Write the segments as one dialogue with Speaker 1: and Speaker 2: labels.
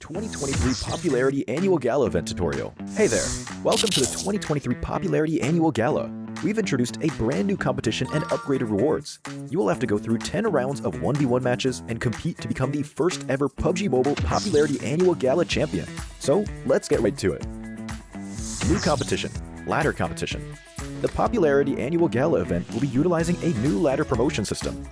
Speaker 1: 2023 Popularity Annual Gala event tutorial. Hey there, welcome to the 2023 Popularity Annual Gala. We've introduced a brand new competition and upgraded rewards. You will have to go through 10 rounds of 1v1 matches and compete to become the first ever PUBG Mobile Popularity Annual Gala champion. So let's get right to it. New competition, ladder competition. The Popularity Annual Gala event will be utilizing a new ladder promotion system.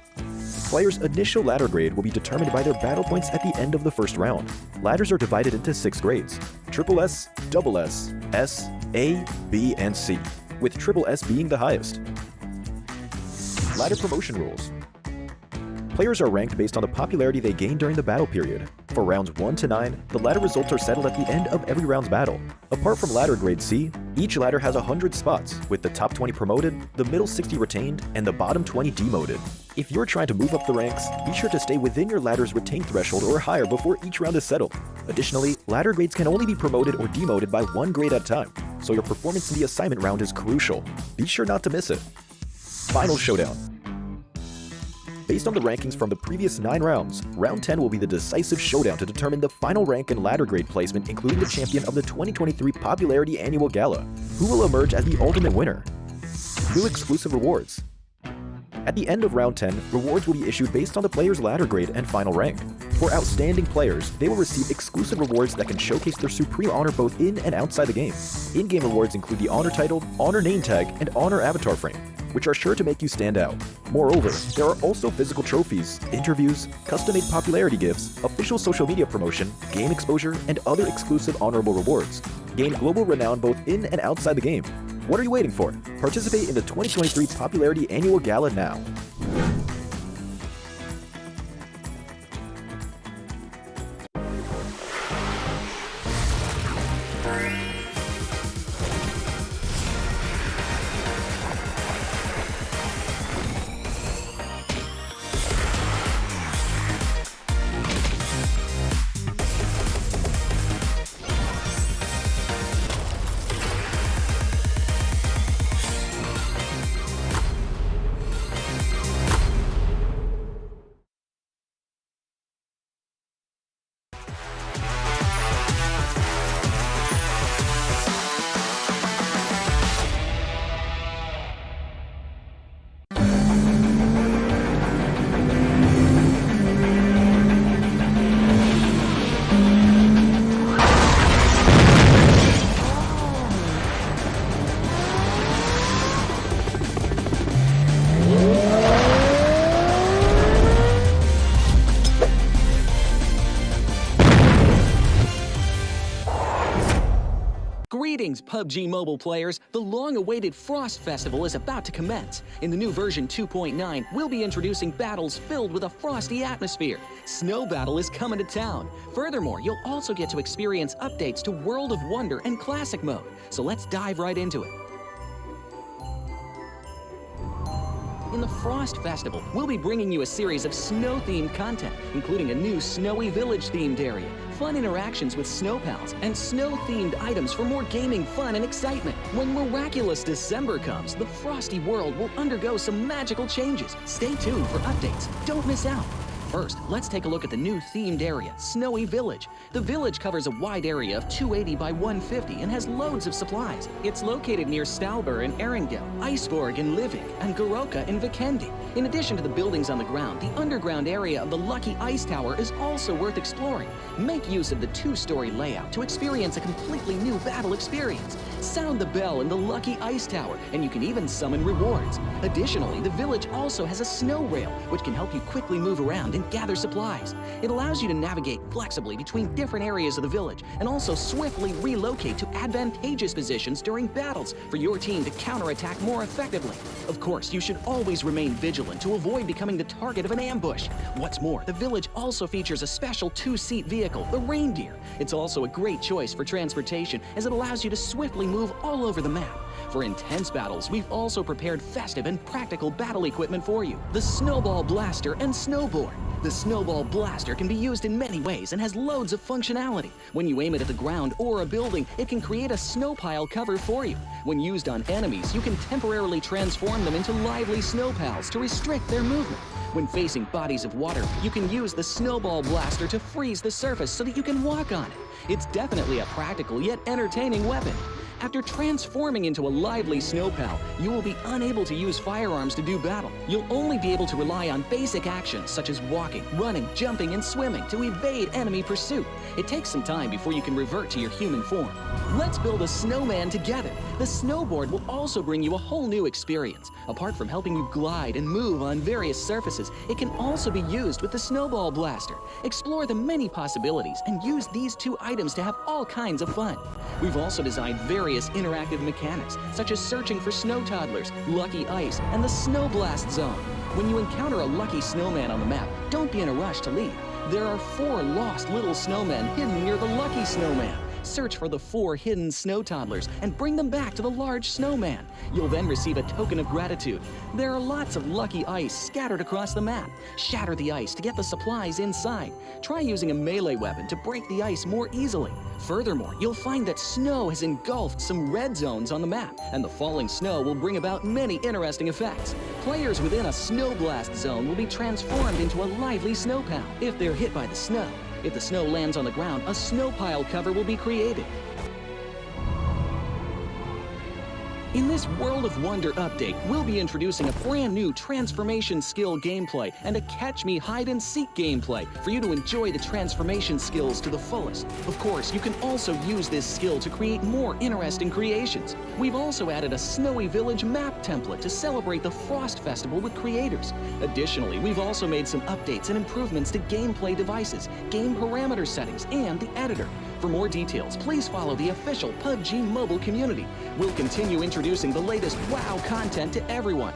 Speaker 1: Players' initial ladder grade will be determined by their battle points at the end of the first round. Ladders are divided into 6 grades: Triple S, Double S, S, A, B, and C, with Triple S being the highest. Ladder promotion rules. Players are ranked based on the popularity they gain during the battle period. For rounds 1 to 9, the ladder results are settled at the end of every round's battle. Apart from ladder grade C, each ladder has 100 spots, with the top 20 promoted, the middle 60 retained, and the bottom 20 demoted. If you're trying to move up the ranks, be sure to stay within your ladder's retained threshold or higher before each round is settled. Additionally, ladder grades can only be promoted or demoted by 1 grade at a time, so your performance in the assignment round is crucial. Be sure not to miss it. Final showdown. Based on the rankings from the previous 9 rounds, round 10 will be the decisive showdown to determine the final rank and ladder grade placement, including the champion of the 2023 Popularity Annual Gala. Who will emerge as the ultimate winner? New exclusive rewards. At the end of round 10, rewards will be issued based on the player's ladder grade and final rank. For outstanding players, they will receive exclusive rewards that can showcase their supreme honor both in and outside the game. In-game rewards include the Honor Title, Honor Name Tag, and Honor Avatar Frame, which are sure to make you stand out. Moreover, there are also physical trophies, interviews, custom-made popularity gifts, official social media promotion, game exposure, and other exclusive honorable rewards. Gain global renown both in and outside the game. What are you waiting for? Participate in the 2023 Popularity Annual Gala now.
Speaker 2: Greetings, PUBG Mobile players! The long-awaited Frost Festival is about to commence. In the new version 2.9, we'll be introducing battles filled with a frosty atmosphere. Snow Battle is coming to town. Furthermore, you'll also get to experience updates to World of Wonder and Classic Mode. So let's dive right into it. In the Frost Festival, we'll be bringing you a series of snow-themed content, including a new Snowy Village-themed area, fun interactions with snow pals, and snow-themed items for more gaming fun and excitement. When miraculous December comes, the frosty world will undergo some magical changes. Stay tuned for updates. Don't miss out. First, let's take a look at the new themed area, Snowy Village. The village covers a wide area of 280 by 150 and has loads of supplies. It's located near Stalber in Erringdale, Iceborg in Livik, and Goroka in Vikendi. In addition to the buildings on the ground, the underground area of the Lucky Ice Tower is also worth exploring. Make use of the 2-story layout to experience a completely new battle experience. Sound the bell in the Lucky Ice Tower, and you can even summon rewards. Additionally, the village also has a snow rail, which can help you quickly move around and gather supplies. It allows you to navigate flexibly between different areas of the village and also swiftly relocate to advantageous positions during battles for your team to counterattack more effectively. Of course, you should always remain vigilant to avoid becoming the target of an ambush. What's more, the village also features a special 2-seat vehicle, the Reindeer. It's also a great choice for transportation as it allows you to swiftly move all over the map. For intense battles, we've also prepared festive and practical battle equipment for you, the Snowball Blaster and Snowboard. The snowball blaster can be used in many ways and has loads of functionality. When you aim it at the ground or a building, it can create a snow pile cover for you. When used on enemies, you can temporarily transform them into lively snow pals to restrict their movement. When facing bodies of water, you can use the snowball blaster to freeze the surface so that you can walk on it. It's definitely a practical yet entertaining weapon. After transforming into a lively snow pal, you will be unable to use firearms to do battle. You'll only be able to rely on basic actions such as walking, running, jumping, and swimming to evade enemy pursuit. It takes some time before you can revert to your human form. Let's build a snowman together. The snowboard will also bring you a whole new experience. Apart from helping you glide and move on various surfaces, it can also be used with the snowball blaster. Explore the many possibilities and use these two items to have all kinds of fun. We've also designed various interactive mechanics, such as searching for snow toddlers, lucky ice, and the snow blast zone. When you encounter a lucky snowman on the map, don't be in a rush to leave. There are 4 lost little snowmen hidden near the lucky snowman. Search for the 4 hidden snow toddlers and bring them back to the large snowman. You'll then receive a token of gratitude. There are lots of lucky ice scattered across the map. Shatter the ice to get the supplies inside. Try using a melee weapon to break the ice more easily. Furthermore, you'll find that snow has engulfed some red zones on the map, and the falling snow will bring about many interesting effects. Players within a snow blast zone will be transformed into a lively snow pal if they're hit by the snow. If the snow lands on the ground, a snow pile cover will be created. In this World of Wonder update, we'll be introducing a brand new transformation skill gameplay and a catch me hide and seek gameplay for you to enjoy the transformation skills to the fullest. Of course, you can also use this skill to create more interesting creations. We've also added a snowy village map template to celebrate the Frost Festival with creators. Additionally, we've also made some updates and improvements to gameplay devices, game parameter settings, and the editor. For more details, please follow the official PUBG Mobile community. We'll continue introducing the latest WoW content to everyone.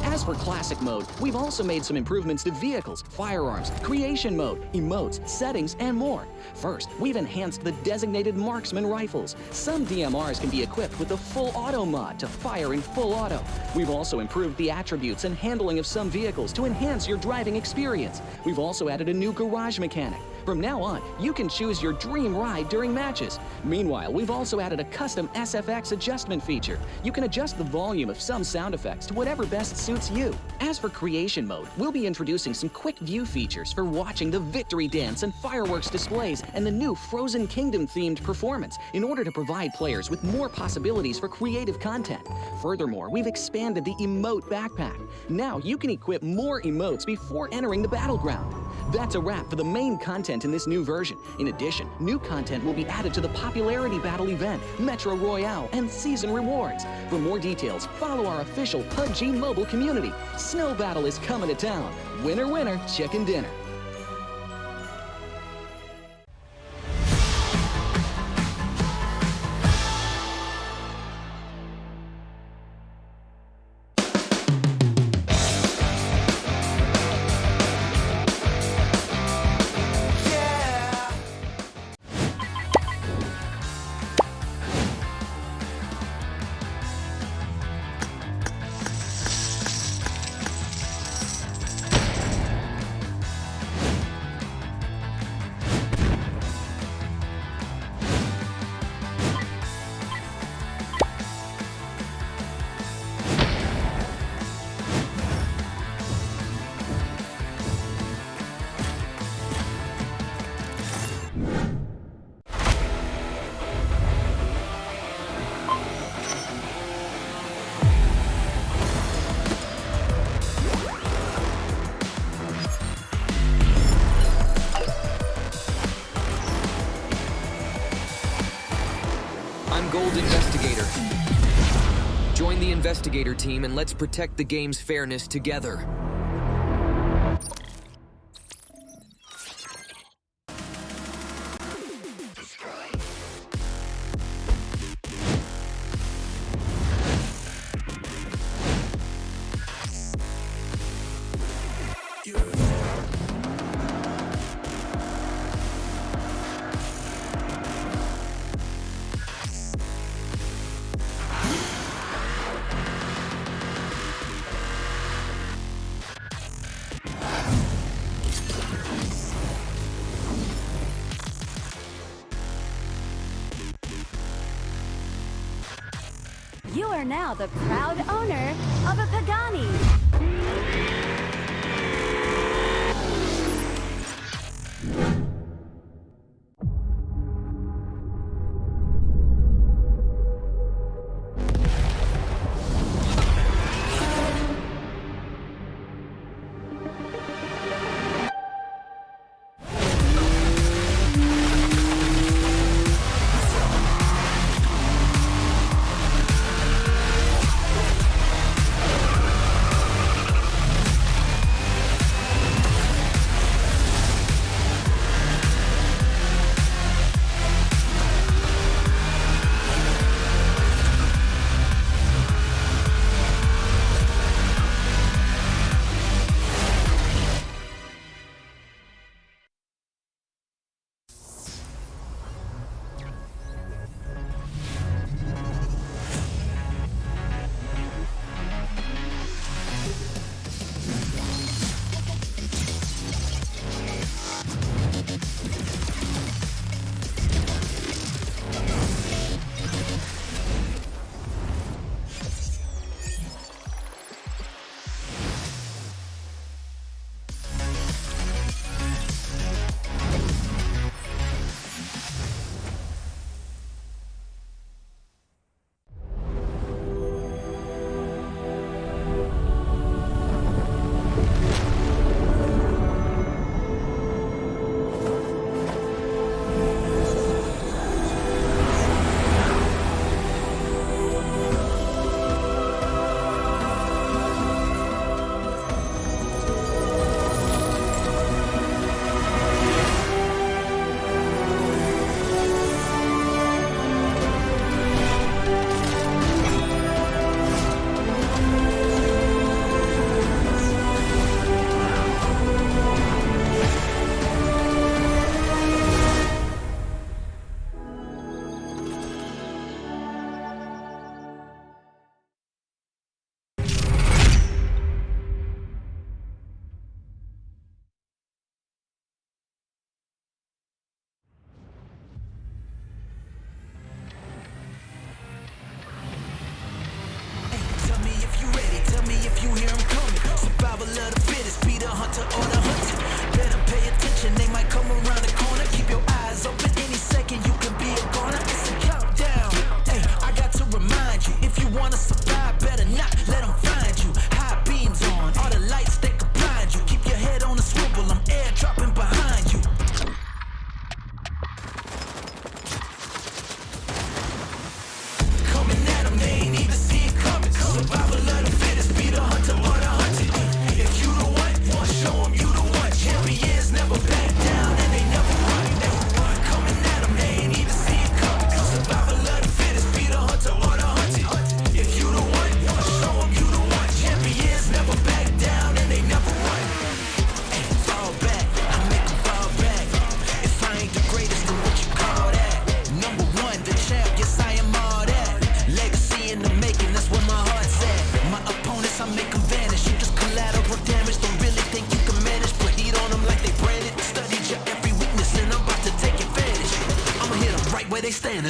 Speaker 2: As for Classic Mode, we've also made some improvements to vehicles, firearms, creation mode, emotes, settings, and more. First, we've enhanced the designated marksman rifles. Some DMRs can be equipped with the full auto mod to fire in full auto. We've also improved the attributes and handling of some vehicles to enhance your driving experience. We've also added a new garage mechanic. From now on, you can choose your dream ride during matches. Meanwhile, we've also added a custom SFX adjustment feature. You can adjust the volume of some sound effects to whatever best suits you. As for creation mode, we'll be introducing some quick view features for watching the victory dance and fireworks displays and the new Frozen Kingdom themed performance in order to provide players with more possibilities for creative content. Furthermore, we've expanded the emote backpack. Now you can equip more emotes before entering the battleground. That's a wrap for the main content in this new version. In addition, new content will be added to the popularity battle event, Metro Royale, and season rewards. For more details, follow our official PUBG Mobile community. Snow Battle is coming to town. Winner, winner, chicken dinner.
Speaker 3: Investigator. Join the investigator team and let's protect the game's fairness together.
Speaker 4: are now the proud owner of a Pagani.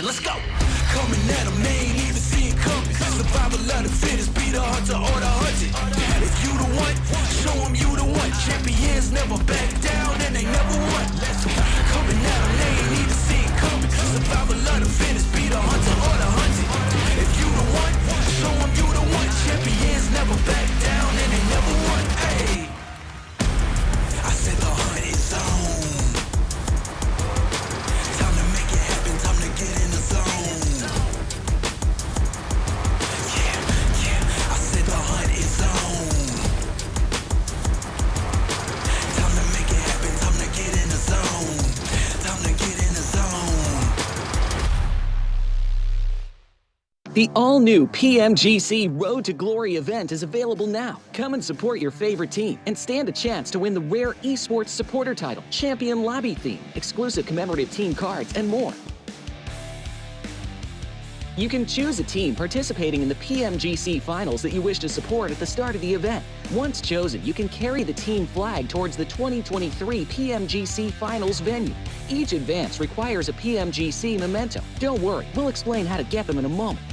Speaker 5: Let's go. Coming at them, they ain't even see it coming. Survival of the fittest, be the hunter or the hunted. If you the one, show them you the one. Champions never back down and they never won. Coming at them, they ain't even see it coming. Survival of the fittest, be the hunter or the hunted. If you the one, show them you the one. Champions never back down and they never won. Hey, I said the hunt is on.
Speaker 2: The all-new PMGC Road to Glory event is available now. Come and support your favorite team and stand a chance to win the rare esports supporter title, Champion Lobby theme, exclusive commemorative team cards, and more. You can choose a team participating in the PMGC finals that you wish to support at the start of the event. Once chosen, you can carry the team flag towards the 2023 PMGC finals venue. Each advance requires a PMGC memento. Don't worry, we'll explain how to get them in a moment.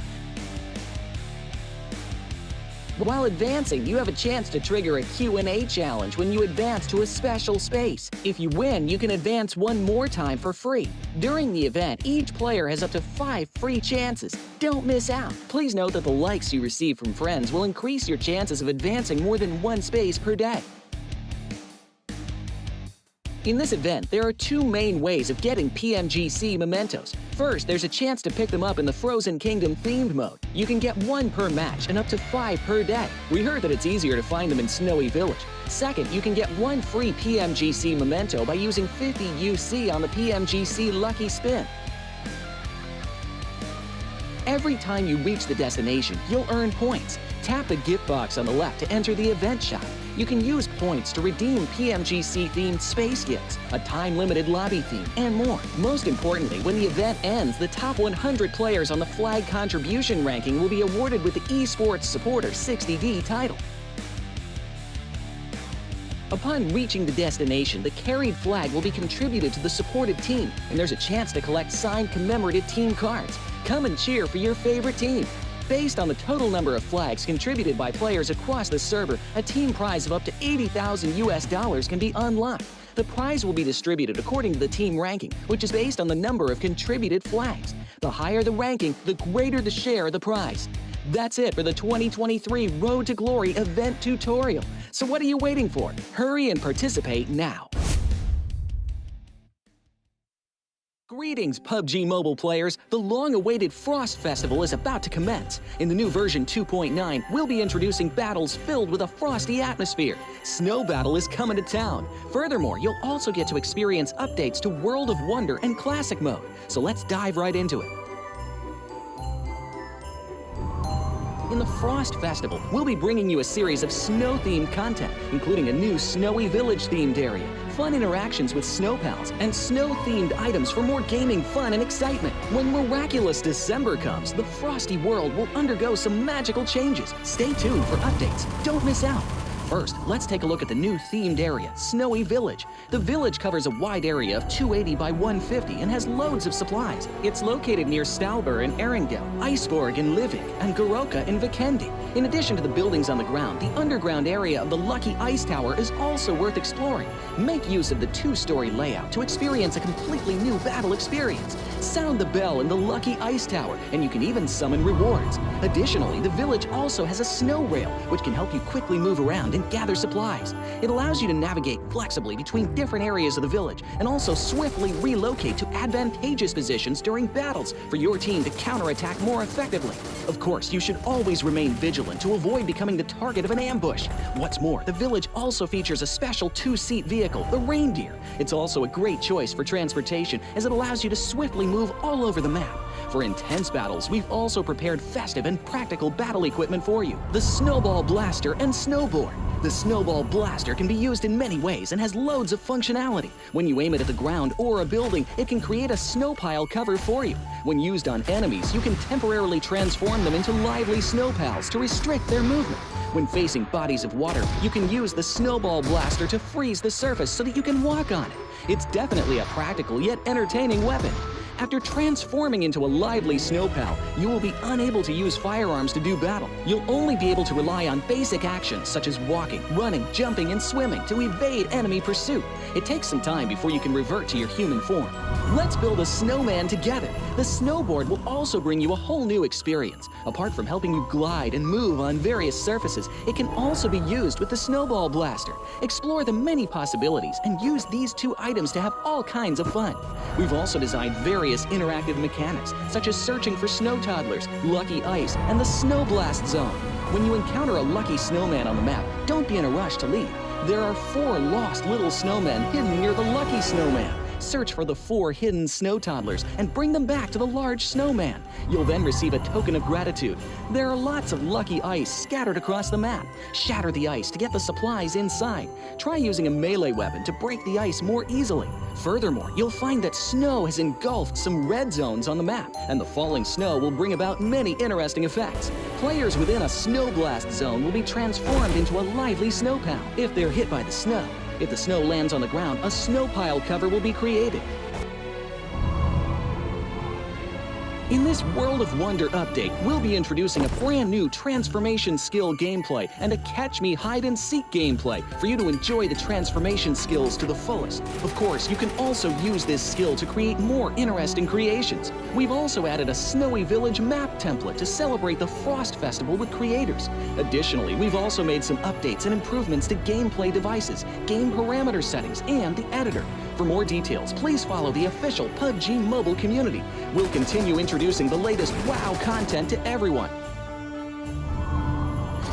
Speaker 2: While advancing, you have a chance to trigger a Q&A challenge when you advance to a special space. If you win, you can advance one more time for free. During the event, each player has up to 5 free chances. Don't miss out. Please note that the likes you receive from friends will increase your chances of advancing more than one space per day. In this event, there are 2 main ways of getting PMGC mementos. First, there's a chance to pick them up in the Frozen Kingdom themed mode. You can get 1 per match and up to 5 per day. We heard that it's easier to find them in Snowy Village. Second, you can get 1 free PMGC memento by using 50 UC on the PMGC Lucky Spin. Every time you reach the destination, you'll earn points. Tap the gift box on the left to enter the event shop. You can use points to redeem PMGC-themed space gifts, a time-limited lobby theme, and more. Most importantly, when the event ends, the top 100 players on the flag contribution ranking will be awarded with the Esports Supporter 60D title. Upon reaching the destination, the carried flag will be contributed to the supported team, and there's a chance to collect signed commemorative team cards. Come and cheer for your favorite team. Based on the total number of flags contributed by players across the server, a team prize of up to $80,000 can be unlocked. The prize will be distributed according to the team ranking, which is based on the number of contributed flags. The higher the ranking, the greater the share of the prize. That's it for the 2023 Road to Glory event tutorial. So what are you waiting for? Hurry and participate now. Greetings, PUBG Mobile players! The long-awaited Frost Festival is about to commence. In the new version 2.9, we'll be introducing battles filled with a frosty atmosphere. Snow Battle is coming to town. Furthermore, you'll also get to experience updates to World of Wonder and Classic Mode. So let's dive right into it. In the Frost Festival, we'll be bringing you a series of snow-themed content, including a new Snowy Village-themed area, fun interactions with snow pals, and snow-themed items for more gaming fun and excitement. When miraculous December comes, the frosty world will undergo some magical changes. Stay tuned for updates. Don't miss out. First, let's take a look at the new themed area, Snowy Village. The village covers a wide area of 280 by 150 and has loads of supplies. It's located near Stalber in Erringdale, Iceborg in Livik, and Goroka in Vikendi. In addition to the buildings on the ground, the underground area of the Lucky Ice Tower is also worth exploring. Make use of the 2-story layout to experience a completely new battle experience. Sound the bell in the Lucky Ice Tower, and you can even summon rewards. Additionally, the village also has a snow rail, which can help you quickly move around and gather supplies. It allows you to navigate flexibly between different areas of the village and also swiftly relocate to advantageous positions during battles for your team to counterattack more effectively. Of course, you should always remain vigilant to avoid becoming the target of an ambush. What's more, the village also features a special 2-seat vehicle, the Reindeer. It's also a great choice for transportation as it allows you to swiftly move all over the map. For intense battles, we've also prepared festive and practical battle equipment for you, the Snowball Blaster and Snowboard. The Snowball Blaster can be used in many ways and has loads of functionality. When you aim it at the ground or a building, it can create a snow pile cover for you. When used on enemies, you can temporarily transform them into lively snow pals to restrict their movement. When facing bodies of water, you can use the Snowball Blaster to freeze the surface so that you can walk on it. It's definitely a practical yet entertaining weapon. After transforming into a lively snow pal, you will be unable to use firearms to do battle. You'll only be able to rely on basic actions such as walking, running, jumping, and swimming to evade enemy pursuit. It takes some time before you can revert to your human form. Let's build a snowman together. The snowboard will also bring you a whole new experience. Apart from helping you glide and move on various surfaces, it can also be used with the Snowball Blaster. Explore the many possibilities and use these 2 items to have all kinds of fun. We've also designed various interactive mechanics, such as searching for snow toddlers, lucky ice, and the Snow Blast Zone. When you encounter a lucky snowman on the map, don't be in a rush to leave. There are 4 lost little snowmen hidden near the lucky snowman. Search for the 4 hidden snow toddlers and bring them back to the large snowman. You'll then receive a token of gratitude. There are lots of lucky ice scattered across the map. Shatter the ice to get the supplies inside. Try using a melee weapon to break the ice more easily. Furthermore, you'll find that snow has engulfed some red zones on the map, and the falling snow will bring about many interesting effects. Players within a snow blast zone will be transformed into a lively snow pal if they're hit by the snow. If the snow lands on the ground, a snow pile cover will be created. In this World of Wonder update, we'll be introducing a brand new transformation skill gameplay and a catch me hide and seek gameplay for you to enjoy the transformation skills to the fullest. Of course, you can also use this skill to create more interesting creations. We've also added a snowy village map template to celebrate the Frost Festival with creators. Additionally, we've also made some updates and improvements to gameplay devices, game parameter settings, and the editor. For more details, please follow the official PUBG Mobile community. We'll continue introducing the latest WoW content to everyone.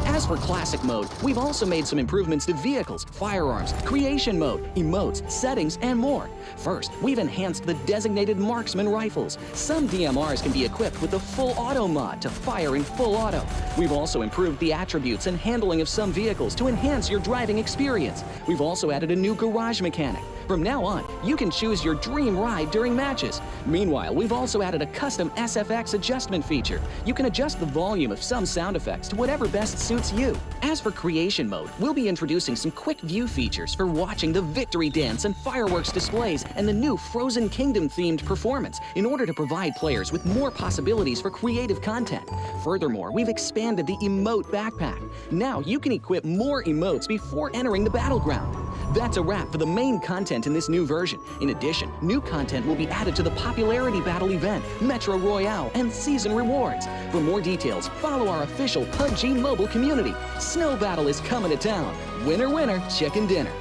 Speaker 2: As for Classic Mode, we've also made some improvements to vehicles, firearms, creation mode, emotes, settings, and more. First, we've enhanced the designated marksman rifles. Some DMRs can be equipped with the full auto mod to fire in full auto. We've also improved the attributes and handling of some vehicles to enhance your driving experience. We've also added a new garage mechanic. From now on, you can choose your dream ride during matches. Meanwhile, we've also added a custom SFX adjustment feature. You can adjust the volume of some sound effects to whatever best suits you. As for creation mode, we'll be introducing some quick view features for watching the victory dance and fireworks displays and the new Frozen Kingdom themed performance in order to provide players with more possibilities for creative content. Furthermore, we've expanded the emote backpack. Now you can equip more emotes before entering the battleground. That's a wrap for the main content in this new version. In addition, new content will be added to the popularity battle event, Metro Royale, and season rewards. For more details, follow our official PUBG Mobile community. Snow Battle is coming to town. Winner, winner, chicken dinner.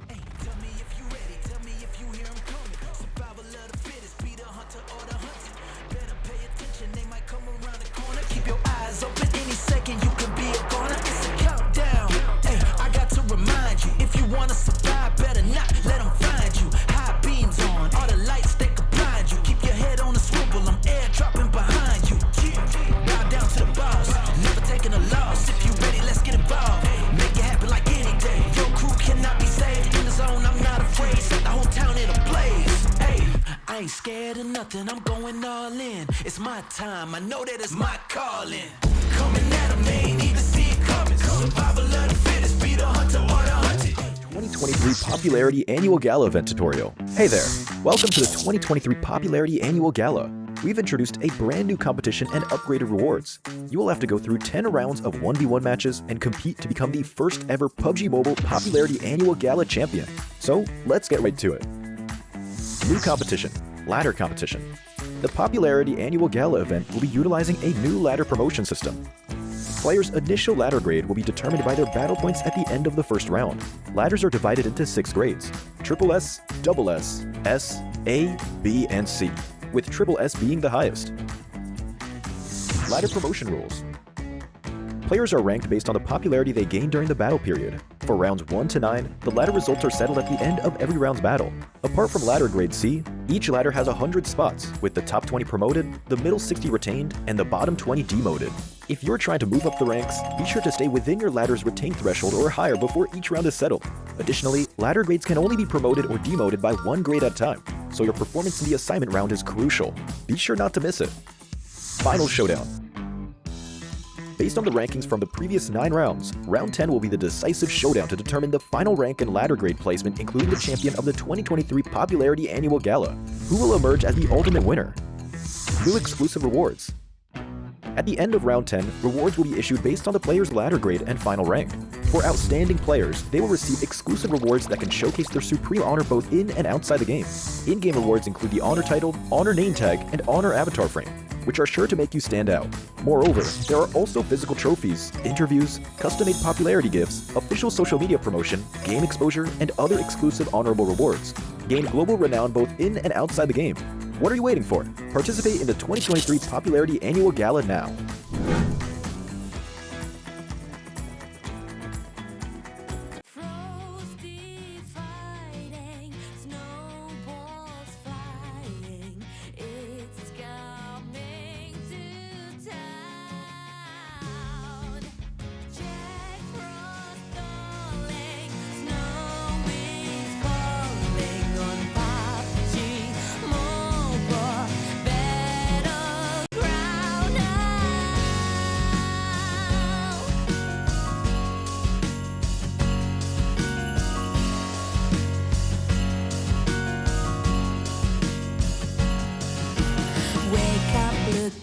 Speaker 5: Tell me if you ready, tell me if you hear 'em coming. Survival of the fittest, be the hunter or the hunted. Better pay attention, they might come around the corner. Keep your eyes open, any second you can be a goner. It's a countdown. Hey, I got to remind you, if you wanna survive, better not let them find you. High beams on, all the lights they can blind you. Keep your head on a swivel, I'm airdropping behind you. Bow down to the boss, never taking a loss. If you ready, let's get involved. Make it happen like any day. Your crew cannot be saved. In the zone, I'm not afraid. Set the whole town in a blaze. Hey, I ain't scared of nothing. I'm going all in. It's my time. I know that it's my calling. Coming at 'em, they ain't even see it coming. Survival of the fittest, be the hunter or the hunted.
Speaker 1: 2023 Popularity Annual Gala event tutorial. Hey there, welcome to the 2023 Popularity Annual Gala. We've introduced a brand new competition and upgraded rewards. You will have to go through 10 rounds of 1v1 matches and compete to become the first ever PUBG Mobile Popularity Annual Gala champion. So let's get right to it. New competition, ladder competition. The Popularity Annual Gala event will be utilizing a new ladder promotion system. Players' initial ladder grade will be determined by their battle points at the end of the first round. Ladders are divided into 6 grades: Triple S, Double S, S, A, B, and C, with Triple S being the highest. Ladder promotion rules. Players are ranked based on the popularity they gain during the battle period. For rounds 1 to 9, the ladder results are settled at the end of every round's battle. Apart from ladder grade C, each ladder has 100 spots, with the top 20 promoted, the middle 60 retained, and the bottom 20 demoted. If you're trying to move up the ranks, be sure to stay within your ladder's retained threshold or higher before each round is settled. Additionally, ladder grades can only be promoted or demoted by 1 grade at a time, so your performance in the assignment round is crucial. Be sure not to miss it. Final showdown. Based on the rankings from the previous 9 rounds, round 10 will be the decisive showdown to determine the final rank and ladder grade placement, including the champion of the 2023 Popularity Annual Gala. Who will emerge as the ultimate winner? New exclusive rewards. At the end of round 10, rewards will be issued based on the player's ladder grade and final rank. For outstanding players, they will receive exclusive rewards that can showcase their supreme honor both in and outside the game. In-game rewards include the honor title, honor name tag, and honor avatar frame, which are sure to make you stand out. Moreover, there are also physical trophies, interviews, custom-made popularity gifts, official social media promotion, game exposure, and other exclusive honorable rewards. Gain global renown both in and outside the game. What are you waiting for? Participate in the 2023 Popularity Annual Gala now.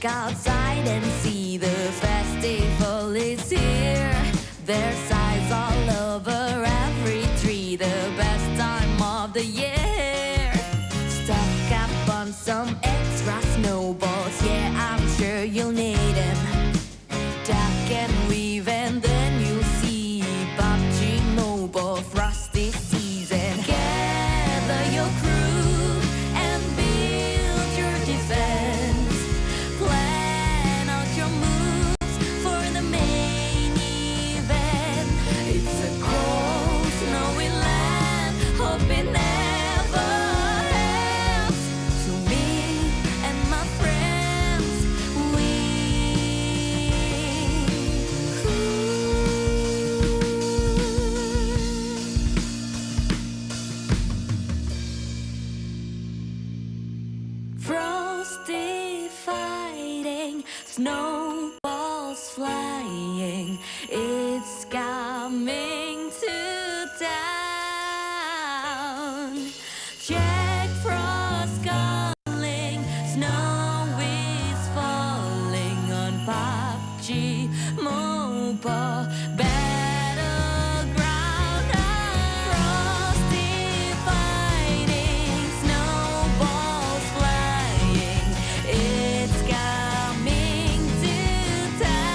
Speaker 6: outside and see the festival is here. There's signs all over every tree, the best time of the year. Stock up on some extra snowballs, yeah, I'm sure you'll need them. Duck and weave and then you'll see PUBG Mobile thrust this season. Gather your crew and build your defense. Plan out your moves for the main event. It's a cold, snowy land, hope it never ends. So me and my friends, frosty fighting, snowballs flying, it's coming to town. Jack Frost calling, snow is falling on PUBG Mobile battleground. Frosty fighting, snowballs flying, it's coming to town.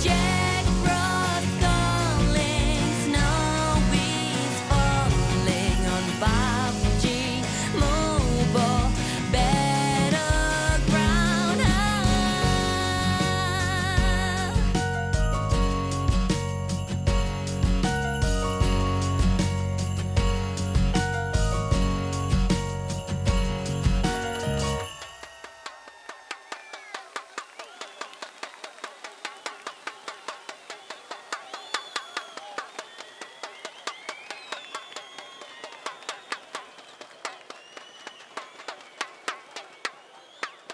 Speaker 6: Jack Frost calling, snow is falling on PUBG Mobile battleground.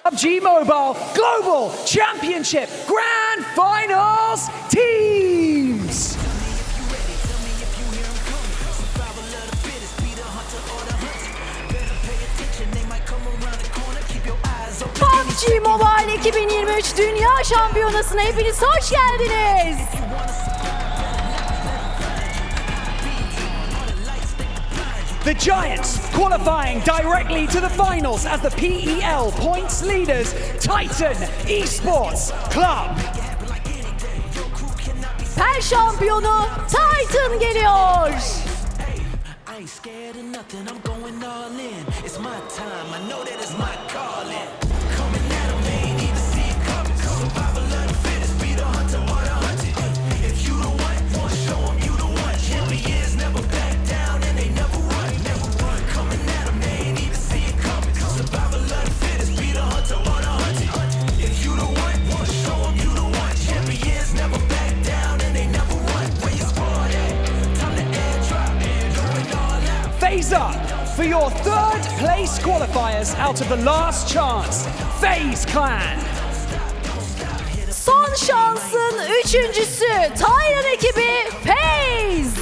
Speaker 7: PUBG Mobile Global Championship Grand Finals teams.
Speaker 8: PUBG Mobile 2023 Dünya Şampiyonası'na hepiniz hoş geldiniz.
Speaker 7: The Giants qualifying directly to the finals as the PEL points leaders, Titan Esports Club.
Speaker 8: Per şampiyonu Titan geliyor.
Speaker 5: I ain't scared of nothing, I'm going all in. It's my time, I know that it's my calling. Coming at 'em, they ain't even see it coming. Survival of the fittest, be the hunter or the hunted. If you the one, show 'em you the one. Champions never back down and they never run, never run. Coming at 'em, they ain't even see it coming. Survival of the fittest, be the hunter or the hunted. If you the one, show 'em you the one. Champions never back down and they never run. Where your squad at? Time to airdrop, going all out.
Speaker 7: Phase up for your third place qualifiers out of the last chance, FaZe Clan.
Speaker 8: Son şansın üçüncüsü Titan ekibi FaZe.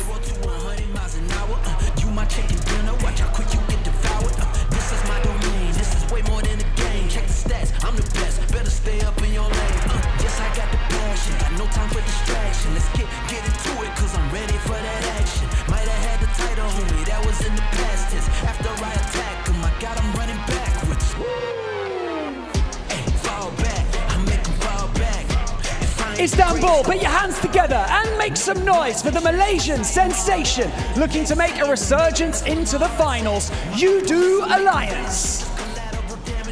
Speaker 5: You my chicken dinner, watch how quick you get devoured. This is my domain, this is way more than a game. Check the stats, I'm the best, better stay up in your lane. Yes, I got the passion, got no time for distraction. Let's get into it, cause I'm ready for that action. Might have had the title, homie, that was in the past tense. After I attack him, I got him running backwards. Hey, fall back, I make him fall back.
Speaker 7: Istanbul, put your hands together and make some noise for the Malaysian sensation looking to make a resurgence into the finals, You Alliance.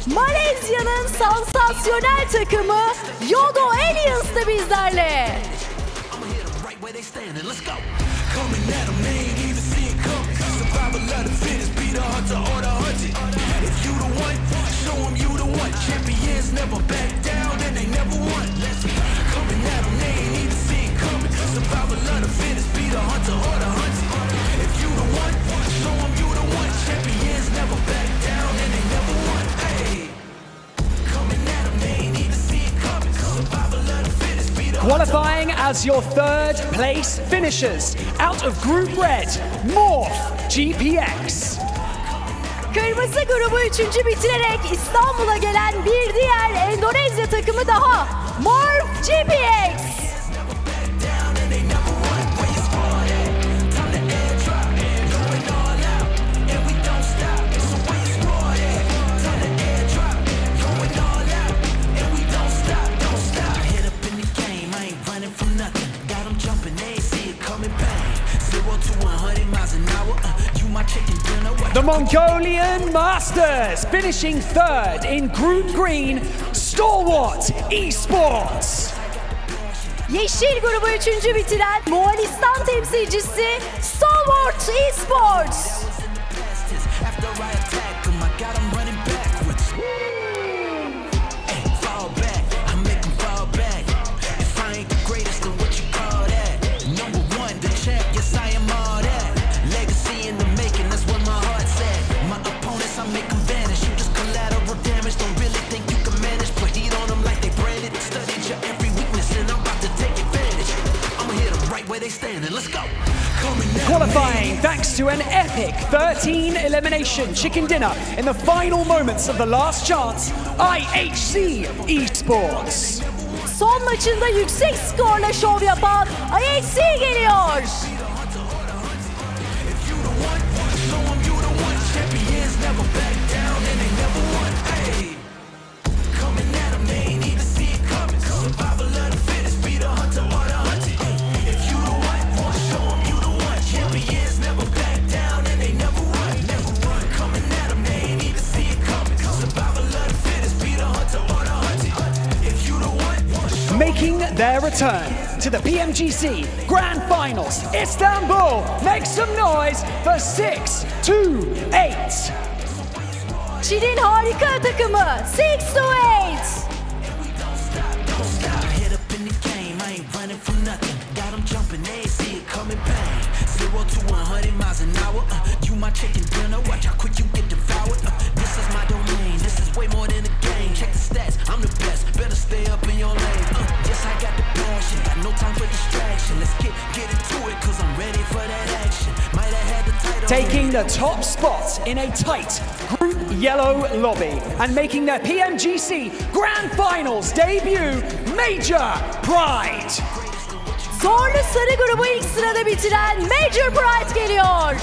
Speaker 8: Malezya'nın sansasyonel takımı Yodo Aliens da bizlerle.
Speaker 5: I'ma hit 'em right where they standing, let's go. Coming at 'em, they ain't even see it coming. Survival of the fittest, be the hunter or the hunted. If you the one, show 'em you the one. Champions never back down and they never won. Let's go. Coming at 'em, they ain't even see it coming. Survival of the fittest, be the hunter or the hunted. If you the one, show 'em you the one. Champions never back down and they never won. Hey, coming at 'em, they ain't even see it coming. Survival of the fittest, be the
Speaker 7: Qualifying as your third place finishers out of Group Red, Morph GPX.
Speaker 8: Kırmızı grubu 3. bitirerek İstanbul'a gelen bir diğer Endonezya takımı daha. Morph GPX.
Speaker 7: The Mongolian Masters finishing third in Group Green, Stalwart Esports.
Speaker 8: Yeşil grubu 3. bitiren Moğolistan temsilcisi Stalwart Esports.
Speaker 7: Qualifying thanks to an epic 13 elimination chicken dinner in the final moments of the last chance, IHC Esports.
Speaker 8: Son maçında yüksek skorla şov yapan IHC geliyor.
Speaker 7: Making their return to the PMGC Grand Finals, Istanbul. Make some noise for 6-8.
Speaker 8: Çin'in harika takımı 6-8.
Speaker 7: Taking the top spot in a tight Group Yellow lobby and making their PMGC Grand Finals debut, Major Pride.
Speaker 8: Zorlu sarı grubu ilk sırada bitiren Major Pride geliyor.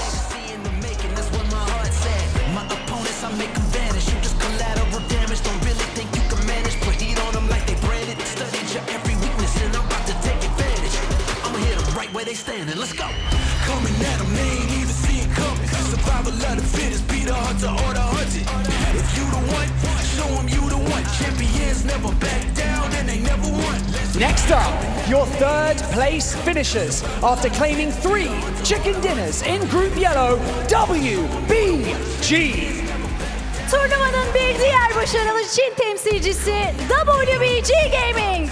Speaker 7: Next up, your third place finishers after claiming 3 chicken dinners in Group Yellow, WBG.
Speaker 8: Turnuvanın bir diğer başarılı Çin temsilcisi WBG Gaming.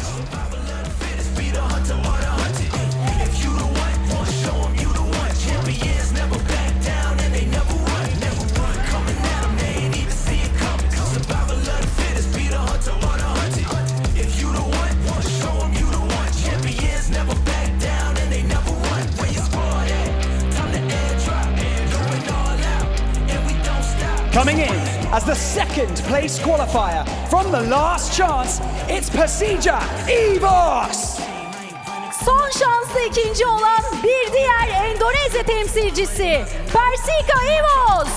Speaker 7: Coming in as the second place qualifier from the last chance, it's Persija Evos.
Speaker 8: Son şanslı ikinci olan bir diğer Endonezya temsilcisi Persija Evos.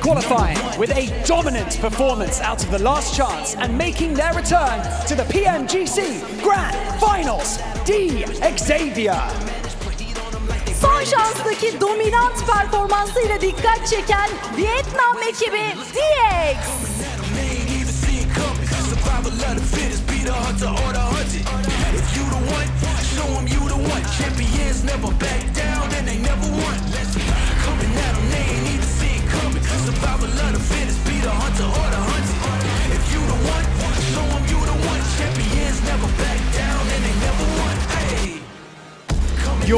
Speaker 7: Qualifying with a dominant performance out of the last chance and making their return to the PMGC Grand Finals, Xavier.
Speaker 8: Son şanstaki dominant performansıyla dikkat çeken Vietnam ekibi DX.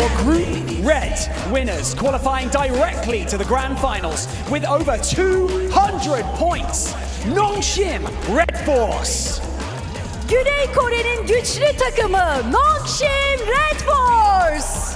Speaker 7: your Group Red winners qualifying directly to the grand finals with over 200 points. Nongshim Red Force.
Speaker 8: Güney Kore'nin güçlü takımı Nongshim Red Force.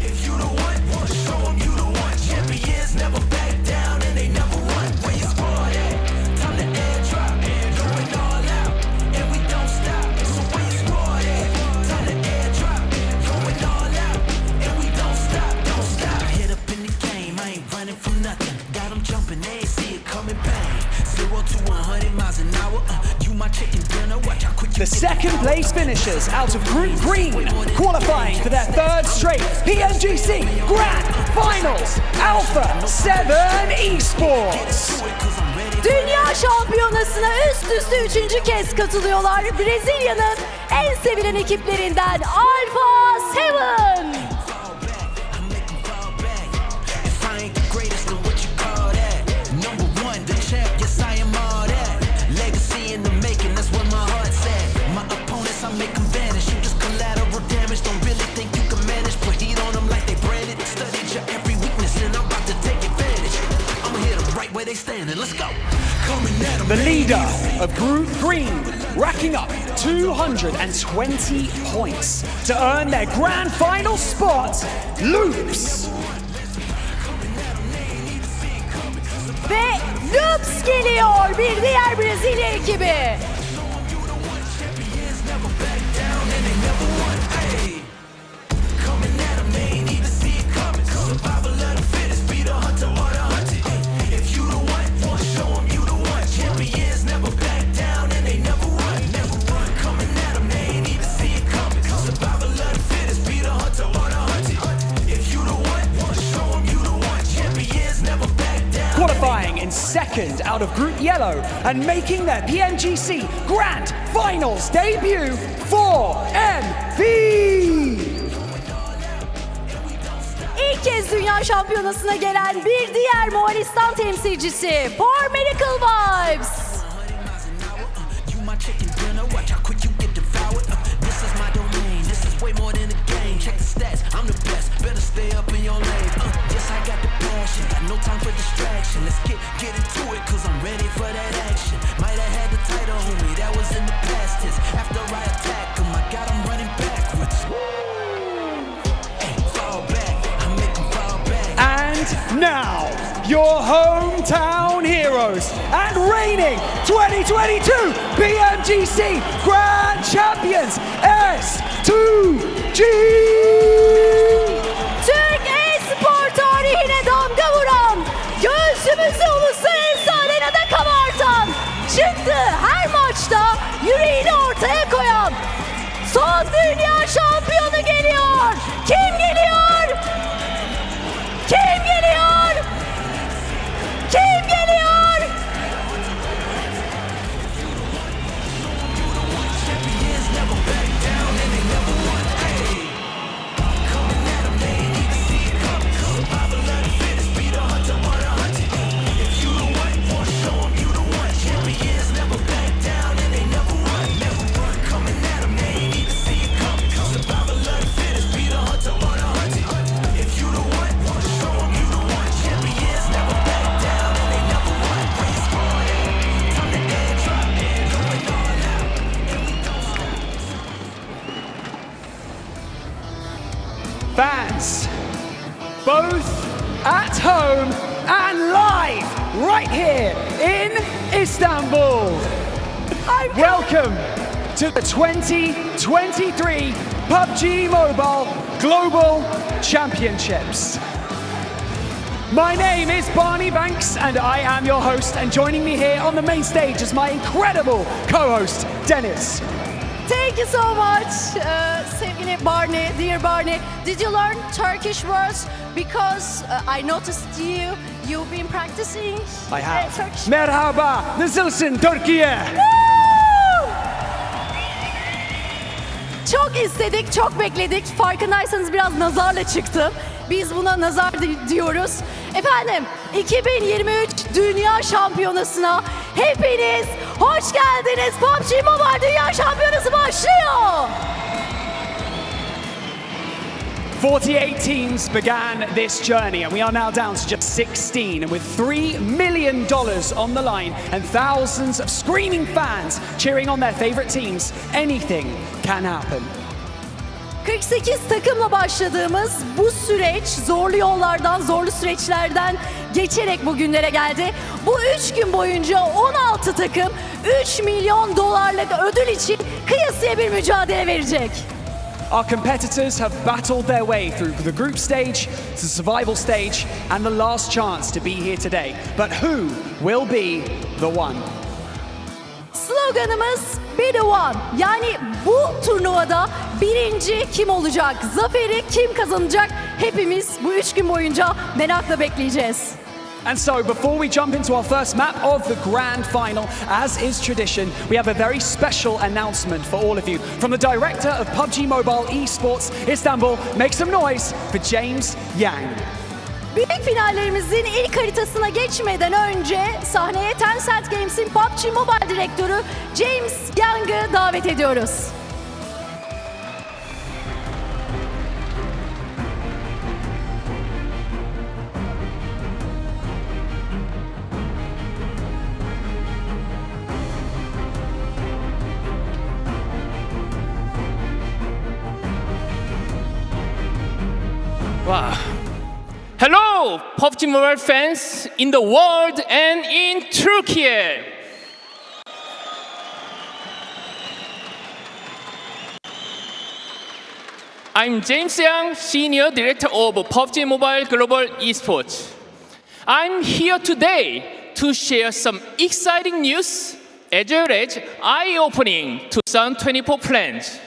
Speaker 5: If you the one, show 'em you the one. Champions never back down and they never run. Where you squad at? Time to airdrop. Going all out and we don't stop. So where you squad at? Time to airdrop. Going all out and we don't stop. Don't stop. Hit up in the game, I ain't running from nothing. Got 'em jumping, they ain't see it coming. Bang. 0 to 100 miles an hour. You my chicken dinner. Watch how quick you
Speaker 7: The second place finishers out of Group Green, qualifying for their third straight PMGC Grand Finals Alpha 7 Esports.
Speaker 8: Dünya Şampiyonası'na üst üste 3. kez katılıyorlar. Brezilya'nın en sevilen ekiplerinden Alpha 7.
Speaker 5: If I ain't the greatest, then what you call that? Number one, the champ, yes I am all that. Legacy in the making, that's where my heart's at. My opponents, I make them vanish. You just collateral damage, don't really think you can manage. Put heat on them like they branded. Studied your every weakness and I'm about to take advantage. I'ma hit them right where they standing, let's go. Coming at 'em,
Speaker 7: The
Speaker 5: man.
Speaker 7: leader of Group Green, racking up 220 points to earn their grand final spot, Loops.
Speaker 8: Ve Loops geliyor, bir diğer Brezilya ekibi.
Speaker 7: Qualifying in second out of Group Yellow and making their PMGC Grand Finals debut, 4MV.
Speaker 8: İlk kez Dünya Şampiyonası'na gelen bir diğer Moğolistan temsilcisi For Miracle Vibes.
Speaker 5: You my chicken dinner, watch how quick you get devoured. This is my domain, this is way more than a game. Check the stats, I'm the best, better stay up in your lane. Yes, I got the passion, got no time for distraction. Let's get into it, cause I'm ready for that action. Might have had the title, homie, that was in the past tense. After I attack him, I got him running backwards. Hey, fall back, I make him fall back.
Speaker 7: And now, your hometown heroes and reigning 2022 PMGC Grand Champions S2G.
Speaker 8: Türk e-spor tarihine damga vuran, göğsümüzü uluslararası arenada kabartan, çıktı her maçta yüreğini ortaya koyan, son dünya şampiyonu geliyor. Kim geliyor? Kim geliyor? Kim geliyor?
Speaker 7: Fans, both at home and live right here in Istanbul. Welcome to the 2023 PUBG Mobile Global Championships. My name is Barney Banks and I am your host, and joining me here on the main stage is my incredible co-host, Dennis.
Speaker 8: Thank you so much, sevgili Barney, dear Barney. Did you learn Turkish words? Because I noticed you've been practicing
Speaker 7: I have.
Speaker 8: Turkish.
Speaker 7: Merhaba, nasılsın Türkiye?
Speaker 8: Woo! Çok istedik, çok bekledik. Farkındaysanız biraz nazarla çıktı. Biz buna nazar diyoruz. Efendim, 2023 Dünya Şampiyonası'na hepiniz hoş geldiniz. PUBG Mobile Dünya Şampiyonası başlıyor.
Speaker 7: 48 teams began this journey, and we are now down to just 16. And with $3 million on the line and thousands of screaming fans cheering on their favorite teams, anything can happen.
Speaker 8: 48 takımla başladığımız bu süreç zorlu yollardan, zorlu süreçlerden geçerek bugünlere geldi. Bu 3 gün boyunca 16 takım $3 milyon ödül için kıyasıya bir mücadele verecek.
Speaker 7: Our competitors have battled their way through the group stage, the survival stage, and the last chance to be here today. But who will be the one?
Speaker 8: Sloganımız Be the One. Yani bu turnuvada birinci kim olacak? Zaferi kim kazanacak? Hepimiz bu 3 gün boyunca merakla bekleyeceğiz.
Speaker 7: And so, before we jump into our first map of the grand final, as is tradition, we have a very special announcement for all of you. From the director of PUBG Mobile Esports İstanbul, make some noise for James Yang.
Speaker 8: Büyük finallerimizin ilk haritasına geçmeden önce sahneye Tencent Games'in PUBG Mobile direktörü James Yang'ı davet ediyoruz.
Speaker 9: Wow. Hello, PUBG Mobile fans in the world and in Turkey. I'm James Yang, Senior Director of PUBG Mobile Global Esports. I'm here today to share some exciting news as well as eye-opening 2024 plans.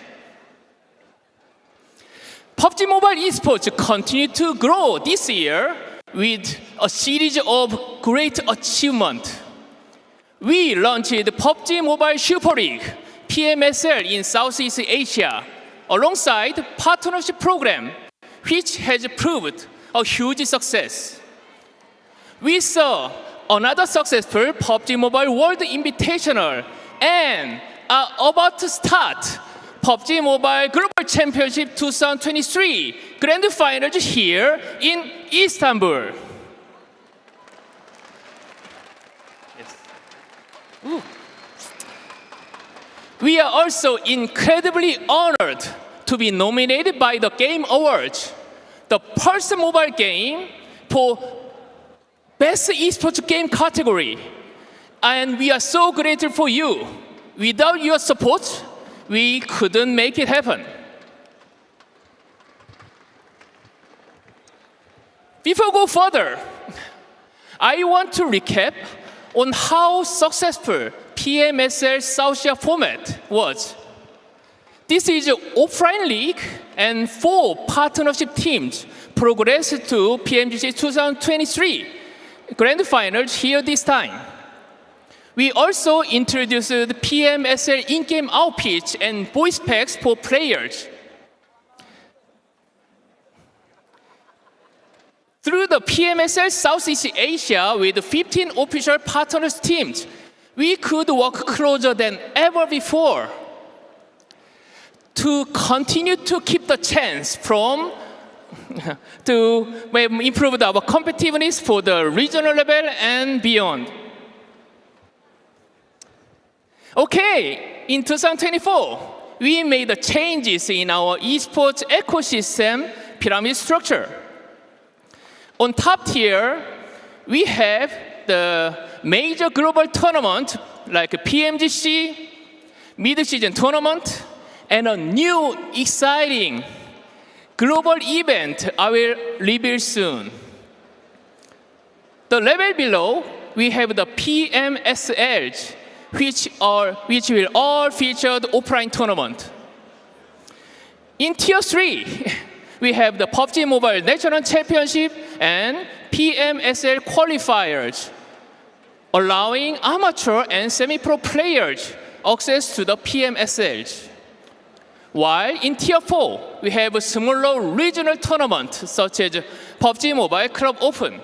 Speaker 9: PUBG Mobile Esports continue to grow this year with a series of great achievements. We launched PUBG Mobile Super League, PMSL in Southeast Asia, alongside partnership program, which has proved a huge success. We saw another successful PUBG Mobile World Invitational and are about to start PUBG Mobile Global Championship 2023 Grand Finals here in Istanbul. Yes. We are also incredibly honored to be nominated by the Game Awards, the Pulse Mobile game for Best Esports Game category. And we are so grateful for you. Without your support, we couldn't make it happen. Before I go further, I want to recap on how successful PMSL South Asia format was. This is an offline league and 4 partnership teams progressed to PMGC 2023 Grand Finals here this time. We also introduced the PMSL in-game outfits and voice packs for players. Through the PMSL Southeast Asia with 15 official partners teams, we could work closer than ever before to continue to keep the chance to improve our competitiveness for the regional level and beyond. Okay, in 2024, we made changes in our esports ecosystem pyramid structure. On top tier, we have the major global tournament like PMGC, mid-season tournament, and a new exciting global event I will reveal soon. The level below, we have the PMSL, which will all feature the offline tournament. In Tier 3, we have the PUBG Mobile National Championship and PMSL qualifiers, allowing amateur and semi-pro players access to the PMSL. While in Tier 4, we have a smaller regional tournament such as PUBG Mobile Club Open.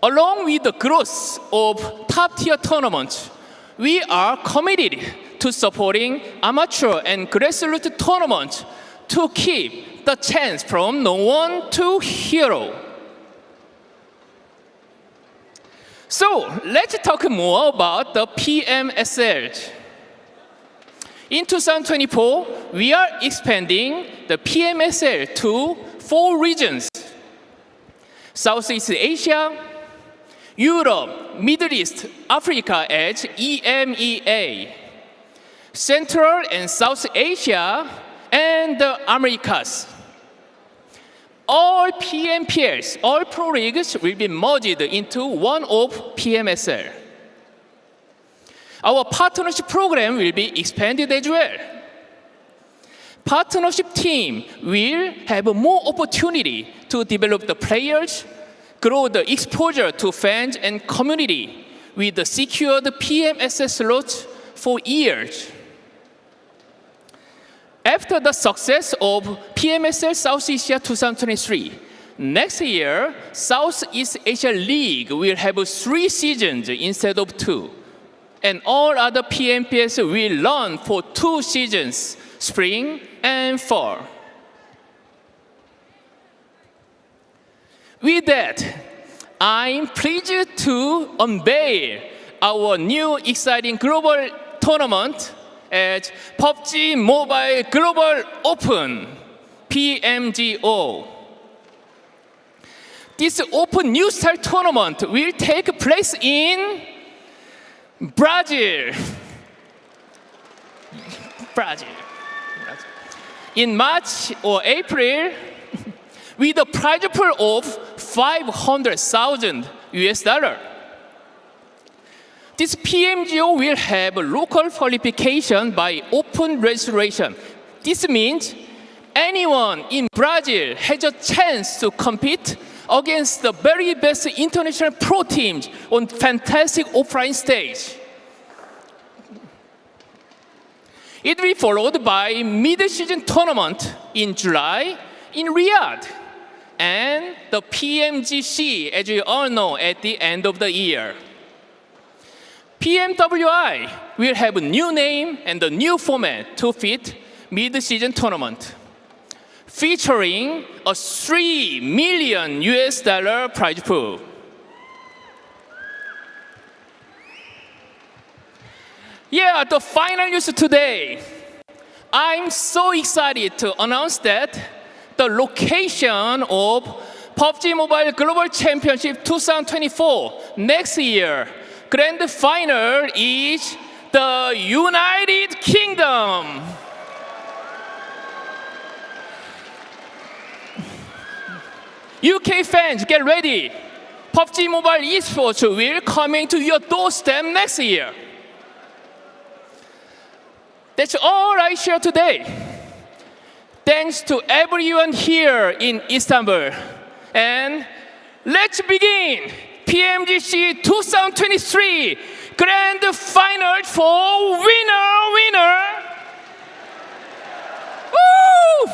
Speaker 9: Along with the growth of top-tier tournaments, we are committed to supporting amateur and grassroots tournaments to keep the chance from no one to hero. So let's talk more about the PMSL. In 2024, we are expanding the PMSL to 4 regions: Southeast Asia, Europe, Middle East, Africa as EMEA, Central and South Asia, and the Americas. All PMPLs, all pro leagues will be merged into one of PMSL. Our partnership program will be expanded as well. Partnership team will have more opportunity to develop the players, grow the exposure to fans and community with the secured PMSL slots for years. After the success of PMSL South Asia 2023, next year, Southeast Asia League will have 3 seasons instead of 2. And all other PMPS will run for 2 seasons, spring and fall. With that, I'm pleased to unveil our new exciting global tournament as PUBG Mobile Global Open, PMGO. This Open New Style tournament will take place in Brazil. In March or April, with a prize pool of $500,000 US. This PMGO will have local qualification by open registration. This means anyone in Brazil has a chance to compete against the very best international pro teams on fantastic offline stage. It will be followed by mid-season tournament in July in Riyadh and the PMGC, as you all know, at the end of the year. PMWI will have a new name and a new format to fit mid-season tournament, featuring a $3 million US prize pool. Yeah, the final news today. I'm so excited to announce that the location of PUBG Mobile Global Championship 2024 next year, grand final is the United Kingdom. UK fans, get ready. PUBG Mobile esports will coming to your doorstep next year. That's all I share today. Thanks to everyone here in Istanbul. And let's begin PMGC 2023 Grand Final for winner. Woo!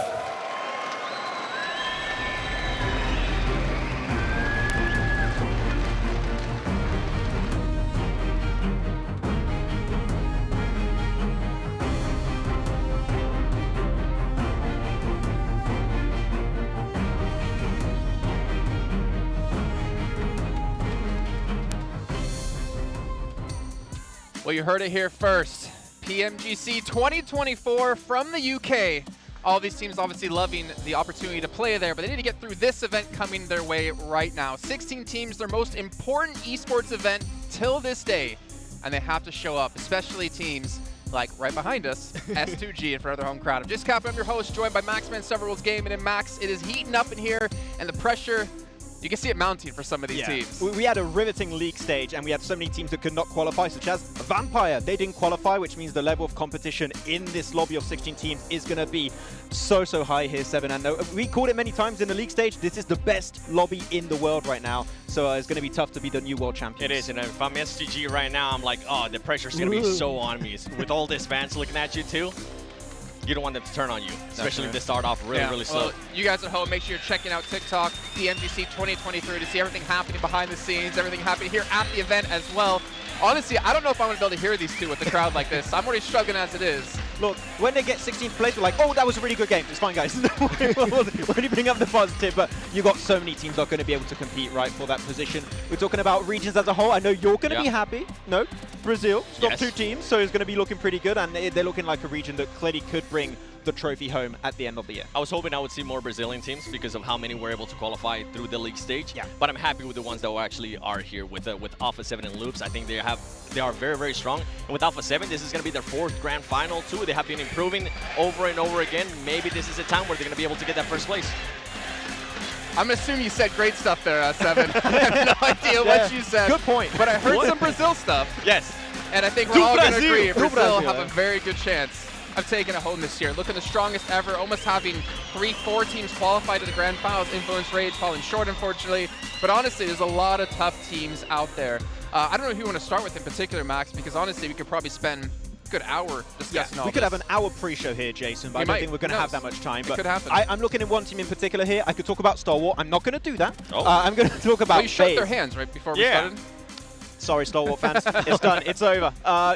Speaker 10: Well, you heard it here first. PMGC 2024 from the UK. All these teams obviously loving the opportunity to play there, but they need to get through this event coming their way right now. 16 teams, their most important esports event till this day, and they have to show up, especially teams like right behind us, S2G, and for other home crowd. I'm just Cap, I'm your host, joined by Maxman Several's Gaming, and Max, it is heating up in here, and the pressure, you can see it mounting for some of these teams.
Speaker 11: We had a riveting league stage, and we had so many teams that could not qualify, such as Vampire. They didn't qualify, which means the level of competition in this lobby of 16 teams is going to be so high here, Seven. And we called it many times in the league stage. This is the best lobby in the world right now, so it's going to be tough to be the new world champions.
Speaker 12: It is, and if I'm STG right now, I'm like, oh, the pressure's going to be so on me. With all these fans looking at you too, you don't want them to turn on you, especially if they start off really slow.
Speaker 10: Well, you guys at home, make sure you're checking out TikTok, PMGC 2023, to see everything happening behind the scenes, everything happening here at the event as well. Honestly, I don't know if I'm going to be able to hear these two with the crowd like this. I'm already struggling as it is.
Speaker 11: Look, when they get 16th place, we're like, oh, that was a really good game. It's fine, guys. We're only bring up the positive, but you got so many teams that are going to be able to compete, right, for that position. We're talking about regions as a whole. I know you're going to be happy. No, Brazil, top 2 teams, so it's going to be looking pretty good, and they're looking like a region that clearly could bring the trophy home at the end of the year.
Speaker 12: I was hoping I would see more Brazilian teams because of how many were able to qualify through the league stage. But I'm happy with the ones that actually are here with Alpha 7 and Loops. I think they are very, very strong. And with Alpha 7, this is going to be their 4th grand final too. They have been improving over and over again. Maybe this is a time where they're going to be able to get that first place.
Speaker 10: I'm assuming you said great stuff there, Seven. I have no idea what you said.
Speaker 11: Good point.
Speaker 10: But I heard some Brazil stuff.
Speaker 12: Yes.
Speaker 10: And I think we're all going to agree Brazil have a very good chance of taking it home this year. Looking the strongest ever, almost having 3-4 teams qualify to the grand finals. Influence Rage falling short, unfortunately. But honestly, there's a lot of tough teams out there. I don't know who you want to start with in particular, Max, because honestly, we could probably spend a good hour discussing all
Speaker 11: we could have an hour pre-show here, Jason, but I don't think we're going to have that much time.
Speaker 10: It
Speaker 11: but
Speaker 10: could happen.
Speaker 11: I'm looking at one team in particular here. I could talk about Star Wars. I'm not going to do that. I'm going to talk about
Speaker 10: Well, you shook their hands right before we started.
Speaker 11: Sorry, Star Wars fans. It's done. It's over.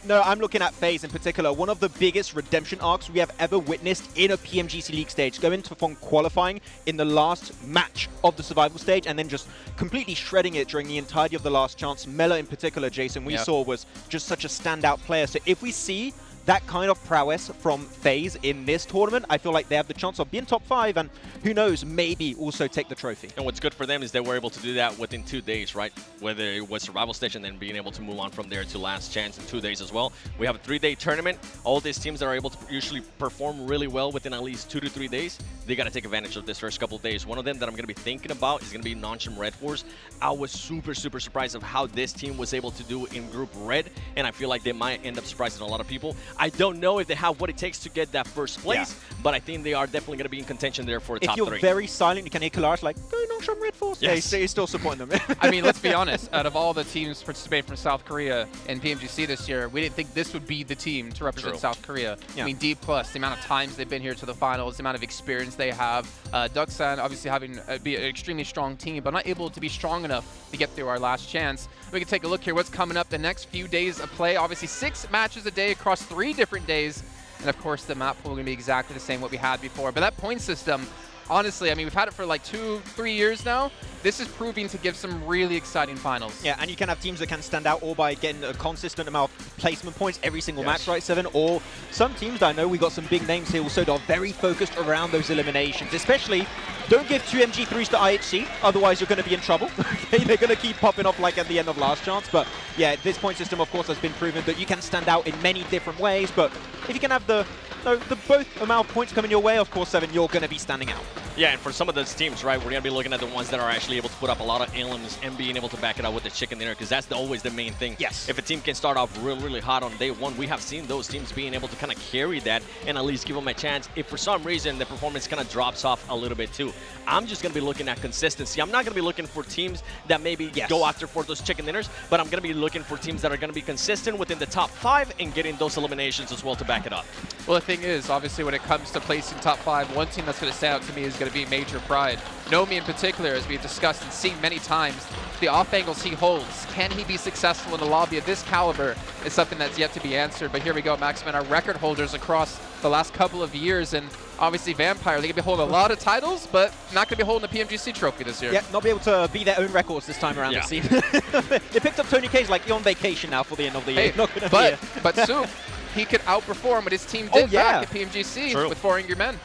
Speaker 11: No, I'm looking at FaZe in particular. One of the biggest redemption arcs we have ever witnessed in a PMGC League stage. Going from qualifying in the last match of the survival stage and then just completely shredding it during the entirety of the last chance. Mela in particular, Jason, we saw was just such a standout player. So if we see that kind of prowess from FaZe in this tournament, I feel like they have the chance of being top 5 and who knows, maybe also take the trophy.
Speaker 12: And what's good for them is they were able to do that within 2 days, right? Whether it was survival stage and then being able to move on from there to last chance in 2 days as well. We have a 3-day tournament. All these teams that are able to usually perform really well within at least 2 to 3 days, they got to take advantage of this first couple of days. One of them that I'm going to be thinking about is going to be Noncham Red Force. I was super surprised of how this team was able to do in Group Red, and I feel like they might end up surprising a lot of people. I don't know if they have what it takes to get that first place, but I think they are definitely going to be in contention there for the top 3.
Speaker 11: If you're very silent, you can hear Kalash like, go Noncham Red Force.
Speaker 12: Yes.
Speaker 11: Yeah, he's still supporting them.
Speaker 10: I mean, let's be honest. Out of all the teams participating from South Korea in PMGC this year, we didn't think this would be the team to represent South Korea. I mean, D+, the amount of times they've been here to the finals, the amount of experience they have. Ducksan obviously having be an extremely strong team, but not able to be strong enough to get through our last chance. We can take a look here what's coming up the next few days of play. Obviously 6 matches a day across 3 different days. And of course, the map pool is going to be exactly the same what we had before. But that point system, honestly, I mean, we've had it for like 2-3 years now. This is proving to give some really exciting finals.
Speaker 11: Yeah, and you can have teams that can stand out all by getting a consistent amount of placement points every single match, right, Seven? Or some teams that I know we got some big names here also that are very focused around those eliminations. Especially, don't give 2 MG3s to IHC, otherwise you're going to be in trouble. Okay, they're going to keep popping off like at the end of last chance. But yeah, this point system, of course, has been proven that you can stand out in many different ways. But if you can have the both amount of points coming your way, of course, Seven, you're going to be standing out.
Speaker 12: Yeah, and for some of those teams, right, we're going to be looking at the ones that are actually able to put up a lot of elims and being able to back it up with the chicken dinner, because that's always the main thing.
Speaker 11: Yes.
Speaker 12: If a team can start off really hot on day 1, we have seen those teams being able to kind of carry that and at least give them a chance. If for some reason the performance kind of drops off a little bit too, I'm just going to be looking at consistency. I'm not going to be looking for teams that maybe go after for those chicken dinners, but I'm going to be looking for teams that are going to be consistent within the top 5 and getting those eliminations as well to back it up.
Speaker 10: Well, the thing is, obviously, when it comes to placing top 5, one team that's going to stand out to me is going to be Major Pride. Nomi in particular, as we've discussed and seen many times, the off angles he holds. Can he be successful in a lobby of this caliber is something that's yet to be answered. But here we go, Maxman, our record holders across the last couple of years, and obviously Vampire, they're going to be holding a lot of titles, but not going to be holding the PMGC trophy this year.
Speaker 11: Yeah, not be able to beat their own records this time around, it seems. They picked up Tony K's like, you're on vacation now for the end of the year.
Speaker 10: Hey, but Soup, he could outperform what his team did back at PMGC with 4 Angry Men.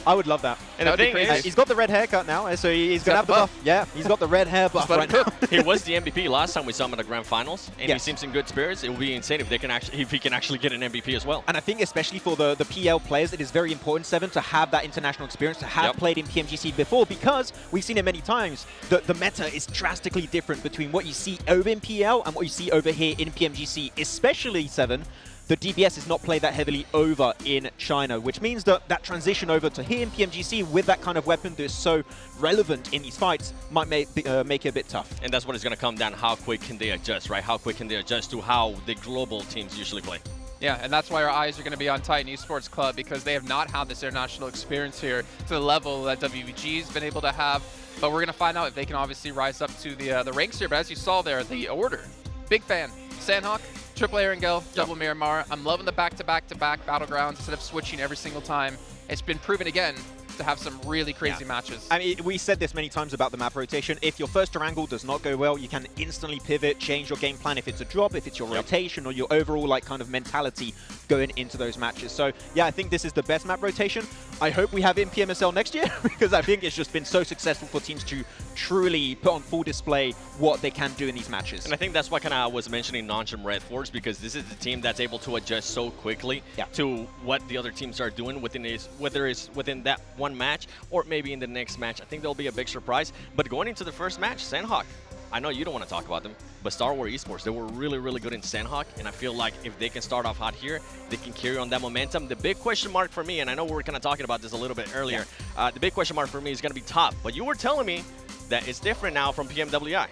Speaker 11: I would love that.
Speaker 12: And the thing is,
Speaker 11: he's got the red haircut now, so he's going to have the buff. Yeah, he's got the red hair buff right now.
Speaker 12: He was the MVP last time we saw him at the grand finals, and he seems in good spirits. It would be insane if they can if he can actually get an MVP as well.
Speaker 11: And I think especially for the PL players, it is very important, Seven, to have that international experience, to have played in PMGC before, because we've seen it many times. The meta is drastically different between what you see over in PL and what you see over here in PMGC, especially, Seven. The DBS is not played that heavily over in China, which means that that transition over to here in PMGC with that kind of weapon that is so relevant in these fights might make it a bit tough.
Speaker 12: And that's what it's going to come down. How quick can they adjust, right? How quick can they adjust to how the global teams usually play?
Speaker 10: Yeah, and that's why our eyes are going to be on Titan Esports Club, because they have not had this international experience here to the level that WBG's been able to have. But we're going to find out if they can obviously rise up to the ranks here. But as you saw there, the order, big fan. Sandhawk, Triple Erangel, double Miramar. I'm loving the back-to-back-to-back battlegrounds instead of switching every single time. It's been proven again to have some really crazy matches.
Speaker 11: I mean, we said this many times about the map rotation. If your first angle does not go well, you can instantly pivot, change your game plan if it's a drop, if it's your rotation, or your overall like kind of mentality going into those matches. So yeah, I think this is the best map rotation. I hope we have it in PMSL next year because I think it's just been so successful for teams to truly put on full display what they can do in these matches.
Speaker 12: And I think that's why kind of I was mentioning Noncham Red Force, because this is the team that's able to adjust so quickly to what the other teams are doing within whether it's within that one match or maybe in the next match. I think there'll be a big surprise. But going into the first match, Sandhawk, I know you don't want to talk about them, but Star Wars Esports, they were really, really good in Sandhawk, and I feel like if they can start off hot here, they can carry on that momentum. The big question mark for me, and I know we were kind of talking about this a little bit earlier, the big question mark for me is going to be top. But you were telling me that it's different now from PMWI.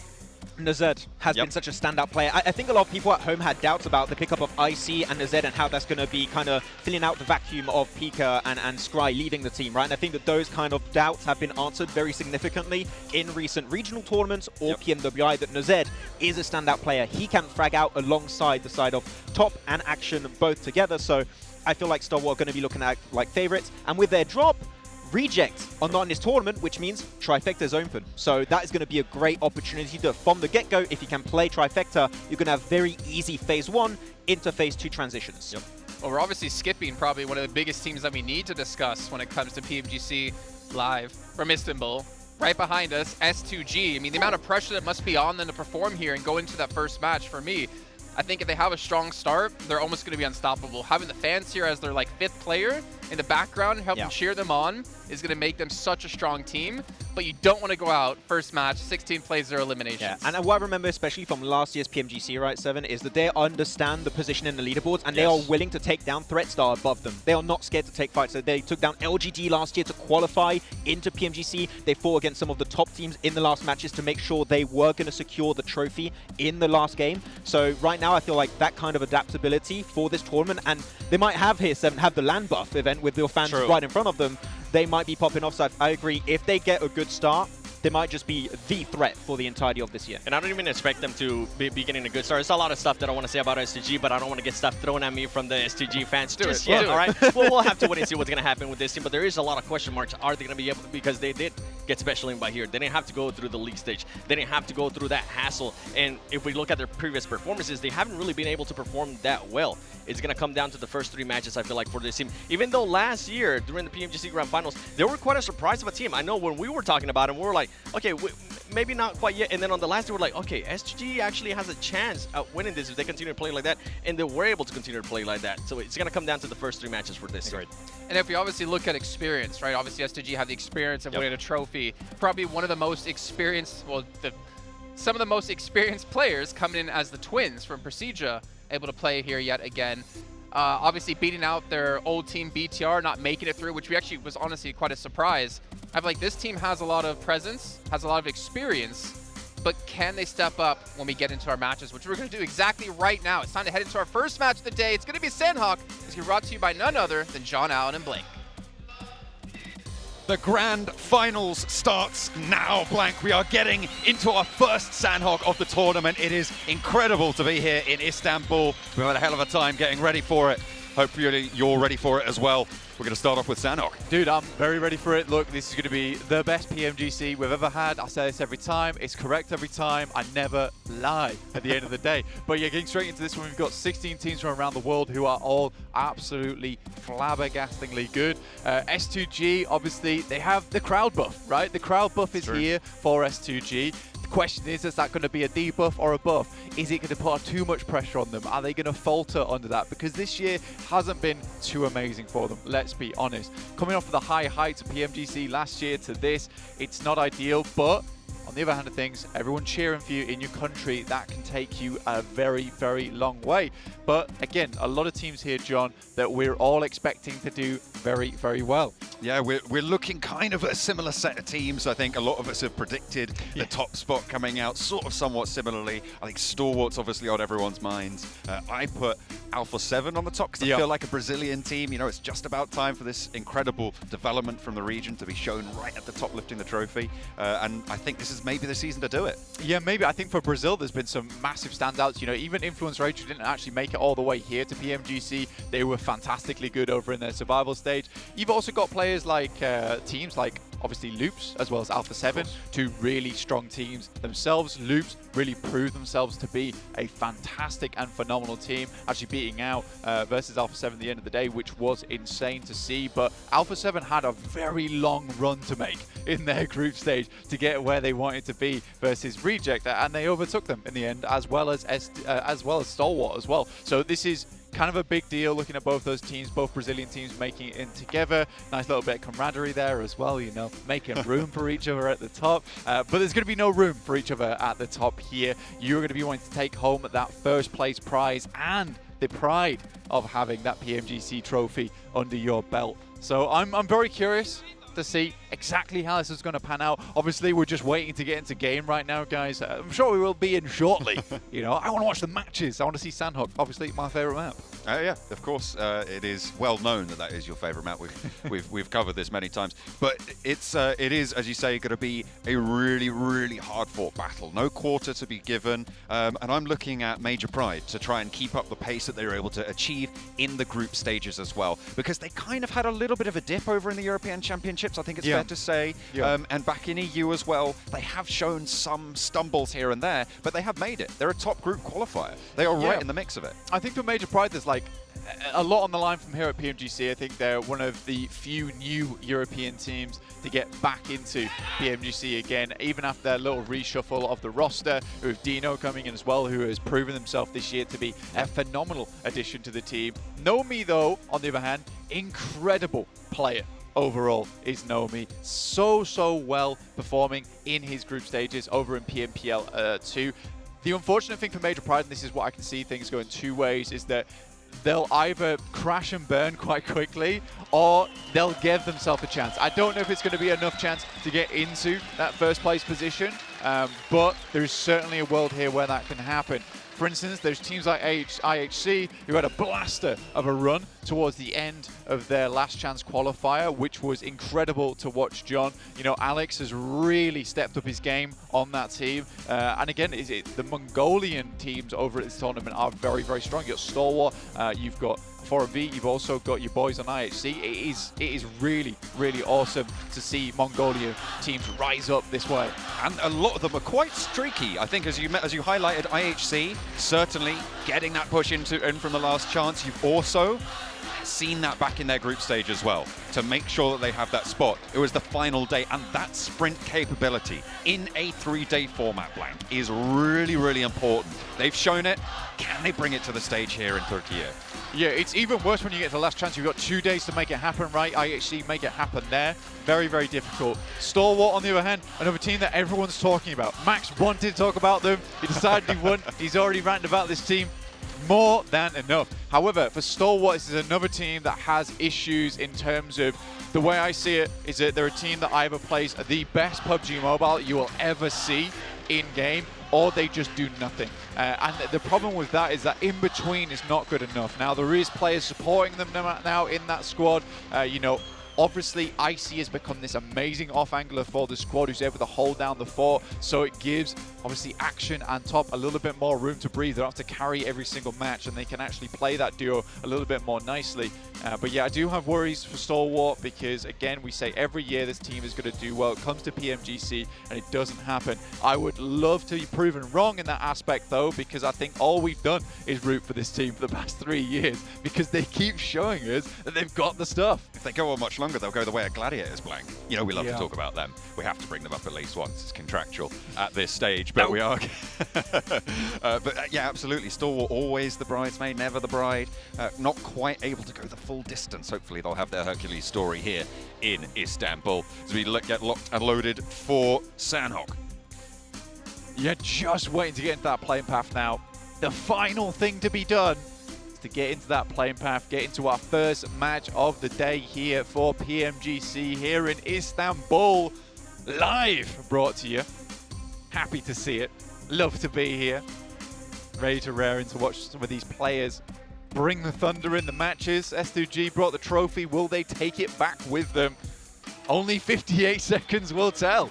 Speaker 11: Nazed has been such a standout player. I think a lot of people at home had doubts about the pickup of IC and Nazed and how that's going to be kind of filling out the vacuum of Pika and Scry leaving the team, right? And I think that those kind of doubts have been answered very significantly in recent regional tournaments or PMWI, that Nazed is a standout player. He can frag out alongside the side of Top and Action both together. So I feel like Star Wars are going to be looking at like favorites. And with their drop, Reject are not in this tournament, which means Trifecta is open. So that is going to be a great opportunity to, from the get-go, if you can play Trifecta, you're going to have very easy Phase 1 into Phase 2 transitions.
Speaker 10: Well, we're obviously skipping probably one of the biggest teams that we need to discuss when it comes to PMGC Live from Istanbul. Right behind us, S2G. I mean, the amount of pressure that must be on them to perform here and go into that first match, for me, I think if they have a strong start, they're almost going to be unstoppable. Having the fans here as their like 5th player in the background and helping cheer them on is going to make them such a strong team. But you don't want to go out first match, 16 plays, 0 eliminations.
Speaker 11: Yeah, and what I remember especially from last year's PMGC, right, Seven, is that they understand the position in the leaderboards and they are willing to take down threats that are above them. They are not scared to take fights. So they took down LGD last year to qualify into PMGC. They fought against some of the top teams in the last matches to make sure they were going to secure the trophy in the last game. So right now I feel like that kind of adaptability for this tournament, and they might have here, Seven, have the land buff event with your fans right in front of them. They might be popping off, so I agree. If they get a good start, they might just be the threat for the entirety of this year.
Speaker 12: And I don't even expect them to be getting a good start. There's a lot of stuff that I want to say about S2G, but I don't want to get stuff thrown at me from the S2G fans just yet, all right? Well, we'll have to wait and see what's going to happen with this team, but there is a lot of question marks. Are they going to be able, because they did get special in by here. They didn't have to go through the league stage. They didn't have to go through that hassle. And if we look at their previous performances, they haven't really been able to perform that well. It's going to come down to the first 3 matches, I feel like, for this team. Even though last year, during the PMGC Grand Finals, they were quite a surprise of a team. I know when we were talking about them, we were like, okay, maybe not quite yet. And then on the last day, we're like, okay, S2G actually has a chance at winning this if they continue to play like that. And they were able to continue to play like that. So it's going to come down to the first 3 matches for this team.
Speaker 10: And if we obviously look at experience, right? Obviously, S2G have the experience of winning a trophy. Probably one of the most experienced, well, some of the most experienced players coming in as the twins from Procedure, able to play here yet again. Obviously beating out their old team BTR, not making it through, which we actually was honestly quite a surprise. I feel like this team has a lot of presence, has a lot of experience, but can they step up when we get into our matches, which we're going to do exactly right now. It's time to head into our first match of the day. It's going to be Sandhawk. It's going to be brought to you by none other than John Allen and Blake.
Speaker 13: The grand finals starts now, Blank. We are getting into our first Sandhawk of the tournament. It is incredible to be here in Istanbul. We've had a hell of a time getting ready for it. Hopefully you're ready for it as well. We're going to start off with Sandhawk.
Speaker 14: Dude, I'm very ready for it. Look, this is going to be the best PMGC we've ever had. I say this every time. It's correct every time. I never lie at the end of the day. But yeah, getting straight into this one, we've got 16 teams from around the world who are all absolutely flabbergastingly good. S2G, obviously, they have the crowd buff, right? The crowd buff is here for S2G. Question is that going to be a debuff or a buff? Is it going to put too much pressure on them? Are they going to falter under that? Because this year hasn't been too amazing for them, let's be honest. Coming off of the high heights of PMGC last year to this, it's not ideal, but on the other hand of things, everyone cheering for you in your country, that can take you a very, very long way. But again, a lot of teams here, John, that we're all expecting to do very, very well.
Speaker 13: Yeah, we're looking kind of at a similar set of teams. I think a lot of us have predicted the top spot coming out sort of somewhat similarly. I think Stalwart's obviously on everyone's minds. I put Alpha 7 on the top, because I feel like a Brazilian team, you know, it's just about time for this incredible development from the region to be shown right at the top lifting the trophy. And I think this is maybe the season to do it.
Speaker 14: Yeah, maybe. I think for Brazil, there's been some massive standouts. You know, even Influence Rage, who didn't actually make it all the way here to PMGC, they were fantastically good over in their survival stage. You've also got players like teams like obviously Loops as well as Alpha 7, two really strong teams themselves. Loops really proved themselves to be a fantastic and phenomenal team, actually beating out versus Alpha 7 at the end of the day, which was insane to see. But Alpha 7 had a very long run to make in their group stage to get where they wanted to be versus Reject, and they overtook them in the end, as well as Stalwart as well. So this is kind of a big deal looking at both those teams, both Brazilian teams making it in together. Nice little bit of camaraderie there as well, you know, making room for each other at the top. But there's going to be no room for each other at the top here. You're going to be wanting to take home that first place prize and the pride of having that PMGC trophy under your belt. So I'm very curious to see exactly how this is going to pan out. Obviously, we're just waiting to get into game right now, guys. I'm sure we will be in shortly. You know, I want to watch the matches. I want to see Sandhawk. Obviously, my favorite map.
Speaker 13: Yeah, of course, it is well known that that is your favorite map. We've covered this many times, but it is, as you say, going to be a really hard-fought battle. No quarter to be given, and I'm looking at Major Pride to try and keep up the pace that they were able to achieve in the group stages as well, because they kind of had a little bit of a dip over in the European Championships, I think it's fair to say, and back in EU as well. They have shown some stumbles here and there, but they have made it. They're a top group qualifier. They are right in the mix of it.
Speaker 14: I think for Major Pride, there's like a lot on the line from here at PMGC. I think they're one of the few new European teams to get back into PMGC again, even after their little reshuffle of the roster, with Dino coming in as well, who has proven himself this year to be a phenomenal addition to the team. Nomi, though, on the other hand, incredible player. Overall is Nomi, so well performing in his group stages over in PMPL 2. The unfortunate thing for Major Pride, and this is what I can see things going two ways, is that they'll either crash and burn quite quickly, or they'll give themselves a chance. I don't know if it's going to be enough chance to get into that first place position, but there's certainly a world here where that can happen. For instance, there's teams like IHC who had a blaster of a run towards the end of their last chance qualifier, which was incredible to watch, John. You know, Alex has really stepped up his game on that team. And again, the Mongolian teams over at this tournament are very strong. You've got Stalwart, you've got 4B, you've also got your boys on IHC. It is really awesome to see Mongolian teams rise up this way.
Speaker 13: And a lot of them are quite streaky. I think as you highlighted, IHC certainly getting that push in from the last chance. You've also seen that back in their group stage as well, to make sure that they have that spot. It was the final day, and that sprint capability in a 3-day format, Blank, is really important. They've shown it. Can they bring it to the stage here in Türkiye?
Speaker 14: Yeah, it's even worse when you get to the last chance. You've got 2 days to make it happen, right? IHC make it happen there. Very difficult. Stalwart, on the other hand, another team that everyone's talking about. Max wanted to talk about them. He decided he won. He's already ranted about this team more than enough. However, for Stalwart, this is another team that has issues in terms of, the way I see it, is that they're a team that either plays the best PUBG Mobile you will ever see in-game, or they just do nothing. And the problem with that is that in between is not good enough. Now, there is players supporting them now in that squad. You know, obviously, Icy has become this amazing off-angler for the squad who's able to hold down the fort, so it gives, obviously, Action and Top a little bit more room to breathe. They don't have to carry every single match, and they can actually play that duo a little bit more nicely. But yeah, I do have worries for Stalwart because, again, we say every year this team is going to do well. It comes to PMGC, and it doesn't happen. I would love to be proven wrong in that aspect, though, because I think all we've done is root for this team for the past 3 years, because they keep showing us that they've got the stuff.
Speaker 13: If they go on much longer, they'll go the way of Gladiators, Blank. You know, we love to talk about them. We have to bring them up at least once. It's contractual at this stage, but we are. But yeah, absolutely. Stalwart, always the bridesmaid, never the bride. Not quite able to go the full distance. Hopefully, they'll have their Hercules story here in Istanbul as we get locked and loaded for Sandhawk.
Speaker 14: You're just waiting to get into that playing path now. The final thing to be done to get into that playing path, get into our first match of the day here for PMGC here in Istanbul. Live brought to you. Happy to see it. Love to be here. Ready to rear in to watch some of these players bring the thunder in the matches. S2G brought the trophy. Will they take it back with them? Only 58 seconds will tell.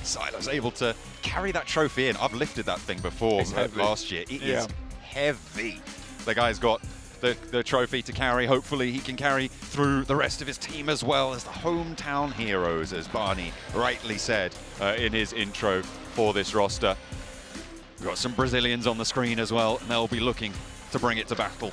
Speaker 13: Silas able to carry that trophy in. I've lifted that thing before last year. It is heavy. The guy's got the trophy to carry. Hopefully he can carry through the rest of his team as well as the hometown heroes, as Barney rightly said in his intro for this roster. We've got some Brazilians on the screen as well, and they'll be looking to bring it to battle,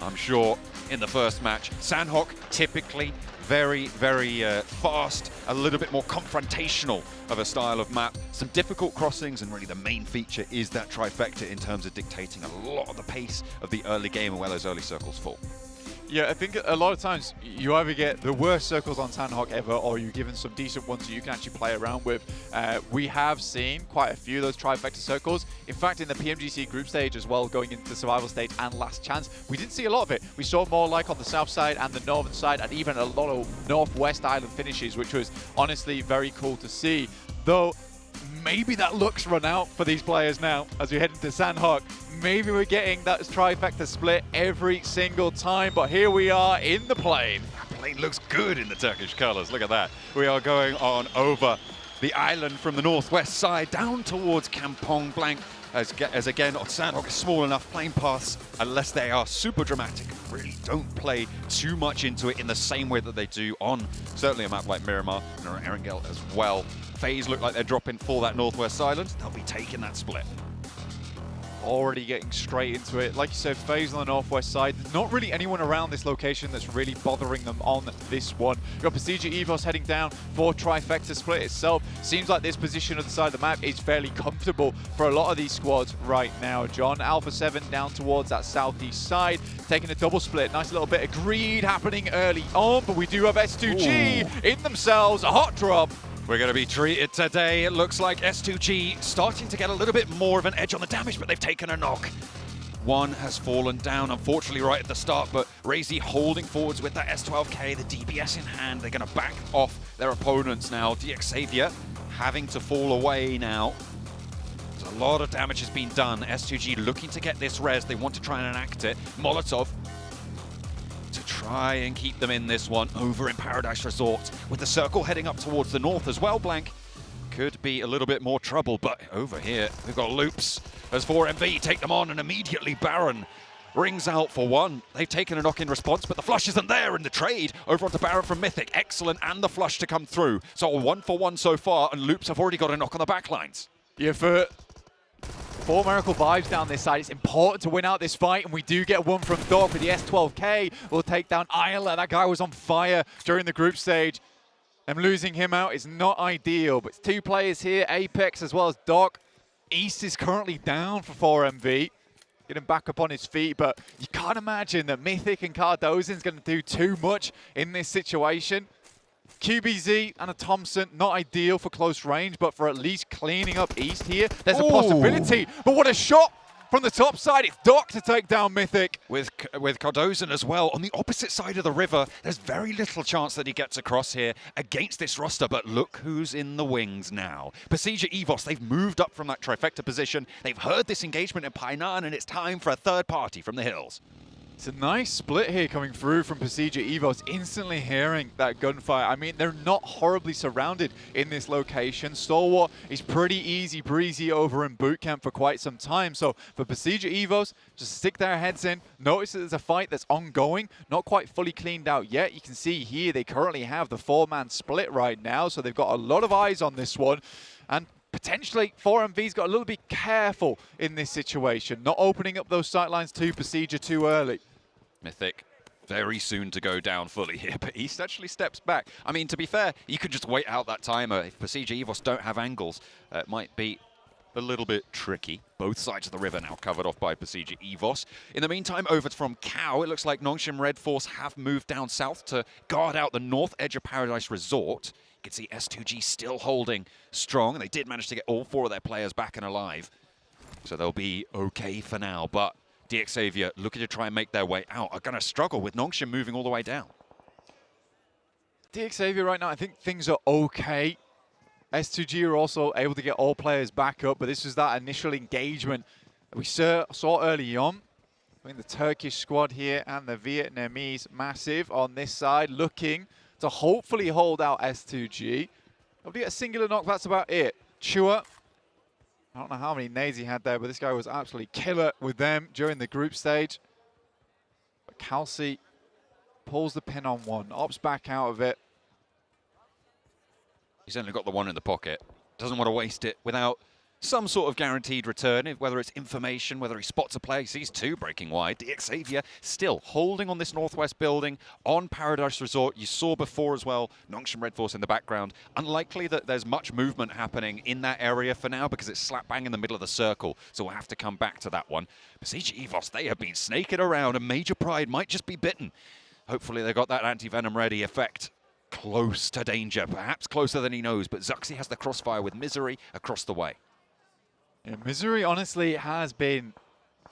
Speaker 13: I'm sure, in the first match. Sandhawk typically very, very fast, a little bit more confrontational of a style of map. Some difficult crossings, and really the main feature is that trifecta in terms of dictating a lot of the pace of the early game and where those early circles fall.
Speaker 14: Yeah, I think a lot of times you either get the worst circles on Sandhawk ever, or you're given some decent ones that you can actually play around with. We have seen quite a few of those trifecta circles. In fact, in the PMGC group stage as well, going into the survival stage and last chance, we didn't see a lot of it. We saw more like on the south side and the northern side, and even a lot of northwest island finishes, which was honestly very cool to see. Though, maybe that luck's run out for these players now as we head into Sandhawk. Maybe we're getting that trifecta split every single time, but here we are in the plane.
Speaker 13: That plane looks good in the Turkish colours, look at that. We are going on over the island from the northwest side down towards Kampong Blank, as again, Sandhawk is small enough, plane paths, unless they are super dramatic, really don't play too much into it in the same way that they do on certainly a map like Miramar and Erangel as well. FaZe look like they're dropping for that northwest island. They'll be taking that split.
Speaker 14: Already getting straight into it. Like you said, FaZe on the northwest side. There's not really anyone around this location that's really bothering them on this one. You've got Procedure Evos heading down for trifecta split itself. Seems like this position of the side of the map is fairly comfortable for a lot of these squads right now, John. Alpha 7 down towards that southeast side, taking a double split. Nice little bit of greed happening early on, but we do have S2G in themselves. A hot drop.
Speaker 13: We're going to be treated today. It looks like S2G starting to get a little bit more of an edge on the damage, but they've taken a knock. One has fallen down, unfortunately, right at the start, but Razy holding forwards with that S12K, the DPS in hand. They're going to back off their opponents now. DXavier having to fall away now. There's a lot of damage has been done. S2G looking to get this res. They want to try and enact it. Molotov to try and keep them in this one over in Paradise Resort, with the circle heading up towards the north as well. Blank could be a little bit more trouble, but over here we've got Loops as 4MV take them on, and immediately Baron rings out for one. They've taken a knock in response, but the flush isn't there, and the trade over onto Baron from Mythic. Excellent, and the flush to come through. So a 1-for-1 so far, and Loops have already got a knock on the backlines.
Speaker 14: Yeah, for Miracle vibes down this side, it's important to win out this fight, and we do get one from Doc with the S12K. We'll take down Isla. That guy was on fire during the group stage. And losing him out is not ideal, but it's two players here, Apex as well as Doc. East is currently down for 4MV. Get him back up on his feet, but you can't imagine that Mythic and Cardozin's going to do too much in this situation. QBZ and a Thompson, not ideal for close range, but for at least cleaning up East here, there's a possibility. But what a shot from the top side. It's Doc to take down Mythic.
Speaker 13: With Cardozin as well. On the opposite side of the river, there's very little chance that he gets across here against this roster, but look who's in the wings now. Procedure Evos, they've moved up from that trifecta position. They've heard this engagement in Painan, and it's time for a third party from the hills.
Speaker 14: It's a nice split here coming through from Procedure Evos, instantly hearing that gunfire. I mean, they're not horribly surrounded in this location. Stalwart is pretty easy breezy over in boot camp for quite some time. So for Procedure Evos, just stick their heads in. Notice that there's a fight that's ongoing, not quite fully cleaned out yet. You can see here they currently have the 4-man split right now, so they've got a lot of eyes on this one. And potentially, 4MV's got a little bit careful in this situation, not opening up those sightlines to Procedure too early.
Speaker 13: Mythic very soon to go down fully here, but East actually steps back. I mean, to be fair, you could just wait out that timer. If Procedure Evos don't have angles, it might be a little bit tricky. Both sides of the river now covered off by Procedure Evos. In the meantime, over from Cow, it looks like Nongshim Red Force have moved down south to guard out the north edge of Paradise Resort. You can see S2G still holding strong, and they did manage to get all 4 of their players back and alive. So they'll be okay for now, but DXavier looking to try and make their way out are going to struggle with Nongshim moving all the way down.
Speaker 14: DXavier right now, I think things are okay. S2G are also able to get all players back up, but this was that initial engagement that we saw early on. between the Turkish squad here and the Vietnamese. Massive on this side, looking to hopefully hold out S2G. Nobody get a singular knock, that's about it. Chua, I don't know how many nades he had there, but this guy was absolutely killer with them during the group stage. But Kelsey pulls the pin on one, opts back out of it.
Speaker 13: He's only got the one in the pocket. Doesn't want to waste it without some sort of guaranteed return, whether it's information, whether he spots a play. He sees two breaking wide. Xavier still holding on this northwest building on Paradise Resort. You saw before as well, Nongshim Red Force in the background. Unlikely that there's much movement happening in that area for now because it's slap bang in the middle of the circle. So we'll have to come back to that one. Besiege Evos, they have been snaking around and Major Pride might just be bitten. Hopefully they got that anti-venom ready effect. Close to danger, perhaps closer than he knows, but Zuxi has the crossfire with Misery across the way.
Speaker 14: Yeah, Misery honestly has been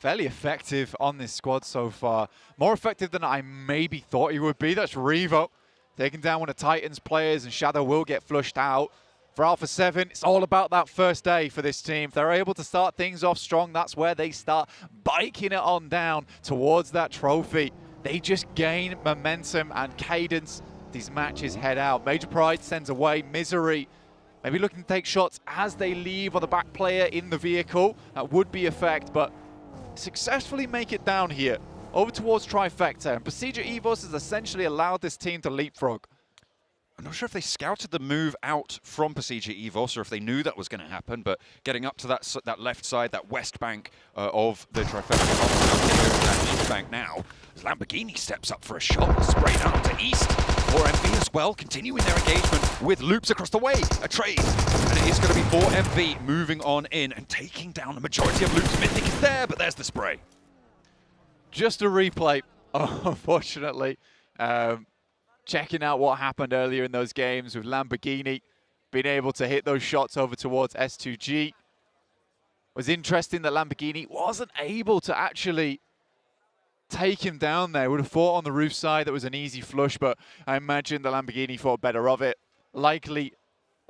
Speaker 14: fairly effective on this squad so far. More effective than I maybe thought he would be. That's Revo taking down one of Titans' players, and Shadow will get flushed out. For Alpha 7, it's all about that first day for this team. If they're able to start things off strong, that's where they start biking it on down towards that trophy. They just gain momentum and cadence. These matches head out. Major Pride sends away Misery. Maybe looking to take shots as they leave on the back player in the vehicle. That would be effect, but successfully make it down here. Over towards Trifecta. And Procedure Evos has essentially allowed this team to leapfrog.
Speaker 13: I'm not sure if they scouted the move out from Procedure Evos or if they knew that was going to happen, but getting up to that left side, that west bank of the Trifecta, that east bank now, Lamborghini steps up for a shot, spray down to east. 4MV as well, continuing their engagement with loops across the way. A trade, and it is going to be 4MV moving on in and taking down the majority of loops. Mythic is there, but there's the spray.
Speaker 14: Just a replay, unfortunately. Checking out what happened earlier in those games with Lamborghini being able to hit those shots over towards S2G. It was interesting that Lamborghini wasn't able to actually take him down there. Would have fought on the roof side. That was an easy flush, but I imagine the Lamborghini thought better of it. Likely,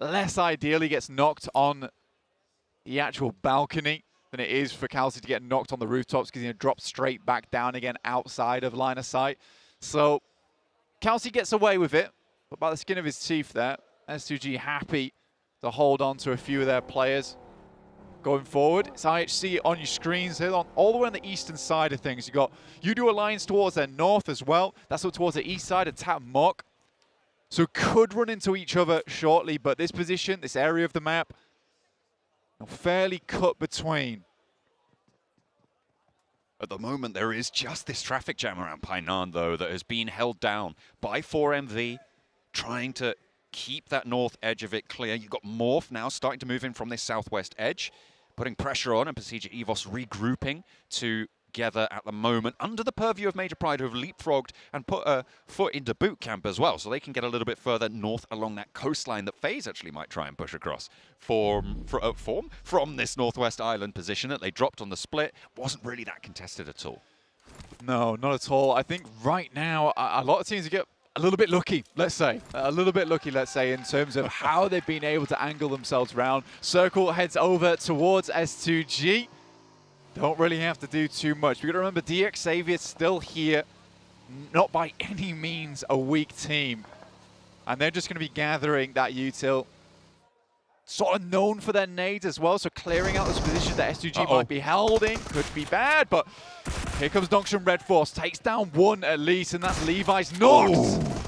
Speaker 14: less ideally, gets knocked on the actual balcony than it is for Kelsey to get knocked on the rooftops because he drops straight back down again outside of line of sight. So Kelsey gets away with it, but by the skin of his teeth there. S2G happy to hold on to a few of their players. Going forward, it's IHC on your screens here, all the way on the eastern side of things. You got UDO Alliance towards their north as well. That's up towards the east side of Tap Mock. So could run into each other shortly, but this position, this area of the map, fairly cut between.
Speaker 13: At the moment, there is just this traffic jam around Painan, though, that has been held down by 4MV, trying to keep that north edge of it clear. You've got Morph now starting to move in from this southwest edge, putting pressure on, and Procedure Evos regrouping together at the moment under the purview of Major Pride, who have leapfrogged and put a foot into boot camp as well, so they can get a little bit further north along that coastline that FaZe actually might try and push across from this northwest island position that they dropped on the split. Wasn't really that contested at all.
Speaker 14: No, not at all. I think right now a lot of teams get a little bit lucky, let's say. A little bit lucky, let's say, in terms of how they've been able to angle themselves around. Circle heads over towards S2G. Don't really have to do too much. We've got to remember Xavier's still here. Not by any means a weak team. And they're just going to be gathering that util. Sort of known for their nades as well, so clearing out this position that S2G might be held in could be bad, but here comes Nongshim Red Force, takes down one at least, and that's Levi's knocked.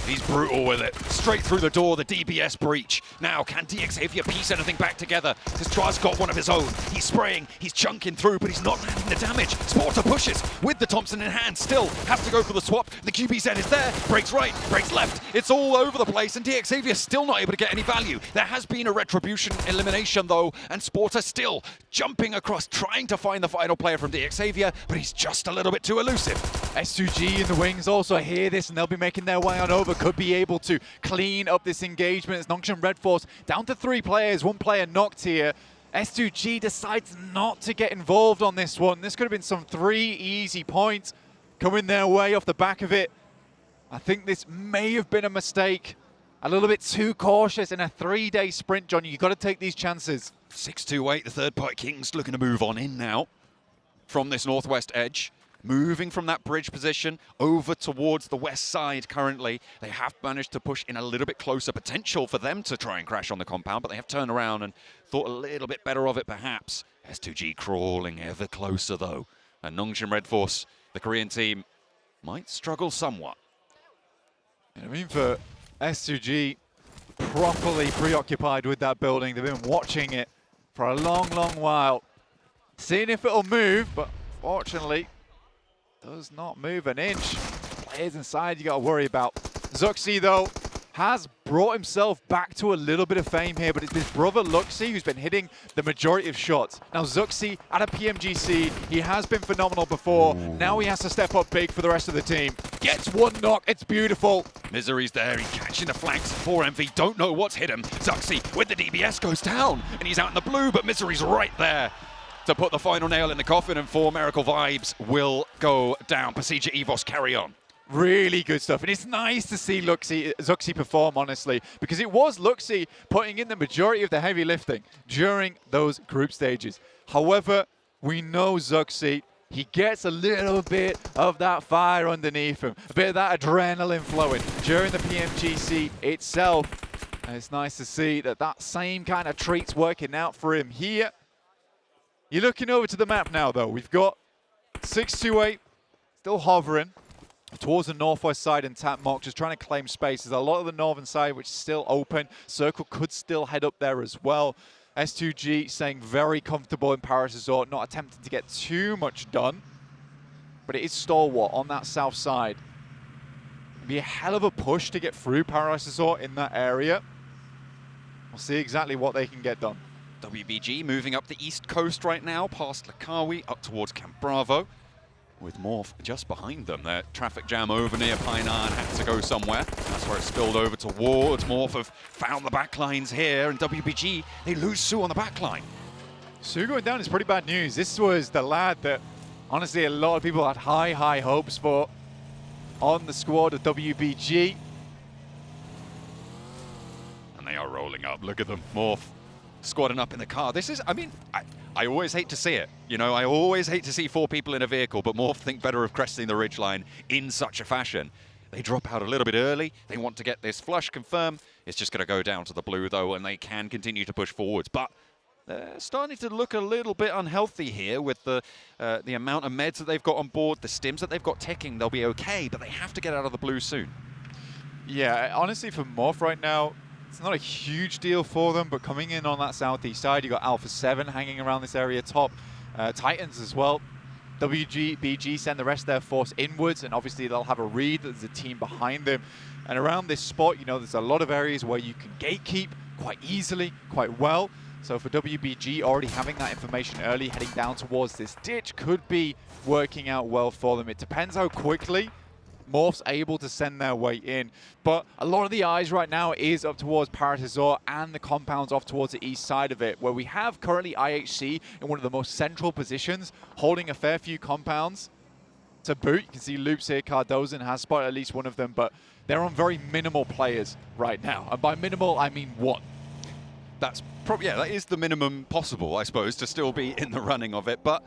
Speaker 13: He's brutal with it. Straight through the door, the DBS breach. Now, can Xavier piece anything back together? Because Draz got one of his own. He's spraying, he's chunking through, but he's not landing the damage. Sporter pushes with the Thompson in hand. Still has to go for the swap. The QBZ is there. Breaks right, breaks left. It's all over the place, and Xavier still not able to get any value. There has been a retribution elimination, though, and Sporter still jumping across, trying to find the final player from Xavier, but he's just a little bit too elusive.
Speaker 14: S2G in the wings also hear this, and they'll be making their way on over. Could be able to clean up this engagement. It's Nongshim Red Force down to 3 players, 1 player knocked here. S2G decides not to get involved on this one. This could have been some 3 easy points coming their way off the back of it. I think this may have been a mistake. A little bit too cautious in a 3-day sprint, John. You've got to take these chances.
Speaker 13: 6-2-8, the third party Kings looking to move on in now from this northwest edge. moving from that bridge position over towards the west side currently. They have managed to push in a little bit closer, potential for them to try and crash on the compound, but they have turned around and thought a little bit better of it perhaps. S2G crawling ever closer though. And Nongshim Red Force, the Korean team, might struggle somewhat.
Speaker 14: I mean, for S2G, properly preoccupied with that building. They've been watching it for a long, long while. Seeing if it'll move, but fortunately, does not move an inch. Players inside you got to worry about. Zuxi, though, has brought himself back to a little bit of fame here, but it's his brother Luxi who's been hitting the majority of shots. Now Zuxi at a PMGC, he has been phenomenal before. Now he has to step up big for the rest of the team. Gets one knock, it's beautiful.
Speaker 13: Misery's there, he's catching the flanks. 4MV don't know what's hit him. Zuxi with the DBS goes down, and he's out in the blue, but Misery's right there to put the final nail in the coffin, and 4 Miracle Vibes will go down. Pasija Evos carry on.
Speaker 14: Really good stuff, and it's nice to see Zuxi perform, honestly, because it was Luxi putting in the majority of the heavy lifting during those group stages. However, we know Zuxi, he gets a little bit of that fire underneath him, a bit of that adrenaline flowing during the PMGC itself, and it's nice to see that that same kind of treat's working out for him here. You're looking over to the map now, though. We've got 628 still hovering towards the northwest side, and Tatmok just trying to claim space. There's a lot of the northern side which is still open. Circle could still head up there as well. S2G staying very comfortable in Paris Resort, not attempting to get too much done. But it is stalwart on that south side. It'd be a hell of a push to get through Paris Resort in that area. We'll see exactly what they can get done.
Speaker 13: WBG moving up the east coast right now, past Lakawi, up towards Camp Bravo, with Morph just behind them. Their traffic jam over near Painan had to go somewhere. That's where it spilled over towards. Morph have found the backlines here, and WBG, they lose Su on the backline.
Speaker 14: Su going down is pretty bad news. This was the lad that, honestly, a lot of people had high, high hopes for on the squad of WBG.
Speaker 13: And they are rolling up. Look at them. Morph squadding up in the car. This is, I mean, I always hate to see it. You know, I always hate to see 4 people in a vehicle, but Morph think better of cresting the ridgeline in such a fashion. They drop out a little bit early. They want to get this flush confirmed. It's just going to go down to the blue, though, and they can continue to push forwards. But they're starting to look a little bit unhealthy here with the amount of meds that they've got on board, the stims that they've got ticking. They'll be okay, but they have to get out of the blue soon.
Speaker 14: Yeah, honestly, for Morph right now, it's not a huge deal for them, but coming in on that southeast side, you got Alpha 7 hanging around this area top, Titans as well. WBG send the rest of their force inwards, and obviously they'll have a read that there's a team behind them. And around this spot, you know, there's a lot of areas where you can gatekeep quite easily, quite well. So for WBG, already having that information early, heading down towards this ditch could be working out well for them. It depends how quickly Morph's able to send their way in. But a lot of the eyes right now is up towards Paris Resort and the compounds off towards the east side of it, where we have currently IHC in one of the most central positions, holding a fair few compounds to boot. You can see Loops here, Cardozan has spotted at least one of them, but they're on very minimal players right now. And by minimal, I mean 1.
Speaker 13: That's probably, yeah, that is the minimum possible, I suppose, to still be in the running of it, but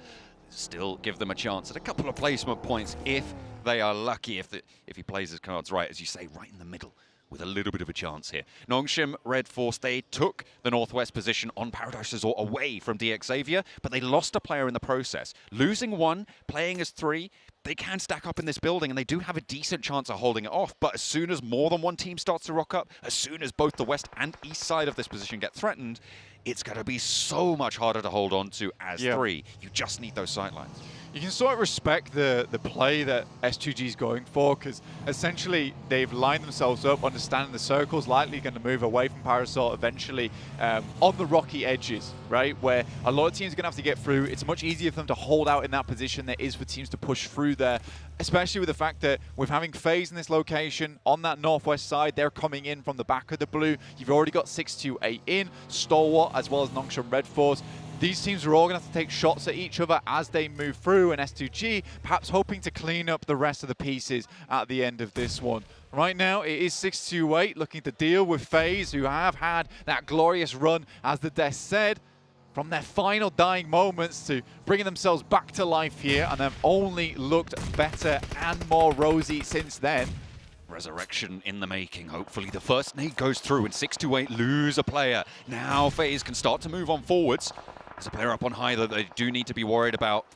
Speaker 13: still give them a chance at a couple of placement points if they are lucky, if he plays his cards right, as you say, right in the middle, with a little bit of a chance here. Nongshim Red Force, they took the northwest position on Paradise Resort away from DX Xavier, but they lost a player in the process. Losing 1, playing as 3, they can stack up in this building, and they do have a decent chance of holding it off. But as soon as more than 1 team starts to rock up, as soon as both the west and east side of this position get threatened, it's going to be so much harder to hold on to as 3. You just need those sightlines.
Speaker 14: You can sort of respect the play that S2G is going for, because essentially they've lined themselves up, understanding the circle's likely going to move away from Parasol eventually on the rocky edges, right? Where a lot of teams are going to have to get through. It's much easier for them to hold out in that position than it is for teams to push through there, especially with the fact that with having FaZe in this location on that northwest side, they're coming in from the back of the blue. You've already got 628 in, Stalwart, as well as Nongshim Red Force. These teams are all going to have to take shots at each other as they move through, and S2G perhaps hoping to clean up the rest of the pieces at the end of this one. Right now, it is 628 looking to deal with FaZe, who have had that glorious run, as the desk said. from their final dying moments to bringing themselves back to life here, and they've only looked better and more rosy since then.
Speaker 13: Resurrection in the making. Hopefully the first nade goes through and 628 lose a player. Now FaZe can start to move on forwards. There's a player up on high that they do need to be worried about.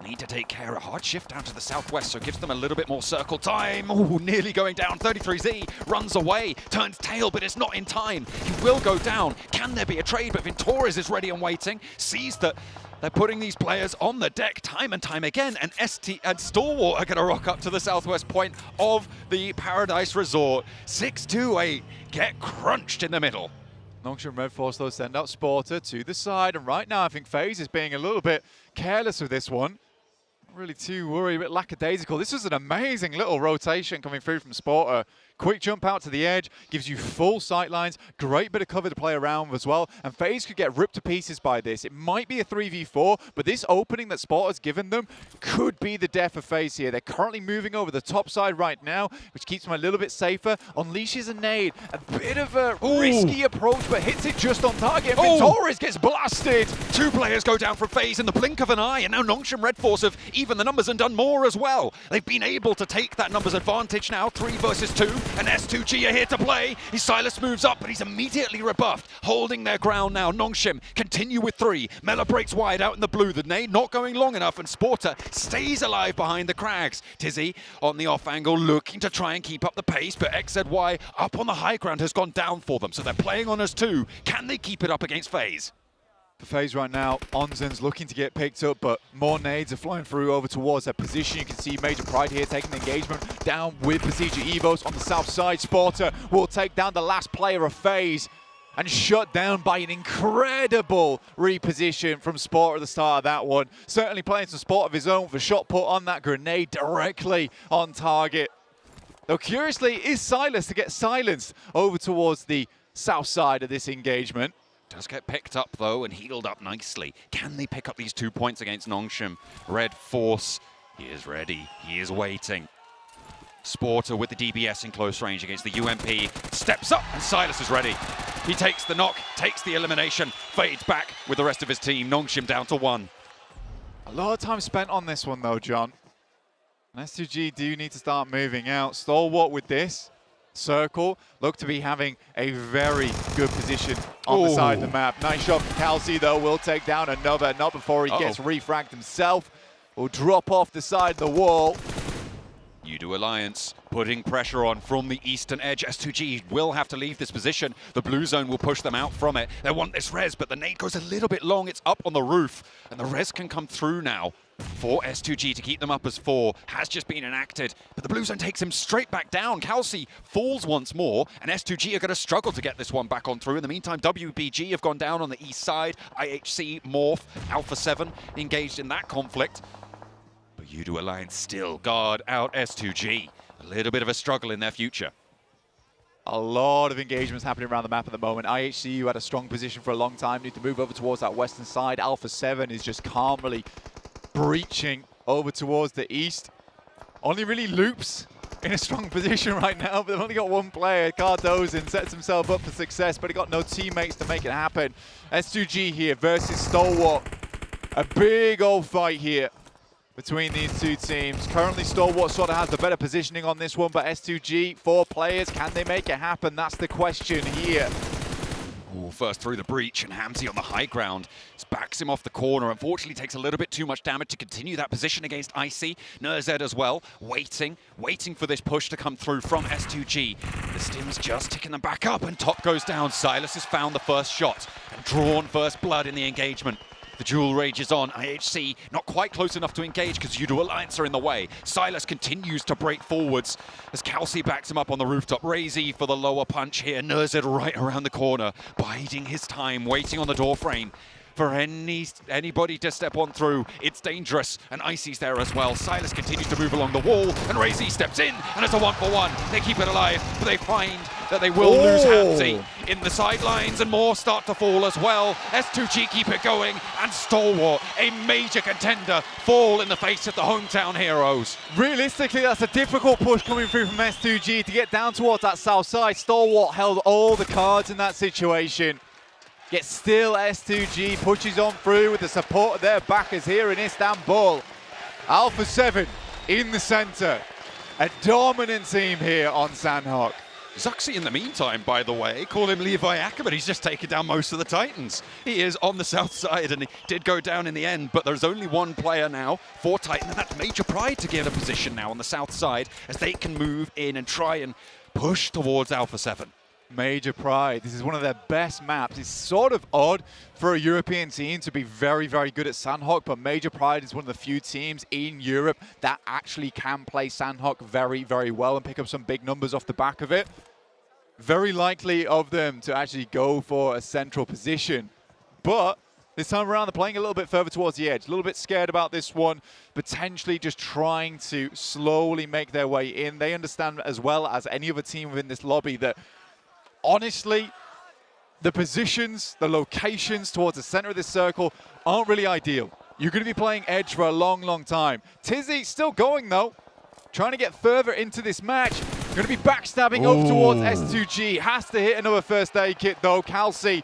Speaker 13: Need to take care. A hard shift down to the southwest, so it gives them a little bit more circle time. Oh, nearly going down. 33Z runs away, turns tail, but it's not in time. He will go down. Can there be a trade? But Ventores is ready and waiting. Sees that they're putting these players on the deck time and time again, and ST and Stalwart are going to rock up to the southwest point of the Paradise Resort. 628 get crunched in the middle.
Speaker 14: Nongshim Red Force, though, send out Sporter to the side, and right now I think FaZe is being a little bit careless with this one. Not really too worried, a bit lackadaisical. This was an amazing little rotation coming through from Sporter. Quick jump out to the edge, gives you full sight lines, great bit of cover to play around with as well, and FaZe could get ripped to pieces by this. It might be a 3v4, but this opening that Sporter's given them could be the death of FaZe here. They're currently moving over the top side right now, which keeps them a little bit safer. Unleashes a nade, a bit of a risky approach, but hits it just on target. Ventores gets blasted.
Speaker 13: 2 players go down from FaZe in the blink of an eye, and now Nongshim Red Force have even the numbers and done more as well. They've been able to take that numbers advantage now, 3 versus 2. And S2G are here to play. Silas moves up, but he's immediately rebuffed. Holding their ground now. Nongshim continue with 3. Mela breaks wide out in the blue. The nade not going long enough, and Sporter stays alive behind the crags. Tizzy on the off angle, looking to try and keep up the pace, but XZY up on the high ground has gone down for them, so they're playing on us too. Can they keep it up against FaZe?
Speaker 14: For FaZe right now, Onzen's looking to get picked up, but more nades are flying through over towards their position. You can see Major Pride here taking the engagement down with Procedure Evos on the south side. Sporter will take down the last player of FaZe and shut down by an incredible reposition from Sporter at the start of that one. Certainly playing some sport of his own for shot put on that grenade directly on target. Though curiously, is Silas to get silenced over towards the south side of this engagement.
Speaker 13: Does get picked up though and healed up nicely. Can they pick up these 2 points against Nongshim Red Force? He is ready. He is waiting. Sporter with the DBS in close range against the UMP. Steps up and Silas is ready. He takes the knock, takes the elimination, fades back with the rest of his team. Nongshim down to 1.
Speaker 14: A lot of time spent on this one though, John. And S2G do need to start moving out. Stalwart with this. Circle look to be having a very good position on the side of the map. Nice shot from Kelsey though, will take down another, not before he gets refragged himself. Will drop off the side of the wall.
Speaker 13: Udo Alliance putting pressure on from the eastern edge. S2G will have to leave this position. The blue zone will push them out from it. They want this res, but the nade goes a little bit long. It's up on the roof, and the res can come through now for S2G to keep them up as 4. Has just been enacted, but the blue zone takes him straight back down. Kelsey falls once more, and S2G are going to struggle to get this one back on through. In the meantime, WBG have gone down on the east side. IHC, Morph, Alpha 7 engaged in that conflict. But Udo Alliance still guard out S2G. A little bit of a struggle in their future.
Speaker 14: A lot of engagements happening around the map at the moment. IHC, who had a strong position for a long time, need to move over towards that western side. Alpha 7 is just calmly breaching over towards the east. Only really Loops in a strong position right now, but they've only got 1 player. Cardozen sets himself up for success, but he got no teammates to make it happen. S2G here versus Stalwart. A big old fight here between these 2 teams. Currently, Stalwart sort of has the better positioning on this one, but S2G, 4 players, can they make it happen? That's the question here.
Speaker 13: Ooh, first through the breach, and Hamzy on the high ground backs him off the corner. Unfortunately, takes a little bit too much damage to continue that position against Icy. Nurzed as well, waiting for this push to come through from S2G. The Stim's just ticking them back up, and top goes down. Silas has found the first shot and drawn first blood in the engagement. The duel rages on. IHC not quite close enough to engage because Udo Alliance are in the way. Silas continues to break forwards as Kelsey backs him up on the rooftop. Razy for the lower punch here. Nurzed right around the corner, biding his time, waiting on the door frame for anybody to step on through. It's dangerous, and Icy's there as well. Silas continues to move along the wall, and Razy steps in, and it's a 1-for-1. They keep it alive, but they find that they will lose Hamzy in the sidelines, and more start to fall as well. S2G keep it going, and Stalwart, a major contender, fall in the face of the hometown heroes.
Speaker 14: Realistically, that's a difficult push coming through from S2G to get down towards that south side. Stalwart held all the cards in that situation. Yet still S2G pushes on through with the support of their backers here in Istanbul. Alpha 7 in the center. A dominant team here on Sandhawk.
Speaker 13: Zuxi in the meantime, by the way, call him Levi Acker, but he's just taken down most of the Titans. He is on the south side, and he did go down in the end, but there's only one player now for Titan, and that's Major Pride to get a position now on the south side as they can move in and try and push towards Alpha 7.
Speaker 14: Major Pride. This is one of their best maps. It's sort of odd for a European team to be very, very good at Sandhawk, but Major Pride is one of the few teams in Europe that actually can play Sandhawk very, very well and pick up some big numbers off the back of it. Very likely of them to actually go for a central position. But this time around, they're playing a little bit further towards the edge. A little bit scared about this one, potentially just trying to slowly make their way in. They understand as well as any other team within this lobby that honestly, the positions, the locations towards the center of this circle aren't really ideal. You're going to be playing edge for a long, long time. Tizzy still going, though. Trying to get further into this match. Going to be backstabbing over towards S2G. Has to hit another first aid kit, though. Kelsey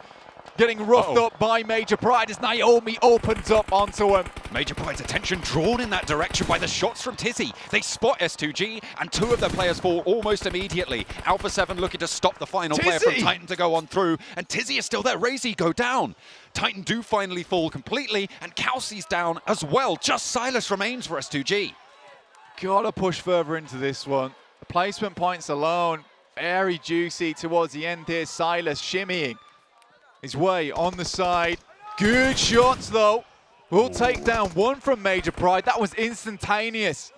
Speaker 14: getting roughed up by Major Pride as Naomi opens up onto him.
Speaker 13: Major Pride's attention drawn in that direction by the shots from Tizzy. They spot S2G, and two of their players fall almost immediately. Alpha 7 looking to stop the final player from Titan to go on through, and Tizzy is still there. Razy go down. Titan do finally fall completely, and Kelsey's down as well. Just Silas remains for S2G.
Speaker 14: Gotta push further into this one. The placement points alone, very juicy towards the end here. Silas shimmying his way on the side. Good shots, though. We'll take down one from Major Pride. That was instantaneous.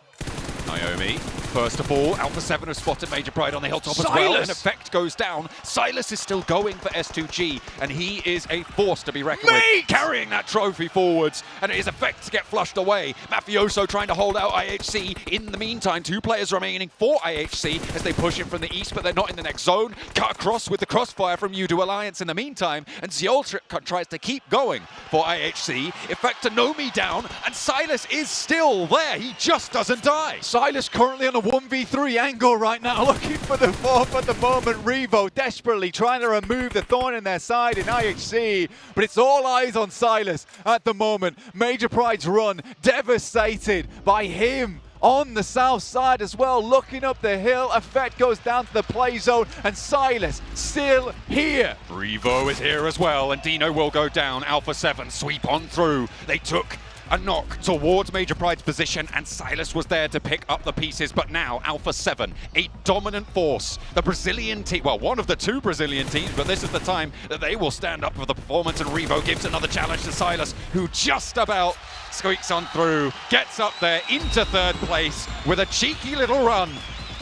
Speaker 13: Naomi, first of all, Alpha 7 have spotted Major Pride on the hilltop as well, and Effect goes down. Silas is still going for S2G, and he is a force to be reckoned with, carrying that trophy forwards, and it is Effect to get flushed away. Mafioso trying to hold out IHC. In the meantime, two players remaining for IHC as they push in from the east, but they're not in the next zone. Cut across with the crossfire from Udo Alliance in the meantime, and Ziol tries to keep going for IHC. Effect to Nomi down, and Silas is still there. He just doesn't die.
Speaker 14: Silas currently on a 1v3 angle right now, looking for the fourth at the moment. Revo desperately trying to remove the thorn in their side in IHC, but it's all eyes on Silas at the moment. Major Pride's run devastated by him on the south side as well, looking up the hill. Effect goes down to the play zone, and Silas still here.
Speaker 13: Revo is here as well, and Dino will go down. Alpha 7 sweep on through. They took a knock towards Major Pride's position, and Silas was there to pick up the pieces, but now Alpha 7, a dominant force. The Brazilian team, well, one of the two Brazilian teams, but this is the time that they will stand up for the performance, and Revo gives another challenge to Silas, who just about squeaks on through, gets up there into third place with a cheeky little run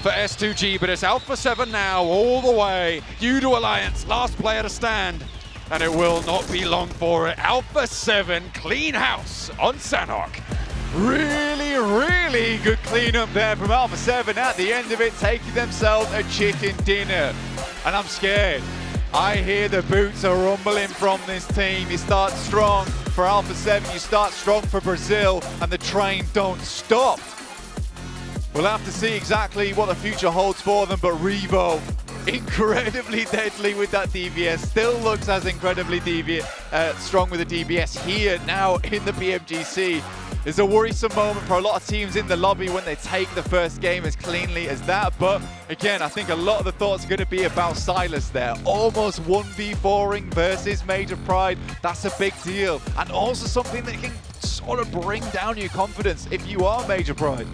Speaker 13: for S2G, but it's Alpha 7 now all the way. Udo Alliance, last player to stand. And it will not be long for it. Alpha 7, clean house on Sandhawk.
Speaker 14: Really, really good cleanup there from Alpha 7 at the end of it, taking themselves a chicken dinner. And I'm scared. I hear the boots are rumbling from this team. You start strong for Alpha 7, you start strong for Brazil, and the train don't stop. We'll have to see exactly what the future holds for them, but Revo, incredibly deadly with that DBS, still looks as incredibly strong with the DBS here now in the PMGC. It's a worrisome moment for a lot of teams in the lobby when they take the first game as cleanly as that, but again, I think a lot of the thoughts are going to be about Silas there. Almost 1v4ing versus Major Pride, that's a big deal, and also something that can sort of bring down your confidence if you are Major Pride.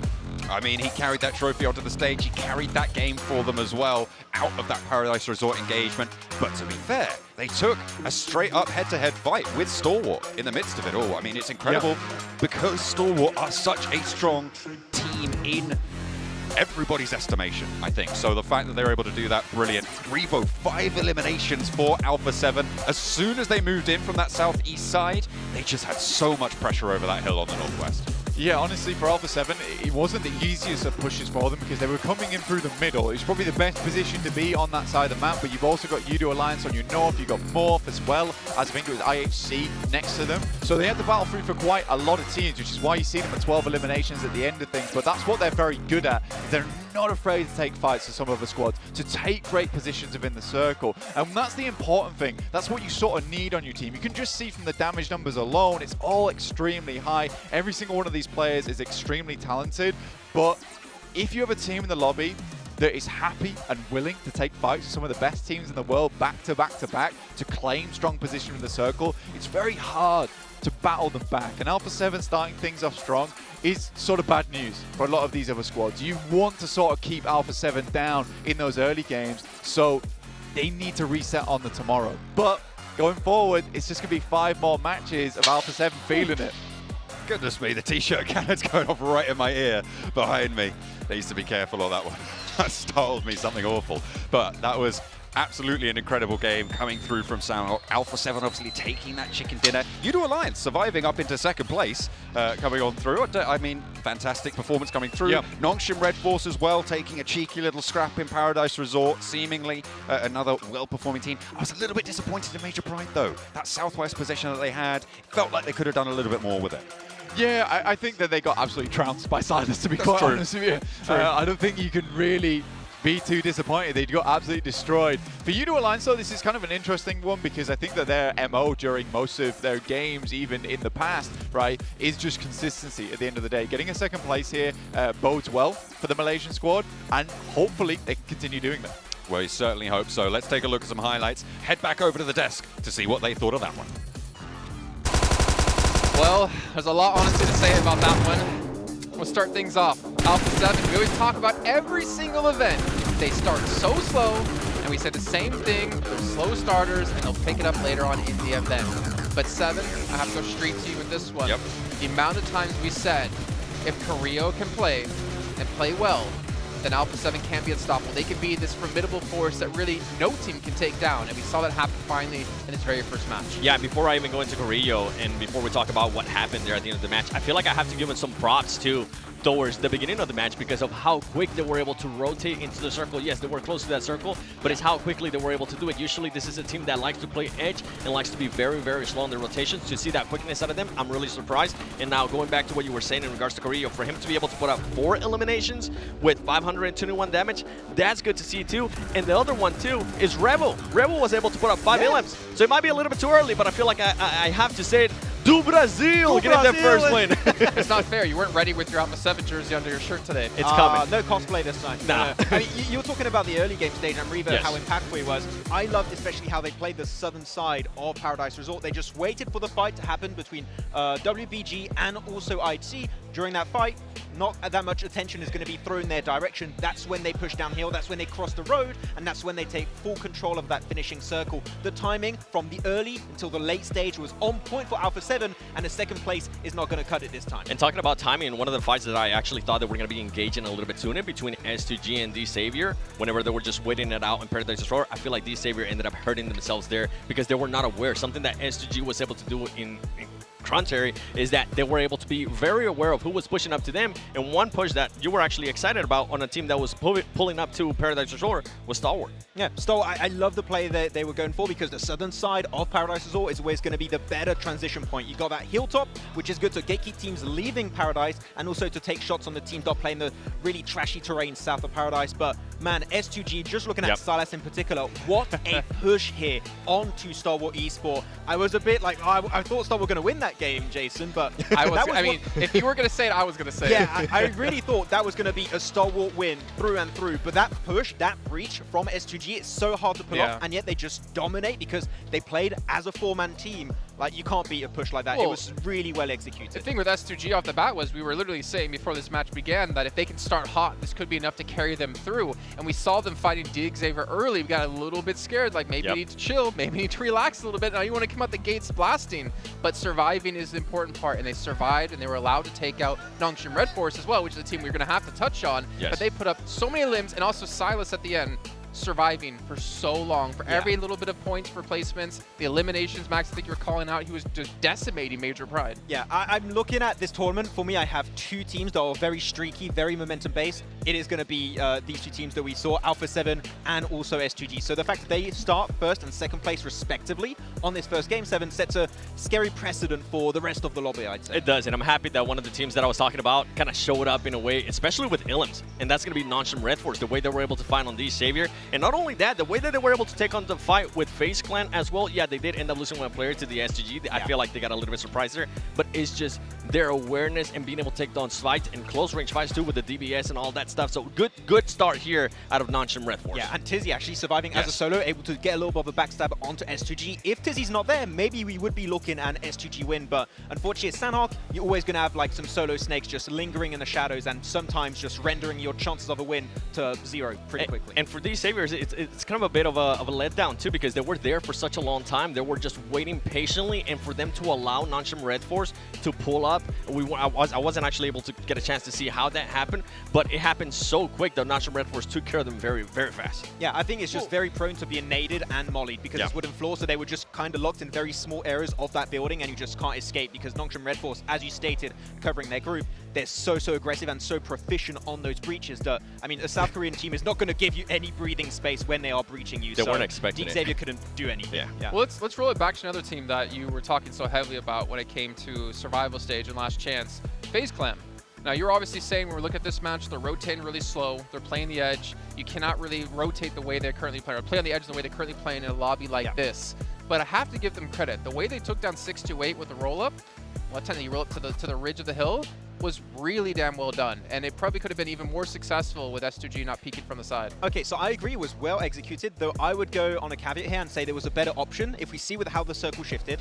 Speaker 13: I mean, he carried that trophy onto the stage. He carried that game for them as well, out of that Paradise Resort engagement. But to be fair, they took a straight-up head-to-head fight with Stalwart in the midst of it all. I mean, it's incredible because Stalwart are such a strong team in everybody's estimation, I think. So the fact that they're able to do that, brilliant. Revo, 5 eliminations for Alpha 7. As soon as they moved in from that southeast side, they just had so much pressure over that hill on the northwest.
Speaker 14: Yeah, honestly, for Alpha 7, it wasn't the easiest of pushes for them because they were coming in through the middle. It's probably the best position to be on that side of the map, but you've also got Udo Alliance on your north, you've got Morph as well, as I think it was IHC next to them. So they had to battle through for quite a lot of teams, which is why you see them at 12 eliminations at the end of things, but that's what they're very good at. They're not afraid to take fights to some other squads, to take great positions within the circle. And that's the important thing. That's what you sort of need on your team. You can just see from the damage numbers alone, it's all extremely high. Every single one of these players is extremely talented. But if you have a team in the lobby that is happy and willing to take fights with some of the best teams in the world back to back to back to claim strong position in the circle, it's very hard to battle them back. And Alpha 7 starting things off strong is sort of bad news for a lot of these other squads. You want to sort of keep Alpha 7 down in those early games, so they need to reset on the tomorrow. But going forward, it's just going to be 5 more matches of Alpha 7 feeling it.
Speaker 13: Goodness me, the t-shirt cannon's going off right in my ear behind me. Needs to be careful on that one. That startled me something awful. But that was absolutely an incredible game coming through from Soundhawk. Alpha 7 obviously taking that chicken dinner. U2 Alliance surviving up into second place, coming on through. I mean, fantastic performance coming through.
Speaker 14: Yep.
Speaker 13: Nongshim Red Force as well, taking a cheeky little scrap in Paradise Resort, seemingly another well-performing team. I was a little bit disappointed in Major Pride, though. That Southwest position that they had, felt like they could have done a little bit more with it.
Speaker 14: Yeah, I think that they got absolutely trounced by Silas, to be quite honest with you. I don't think you can really be too disappointed. They got absolutely destroyed. For U2 Alliance, though, this is kind of an interesting one because I think that their MO during most of their games, even in the past, right, is just consistency at the end of the day. Getting a second place here bodes well for the Malaysian squad, and hopefully they can continue doing that.
Speaker 13: Well, we certainly hope so. Let's take a look at some highlights. Head back over to the desk to see what they thought of that one.
Speaker 10: Well, there's a lot, honestly, to say about that one. We'll start things off. Alpha 7, we always talk about every single event. They start so slow, and we said the same thing. They're slow starters, and they'll pick it up later on in the event. But 7, I have to go straight to you with this one.
Speaker 13: Yep.
Speaker 10: The amount of times we said, if Carrillo can play, and play well, then Alpha 7 can't be unstoppable. They can be this formidable force that really no team can take down, and we saw that happen finally in its very first match.
Speaker 12: Yeah, before I even go into Carrillo, and before we talk about what happened there at the end of the match, I feel like I have to give him some props too towards the beginning of the match because of how quick they were able to rotate into the circle. Yes, they were close to that circle, but it's how quickly they were able to do it. Usually this is a team that likes to play edge and likes to be very, very slow in their rotations. To see that quickness out of them, I'm really surprised. And now going back to what you were saying in regards to Carrillo, for him to be able to put up 4 eliminations with 521 damage, that's good to see too. And the other one too is Rebel. Rebel was able to put up 5 elims. So it might be a little bit too early, but I feel like I have to say it. Do Brazil! Getting their first win.
Speaker 10: It's not fair. You weren't ready with your Alpha 7 jersey under your shirt today.
Speaker 12: It's coming.
Speaker 11: No cosplay this time.
Speaker 12: Nah.
Speaker 11: I mean, you were talking about the early game stage and Reva,
Speaker 12: Yes.
Speaker 11: how impactful he was. I loved especially how they played the southern side of Paradise Resort. They just waited for the fight to happen between WBG and also IHC. During that fight, not that much attention is going to be thrown their direction. That's when they push downhill, that's when they cross the road, and that's when they take full control of that finishing circle. The timing from the early until the late stage was on point for Alpha 7, and the second place is not going to cut it this time.
Speaker 12: And talking about timing, one of the fights that I actually thought that we're going to be engaging a little bit sooner between S2G and D Savior, whenever they were just waiting it out in Paradise Resort, I feel like D Savior ended up hurting themselves there because they were not aware. Something that S2G was able to do in contrary is that they were able to be very aware of who was pushing up to them, and one push that you were actually excited about on a team that was pulling up to Paradise Resort was Stalwart.
Speaker 11: Yeah, Stalwart, I love the play that they were going for because the southern side of Paradise Resort is always going to be the better transition point. You got that hilltop, which is good to gatekeep teams leaving Paradise and also to take shots on the team top playing the really trashy terrain south of Paradise. But man, S2G, just looking at Silas in particular, what a push here onto Stalwart Esport. I was a bit like, I thought Stalwart were going to win that game, Jason, but
Speaker 10: I mean, if you were going to say it, I was going to say it.
Speaker 11: Yeah, I really thought that was going to be a Stalwart win through and through, but that push, that breach from S2G, it's so hard to pull off, and yet they just dominate because they played as a 4-man team. Like, you can't beat a push like that. It was really well executed.
Speaker 10: The thing with S2G off the bat was we were literally saying before this match began that if they can start hot, this could be enough to carry them through. And we saw them fighting D Xavier early. We got a little bit scared, like maybe we need to chill, maybe we need to relax a little bit. Now you want to come out the gates blasting. But surviving is the important part, and they survived, and they were allowed to take out Nongshim Red Force as well, which is a team we're going to have to touch on. But they put up so many limbs, and also Silas at the end. surviving for so long, for every little bit of points for placements, the eliminations. Max, I think you were calling out, he was just decimating Major Pride.
Speaker 11: Yeah, I'm looking at this tournament. For me, I have two teams that are very streaky, very momentum-based. It is going to be these two teams that we saw, Alpha 7 and also S2G. So the fact that they start first and second place respectively on this first Game 7 sets a scary precedent for the rest of the lobby, I'd say.
Speaker 12: It does, and I'm happy that one of the teams that I was talking about kind of showed up in a way, especially with Illims, and that's going to be Noncham Red Force, the way they were able to find on these Savior. And not only that, the way that they were able to take on the fight with FaZe Clan as well. Yeah, they did end up losing one player to the SGG. I feel like they got a little bit surprised there, but it's just their awareness and being able to take down fights and close range fights too with the DBS and all that stuff. So good start here out of Noncham Red Force.
Speaker 11: Yeah, and Tizzy actually surviving as a solo, able to get a little bit of a backstab onto S2G. If Tizzy's not there, maybe we would be looking at an S2G win, but unfortunately at Sanhok, you're always going to have like some solo snakes just lingering in the shadows and sometimes just rendering your chances of a win to zero pretty quickly.
Speaker 12: And for these Saviors, it's kind of a bit of a letdown too, because they were there for such a long time. They were just waiting patiently, and for them to allow Noncham Red Force to pull up, I wasn't actually able to get a chance to see how that happened, but it happened so quick that Noncham Red Force took care of them very, very fast.
Speaker 11: Yeah, I think it's just very prone to being naded and mollied because it's wooden floor, so they were just kind of locked in very small areas of that building, and you just can't escape because Noncham Red Force, as you stated, covering their group, they're so aggressive and so proficient on those breaches that, I mean, a South Korean team is not going to give you any breathing space when they are breaching you.
Speaker 12: They weren't expecting it.
Speaker 11: Xavier couldn't do anything.
Speaker 12: Yeah.
Speaker 10: Well, let's roll it back to another team that you were talking so heavily about when it came to survival stage and last chance, FaZe Clan. Now, you're obviously saying when we look at this match, they're rotating really slow. They're playing the edge. You cannot really rotate the way they're currently playing, or play on the edge the way they're currently playing in a lobby like this. But I have to give them credit. The way they took down 628 with the roll-up, what time you roll up to the ridge of the hill, was really damn well done, and it probably could have been even more successful with S2G not peeking from the side.
Speaker 11: Okay, so I agree it was well executed, though I would go on a caveat here and say there was a better option. If we see with how the circle shifted,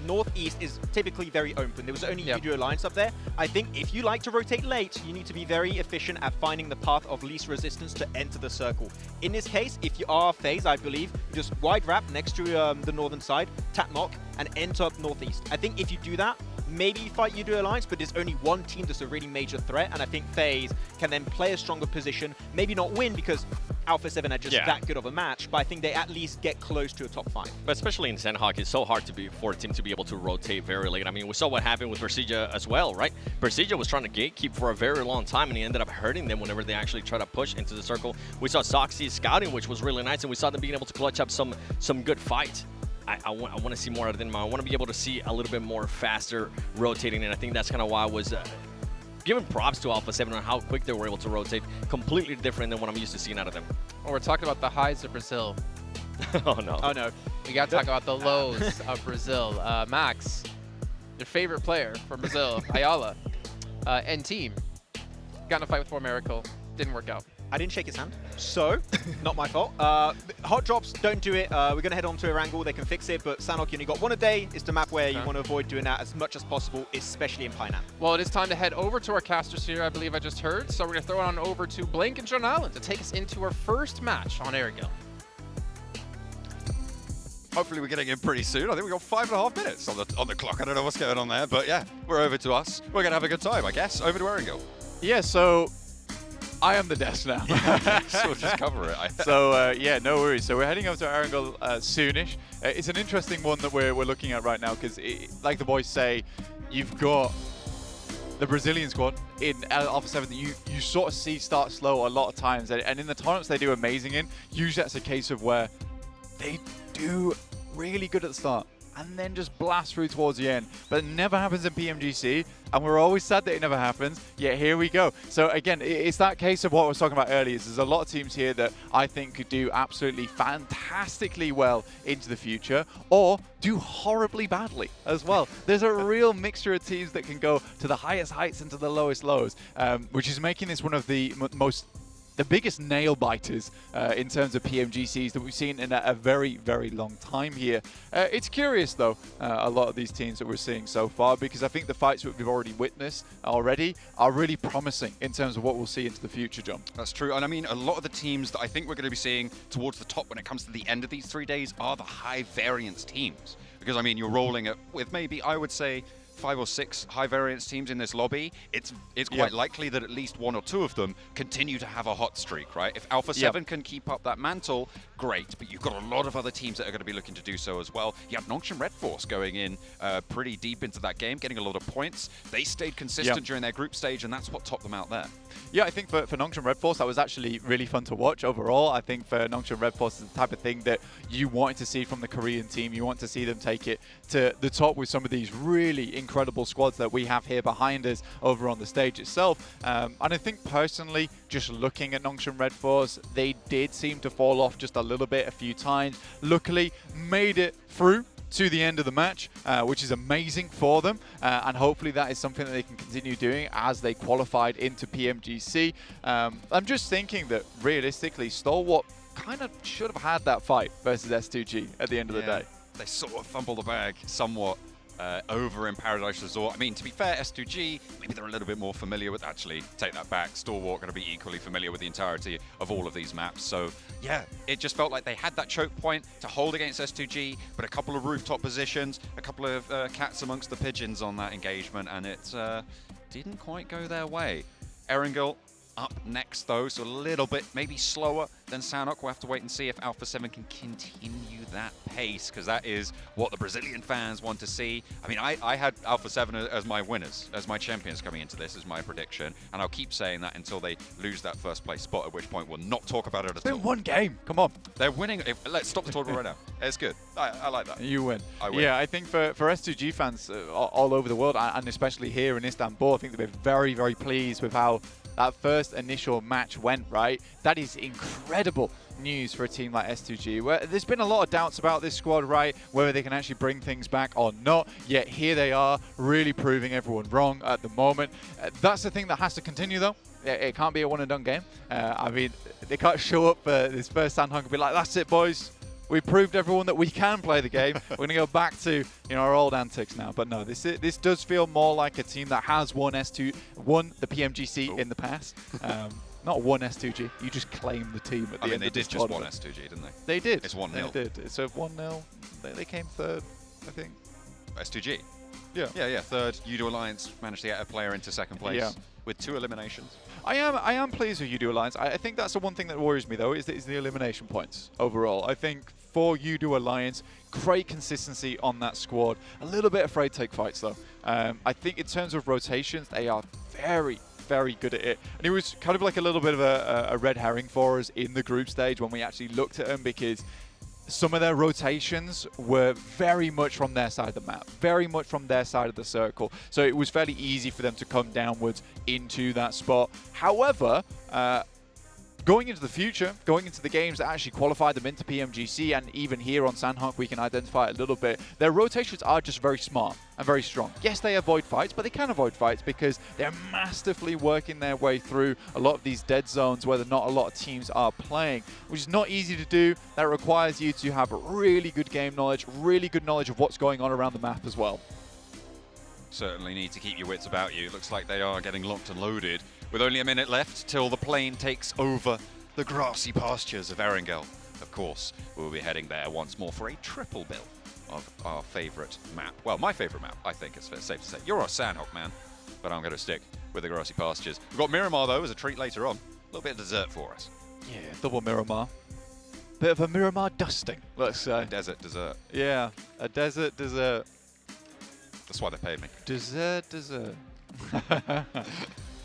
Speaker 11: northeast is typically very open. There was only Yudu Alliance up there. I think if you like to rotate late, you need to be very efficient at finding the path of least resistance to enter the circle. In this case, if you are FaZe, I believe, just wide wrap next to the northern side, tap knock, and enter up northeast. I think if you do that, maybe you fight Yudu Alliance, but there's only one team that's a really major threat, and I think FaZe can then play a stronger position, maybe not win because Alpha 7 are just that good of a match, but I think they at least get close to a top 5.
Speaker 12: But especially in Sanhok, it's so hard for a team to be able to rotate very late. I mean, we saw what happened with Persija as well, right? Persija was trying to gatekeep for a very long time, and he ended up hurting them whenever they actually try to push into the circle. We saw Soxy scouting, which was really nice, and we saw them being able to clutch up some good fights. I want to see more out of them. I want to be able to see a little bit more faster rotating, and I think that's kind of why I was giving props to Alpha 7 on how quick they were able to rotate. Completely different than what I'm used to seeing out of them.
Speaker 10: Well, we're talking about the highs of Brazil.
Speaker 12: Oh, no.
Speaker 11: Oh, no.
Speaker 10: We got to talk about the lows of Brazil. Max, your favorite player from Brazil, Ayala, and team, got in a fight with 4Miracle. Didn't work out.
Speaker 11: I didn't shake his hand, so not my fault. Hot drops, don't do it. We're going to head on to Erangel. They can fix it, but Sanhok, you only got one a day. It's the map where you want to avoid doing that as much as possible, especially in Painan.
Speaker 10: Well, it is time to head over to our casters here, I believe I just heard. So we're going to throw it on over to Blink and John Allen to take us into our first match on Erangel.
Speaker 13: Hopefully we're getting in pretty soon. I think we've got 5.5 minutes on the clock. I don't know what's going on there, but yeah, we're over to us. We're going to have a good time, I guess. Over to Erangel.
Speaker 14: Yeah, so I am the desk now.
Speaker 13: So we'll just cover it.
Speaker 14: So yeah, no worries. So we're heading over to Erangel soonish. It's an interesting one that we're looking at right now because, like the boys say, you've got the Brazilian squad in Alpha 7 that you sort of see start slow a lot of times, and in the tournaments they do amazing in. Usually that's a case of where they do really good at the start and then just blast through towards the end. But it never happens in PMGC, and we're always sad that it never happens, yet here we go. So again, it's that case of what I was talking about earlier. There's a lot of teams here that I think could do absolutely fantastically well into the future, or do horribly badly as well. There's a real mixture of teams that can go to the highest heights and to the lowest lows, which is making this one of the the biggest nail biters in terms of PMGCs that we've seen in a very, very long time here. It's curious, though, a lot of these teams that we're seeing so far, because I think the fights that we've already witnessed already are really promising in terms of what we'll see into the future, John.
Speaker 13: That's true. And I mean, a lot of the teams that I think we're going to be seeing towards the top when it comes to the end of these 3 days are the high variance teams. Because, I mean, you're rolling it with maybe, I would say, 5 or 6 high variance teams in this lobby, it's quite likely that at least 1 or 2 of them continue to have a hot streak, right? If Alpha 7 can keep up that mantle, great, but you've got a lot of other teams that are going to be looking to do so as well. You have Nongshim Red Force going in pretty deep into that game, getting a lot of points. They stayed consistent during their group stage, and that's what topped them out there.
Speaker 14: Yeah, I think for Nongshim Red Force, that was actually really fun to watch overall. I think for Nongshim Red Force, it's the type of thing that you wanted to see from the Korean team. You want to see them take it to the top with some of these really incredible squads that we have here behind us over on the stage itself. And I think personally, just looking at Nongshim Red Force, they did seem to fall off just a little bit a few times. Luckily, made it through to the end of the match, which is amazing for them, and hopefully that is something that they can continue doing as they qualified into PMGC. I'm just thinking that realistically, Stalwart kind of should have had that fight versus S2G at the end of the day.
Speaker 13: They sort of fumbled the bag somewhat over in Paradise Resort. I mean, to be fair, S2G, maybe they're a little bit more familiar with, actually, take that back, Stalwart going to be equally familiar with the entirety of all of these maps. So, yeah, it just felt like they had that choke point to hold against S2G, but a couple of rooftop positions, a couple of cats amongst the pigeons on that engagement, and it didn't quite go their way. Erangel up next, though, so a little bit maybe slower than Sanhok. We'll have to wait and see if Alpha 7 can continue that pace, because that is what the Brazilian fans want to see. I mean, I had Alpha 7 as my winners, as my champions coming into this, as my prediction, and I'll keep saying that until they lose that first place spot, at which point we'll not talk about it at all.
Speaker 14: It's been one game. Come on.
Speaker 13: They're winning. Let's stop the tournament right now. It's good. I like that.
Speaker 14: You win.
Speaker 13: I win.
Speaker 14: Yeah, I think for S2G fans all over the world, and especially here in Istanbul, I think they've been very, very pleased with how that first initial match went, right? That is incredible news for a team like S2G, where there's been a lot of doubts about this squad, right? Whether they can actually bring things back or not. Yet here they are, really proving everyone wrong at the moment. That's the thing that has to continue, though. It can't be a one-and-done game. I mean, they can't show up for this first Sanhok and be like, that's it, boys. We proved everyone that we can play the game. We're going to go back to our old antics now. But no, this does feel more like a team that has won the PMGC in the past. Not won S2G. You just claim the team at the end of this tournament.
Speaker 13: They did just won S2G, didn't they?
Speaker 14: They did.
Speaker 13: It's 1-0.
Speaker 14: They did. So 1-0. They came third, I think.
Speaker 13: S2G?
Speaker 14: Yeah.
Speaker 13: Yeah, third. Udo Alliance managed to get a player into second place with 2 eliminations.
Speaker 14: I am pleased with Udo Alliance. I think that's the one thing that worries me, though, is the elimination points overall. I think for Udo Alliance, great consistency on that squad. A little bit afraid to take fights, though. I think in terms of rotations, they are very, very good at it. And it was kind of like a little bit of a red herring for us in the group stage when we actually looked at them, because some of their rotations were very much from their side of the map, very much from their side of the circle. So it was fairly easy for them to come downwards into that spot. However, going into the future, going into the games that actually qualified them into PMGC, and even here on Sanhok we can identify it a little bit, their rotations are just very smart and very strong. Yes, they avoid fights, but they can avoid fights because they're masterfully working their way through a lot of these dead zones where not a lot of teams are playing, which is not easy to do. That requires you to have really good game knowledge, really good knowledge of what's going on around the map as well.
Speaker 13: Certainly need to keep your wits about you. Looks like they are getting locked and loaded, with only a minute left till the plane takes over the grassy pastures of Erangel. Of course, we'll be heading there once more for a triple bill of our favourite map. Well, my favourite map, I think it's safe to say. You're a Sanhok man, but I'm going to stick with the grassy pastures. We've got Miramar, though, as a treat later on. A little bit of dessert for us.
Speaker 14: Yeah, double Miramar. Bit of a Miramar dusting, let's say.
Speaker 13: A desert dessert.
Speaker 14: Yeah, a desert dessert.
Speaker 13: That's why they paid me.
Speaker 14: Dessert.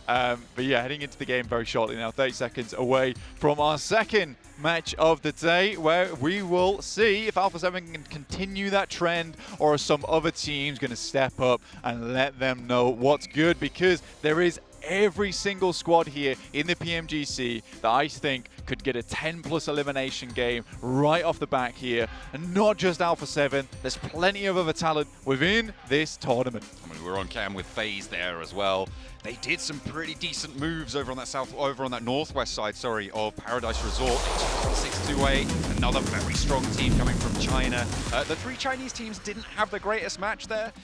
Speaker 14: But yeah, heading into the game very shortly now, 30 seconds away from our second match of the day, where we will see if Alpha 7 can continue that trend, or are some other teams going to step up and let them know what's good, because there is every single squad here in the PMGC that I think could get a 10+ elimination game right off the back here. And not just Alpha 7, there's plenty of other talent within this tournament.
Speaker 13: I mean, we're on cam with FaZe there as well. They did some pretty decent moves over on that northwest side, of Paradise Resort. 6-2-8, another very strong team coming from China. The 3 Chinese teams didn't have the greatest match there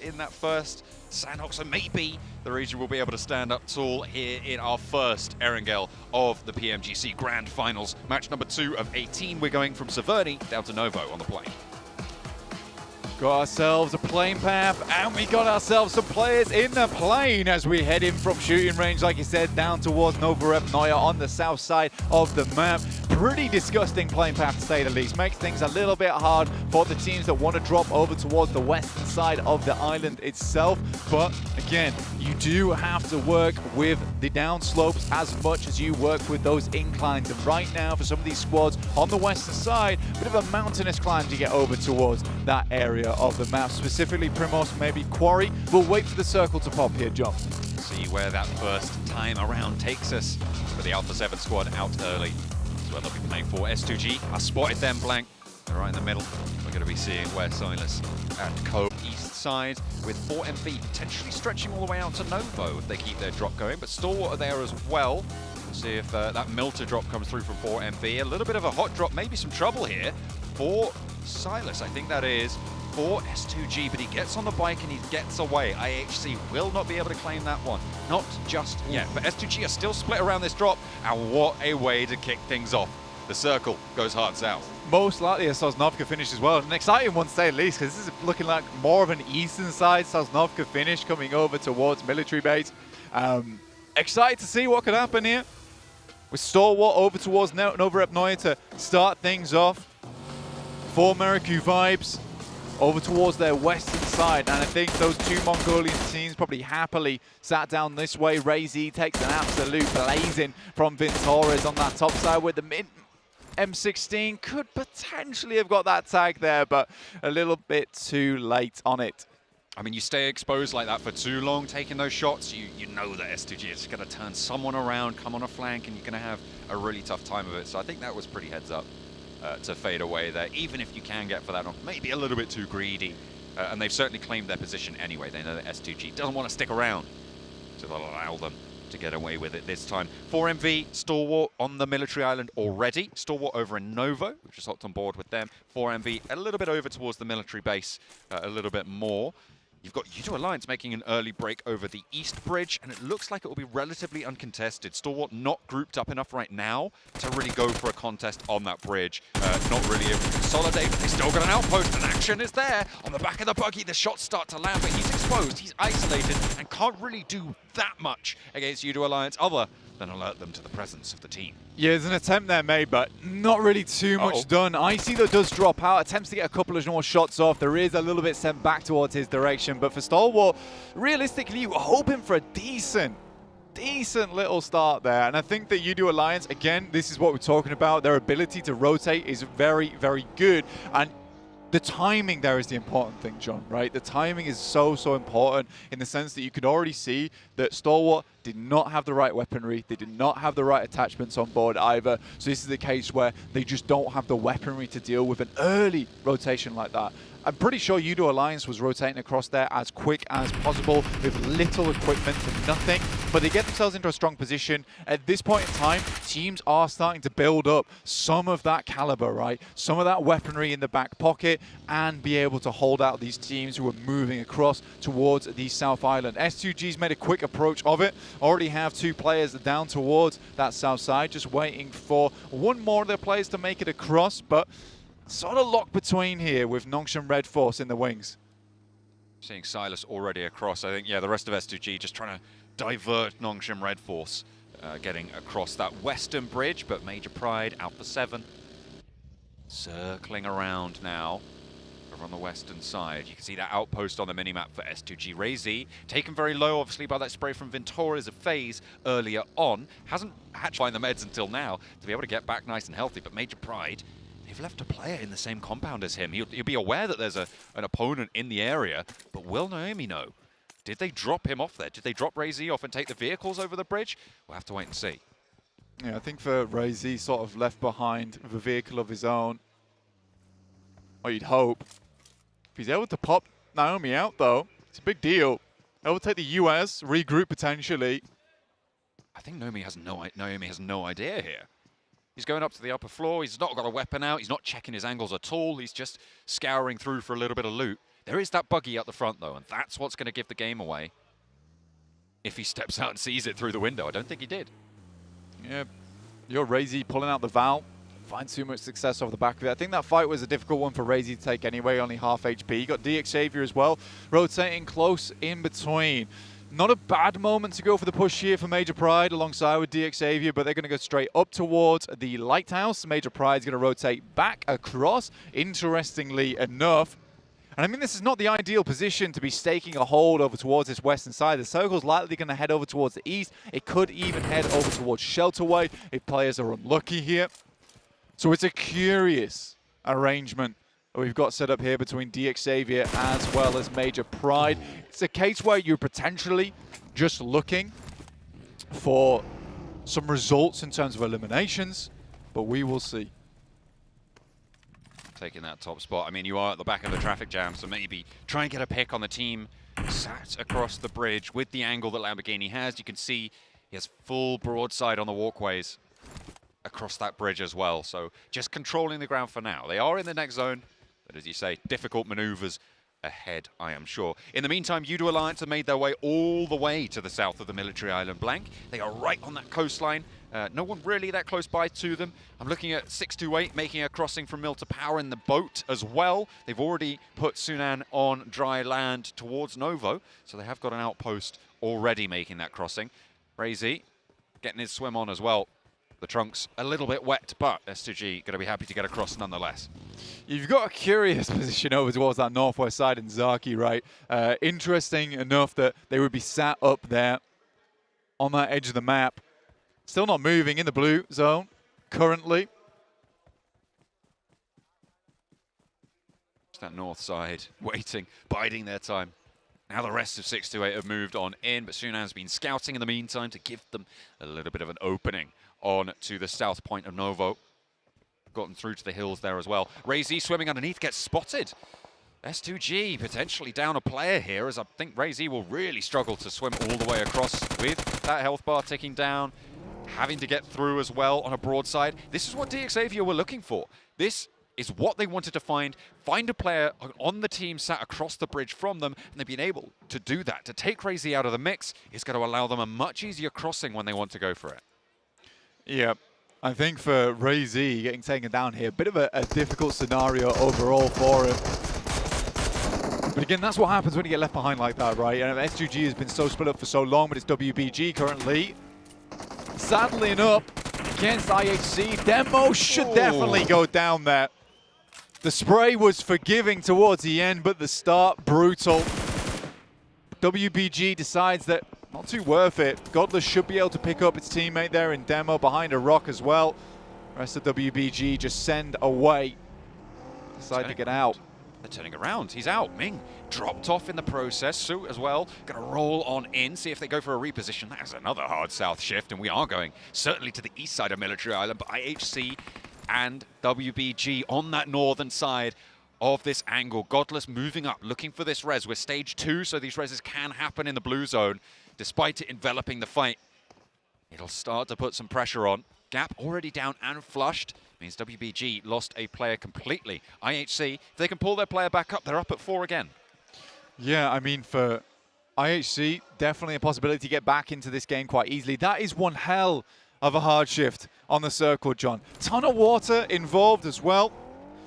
Speaker 13: in that first Sanhok, so maybe the region will be able to stand up tall here in our first Erangel of the PMGC Grand Finals. Match number 2 of 18. We're going from Severny down to Novo on the plane.
Speaker 14: Got ourselves a plane path, and we got ourselves some players in the plane as we head in from shooting range, like you said, down towards Novorevnoye on the south side of the map. Pretty disgusting plane path, to say the least. Makes things a little bit hard for the teams that want to drop over towards the western side of the island itself. But again, you do have to work with the downslopes as much as you work with those inclines. And right now, for some of these squads on the western side, a bit of a mountainous climb to get over towards that area of the map, specifically Primos, maybe Quarry. We'll wait for the circle to pop here, John.
Speaker 13: See where that first time around takes us. For the Alpha 7 squad out early. That's where they'll be playing for. S2G, I spotted them, Blank. They're right in the middle. We're going to be seeing where Silas and Co. east side, with 4MV potentially stretching all the way out to Novo if they keep their drop going. But Stalwart are there as well. We'll see if that Milter drop comes through from 4MV. A little bit of a hot drop, maybe some trouble here for Silas, I think that is, for S2G, but he gets on the bike and he gets away. IHC will not be able to claim that one. Not just yet, but S2G are still split around this drop, and what a way to kick things off. The circle goes hard south.
Speaker 14: Most likely a Sosnovka finish as well. An exciting one to say at least, because this is looking like more of an eastern side Sosnovka finish coming over towards military base. Excited to see what could happen here. With Stalwart over towards Novorevnoye to start things off. For Meriku vibes over towards their western side, and I think those two Mongolian teams probably happily sat down this way. Ray-Z takes an absolute blazing from Vintores on that top side with the mid M16. Could potentially have got that tag there, but a little bit too late on it.
Speaker 13: I mean, you stay exposed like that for too long, taking those shots, you know that S2G is going to turn someone around, come on a flank, and you're going to have a really tough time of it. So I think that was pretty heads up to fade away there, even if you can get for that one. Maybe a little bit too greedy. And they've certainly claimed their position anyway. They know that S2G doesn't want to stick around, so they'll allow them to get away with it this time. 4MV, Stalwart on the military island already. Stalwart over in Novo, which just hopped on board with them. 4MV a little bit over towards the military base, a little bit more. You've got U2 Alliance making an early break over the East Bridge, and it looks like it will be relatively uncontested. Stalwart not grouped up enough right now to really go for a contest on that bridge. Not really able to consolidate, but they still got an outpost, and action is there. On the back of the buggy, the shots start to land, but he's exposed, he's isolated, and can't really do that much against U2 Alliance other than alert them to the presence of the team.
Speaker 14: Yeah, there's an attempt there made, but not really too much done. Icy, though, does drop out, attempts to get a couple of more shots off. There is a little bit sent back towards his direction, but for Stalwart, realistically, you were hoping for a decent little start there. And I think that U2 Alliance, again, this is what we're talking about. Their ability to rotate is very, very good. And the timing there is the important thing, John, right? The timing is so important in the sense that you could already see that Stalwart did not have the right weaponry. They did not have the right attachments on board either. So this is the case where they just don't have the weaponry to deal with an early rotation like that. I'm pretty sure U2 Alliance was rotating across there as quick as possible with little equipment to nothing, but they get themselves into a strong position. At this point in time, teams are starting to build up some of that caliber, right? Some of that weaponry in the back pocket, and be able to hold out these teams who are moving across towards the South Island. S2G's made a quick approach of it. Already have two players down towards that south side, just waiting for one more of their players to make it across, but sort of locked between here with Nongshim Red Force in the wings.
Speaker 13: Seeing Silas already across. I think, yeah, the rest of S2G just trying to divert Nongshim Red Force, getting across that western bridge, but Major Pride, Alpha 7, circling around now over on the western side. You can see that outpost on the minimap for S2G. Ray-Z, taken very low, obviously, by that spray from Vintores of FaZe earlier on. Hasn't had to find the meds until now to be able to get back nice and healthy, but Major Pride, they've left a player in the same compound as him. He'll be aware that there's an opponent in the area, but will Naomi know? Did they drop him off there? Did they drop Ray-Z off and take the vehicles over the bridge? We'll have to wait and see.
Speaker 14: Yeah, I think for Ray-Z, sort of left behind with a vehicle of his own. Or you'd hope. If he's able to pop Naomi out, though, it's a big deal. Able to take the US, regroup potentially.
Speaker 13: I think Naomi has no idea here. He's going up to the upper floor. He's not got a weapon out. He's not checking his angles at all. He's just scouring through for a little bit of loot. There is that buggy at the front, though, and that's what's going to give the game away. If he steps out and sees it through the window. I don't think he did.
Speaker 14: Yeah, you're Ray-Z pulling out the Val. find too much success off the back of it. I think that fight was a difficult one for Razy to take anyway, only half HP. You got DXavier as well, rotating close in between. Not a bad moment to go for the push here for Major Pride alongside with DXavier, but they're going to go straight up towards the Lighthouse. Major Pride's going to rotate back across, interestingly enough. And I mean, this is not the ideal position to be staking a hold over towards this western side. The circle's likely going to head over towards the east. It could even head over towards Shelterway if players are unlucky here. So it's a curious arrangement that we've got set up here between DXavier as well as Major Pride. It's a case where you're potentially just looking for some results in terms of eliminations, but we will see.
Speaker 13: Taking that top spot. I mean, you are at the back of the traffic jam, so maybe try and get a pick on the team sat across the bridge with the angle that Lamborghini has. You can see he has full broadside on the walkways across that bridge as well. So just controlling the ground for now. They are in the next zone, but as you say, difficult maneuvers ahead, I am sure. In the meantime, Udo Alliance have made their way all the way to the south of the military island Blank. They are right on that coastline. No one really that close by to them. I'm looking at 628 making a crossing from Mill to Power in the boat as well. They've already put Sunan on dry land towards Novo, so they have got an outpost already making that crossing. Razy getting his swim on as well. The trunk's a little bit wet, but S2G going to be happy to get across nonetheless.
Speaker 14: You've got a curious position over towards that northwest side in Zaki, right? Interesting enough that they would be sat up there on that edge of the map. Still not moving in the blue zone currently.
Speaker 13: Just that north side, waiting, biding their time. Now the rest of 628 have moved on in, but Sunan's been scouting in the meantime to give them a little bit of an opening on to the south point of Novo. Gotten through to the hills there as well. Razy swimming underneath, gets spotted. S2G potentially down a player here, as I think Razy will really struggle to swim all the way across with that health bar ticking down. Having to get through as well on a broadside. This is what DXavier were looking for. This is what they wanted to find a player on the team sat across the bridge from them, and they've been able to do that. To take Razy out of the mix is going to allow them a much easier crossing when they want to go for it.
Speaker 14: Yeah, I think for Razy getting taken down here, a bit of a difficult scenario overall for him. But again, that's what happens when you get left behind like that, right? And S2G has been so split up for so long, but it's WBG currently. Saddling up against IHC. Demo should definitely go down there. The spray was forgiving towards the end, but the start, brutal. WBG decides that not too worth it. Godless should be able to pick up its teammate there in Demo behind a rock as well. The rest of WBG just send away. Decide to get out.
Speaker 13: They're turning around. He's out. Ming dropped off in the process. Su as well. Going to roll on in, see if they go for a reposition. That is another hard south shift, and we are going certainly to the east side of Military Island. But IHC and WBG on that northern side of this angle. Godless moving up, looking for this res. We're stage 2, so these reses can happen in the blue zone, despite it enveloping the fight. It'll start to put some pressure on. Gap already down and flushed. Means WBG lost a player completely. IHC, if they can pull their player back up, they're up at 4 again.
Speaker 14: Yeah, I mean, for IHC, definitely a possibility to get back into this game quite easily. That is one hell of a hard shift on the circle, John. Ton of water involved as well.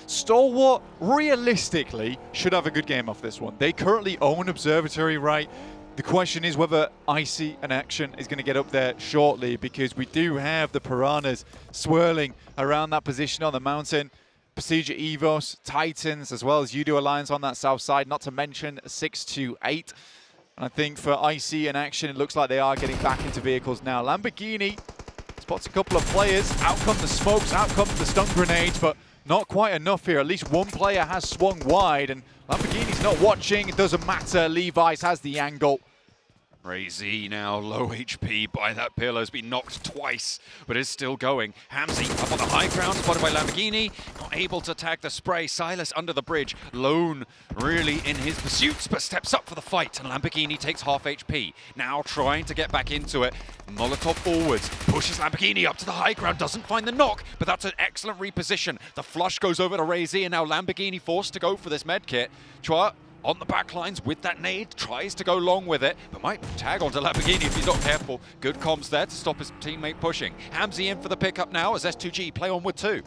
Speaker 14: Stalwart, realistically, should have a good game off this one. They currently own Observatory, right? The question is whether Icy and Action is going to get up there shortly, because we do have the Piranhas swirling around that position on the mountain. Procedure Evos, Titans, as well as Udo Alliance on that south side, not to mention 628. And I think for Icy and Action, it looks like they are getting back into vehicles now. Lamborghini spots a couple of players. Out come the smokes, out come the stun grenades, but not quite enough here. At least one player has swung wide, and Lamborghini's not watching. It doesn't matter. Levi's has the angle.
Speaker 13: Razy now low HP by that pillar, has been knocked twice, but is still going. Hamzy up on the high ground, spotted by Lamborghini, not able to tag the spray. Silas under the bridge, lone really in his pursuits, but steps up for the fight, and Lamborghini takes half HP. Now trying to get back into it. Molotov forwards, pushes Lamborghini up to the high ground, doesn't find the knock, but that's an excellent reposition. The flush goes over to Razy, and now Lamborghini forced to go for this med kit. Chua on the back lines with that nade, tries to go long with it, but might tag onto Lamborghini if he's not careful. Good comms there to stop his teammate pushing. Hamzy in for the pickup now as S2G play on with 2.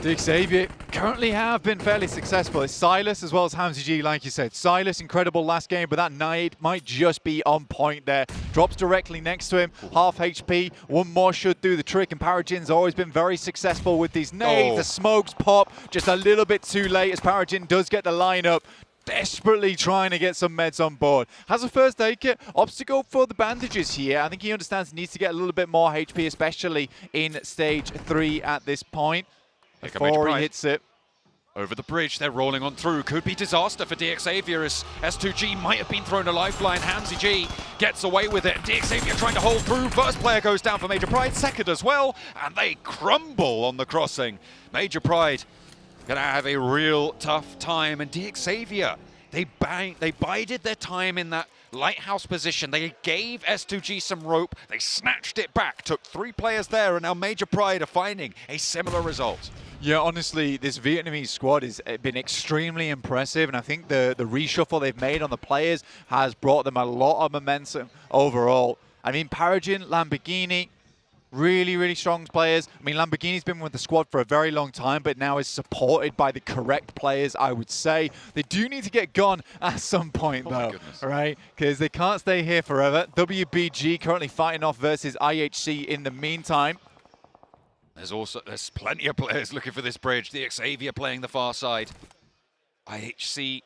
Speaker 14: Xavier currently have been fairly successful. It's Silas as well as Hamzy G, like you said. Silas, incredible last game, but that nade might just be on point there. Drops directly next to him, half HP. One more should do the trick, and Parajin's always been very successful with these nades. The smokes pop just a little bit too late as Parajin does get the lineup. Desperately trying to get some meds on board. Has a first aid kit, opts to go for the bandages here. I think he understands he needs to get a little bit more HP, especially in stage 3 at this point. Before he hits it.
Speaker 13: Over the bridge, they're rolling on through. Could be disaster for DXavier as S2G might have been thrown a lifeline. Hamzy G gets away with it. DXavier trying to hold through. First player goes down for Major Pride, second as well, and they crumble on the crossing. Major Pride gonna have a real tough time, and DXavier, they bided their time in that lighthouse position. They gave S2G some rope, they snatched it back, took 3 players there, and now Major Pride are finding a similar result.
Speaker 14: Yeah, honestly, this Vietnamese squad has been extremely impressive, and I think the reshuffle they've made on the players has brought them a lot of momentum overall. I mean, Parajin, Lamborghini, really, really strong players. I mean, Lamborghini's been with the squad for a very long time, but now is supported by the correct players, I would say. They do need to get gone at some point, though, right? Because they can't stay here forever. WBG currently fighting off versus IHC in the meantime.
Speaker 13: There's plenty of players looking for this bridge. DXavier playing the far side. IHC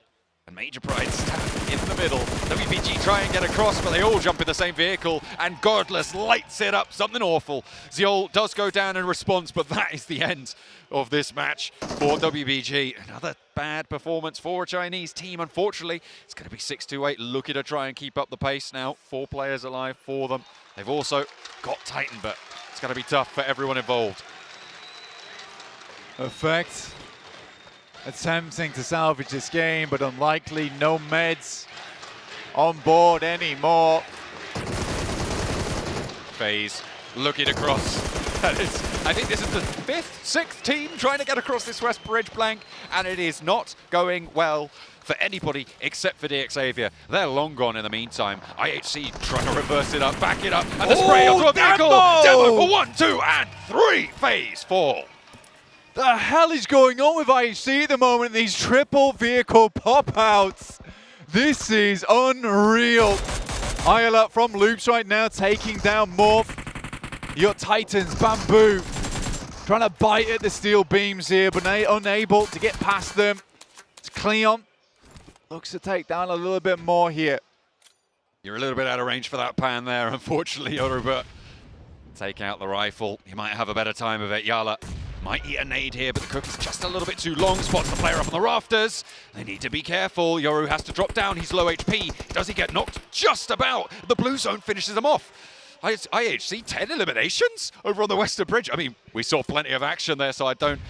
Speaker 13: and Major Pride stand in the middle. WBG try and get across, but they all jump in the same vehicle, and Godless lights it up, something awful. Ziol does go down in response, but that is the end of this match for WBG. Another bad performance for a Chinese team, unfortunately. It's going to be 6-8, looking to try and keep up the pace now. 4 players alive for them. They've also got Titan, but it's going to be tough for everyone involved.
Speaker 14: Effect. Attempting to salvage this game, but unlikely. No meds on board anymore.
Speaker 13: FaZe looking across. That is, I think this is the 5th, 6th team trying to get across this west bridge, Blank, and it is not going well for anybody except for DXavier. They're long gone in the meantime. IHC trying to reverse it up, back it up, and the spray onto a vehicle. Demo for 1, 2, and 3. FaZe fall.
Speaker 14: The hell is going on with IHC at the moment? These triple vehicle pop-outs. This is unreal. Ayala from Loops right now taking down Morph. You got Titans, Bamboo, trying to bite at the steel beams here, but unable to get past them. It's Cleon. Looks to take down a little bit more here.
Speaker 13: You're a little bit out of range for that pan there, unfortunately, Yoru, but take out the rifle. You might have a better time of it. Yala might eat a nade here, but the cook's just a little bit too long. Spots the player up on the rafters. They need to be careful. Yoru has to drop down. He's low HP. Does he get knocked? Just about. The blue zone finishes him off. IHC 10 eliminations over on the Western Bridge. I mean, we saw plenty of action there, so I don't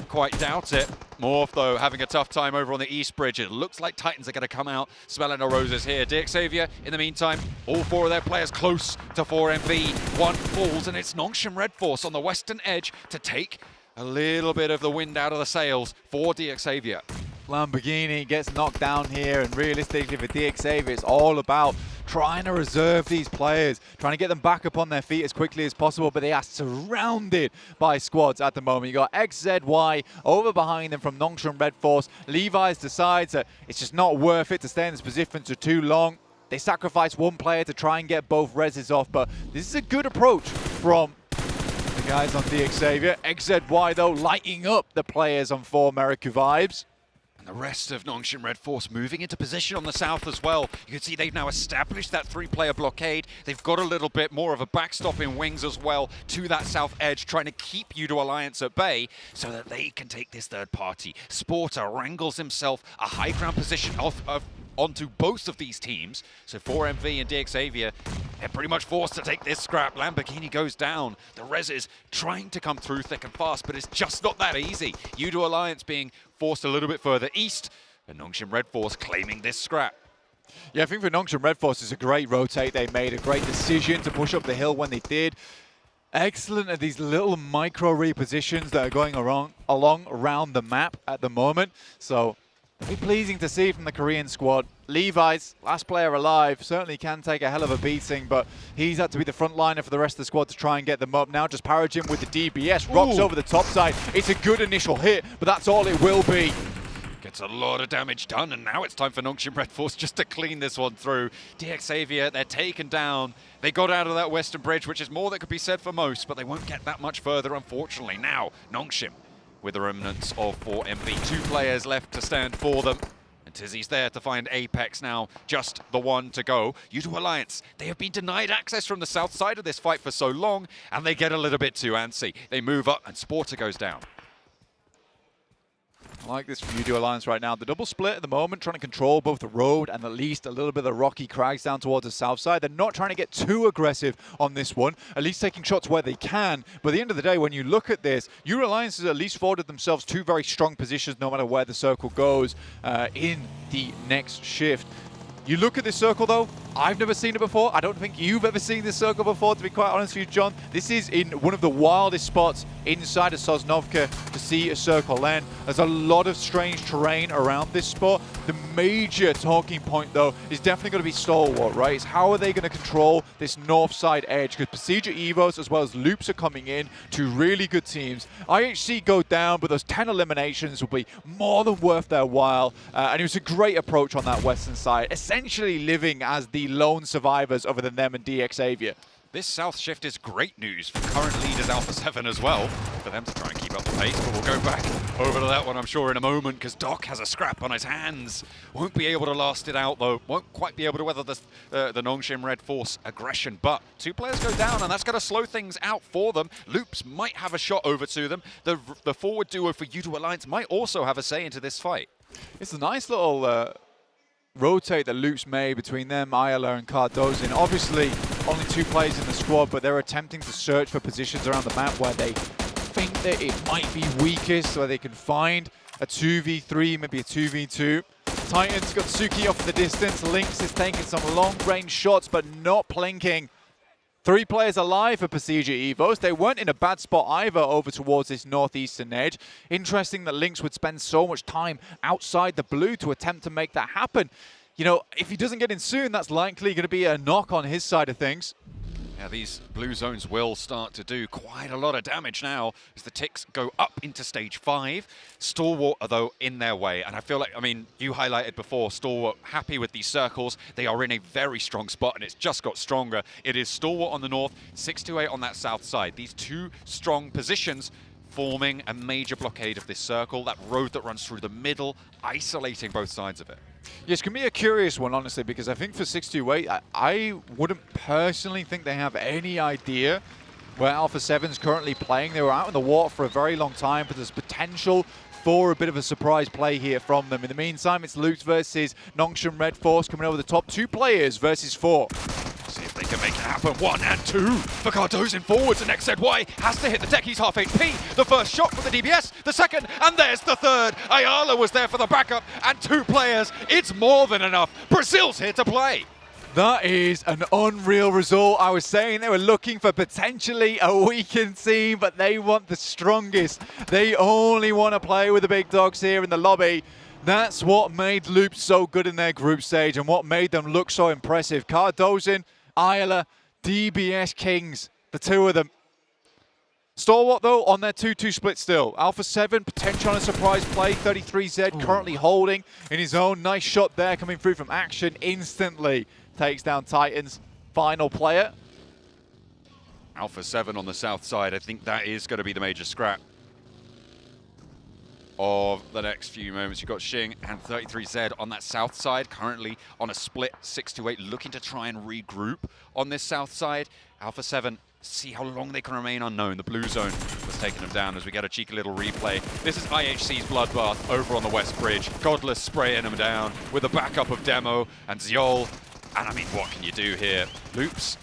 Speaker 13: quite doubt it. Morph, though, having a tough time over on the East Bridge. It looks like Titans are going to come out smelling the roses here. DXavier, in the meantime, all 4 of their players close to 4MV. 1 falls, and it's Nongshim Red Force on the western edge to take a little bit of the wind out of the sails for DXavier.
Speaker 14: Lamborghini gets knocked down here, and realistically for DXavier, it's all about trying to reserve these players, trying to get them back up on their feet as quickly as possible, but they are surrounded by squads at the moment. You got XZY over behind them from Nongshim Red Force. Levi's decides that it's just not worth it to stay in this position for too long. They sacrifice 1 player to try and get both reses off, but this is a good approach from the guys on DXavier. XZY, though, lighting up the players on 4 America Vibes.
Speaker 13: And the rest of Nongshim Red Force moving into position on the south as well. You can see they've now established that 3-player blockade. They've got a little bit more of a backstop in wings as well to that south edge, trying to keep Udo Alliance at bay so that they can take this third party. Sporter wrangles himself a high ground position onto both of these teams. So 4MV and DXavier, they're pretty much forced to take this scrap. Lamborghini goes down. The Reses trying to come through thick and fast, but it's just not that easy. Udo Alliance being forced a little bit further east, and Nongshim Red Force claiming this scrap.
Speaker 14: Yeah, I think for Nongshim Red Force, it's a great rotate. They made a great decision to push up the hill when they did. Excellent at these little micro repositions that are going along around the map at the moment. So Very pleasing to see from the Korean squad. Levi's, last player alive, certainly can take a hell of a beating, but he's had to be the front liner for the rest of the squad to try and get them up. Now just pubgm with the DBS, rocks over the top side. It's a good initial hit, but that's all it will be.
Speaker 13: Gets a lot of damage done, and now it's time for Nongshim Red Force just to clean this one through. DXavier, they're taken down. They got out of that western bridge, which is more that could be said for most, but they won't get that much further, unfortunately. Now, Nongshim with the remnants of 4MB. 2 players left to stand for them. And Tizzy's there to find Apex now, just the one to go. U2 Alliance, they have been denied access from the south side of this fight for so long, and they get a little bit too antsy. They move up, and Sporter goes down.
Speaker 14: I like this from U2 Alliance right now. The double split at the moment, trying to control both the road and at least a little bit of the rocky crags down towards the south side. They're not trying to get too aggressive on this one, at least taking shots where they can. But at the end of the day, when you look at this, U2 Alliance has at least afforded themselves 2 very strong positions no matter where the circle goes in the next shift. You look at this circle though, I've never seen it before. I don't think you've ever seen this circle before, to be quite honest with you, John. This is in one of the wildest spots inside of Sosnovka to see a circle end. There's a lot of strange terrain around this spot. The major talking point though is definitely going to be Stalwart, right? It's how are they going to control this north side edge? Because Procedure Evos as well as Loops are coming in, 2 really good teams. IHC go down, but those 10 eliminations will be more than worth their while. And it was a great approach on that western side, essentially living as the lone survivors other than them and DXavier.
Speaker 13: This south shift is great news for current leaders Alpha 7 as well, for them to try and keep up the pace, but we'll go back over to that one I'm sure in a moment, because Doc has a scrap on his hands. Won't be able to last it out though, won't quite be able to weather the Nongshim Red Force aggression, but 2 players go down and that's going to slow things out for them. Loops might have a shot over to them. The forward duo for U2 Alliance might also have a say into this fight.
Speaker 14: It's a nice little rotate that Loops made between them, Ayala and Cardozin. Obviously, only 2 players in the squad, but they're attempting to search for positions around the map where they think that it might be weakest, where they can find a 2v3, maybe a 2v2. Titans got Suki off in the distance. Lynx is taking some long-range shots, but not plinking. 3 players alive for Procedure Evos. They weren't in a bad spot either over towards this northeastern edge. Interesting that Lynx would spend so much time outside the blue to attempt to make that happen. You know, if he doesn't get in soon, that's likely going to be a knock on his side of things.
Speaker 13: Yeah, these blue zones will start to do quite a lot of damage now as the ticks go up into stage 5. Stalwart are, though, in their way. And I feel like, I mean, you highlighted before, Stalwart happy with these circles. They are in a very strong spot, and it's just got stronger. It is Stalwart on the north, 628 on that south side. These 2 strong positions forming a major blockade of this circle, that road that runs through the middle, isolating both sides of it.
Speaker 14: Yes, it can be a curious one, honestly, because I think for 628, I wouldn't personally think they have any idea where Alpha 7's currently playing. They were out in the water for a very long time, but there's potential for a bit of a surprise play here from them. In the meantime, it's Loops versus Nongshim Red Force coming over the top. 2 players versus 4.
Speaker 13: See if they can make it happen. 1 and 2 for Cardozin forwards, and XZY has to hit the deck. He's half HP. The first shot for the DBS, the second, and there's the third. Ayala was there for the backup, and 2 players. It's more than enough. Brazil's here to play.
Speaker 14: That is an unreal result. I was saying they were looking for potentially a weakened team, but they want the strongest. They only want to play with the big dogs here in the lobby. That's what made Loops so good in their group stage and what made them look so impressive. Cardozin, Ayala, DBS Kings, the 2 of them. Stalwart, though, on their 2-2 split still. Alpha 7, potential on a surprise play. 33Z currently holding in his own. Nice shot there coming through from Action instantly. Takes down Titans. Final player.
Speaker 13: Alpha 7 on the south side. I think that is going to be the major scrap of the next few moments. You've got Xing and 33Z on that south side, currently on a split 6-8, looking to try and regroup on this south side. Alpha 7, see how long they can remain unknown. The blue zone was taking them down as we get a cheeky little replay. This is IHC's bloodbath over on the west bridge. Godless spraying them down with the backup of Demo and Ziol. And I mean, what can you do here? Loops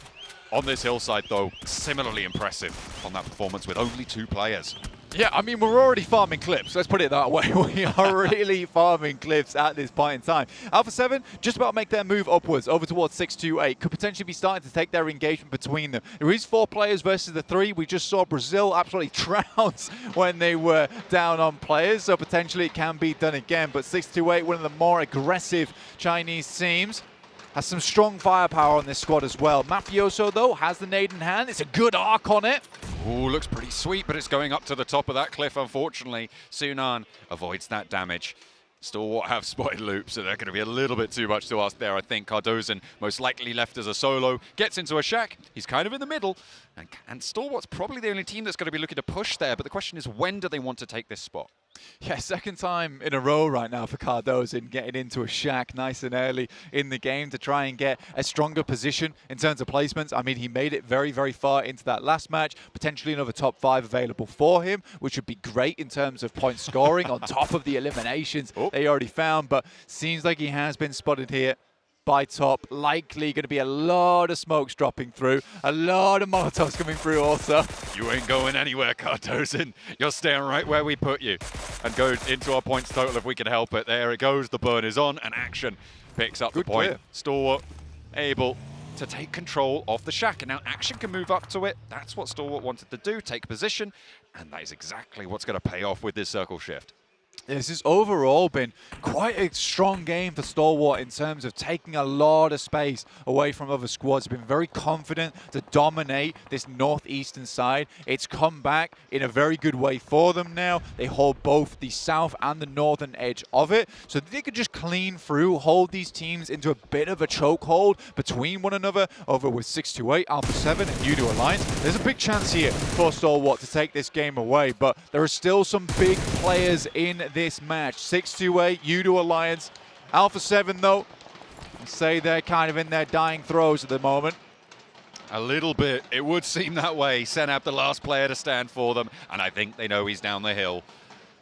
Speaker 13: on this hillside, though, similarly impressive on that performance with only 2 players.
Speaker 14: Yeah, I mean, we're already farming clips. Let's put it that way. We are really farming clips at this point in time. Alpha 7 just about to make their move upwards over towards 628. Could potentially be starting to take their engagement between them. There is 4 players versus the 3. We just saw Brazil absolutely trounce when they were down on players, so potentially it can be done again. But 628, one of the more aggressive Chinese teams, has some strong firepower on this squad as well. Mafioso, though, has the nade in hand. It's a good arc on it.
Speaker 13: Ooh, looks pretty sweet, but it's going up to the top of that cliff, unfortunately. Sunan avoids that damage. Stalwart have spotted loops, so they're going to be a little bit too much to ask there, I think. Cardozen, most likely left as a solo, gets into a shack. He's kind of in the middle. And Stalwart's probably the only team that's going to be looking to push there, but the question is, when do they want to take this spot?
Speaker 14: Yeah, second time in a row right now for Cardozen getting into a shack nice and early in the game to try and get a stronger position in terms of placements. I mean, he made it very, very far into that last match. Potentially another top 5 available for him, which would be great in terms of point scoring on top of the eliminations they already found. But seems like he has been spotted here by top. Likely going to be a lot of smokes dropping through, a lot of Molotovs coming through also.
Speaker 13: You ain't going anywhere, Cardozen. You're staying right where we put you. And go into our points total if we can help it. There it goes. The burn is on, and Action picks up the point.
Speaker 14: Clear.
Speaker 13: Stalwart able to take control of the shack, and now Action can move up to it. That's what Stalwart wanted to do, take position, and that is exactly what's going to pay off with this circle shift.
Speaker 14: This has overall been quite a strong game for Stalwart in terms of taking a lot of space away from other squads. Been very confident to dominate this northeastern side. It's come back in a very good way for them now. They hold both the south and the northern edge of it, so they could just clean through, hold these teams into a bit of a chokehold between one another over with 628, Alpha 7, and U2 Alliance. There's a big chance here for Stalwart to take this game away, but there are still some big players in this match. 628, U2 Alliance. Alpha 7, though, I'd say they're kind of in their dying throes at the moment.
Speaker 13: A little bit. It would seem that way. Senab, the last player to stand for them, and I think they know he's down the hill.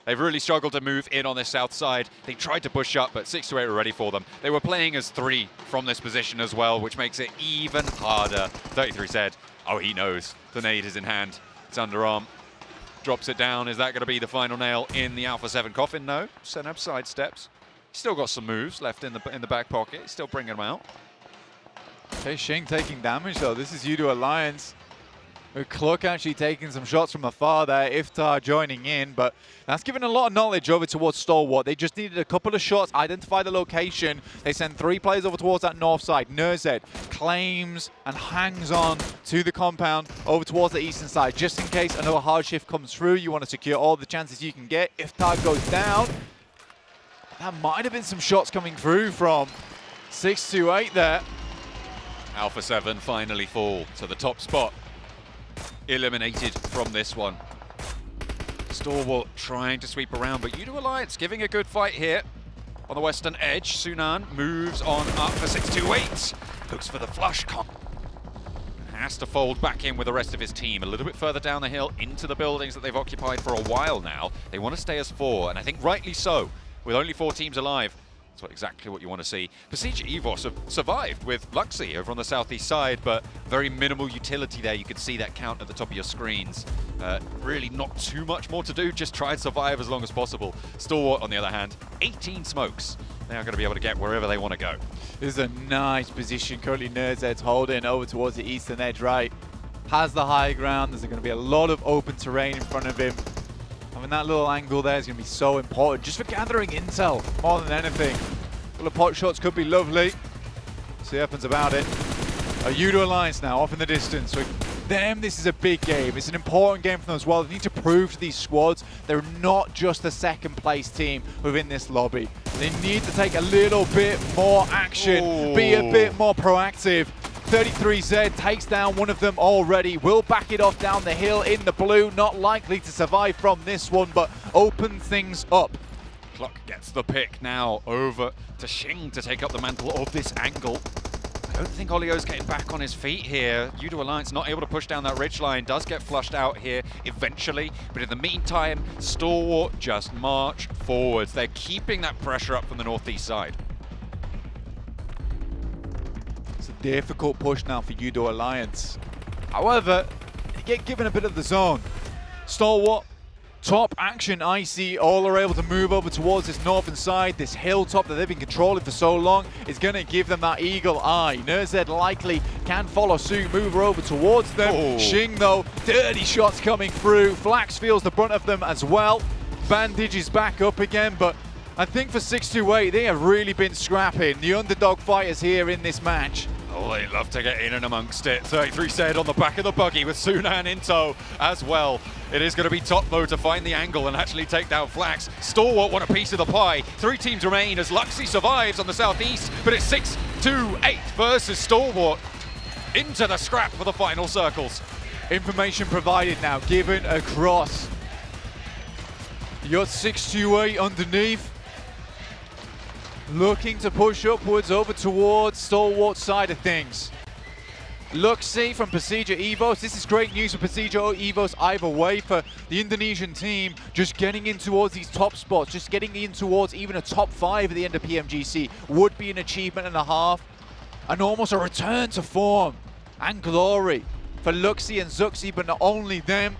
Speaker 13: They've really struggled to move in on this south side. They tried to push up, but 628 were ready for them. They were playing as 3 from this position as well, which makes it even harder. 33 said, oh, he knows. The nade is in hand. It's underarm. Drops it down. Is that going to be the final nail in the Alpha 7 coffin? No. Senab sidesteps. Still got some moves left in the back pocket. Still bringing them out.
Speaker 14: Okay, Xing taking damage, though. This is U2 Alliance. With Cluck actually taking some shots from afar there. Iftar joining in, but that's given a lot of knowledge over towards Stalwart. They just needed a couple of shots, identify the location. They send 3 players over towards that north side. Nurzed claims and hangs on to the compound over towards the eastern side. Just in case another hard shift comes through, you want to secure all the chances you can get. Iftar goes down. That might have been some shots coming through from 628 there.
Speaker 13: Alpha 7 finally fall to the top spot. Eliminated from this one. Stalwart trying to sweep around, but U2 Alliance giving a good fight here. On the western edge, Sunan moves on up for 628. Looks for the flush. Has to fold back in with the rest of his team. A little bit further down the hill into the buildings that they've occupied for a while now. They want to stay as 4, and I think rightly so. With only 4 teams alive, that's exactly what you want to see. Besiege Evos have survived with Luxy over on the southeast side, but very minimal utility there. You can see that count at the top of your screens. Really not too much more to do, just try and survive as long as possible. Stalwart, on the other hand, 18 smokes. They are going to be able to get wherever they want to go.
Speaker 14: This is a nice position currently Nurzed's holding over towards the eastern edge, right? Has the high ground. There's going to be a lot of open terrain in front of him. Having that little angle there is going to be so important, just for gathering intel more than anything. A couple of pot shots could be lovely. See what happens about it. A U2 Alliance now off in the distance. For them, this is a big game. It's an important game for them as well. They need to prove to these squads they're not just a second place team within this lobby. They need to take a little bit more action, be a bit more proactive. 33Z takes down one of them already, will back it off down the hill in the blue, not likely to survive from this one, but open things up.
Speaker 13: Cluck gets the pick now over to Xing to take up the mantle of this angle. I don't think Olio's getting back on his feet here. U2 Alliance not able to push down that ridgeline, does get flushed out here eventually, but in the meantime, Stalwart just march forwards. They're keeping that pressure up from the northeast side.
Speaker 14: Difficult push now for U2 Alliance. However, they get given a bit of the zone. Stalwart top action. Icy all are able to move over towards this northern side. This hilltop that they've been controlling for so long is going to give them that eagle eye. Nerzed likely can follow suit, move over towards them. Xing though, dirty shots coming through. Flax feels the brunt of them as well. Bandage is back up again, but I think for 628 they have really been scrapping. The underdog fighters here in this match.
Speaker 13: Oh, they love to get in and amongst it. 33 said on the back of the buggy with Sunan in tow as well. It is going to be top though to find the angle and actually take down Flax. Stalwart want a piece of the pie. 3 teams remain as Luxy survives on the southeast, but it's 6-2-8 versus Stalwart into the scrap for the final circles.
Speaker 14: Information provided now, given across. You got 628 underneath. Looking to push upwards over towards Stalwart's side of things. Luxy from Persija Evos. This is great news for Persija Evos either way. For the Indonesian team, just getting in towards these top spots, just getting in towards even a top 5 at the end of PMGC would be an achievement and a half. And almost a return to form and glory for Luxy and Zuxi, but not only them.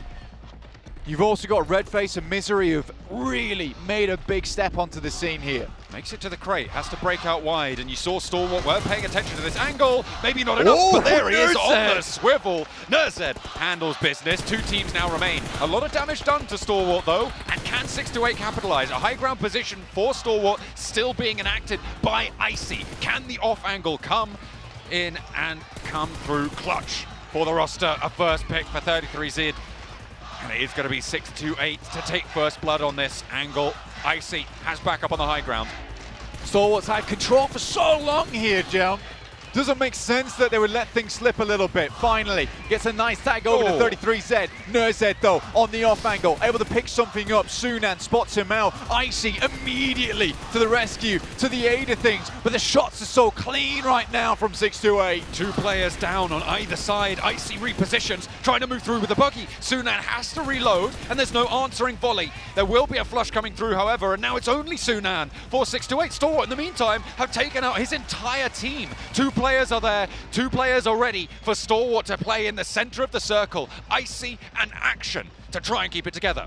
Speaker 14: You've also got Redface and Misery who've really made a big step onto the scene here.
Speaker 13: Makes it to the crate, has to break out wide, and you saw Stalwart were paying attention to this angle. Maybe not enough, but there he is on the swivel. Nerzed handles business. 2 teams now remain. A lot of damage done to Stalwart though, and can 628 capitalize? A high ground position for Stalwart still being enacted by Icy. Can the off angle come in and come through clutch for the roster? A first pick for 33 Zid. And it is going to be 628 to take first blood on this angle. Icy has back up on the high ground.
Speaker 14: Stalwart's had control for so long here, Joan. Doesn't make sense that they would let things slip a little bit. Finally, gets a nice tag over to 33Z. Nerzed though, on the off angle, able to pick something up. Sunan spots him out. Icy immediately to the rescue, to the aid of things. But the shots are so clean right now from 628.
Speaker 13: 2 players down on either side. Icy repositions, trying to move through with the buggy. Sunan has to reload, and there's no answering volley. There will be a flush coming through, however, and now it's only Sunan for 628. Stalwart, in the meantime, have taken out his entire team. 2 players are there, 2 players are ready for Stalwart to play in the center of the circle. Icy and Action to try and keep it together.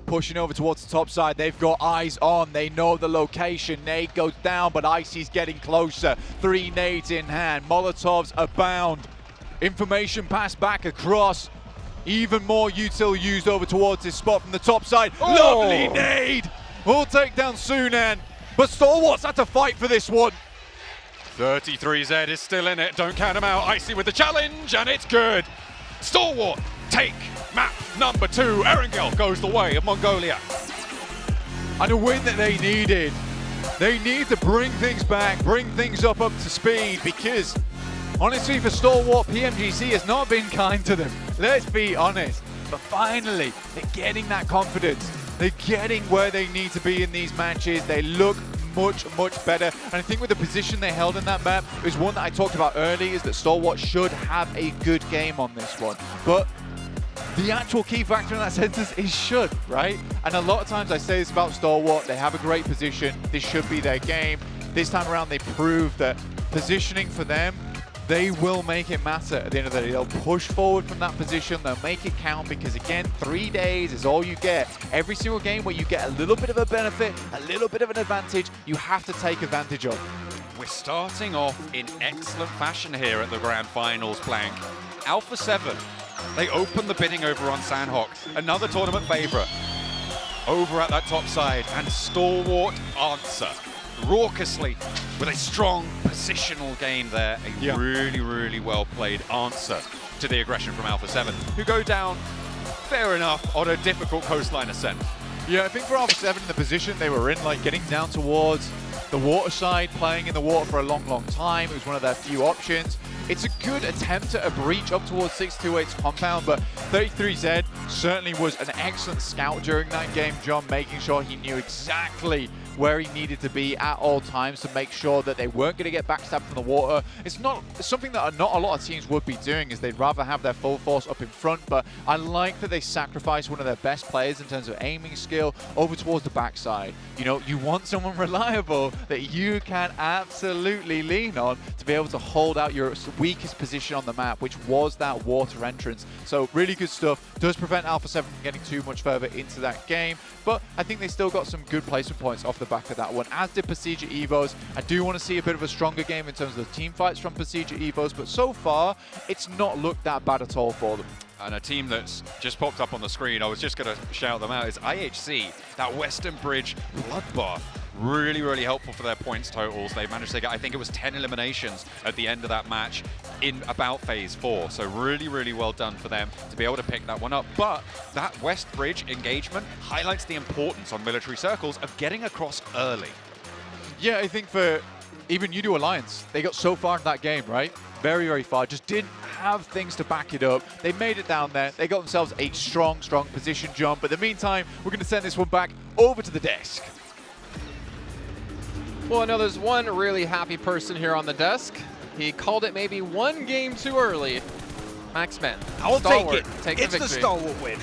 Speaker 14: Pushing over towards the top side, they've got eyes on, they know the location. Nade goes down, but Icy's getting closer. 3 nades in hand, Molotovs abound. Information passed back across. Even more util used over towards this spot from the top side. Lovely nade! We'll take down Sunan, but Stalwart's had to fight for this one.
Speaker 13: 33Z is still in it, don't count him out. Icy with the challenge, and it's good. Stalwart, take map number 2. Erangel goes the way of Mongolia.
Speaker 14: And a win that they needed. They need to bring things back, bring things up to speed, because honestly for Stalwart, PMGC has not been kind to them. Let's be honest. But finally, they're getting that confidence. They're getting where they need to be in these matches. They look much better, and I think with the position they held in that map, it was one that I talked about earlier, is that Stalwart should have a good game on this one. But the actual key factor in that sentence is should, right? And a lot of times I say this about Stalwart, they have a great position, this should be their game. This time around they proved that positioning for them, they will make it matter at the end of the day. They'll push forward from that position, they'll make it count, because again, 3 days is all you get. Every single game where you get a little bit of a benefit, a little bit of an advantage, you have to take advantage of.
Speaker 13: We're starting off in excellent fashion here at the Grand Finals, Blank. Alpha 7, they open the bidding over on Sandhawk, another tournament favorite. Over at that top side, and Stalwart answer raucously with a strong positional game there. A really well played answer to the aggression from Alpha 7, who go down, fair enough, on a difficult coastline ascent.
Speaker 14: Yeah, I think for Alpha 7 in the position they were in, like getting down towards the water side, playing in the water for a long time, it was one of their few options. It's a good attempt at a breach up towards 628's compound, but 33Z certainly was an excellent scout during that game, John, making sure he knew exactly where he needed to be at all times to make sure that they weren't going to get backstabbed from the water. It's something that not a lot of teams would be doing, is they'd rather have their full force up in front, but I like that they sacrifice one of their best players in terms of aiming skill over towards the backside. You know, you want someone reliable that you can absolutely lean on to be able to hold out your weakest position on the map, which was that water entrance. So really good stuff. Does prevent Alpha 7 from getting too much further into that game, but I think they still got some good placement points off the back of that one, as did Procedure Evos. I do want to see a bit of a stronger game in terms of the team fights from Procedure Evos, but so far, it's not looked that bad at all for them.
Speaker 13: And a team that's just popped up on the screen, I was just going to shout them out, is IHC, that Western Bridge Bloodbath. Really, really helpful for their points totals. They managed to get, I think it was 10 eliminations at the end of that match in about phase 4. So really, really well done for them to be able to pick that one up. But that West Bridge engagement highlights the importance on military circles of getting across early.
Speaker 14: Yeah, I think for even UDO Alliance, they got so far in that game, right? Very, very far. Just didn't have things to back it up. They made it down there. They got themselves a strong, strong position jump. But in the meantime, we're going to send this one back over to the desk.
Speaker 10: Well, I know there's one really happy person here on the desk. He called it maybe one game too early. Maxman.
Speaker 11: I'll take it.
Speaker 10: Take
Speaker 11: it's the Stalwart win.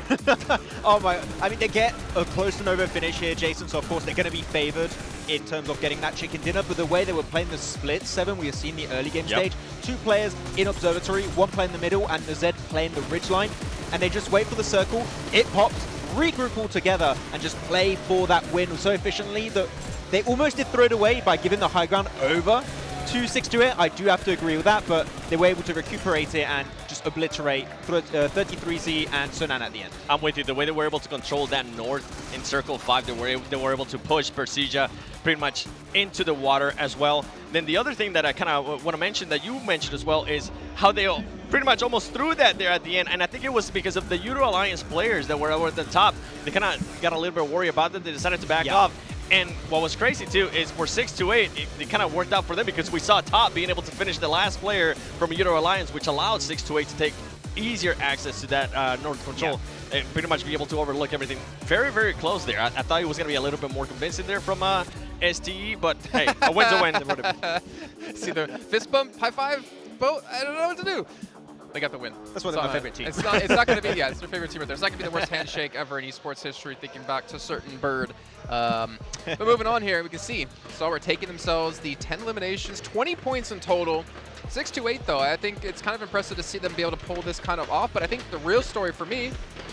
Speaker 11: Oh my! I mean, they get a close to Nova finish here, Jason. So of course they're going to be favored in terms of getting that chicken dinner. But the way they were playing the split 7, we have seen the early game stage. 2 players in observatory, 1 player in the middle, and Nazed playing the ridge line. And they just wait for the circle. It pops, regroup all together, and just play for that win so efficiently that they almost did throw it away by giving the high ground over to 628. I do have to agree with that, but they were able to recuperate it and just obliterate 33Z and Sunan at the end.
Speaker 12: I'm with you. The way they were able to control that north in Circle 5, they were able to push Persija pretty much into the water as well. Then the other thing that I kind of want to mention that you mentioned as well is how they pretty much almost threw that there at the end, and I think it was because of the UDO Alliance players that were over at the top. They kind of got a little bit worried about that. They decided to back off. And what was crazy too is for 628, it kind of worked out for them because we saw Top being able to finish the last player from UDO Alliance, which allowed 628 to take easier access to that north control and pretty much be able to overlook everything. Very, very close there. I thought it was going to be a little bit more convincing there from STE, but hey, a win's a win.
Speaker 10: See the fist bump, high five, boat. I don't know what to do. They got the win.
Speaker 11: That's one of my favorite teams.
Speaker 10: It's not going to be, it's their favorite team right there. It's not going to be the worst handshake ever in esports history, thinking back to certain bird. But moving on here, we can see Stalwart taking themselves the 10 eliminations, 20 points in total. 628 though, I think it's kind of impressive to see them be able to pull this kind of off, but I think the real story for me,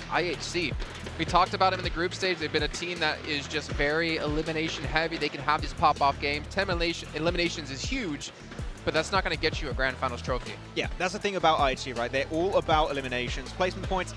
Speaker 10: IHC. We talked about them in the group stage. They've been a team that is just very elimination heavy. They can have these pop-off games. 10 eliminations is huge, but that's not going to get you a Grand Finals trophy.
Speaker 11: Yeah, that's the thing about IHC, right? They're all about eliminations. Placement points,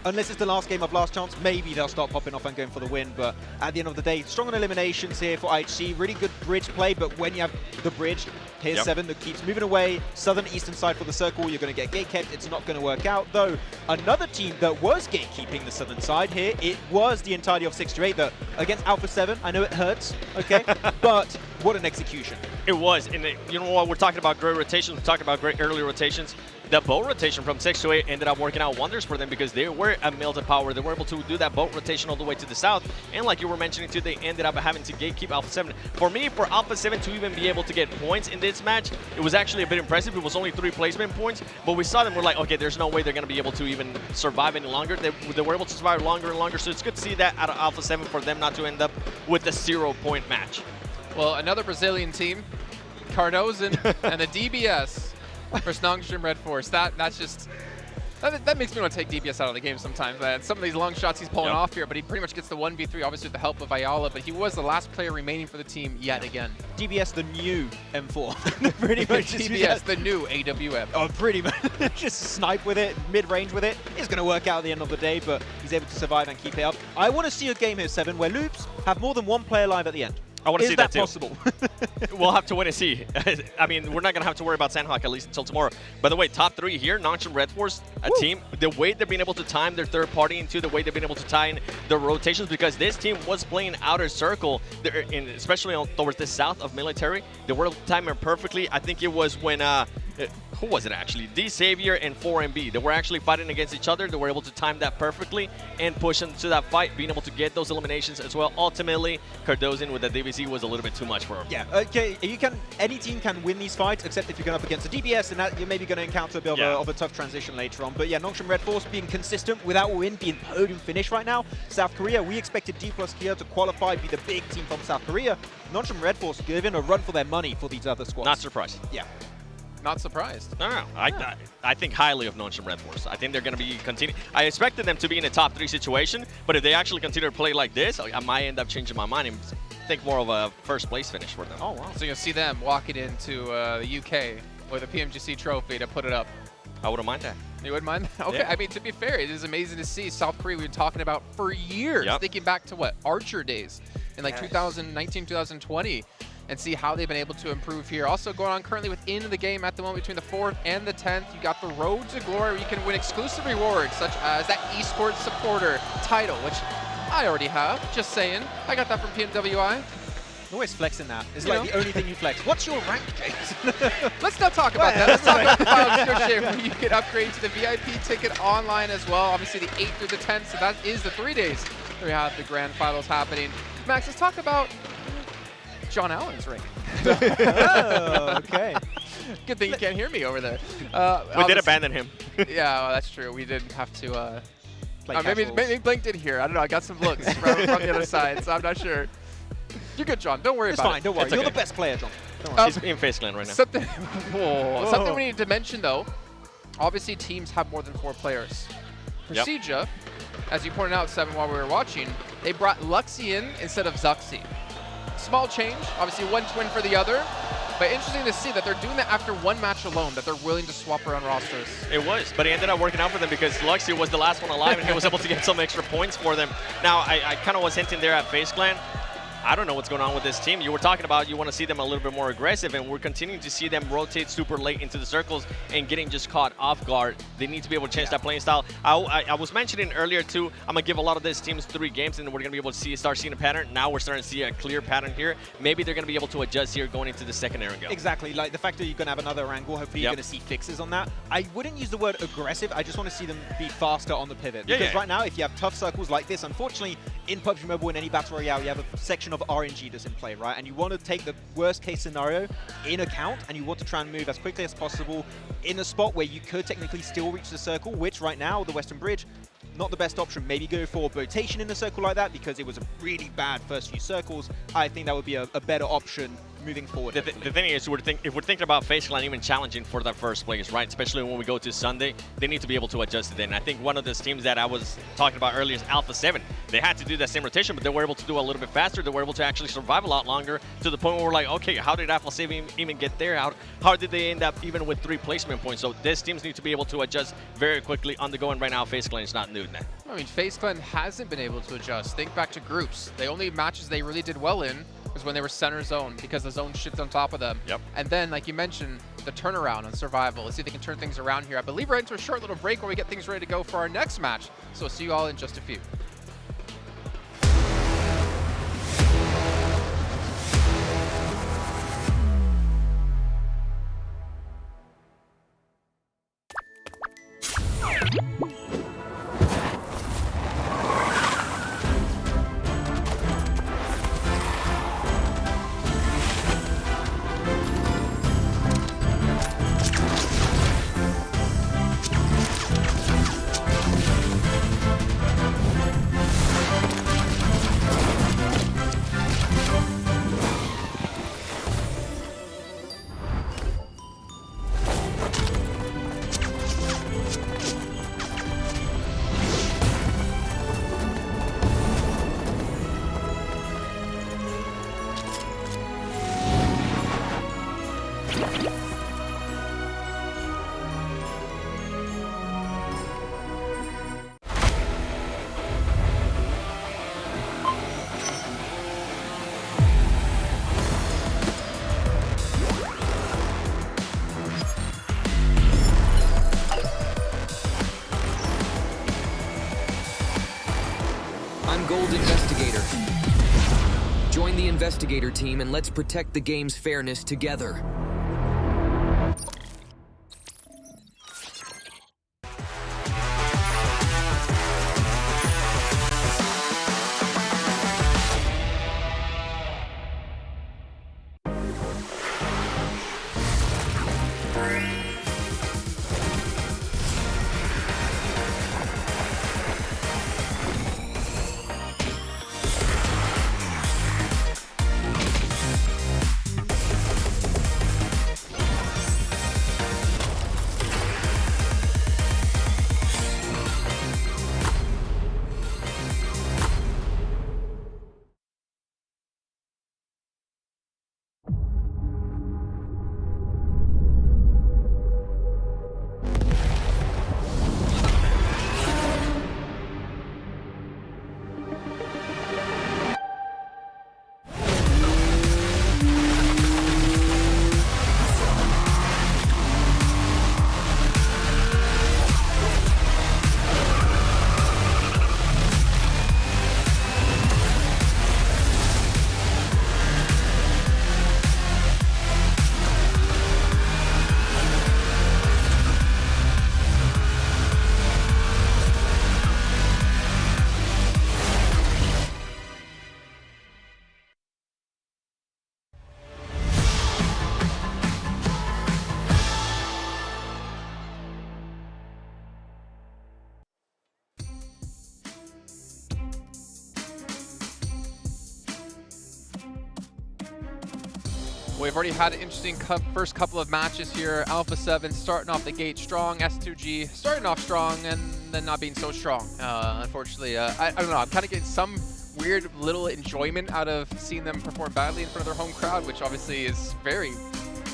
Speaker 11: unless it's the last game of last chance, maybe they'll start popping off and going for the win. But at the end of the day, strong on eliminations here for IHC. Really good bridge play, but when you have the bridge, here's 7 that keeps moving away. Southern eastern side for the circle, you're going to get gate kept. It's not going to work out. Though, another team that was gatekeeping the southern side here, it was the entirety of 628 that against Alpha 7. I know it hurts, okay? But what an execution.
Speaker 12: It was, and you know what, we're talking about great rotations, we're talking about great early rotations. The boat rotation from 628 ended up working out wonders for them because they were a melted power. They were able to do that boat rotation all the way to the south. And like you were mentioning too, they ended up having to gatekeep Alpha 7. For me, for Alpha 7 to even be able to get points in this match, it was actually a bit impressive. It was only 3 placement points, but we saw them, we're like, okay, there's no way they're going to be able to even survive any longer. They were able to survive longer and longer, so it's good to see that out of Alpha 7 for them not to end up with a 0-point match.
Speaker 10: Well, another Brazilian team, Cardozen and the DBS versus Nongshim Red Force. That's just that makes me want to take DBS out of the game sometimes. Some of these long shots he's pulling off here, but he pretty much gets the 1v3, obviously with the help of Ayala, but he was the last player remaining for the team yet again.
Speaker 11: DBS, the new M4. Pretty much.
Speaker 10: DBS, the new AWM.
Speaker 11: Oh, pretty much. Just snipe with it, mid-range with it. It's going to work out at the end of the day, but he's able to survive and keep it up. I want to see a game here, 7, where loops have more than 1 player live at the end.
Speaker 12: I want to see that too.
Speaker 11: Is that possible?
Speaker 12: We'll have to wait and see. I mean, we're not going to have to worry about Sandhawk at least until tomorrow. By the way, top 3 here, Nongshim Red Force, a team, the way they've been able to time their third party into the way they've been able to tie in the rotations, because this team was playing outer circle, especially towards the south of military. They were timing perfectly. I think it was when who was it actually? D Savior and 4MB. They were actually fighting against each other. They were able to time that perfectly and push into that fight, being able to get those eliminations as well. Ultimately, Cardozo with the DBZ was a little bit too much for him.
Speaker 11: Yeah, okay, any team can win these fights, except if you're going up against a DBS, and that you're maybe going to encounter a bit of a tough transition later on. But yeah, Nongshim Red Force being consistent without a win, being podium finish right now. South Korea, we expected D plus Kia to qualify, be the big team from South Korea. Nongshim Red Force giving a run for their money for these other squads.
Speaker 12: Not surprised.
Speaker 11: Yeah.
Speaker 10: Not surprised.
Speaker 12: No. I think highly of Nongshim Red Force. I think they're going to be continuing. I expected them to be in a top 3 situation, but if they actually continue to play like this, I might end up changing my mind and think more of a first place finish for them.
Speaker 10: Oh, wow. So you'll see them walking into the UK with a PMGC trophy to put it up.
Speaker 12: I wouldn't mind that.
Speaker 10: You wouldn't mind that? Okay,
Speaker 12: yeah.
Speaker 10: I mean, to be fair, it is amazing to see South Korea we've been talking about for years, thinking back to what, Archer days in like 2019, 2020. And see how they've been able to improve here. Also going on currently within the game at the moment between the 4th and the 10th. You got the Road to Glory where you can win exclusive rewards such as that esports supporter title, which I already have, just saying. I got that from PMWI.
Speaker 11: Always flexing that. It's like the only thing you flex. What's your rank, James?
Speaker 10: Let's not talk about that. Let's talk about the PUBG Share where you can upgrade to the VIP ticket online as well. Obviously the 8th through the 10th, so that is the 3 days we have the grand finals happening. Max, let's talk about John Allen's ring.
Speaker 11: Oh, okay.
Speaker 10: Good thing you can't hear me over there.
Speaker 12: We did abandon him.
Speaker 10: Yeah, well, that's true. We didn't have to.
Speaker 11: Maybe
Speaker 10: Blink did here. I don't know. I got some looks from the other side, so I'm not sure. You're good, John. Don't worry about it.
Speaker 11: It's fine. Don't worry.
Speaker 12: It's
Speaker 11: You're
Speaker 12: okay.
Speaker 11: the best player, John. Don't worry.
Speaker 12: He's in Face Clan right now.
Speaker 10: Something we need to mention, though. Obviously, teams have more than 4 players. Procedure, as you pointed out, Seven, while we were watching, they brought Luxie in instead of Zuxi. Small change, obviously one twin for the other, but interesting to see that they're doing that after 1 match alone, that they're willing to swap around rosters.
Speaker 12: It was, but it ended up working out for them because Luxie was the last one alive and he was able to get some extra points for them. Now, I kind of was hinting there at Face Clan. I don't know what's going on with this team. You were talking about you want to see them a little bit more aggressive, and we're continuing to see them rotate super late into the circles and getting just caught off guard. They need to be able to change that playing style. I was mentioning earlier too, I'm going to give a lot of these teams 3 games and we're going to be able to start seeing a pattern. Now we're starting to see a clear pattern here. Maybe they're going to be able to adjust here going into the second Erangel.
Speaker 11: Exactly, like the fact that you're going to have another angle, hopefully you're going to see fixes on that. I wouldn't use the word aggressive, I just want to see them be faster on the pivot. Because right now, if you have tough circles like this, unfortunately, in PUBG Mobile, in any Battle Royale, you have a section of RNG that's in play, right? And you want to take the worst case scenario in account, and you want to try and move as quickly as possible in a spot where you could technically still reach the circle, which right now, the Western Bridge, not the best option. Maybe go for rotation in a circle like that because it was a really bad first few circles. I think that would be a better option moving forward.
Speaker 12: The thing is, if we're thinking about Face Clan even challenging for that first place, right? Especially when we go to Sunday, they need to be able to adjust it in. I think one of the teams that I was talking about earlier is Alpha 7. They had to do that same rotation, but they were able to do a little bit faster. They were able to actually survive a lot longer to the point where we're like, okay, how did Alpha 7 even get there? How did they end up even with 3 placement points? So these teams need to be able to adjust very quickly on the go, and right now Face Clan is not new to that.
Speaker 10: I mean, Face Clan hasn't been able to adjust. Think back to groups. The only matches they really did well in was when they were center zone because the zone shits on top of them.
Speaker 12: Yep.
Speaker 10: And then, like you mentioned, the turnaround on survival. Let's see if they can turn things around here. I believe we're into a short little break where we get things ready to go for our next match. So we'll see you all in just a few.
Speaker 3: I'm Gold Investigator. Join the Investigator team and let's protect the game's fairness together.
Speaker 10: We've already had an interesting first couple of matches here. Alpha 7 starting off the gate strong, S2G starting off strong and then not being so strong. Unfortunately, I don't know, I'm kind of getting some weird little enjoyment out of seeing them perform badly in front of their home crowd, which obviously is very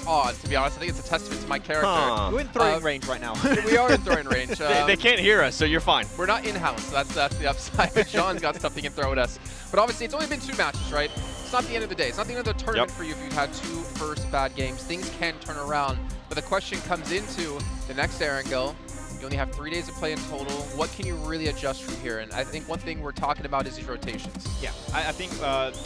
Speaker 10: odd, to be honest. I think it's a testament to my character.
Speaker 11: We're in throwing range right now.
Speaker 10: We are in throwing range.
Speaker 12: They can't hear us, so you're fine.
Speaker 10: We're not in-house, so that's the upside. John's got stuff he can throw at us. But obviously, it's only been 2 matches, right? It's not the end of the day. It's not the end of the tournament for you if you've had 2 first bad games. Things can turn around. But the question comes into the next Erangel. You only have 3 days to play in total. What can you really adjust from here? And I think one thing we're talking about is these rotations.
Speaker 11: Yeah, I think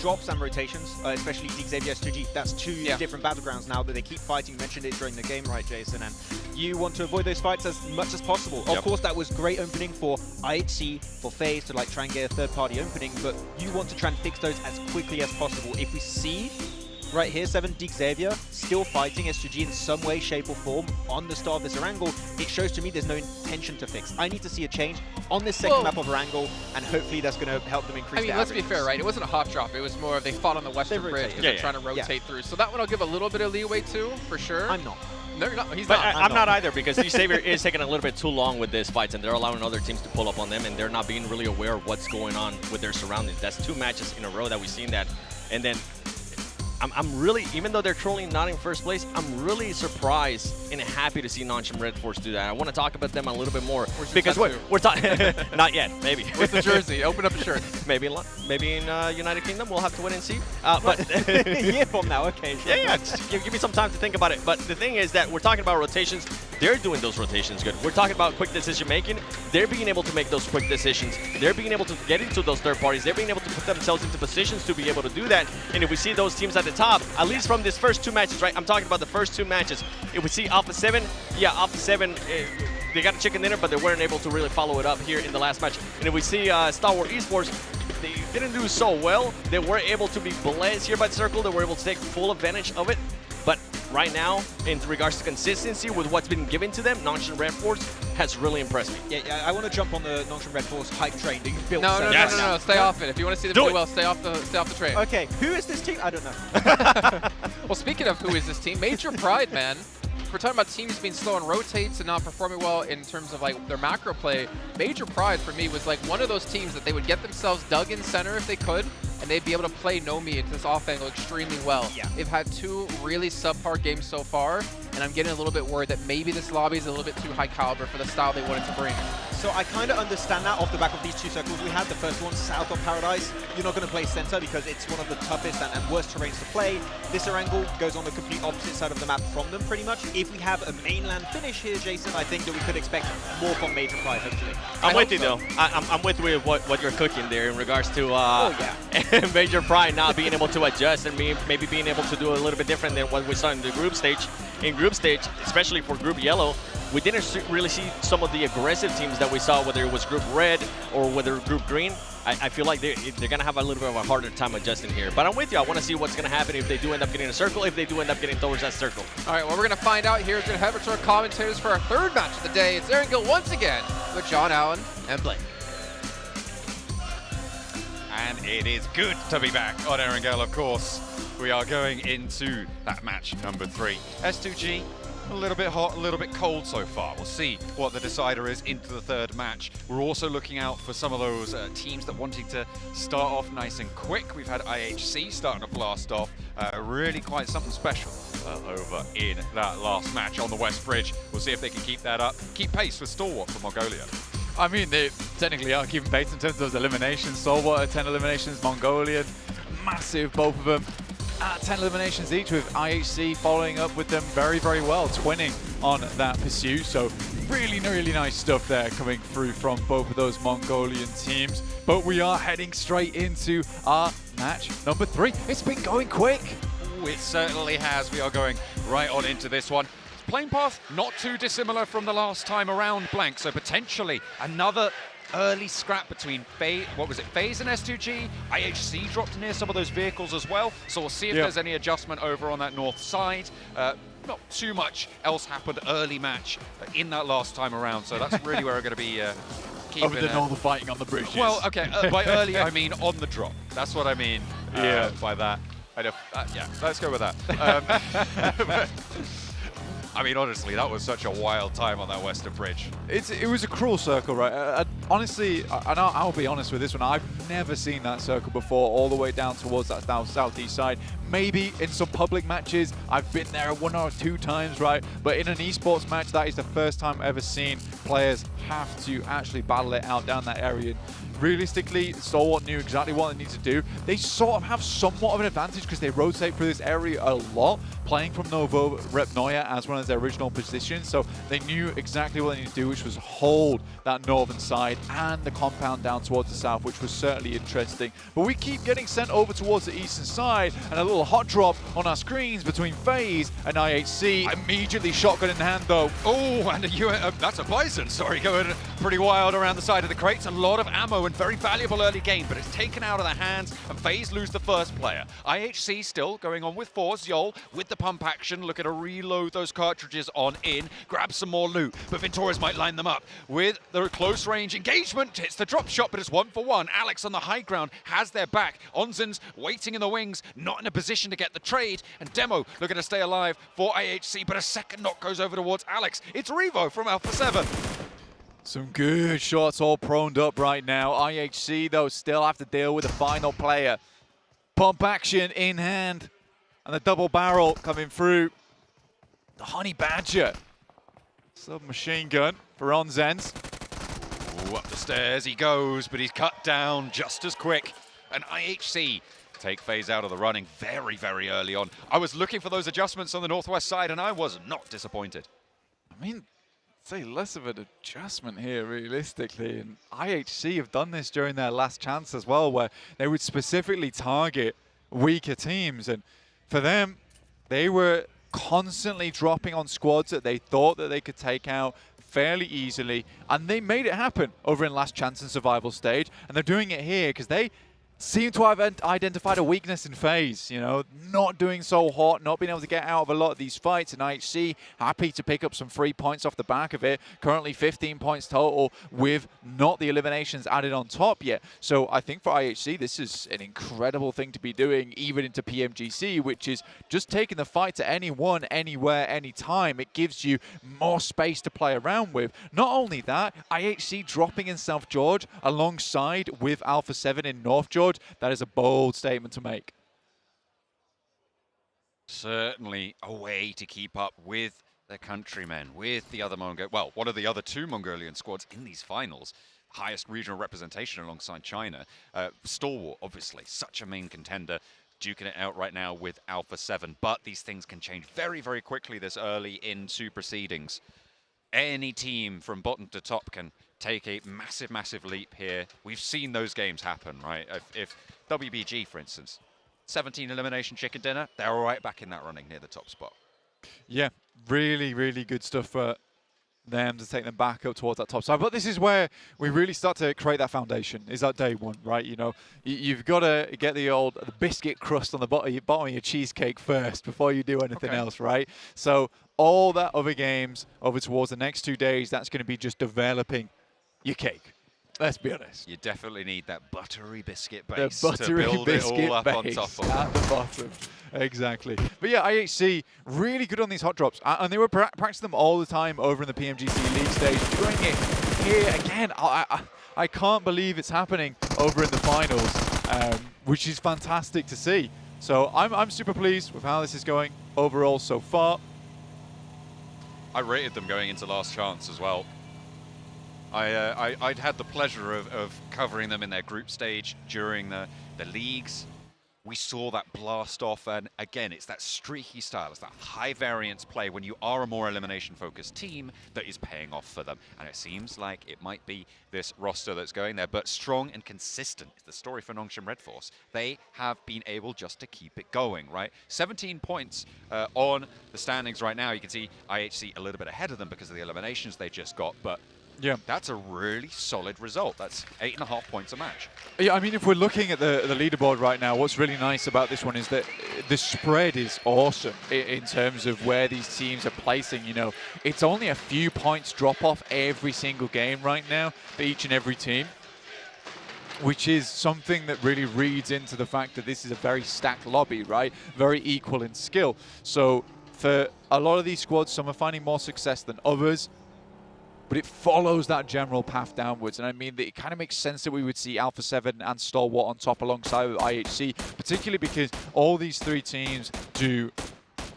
Speaker 11: drops and rotations, especially Xavier S2G, that's 2 different battlegrounds now that they keep fighting. You mentioned it during the game, right, Jason? And you want to avoid those fights as much as possible. Of course, that was great opening for IHC, for FaZe to like try and get a third-party opening, but you want to try and fix those as quickly as possible. If we see right here, 7 Xavier still fighting S2G in some way, shape or form on the start of this Erangel, it shows to me there's no intention to fix. I need to see a change on this second map of Erangel, and hopefully that's going to help them increase their
Speaker 10: let's be fair, right? It wasn't a hot drop. It was more of they fought on the western bridge because they're trying to rotate through. So that one I'll give a little bit of leeway to, for sure.
Speaker 11: I'm not.
Speaker 10: No, you're not. He's
Speaker 12: but
Speaker 10: not.
Speaker 12: I'm not either, because Xavier is taking a little bit too long with this fights, and they're allowing other teams to pull up on them, and they're not being really aware of what's going on with their surroundings. That's 2 matches in a row that we've seen that. And then I'm really, even though they're trolling not in first place, I'm really surprised and happy to see Nonchalant Red Force do that. I want to talk about them a little bit more because we're talking. Not yet, maybe.
Speaker 10: Where's the jersey? Open up the shirt.
Speaker 12: Maybe in United Kingdom. We'll have to wait and see. But
Speaker 11: a year from now, okay. Sure.
Speaker 12: Yeah. Just give me some time to think about it. But the thing is that we're talking about rotations. They're doing those rotations good. We're talking about quick decision making. They're being able to make those quick decisions. They're being able to get into those third parties. They're being able to put themselves into positions to be able to do that. And if we see those teams at the top, at least from these first 2 matches, right? I'm talking about the first 2 matches. If we see Alpha 7, Alpha 7, they got a chicken dinner, but they weren't able to really follow it up here in the last match. And if we see Star Wars Esports, they didn't do so well. They were able to be blessed here by the circle. They were able to take full advantage of it. But right now, in regards to consistency with what's been given to them, Nonchalant Red Force has really impressed me.
Speaker 11: Yeah, I want to jump on the Nonchalant Red Force hype train that you've built.
Speaker 10: No, stay off it. If you want to see them do well, stay off the train.
Speaker 11: Okay, who is this team? I don't know.
Speaker 10: Well, speaking of who is this team, Major Pride, man. We're talking about teams being slow on rotates and not performing well in terms of like their macro play. Major Pride for me was like one of those teams that they would get themselves dug in center if they could, and they'd be able to play Nomi into this off angle extremely well.
Speaker 11: Yeah.
Speaker 10: They've had 2 really subpar games so far, and I'm getting a little bit worried that maybe this lobby is a little bit too high caliber for the style they wanted to bring.
Speaker 11: So I kind of understand that off the back of these 2 circles we had. The first one, south of Paradise. You're not going to play center because it's one of the toughest and worst terrains to play. This Erangel goes on the complete opposite side of the map from them, pretty much. If we have a mainland finish here, Jason, I think that we could expect more from Major Pride, hopefully.
Speaker 12: I'm with you, though. I'm with you with what you're cooking there in regards to Major Pride not being able to adjust and maybe being able to do a little bit different than what we saw in the group stage. In group stage, especially for Group Yellow, we didn't really see some of the aggressive teams that we saw, whether it was Group Red or whether Group Green. I feel like they're going to have a little bit of a harder time adjusting here. But I'm with you. I want to see what's going to happen if they do end up getting a circle, if they do end up getting towards that circle.
Speaker 10: All right, well, we're going to find out here. We're going to head over to our commentators for our third match of the day. It's Aaron Gill once again with John Allen and Blake.
Speaker 13: And it is good to be back on Erangel, of course. We are going into that match number 3. S2G, a little bit hot, a little bit cold so far. We'll see what the decider is into the third match. We're also looking out for some of those teams that wanting to start off nice and quick. We've had IHC starting to blast off really quite something special over in that last match on the West Bridge. We'll see if they can keep that up, keep pace with Stalwart from Mongolia.
Speaker 14: I mean, they technically are keeping pace in terms of eliminations. Stalwart at 10 eliminations, Mongolian, massive, both of them at 10 eliminations each, with IHC following up with them very, very well, twinning on that pursuit. So really, really nice stuff there coming through from both of those Mongolian teams. But we are heading straight into our match number 3. It's been going quick.
Speaker 13: Ooh, it certainly has. We are going right on into this one. Playing path not too dissimilar from the last time around, Blank, so potentially another early scrap between FaZe and S2G. IHC dropped near some of those vehicles as well, so we'll see if there's any adjustment over on that north side. Not too much else happened early match in that last time around, so that's really where we're going to be keeping...
Speaker 14: Other than all the fighting on the bridges.
Speaker 13: Well, okay, by early I mean on the drop. That's what I mean by that. Yeah, let's go with that. I mean, honestly, that was such a wild time on that Western Bridge.
Speaker 14: It was a cruel circle, right? Honestly, and I'll be honest with this one, I've never seen that circle before, all the way down towards that southeast side. Maybe in some public matches, I've been there 1 or 2 times, right? But in an esports match, that is the first time I've ever seen players have to actually battle it out down that area. Realistically, Stalwart knew exactly what they need to do. They sort of have somewhat of an advantage because they rotate through this area a lot, playing from Novo Repnoya as one of their original positions. So they knew exactly what they need to do, which was hold that northern side and the compound down towards the south, which was certainly interesting. But we keep getting sent over towards the eastern side, and a little hot drop on our screens between FaZe and IHC. Immediately shotgun in hand, though.
Speaker 13: Oh, and that's a Bison, sorry, going pretty wild around the side of the crates. A lot of ammo and very valuable early game, but it's taken out of their hands, and FaZe lose the first player. IHC still going on with 4. Yol with the pump action, looking to reload those cartridges on in, grab some more loot, but Ventoris might line them up with the close range engagement. Hits the drop shot, but it's 1 for 1. Alex on the high ground has their back. Onzin's waiting in the wings, not in a position to get the trade, and Demo looking to stay alive for IHC, but a second knock goes over towards Alex. It's Revo from Alpha 7.
Speaker 14: Some good shots all proned up right now. IHC, though, still have to deal with the final player. Pump action in hand, and the double barrel coming through. The Honey Badger. Submachine gun for Onzens.
Speaker 13: Ooh, up the stairs he goes, but he's cut down just as quick. And IHC take FaZe out of the running very, very early on. I was looking for those adjustments on the northwest side, and I was not disappointed.
Speaker 14: I mean, say less of an adjustment here, realistically. And IHC have done this during their last chance as well, where they would specifically target weaker teams. And for them, they were constantly dropping on squads that they thought that they could take out fairly easily. And they made it happen over in last chance and survival stage. And they're doing it here because they seem to have identified a weakness in FaZe, you know, not doing so hot, not being able to get out of a lot of these fights, and IHC happy to pick up some free points off the back of it. Currently 15 points total with not the eliminations added on top yet. So I think for IHC, this is an incredible thing to be doing, even into PMGC, which is just taking the fight to anyone, anywhere, anytime. It gives you more space to play around with. Not only that, IHC dropping in South George alongside with Alpha 7 in North George. That is a bold statement to make.
Speaker 13: Certainly a way to keep up with their countrymen, with the other one of the other 2 Mongolian squads in these finals. Highest regional representation alongside China. Stalwart, obviously, such a main contender, duking it out right now with Alpha 7. But these things can change very, very quickly this early into proceedings. Any team from bottom to top can take a massive, massive leap here. We've seen those games happen, right? If WBG, for instance, 17 elimination chicken dinner, they're right back in that running near the top spot.
Speaker 14: Yeah, really, really good stuff for them to take them back up towards that top side. But this is where we really start to create that foundation, is that day one, right? You know, you've got to get the biscuit crust on the bottom of your cheesecake first before you do anything else, right? So all that other games over towards the next 2 days, that's going to be just developing your cake. Let's be honest.
Speaker 13: You definitely need that buttery biscuit base
Speaker 14: The buttery
Speaker 13: to build
Speaker 14: biscuit
Speaker 13: it all up on
Speaker 14: base
Speaker 13: top of.
Speaker 14: at the bottom. Exactly. But yeah, IHC really good on these hot drops, and they were practicing them all the time over in the PMGC League stage. Doing it here again, I can't believe it's happening over in the finals, which is fantastic to see. So I'm super pleased with how this is going overall so far.
Speaker 13: I rated them going into last chance as well. I'd had the pleasure of covering them in their group stage during the leagues. We saw that blast off, and again, it's that streaky style, it's that high variance play when you are a more elimination focused team that is paying off for them. And it seems like it might be this roster that's going there, but strong and consistent is the story for Nongshim Red Force. They have been able just to keep it going, right? 17 points on the standings right now. You can see IHC a little bit ahead of them because of the eliminations they just got, but yeah, that's a really solid result. That's 8.5 points a match.
Speaker 14: Yeah, I mean, if we're looking at the leaderboard right now, what's really nice about this one is that the spread is awesome in terms of where these teams are placing. You know, it's only a few points drop off every single game right now for each and every team, which is something that really reads into the fact that this is a very stacked lobby, right? Very equal in skill. So for a lot of these squads, some are finding more success than others, but it follows that general path downwards. And I mean, it kind of makes sense that we would see Alpha 7 and Stalwart on top alongside with IHC, particularly because all these three teams do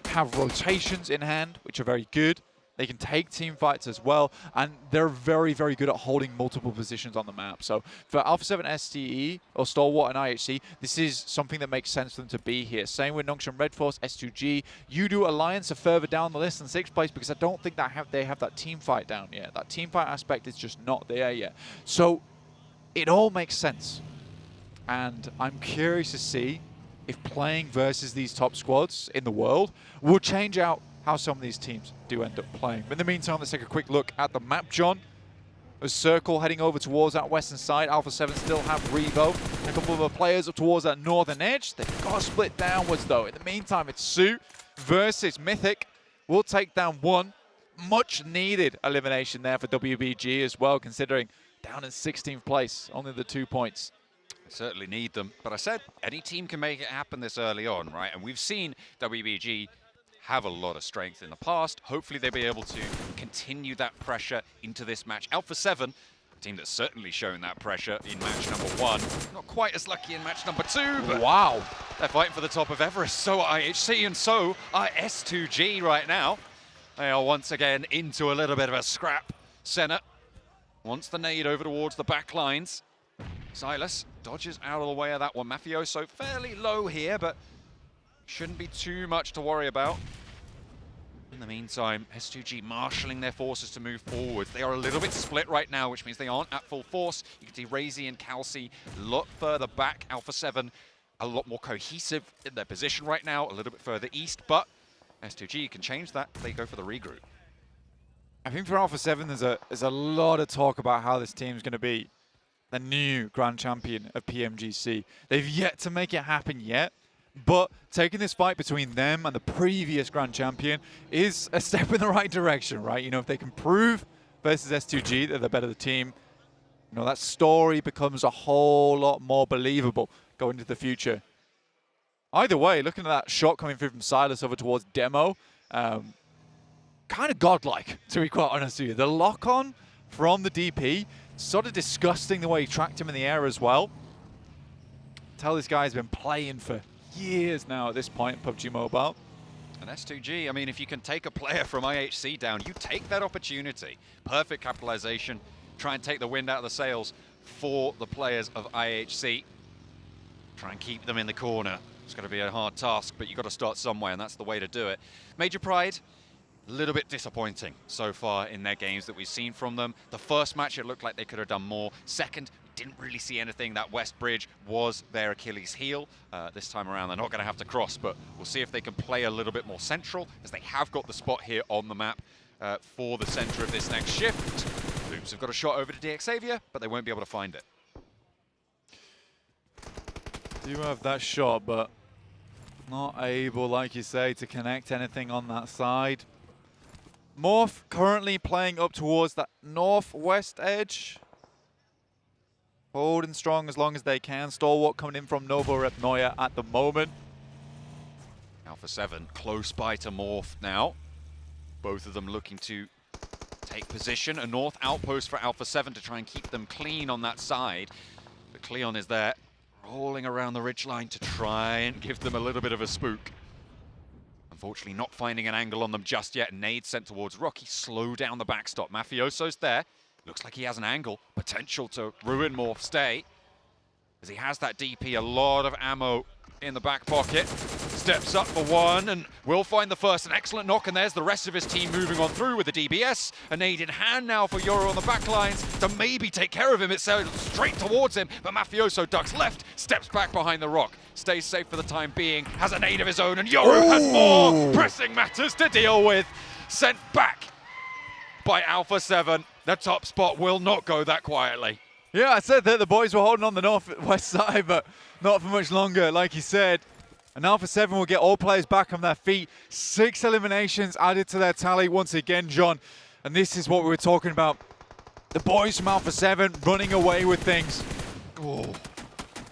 Speaker 14: have rotations in hand, which are very good. They can take team fights as well, and they're very, very good at holding multiple positions on the map. So for Alpha 7 STE, or Stalwart and IHC, this is something that makes sense for them to be here. Same with Nongshim Red Force, S2G. Udo Alliance are further down the list in 6th place because I don't think that they have that team fight down yet. That team fight aspect is just not there yet. So it all makes sense. And I'm curious to see if playing versus these top squads in the world will change out how some of these teams do end up playing. But in the meantime, let's take a quick look at the map, John. A circle heading over towards that western side. Alpha 7 still have Revo. A couple of other players up towards that northern edge. They've got to split downwards, though. In the meantime, it's Sue versus Mythic. We'll take down one. Much needed elimination there for WBG as well, considering down in 16th place, only the 2 points.
Speaker 13: Certainly need them. But I said any team can make it happen this early on, right? And we've seen WBG have a lot of strength in the past. Hopefully they'll be able to continue that pressure into this match. Alpha 7, a team that's certainly shown that pressure in match number 1. Not quite as lucky in match number 2, but wow, they're fighting for the top of Everest. So are IHC and so are S2G right now. They are once again into a little bit of a scrap. Senna wants the nade over towards the back lines. Silas dodges out of the way of that one. Mafioso fairly low here, but shouldn't be too much to worry about. In the meantime, S2G marshalling their forces to move forward. They are a little bit split right now, which means they aren't at full force. You can see Razy and Calci a lot further back. Alpha 7 a lot more cohesive in their position right now, a little bit further east, but S2G can change that. They go for the regroup.
Speaker 14: I think for Alpha 7, there's a lot of talk about how this team's going to be the new Grand Champion of PMGC. They've yet to make it happen yet, but taking this fight between them and the previous Grand Champion is a step in the right direction, right? You know, if they can prove versus S2G that they're better the team, you know, that story becomes a whole lot more believable going into the future. Either way, looking at that shot coming through from Silas over towards Demo, kind of godlike, to be quite honest with you. The lock-on from the DP, sort of disgusting the way he tracked him in the air as well. Tell this guy's been playing for years now at this point in PUBG Mobile.
Speaker 13: And S2G, I mean, if you can take a player from IHC down, you take that opportunity. Perfect capitalization. Try and take the wind out of the sails for the players of IHC. Try and keep them in the corner. It's going to be a hard task, but you've got to start somewhere, and that's the way to do it. Major Pride, a little bit disappointing so far in their games that we've seen from them. The first match, it looked like they could have done more. Second, didn't really see anything. That West Bridge was their Achilles heel. This time around, they're not going to have to cross, but we'll see if they can play a little bit more central, as they have got the spot here on the map. for the center of this next shift. Loops have got a shot over to DXavier, but they won't be able to find it.
Speaker 14: Do have that shot, but not able, like you say, to connect anything on that side. Morph currently playing up towards that northwest edge. Holding strong as long as they can. Stalwart coming in from Novo Repnoya at the moment.
Speaker 13: Alpha 7 close by to Morph now. Both of them looking to take position. A north outpost for Alpha 7 to try and keep them clean on that side. But Cleon is there, rolling around the ridgeline to try and give them a little bit of a spook. Unfortunately, not finding an angle on them just yet. Nade sent towards Rocky, slow down the backstop. Mafioso's there. Looks like he has an angle, potential to ruin Morph's stay. As he has that DP, a lot of ammo in the back pocket. Steps up for one and will find the first. An excellent knock, and there's the rest of his team moving on through with the DBS. A nade in hand now for Euro on the back lines to maybe take care of him. It's straight towards him, but Mafioso ducks left, steps back behind the rock. Stays safe for the time being, has a nade of his own, and Yoru has more pressing matters to deal with. Sent back by Alpha 7. The top spot will not go that quietly.
Speaker 14: Yeah, I said that the boys were holding on the northwest side, but not for much longer, like you said. And Alpha 7 will get all players back on their feet. 6 eliminations added to their tally once again, John. And this is what we were talking about. The boys from Alpha 7 running away with things.
Speaker 13: Oh.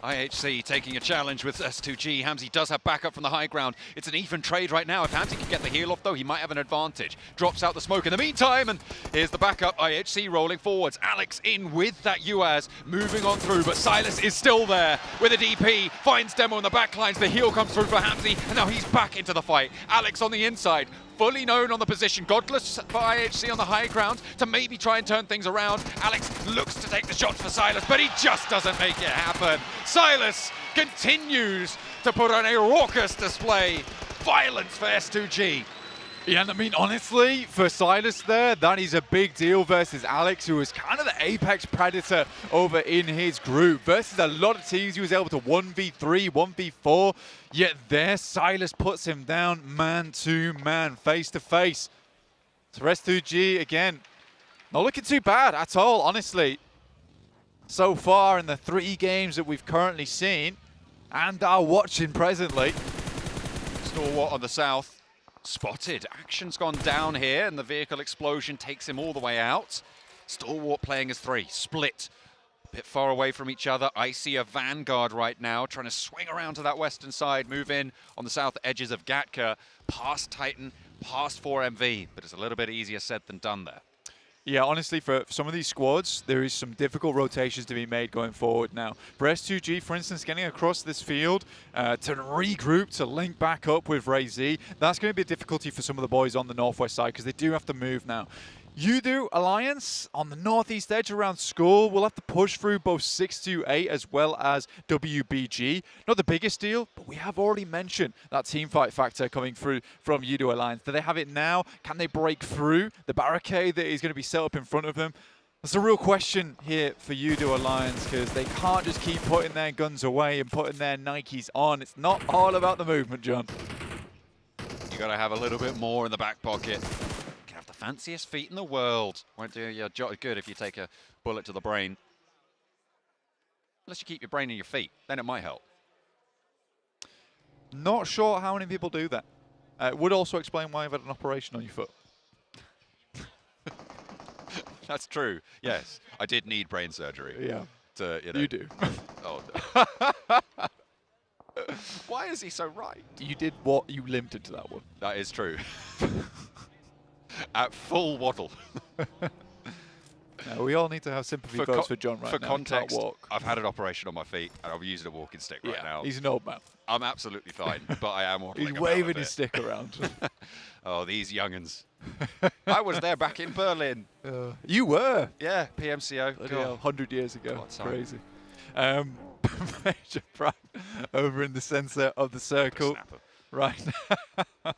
Speaker 13: IHC taking a challenge with S2G. Hamzy does have backup from the high ground. It's an even trade right now. If Hamzy can get the heal off, though, he might have an advantage. Drops out the smoke in the meantime, and here's the backup. IHC rolling forwards. Alex in with that UAZ, moving on through, but Silas is still there with a DP. Finds Demo in the backlines. The heal comes through for Hamzy, and now he's back into the fight. Alex on the inside, fully known on the position. Godless for IHC on the high ground to maybe try and turn things around. Alex looks to take the shot for Silas, but he just doesn't make it happen. Silas continues to put on a raucous display. Violence for S2G.
Speaker 14: Yeah, and I mean, honestly, for Silas there, that is a big deal versus Alex, who was kind of the apex predator over in his group. Versus a lot of teams, he was able to 1v3, 1v4, yet there, Silas puts him down man to man, face to face. So S2G, again, not looking too bad at all, honestly. So far in the 3 games that we've currently seen, and are watching presently.
Speaker 13: Stalwart on the south. Spotted. Action's gone down here, and the vehicle explosion takes him all the way out. Stalwart playing as 3. Split. A bit far away from each other. I see a Vanguard right now, trying to swing around to that western side, move in on the south edges of Gatka, past Titan, past 4MV, but it's a little bit easier said than done there.
Speaker 14: Yeah, honestly, for some of these squads, there is some difficult rotations to be made going forward now. For S2G, for instance, getting across this field to regroup, to link back up with Ray Z, that's going to be a difficulty for some of the boys on the northwest side because they do have to move now. Udo Alliance on the northeast edge around school will have to push through both 628 as well as WBG. Not the biggest deal, but we have already mentioned that team fight factor coming through from Udo Alliance. Do they have it now? Can they break through the barricade that is going to be set up in front of them? That's a real question here for Udo Alliance because they can't just keep putting their guns away and putting their Nikes on. It's not all about the movement, John.
Speaker 13: You got to have a little bit more in the back pocket. The fanciest feet in the world. Won't do your job good if you take a bullet to the brain. Unless you keep your brain in your feet, then it might help.
Speaker 14: Not sure how many people do that. It would also explain why you've had an operation on your foot.
Speaker 13: That's true. Yes, I did need brain surgery.
Speaker 14: Yeah.
Speaker 13: To, you know.
Speaker 14: You do.
Speaker 13: Oh. Why is he so right?
Speaker 14: You did what you limped into that one.
Speaker 13: That is true. At full waddle.
Speaker 14: We all need to have sympathy votes for John right now.
Speaker 13: For context,
Speaker 14: walk.
Speaker 13: I've had an operation on my feet, and I'm using a walking stick right now.
Speaker 14: He's an old man.
Speaker 13: I'm absolutely fine, but I am waddling.
Speaker 14: He's waving his stick around.
Speaker 13: Oh, these young'uns. I was there back in Berlin.
Speaker 14: You were?
Speaker 13: Yeah, PMCO.
Speaker 14: 100 years ago. Crazy. Major Prime over in the center of the circle right now.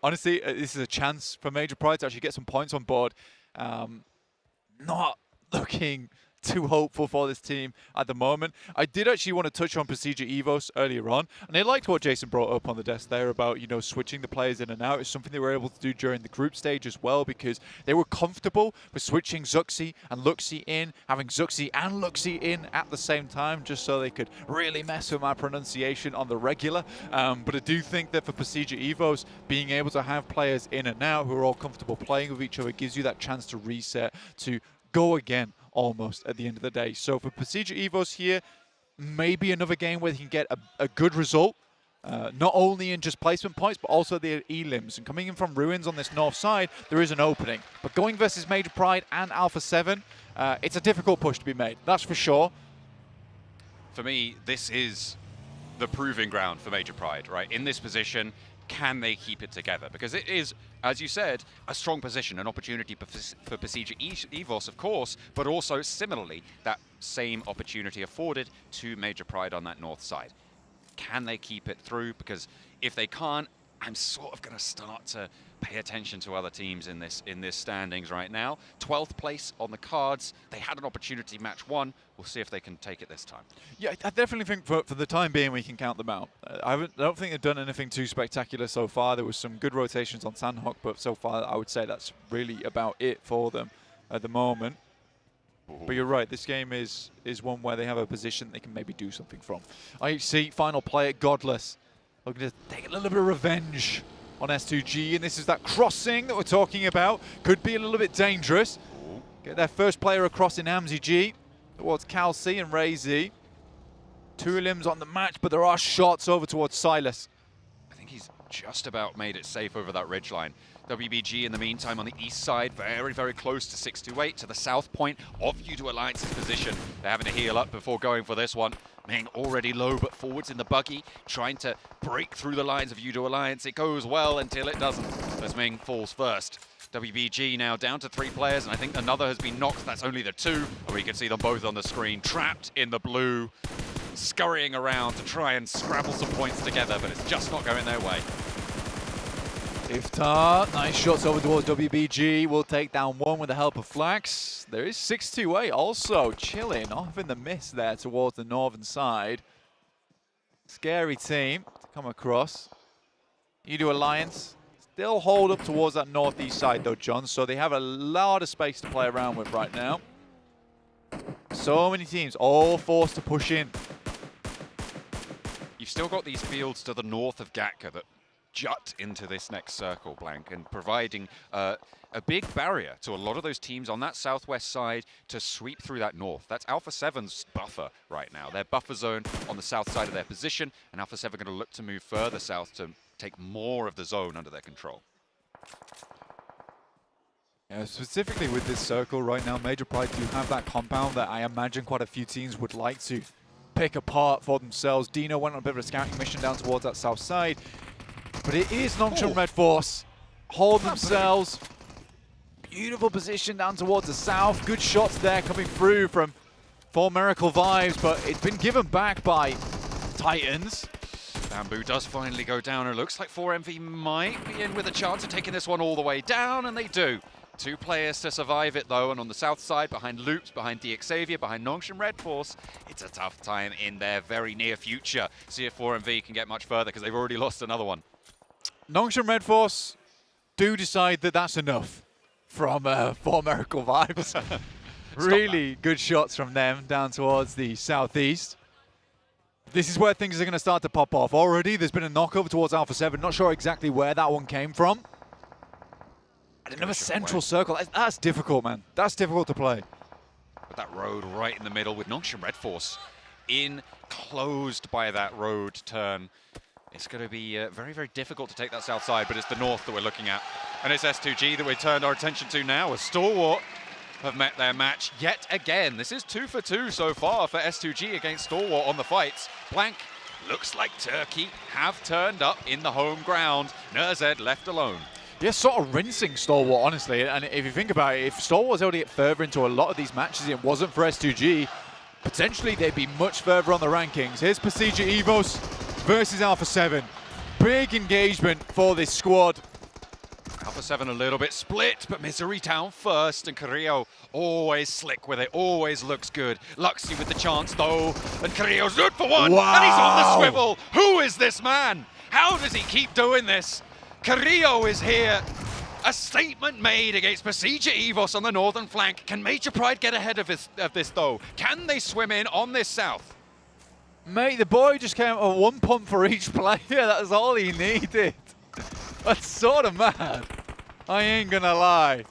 Speaker 14: Honestly, this is a chance for Major Pride to actually get some points on board. Not looking too hopeful for this team at the moment. I did actually want to touch on Procedure Evos earlier on, and I liked what Jason brought up on the desk there about, you know, switching the players in and out. It's something they were able to do during the group stage as well, because they were comfortable with switching Zuxi and Luxi in, having Zuxi and Luxi in at the same time, just so they could really mess with my pronunciation on the regular. But I do think that for Procedure Evos, being able to have players in and out who are all comfortable playing with each other gives you that chance to reset, to go again almost at the end of the day. So for Procedure Evos here, maybe another game where they can get a good result, not only in just placement points, but also the elims. And coming in from Ruins on this north side, there is an opening. But going versus Major Pride and Alpha 7, it's a difficult push to be made, that's for sure.
Speaker 13: For me, this is the proving ground for Major Pride, right? In this position, can they keep it together? Because it is, as you said, a strong position, an opportunity for Procedure Evos, of course, but also similarly, that same opportunity afforded to Major Pride on that north side. Can they keep it through? Because if they can't, I'm sort of going to start to pay attention to other teams in this standings right now. 12th place on the cards. They had an opportunity match one. We'll see if they can take it this time.
Speaker 14: Yeah, I definitely think for the time being we can count them out. I don't think they've done anything too spectacular so far. There was some good rotations on Sandhawk, but so far I would say that's really about it for them at the moment. But you're right, this game is one where they have a position they can maybe do something from. IHC, final play at Godless. Looking to take a little bit of revenge on S2G, and this is that crossing that we're talking about. Could be a little bit dangerous. Get their first player across in Amzi G towards Cal C and Ray Z. Two limbs on the match, but there are shots over towards Silas.
Speaker 13: I think he's just about made it safe over that ridge line. WBG in the meantime on the east side, very, very close to 628, to the south point of U2 Alliance's position. They're having to heal up before going for this one. Ming already low, but forwards in the buggy, trying to break through the lines of U2 Alliance. It goes well until it doesn't, as Ming falls first. WBG now down to 3 players, and I think another has been knocked. That's only the 2, and we can see them both on the screen, trapped in the blue, scurrying around to try and scrabble some points together, but it's just not going their way.
Speaker 14: Iftar, nice shots over towards WBG, will take down one with the help of Flax. There is 628 also chilling off in the mist there towards the northern side. Scary team to come across. U2 Alliance still hold up towards that northeast side though, John, so they have a lot of space to play around with right now. So many teams all forced to push in.
Speaker 13: You've still got these fields to the north of Gatka that jut into this next circle, Blank, and providing a big barrier to a lot of those teams on that southwest side to sweep through that north. That's Alpha 7's buffer right now. Their buffer zone on the south side of their position, and Alpha 7 are going to look to move further south to take more of the zone under their control.
Speaker 14: Yeah, specifically with this circle right now, Major Pride do have that compound that I imagine quite a few teams would like to pick apart for themselves. Dino went on a bit of a scouting mission down towards that south side. But it is Nongshim Red Force. Hold themselves. Beautiful position down towards the south. Good shots there coming through from 4 Miracle Vibes, but it's been given back by Titans.
Speaker 13: Bamboo does finally go down. It looks like 4MV might be in with a chance of taking this one all the way down, and they do. 2 players to survive it though, and on the south side, behind Loops, behind DXavier, behind Nongshim Red Force, it's a tough time in their very near future. See if 4MV can get much further, because they've already lost another one.
Speaker 14: Nongshim Red Force do decide that that's enough from 4 Miracle Vibes. Really good shots from them down towards the southeast. This is where things are going to start to pop off. Already there's been a knockover towards Alpha 7. Not sure exactly where that one came from. And another central circle. That's difficult, man. That's difficult to play.
Speaker 13: But that road right in the middle with Nongshim Red Force enclosed by that road turn. It's going to be very, very difficult to take that south side, but it's the north that we're looking at. And it's S2G that we turned our attention to now, as Stalwart have met their match yet again. This is 2 for 2 so far for S2G against Stalwart on the fights. Blank, looks like Turkey have turned up in the home ground. Nurzed left alone.
Speaker 14: Yeah, sort of rinsing Stalwart, honestly. And if you think about it, if Stalwart was able to get further into a lot of these matches, it wasn't for S2G, potentially they'd be much further on the rankings. Here's Procedure Evos versus Alpha 7. Big engagement for this squad.
Speaker 13: Alpha 7 a little bit split, but Misery down first, and Carrillo always slick with it, always looks good. Luxy with the chance though, and Carrillo's good for one, and he's on the swivel. Who is this man? How does he keep doing this? Carrillo is here. A statement made against Besiege Evos on the northern flank. Can Major Pride get ahead of this though? Can they swim in on this south?
Speaker 14: Mate, the boy just came up with 1 pump for each player. That was all he needed. That's sort of mad. I ain't gonna lie.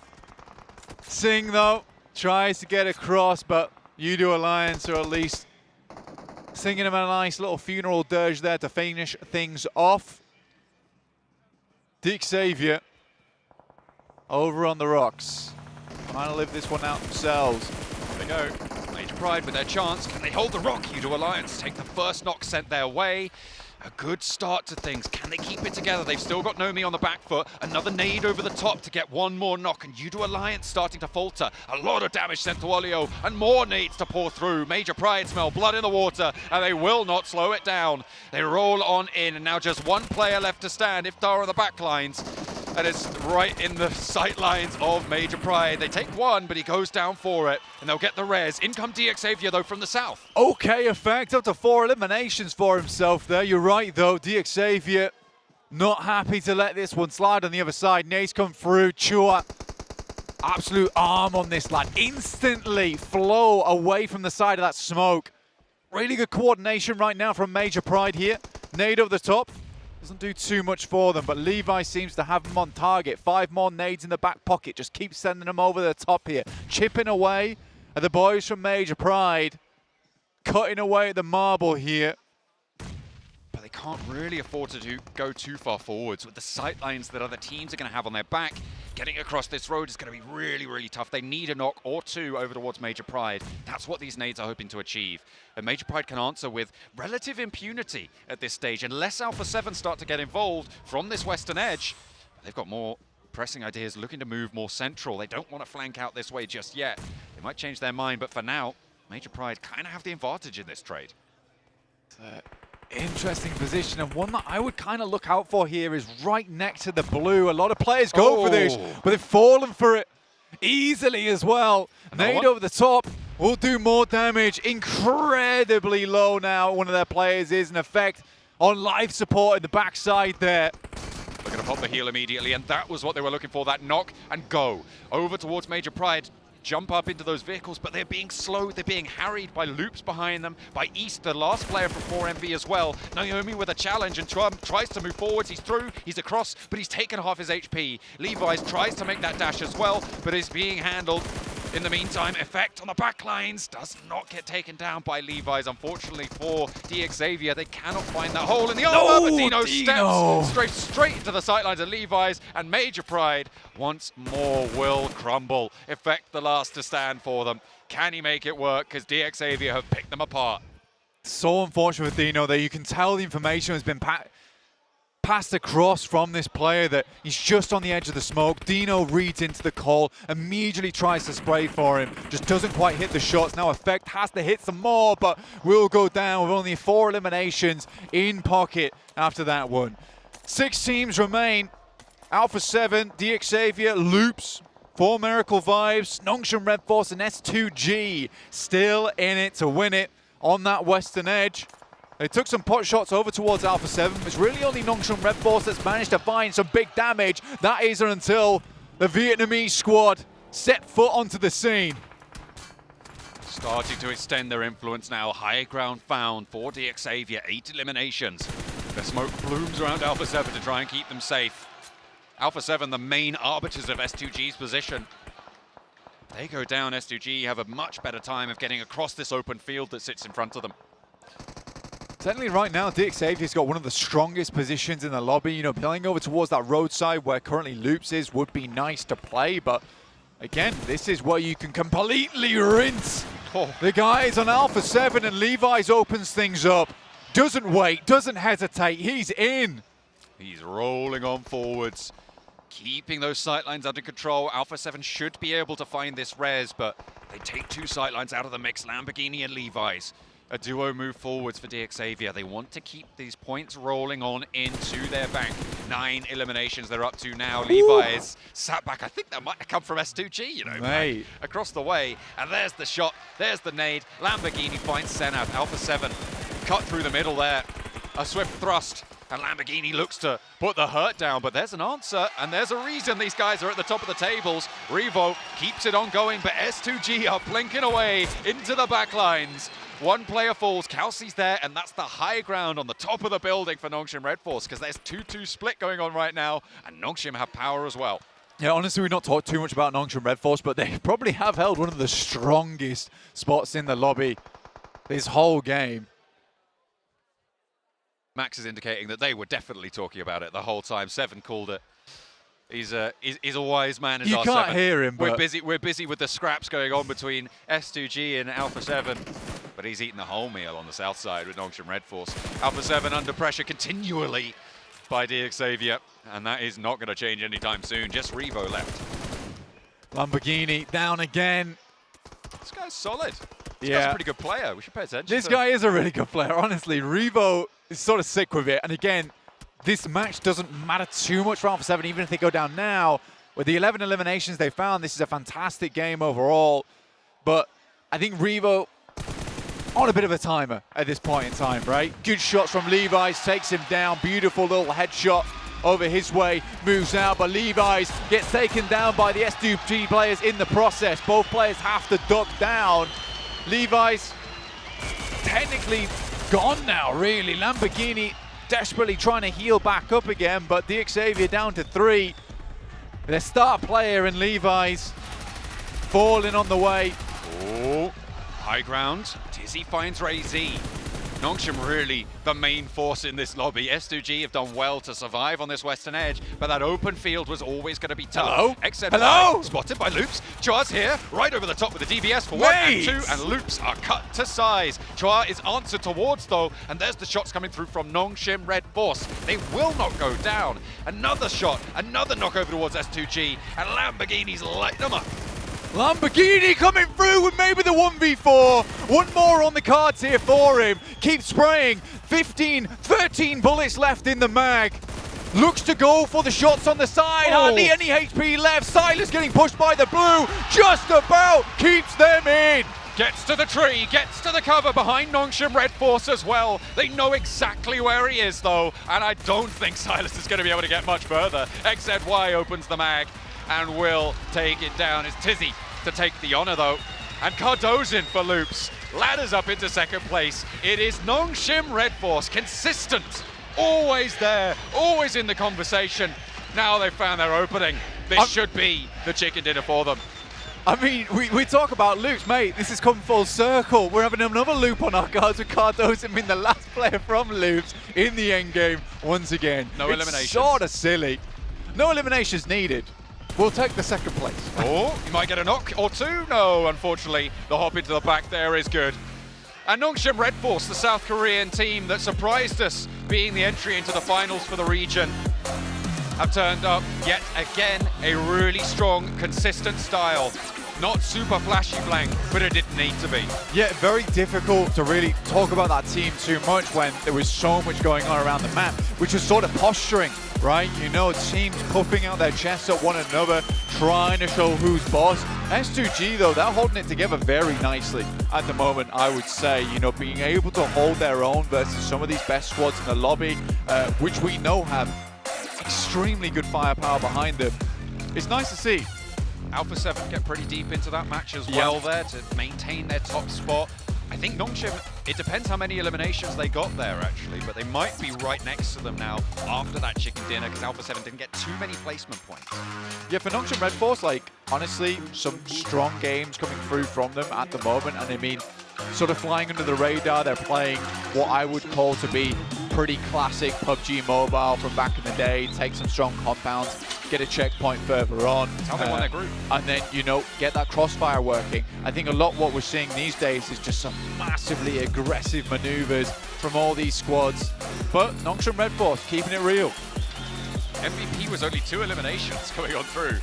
Speaker 14: Sing though, tries to get across, but Udo Alliance are at least singing him a nice little funeral dirge there to finish things off. Dick Xavier over on the rocks, trying to live this one out themselves.
Speaker 13: There they go. Major Pride with their chance. Can they hold the rock? Udo Alliance take the first knock sent their way. A good start to things. Can they keep it together? They've still got Nomi on the back foot. Another nade over the top to get one more knock, and Udo Alliance starting to falter. A lot of damage sent to Olio, and more nades to pour through. Major Pride smell blood in the water, and they will not slow it down. They roll on in, and now just one player left to stand. Iftar on the back lines. And it's right in the sight lines of Major Pride. They take one, but he goes down for it, and they'll get the res. In come DX Xavier, though, from the south.
Speaker 14: Okay, effect up to 4 eliminations for himself there. You're right, though. DX Xavier not happy to let this one slide on the other side. Nades come through. Chua, absolute arm on this lad. Instantly flow away from the side of that smoke. Really good coordination right now from Major Pride here. Nade over the top. Doesn't do too much for them, but Levi seems to have them on target. 5 more nades in the back pocket. Just keep sending them over the top here. Chipping away at the boys from Major Pride. Cutting away at the marble here.
Speaker 13: But they can't really afford to go too far forwards with the sight lines that other teams are going to have on their back. Getting across this road is going to be really, really tough. They need a knock or two over towards Major Pride. That's what these nades are hoping to achieve. And Major Pride can answer with relative impunity at this stage. Unless Alpha 7 start to get involved from this western edge, they've got more pressing ideas, looking to move more central. They don't want to flank out this way just yet. They might change their mind, but for now, Major Pride kind of have the advantage in this trade.
Speaker 14: Interesting position, and one that I would kind of look out for here is right next to the blue. A lot of players go for this, but they've fallen for it easily as well. Nade over the top will do more damage. Incredibly low now. One of their players is in effect on life support in the backside there.
Speaker 13: They're going to pop the heal immediately, and that was what they were looking for, that knock and go. Over towards Major Pride. Jump up into those vehicles, but they're being slowed, they're being harried by loops behind them, by East, the last player from 4MV as well. Naomi with a challenge, and Trump tries to move forwards, he's through, he's across, but he's taken half his HP. Levi's tries to make that dash as well, but is being handled. In the meantime, Effect on the back lines does not get taken down by Levi's. Unfortunately for DX Xavier, they cannot find that hole in the armor, but Dino steps straight into the sightlines of Levi's, and Major Pride once more will crumble. Effect the last to stand for them. Can he make it work? Because DX Xavier have picked them apart.
Speaker 14: So unfortunate for Dino that you can tell the information has been passed across from this player that he's just on the edge of the smoke. Dino reads into the call, immediately tries to spray for him, just doesn't quite hit the shots. Now Effect has to hit some more, but will go down with only 4 eliminations in pocket after that one. 6 teams remain. Alpha 7, DX Xavier, Loops, 4 Miracle Vibes, Nongshan Red Force, and S2G still in it to win it on that western edge. They took some pot shots over towards Alpha 7. It's really only Nongshan Red Force that's managed to find some big damage. That is until the Vietnamese squad set foot onto the scene.
Speaker 13: Starting to extend their influence now. High ground found for DX Xavier. 8 eliminations. The smoke blooms around Alpha 7 to try and keep them safe. Alpha 7, the main arbiters of S2G's position. They go down, S2G have a much better time of getting across this open field that sits in front of them.
Speaker 14: Certainly right now, DX Xavier's got one of the strongest positions in the lobby. You know, playing over towards that roadside where currently Loops is would be nice to play, but again, this is where you can completely rinse the guys on Alpha 7, and Levi's opens things up. Doesn't wait, doesn't hesitate, he's in.
Speaker 13: He's rolling on forwards, keeping those sightlines under control. Alpha 7 should be able to find this res, but they take 2 sightlines out of the mix, Lamborghini and Levi's. A duo move forwards for DX Xavier. They want to keep these points rolling on into their bank. 9 eliminations they're up to now. Levi is sat back. I think that might have come from S2G, you know,
Speaker 14: Mate.
Speaker 13: across the way. And there's the shot. There's the nade. Lamborghini finds Senna. Alpha 7 cut through the middle there. A swift thrust. And Lamborghini looks to put the hurt down, but there's an answer, and there's a reason these guys are at the top of the tables. Revo keeps it on going, but S2G are blinking away into the back lines. One player falls, Kelsey's there, and that's the high ground on the top of the building for Nongshim Red Force, because there's 2-2 split going on right now, and Nongshim have power as well.
Speaker 14: Yeah, honestly, we've not talked too much about Nongshim Red Force, but they probably have held one of the strongest spots in the lobby this whole game.
Speaker 13: Max is indicating that they were definitely talking about it the whole time. Seven called it. He's a wise man.
Speaker 14: You can't hear him.
Speaker 13: We're busy with the scraps going on between S2G and Alpha 7, but he's eating the whole meal on the south side with Nongshim Red Force. Alpha 7 under pressure continually by DXavier, and that is not going to change anytime soon. Just Revo left.
Speaker 14: Lamborghini down again.
Speaker 13: This guy's solid. This
Speaker 14: Yeah.
Speaker 13: guy's a pretty good player. We should pay attention.
Speaker 14: This
Speaker 13: to
Speaker 14: guy is a really good player, honestly. Revo is sort of sick with it. And again, this match doesn't matter too much for Alpha 7, even if they go down now. With the 11 eliminations they found, this is a fantastic game overall. But I think Revo on a bit of a timer at this point in time, right? Good shots from Levi's, takes him down. Beautiful little headshot over his way, moves out, but Levi's gets taken down by the S2G players in the process. Both players have to duck down. Levi's technically gone now, really. Lamborghini desperately trying to heal back up again, but DXavier down to 3. Their star player in Levi's falling on the way.
Speaker 13: Oh, high ground. Tizzy finds Ray Z. Nongshim really the main force in this lobby. S2G have done well to survive on this western edge, but that open field was always going to be tough.
Speaker 14: Hello?
Speaker 13: Except
Speaker 14: Hello?
Speaker 13: spotted by Loops. Chua's here, right over the top with the DBS for 1 and 2, and Loops are cut to size. Chua is answered towards though, and there's the shots coming through from Nongshim Red Force. They will not go down. Another shot, another knock over towards S2G, and Lamborghini's lighting them up.
Speaker 14: Lamborghini coming through with maybe the 1v4. One more on the cards here for him. Keeps spraying. 15, 13 bullets left in the mag. Looks to go for the shots on the side. Hardly any HP left. Silas getting pushed by the blue. Just about keeps them in.
Speaker 13: Gets to the tree, gets to the cover behind Nongshim Red Force as well. They know exactly where he is though, and I don't think Silas is going to be able to get much further. XZY opens the mag and will take it down. It's Tizzy to take the honor though. And Cardozin for Loops. Ladders up into second place. It is Nongshim Red Force, consistent, always there, always in the conversation. Now they've found their opening. This should be the chicken dinner for them.
Speaker 14: I mean, we talk about loops, mate. This has come full circle. We're having another loop on our cards with Cardozin being the last player from loops in the end game once again.
Speaker 13: No eliminations.
Speaker 14: It's sort of silly. No eliminations needed. We'll take the second place.
Speaker 13: Oh, you might get a knock or two. No, unfortunately, the hop into the back there is good. And Nongshim Red Force, the South Korean team that surprised us being the entry into the finals for the region, have turned up yet again a really strong, consistent style. Not super flashy blank, but it didn't need to be.
Speaker 14: Yeah, very difficult to really talk about that team too much when there was so much going on around the map, which was sort of posturing, right? You know, teams puffing out their chests at one another, trying to show who's boss. S2G, though, they're holding it together very nicely at the moment, I would say. You know, being able to hold their own versus some of these best squads in the lobby, which we know have extremely good firepower behind them. It's nice to see.
Speaker 13: Alpha 7 get pretty deep into that match as well there to maintain their top spot. I think Nongshim, it depends how many eliminations they got there actually, but they might be right next to them now after that chicken dinner because Alpha 7 didn't get too many placement points.
Speaker 14: Yeah, for Nongshim Red Force, like, honestly, some strong games coming through from them at the moment, and I mean, sort of flying under the radar. They're playing what I would call to be pretty classic PUBG Mobile from back in the day. Take some strong compounds, get a checkpoint further on.
Speaker 13: That's how they won their group.
Speaker 14: And then, you know, get that crossfire working. I think a lot what we're seeing these days is just some massively aggressive maneuvers from all these squads. But Nongshim Red Force keeping it real.
Speaker 13: MVP was only 2 eliminations going on through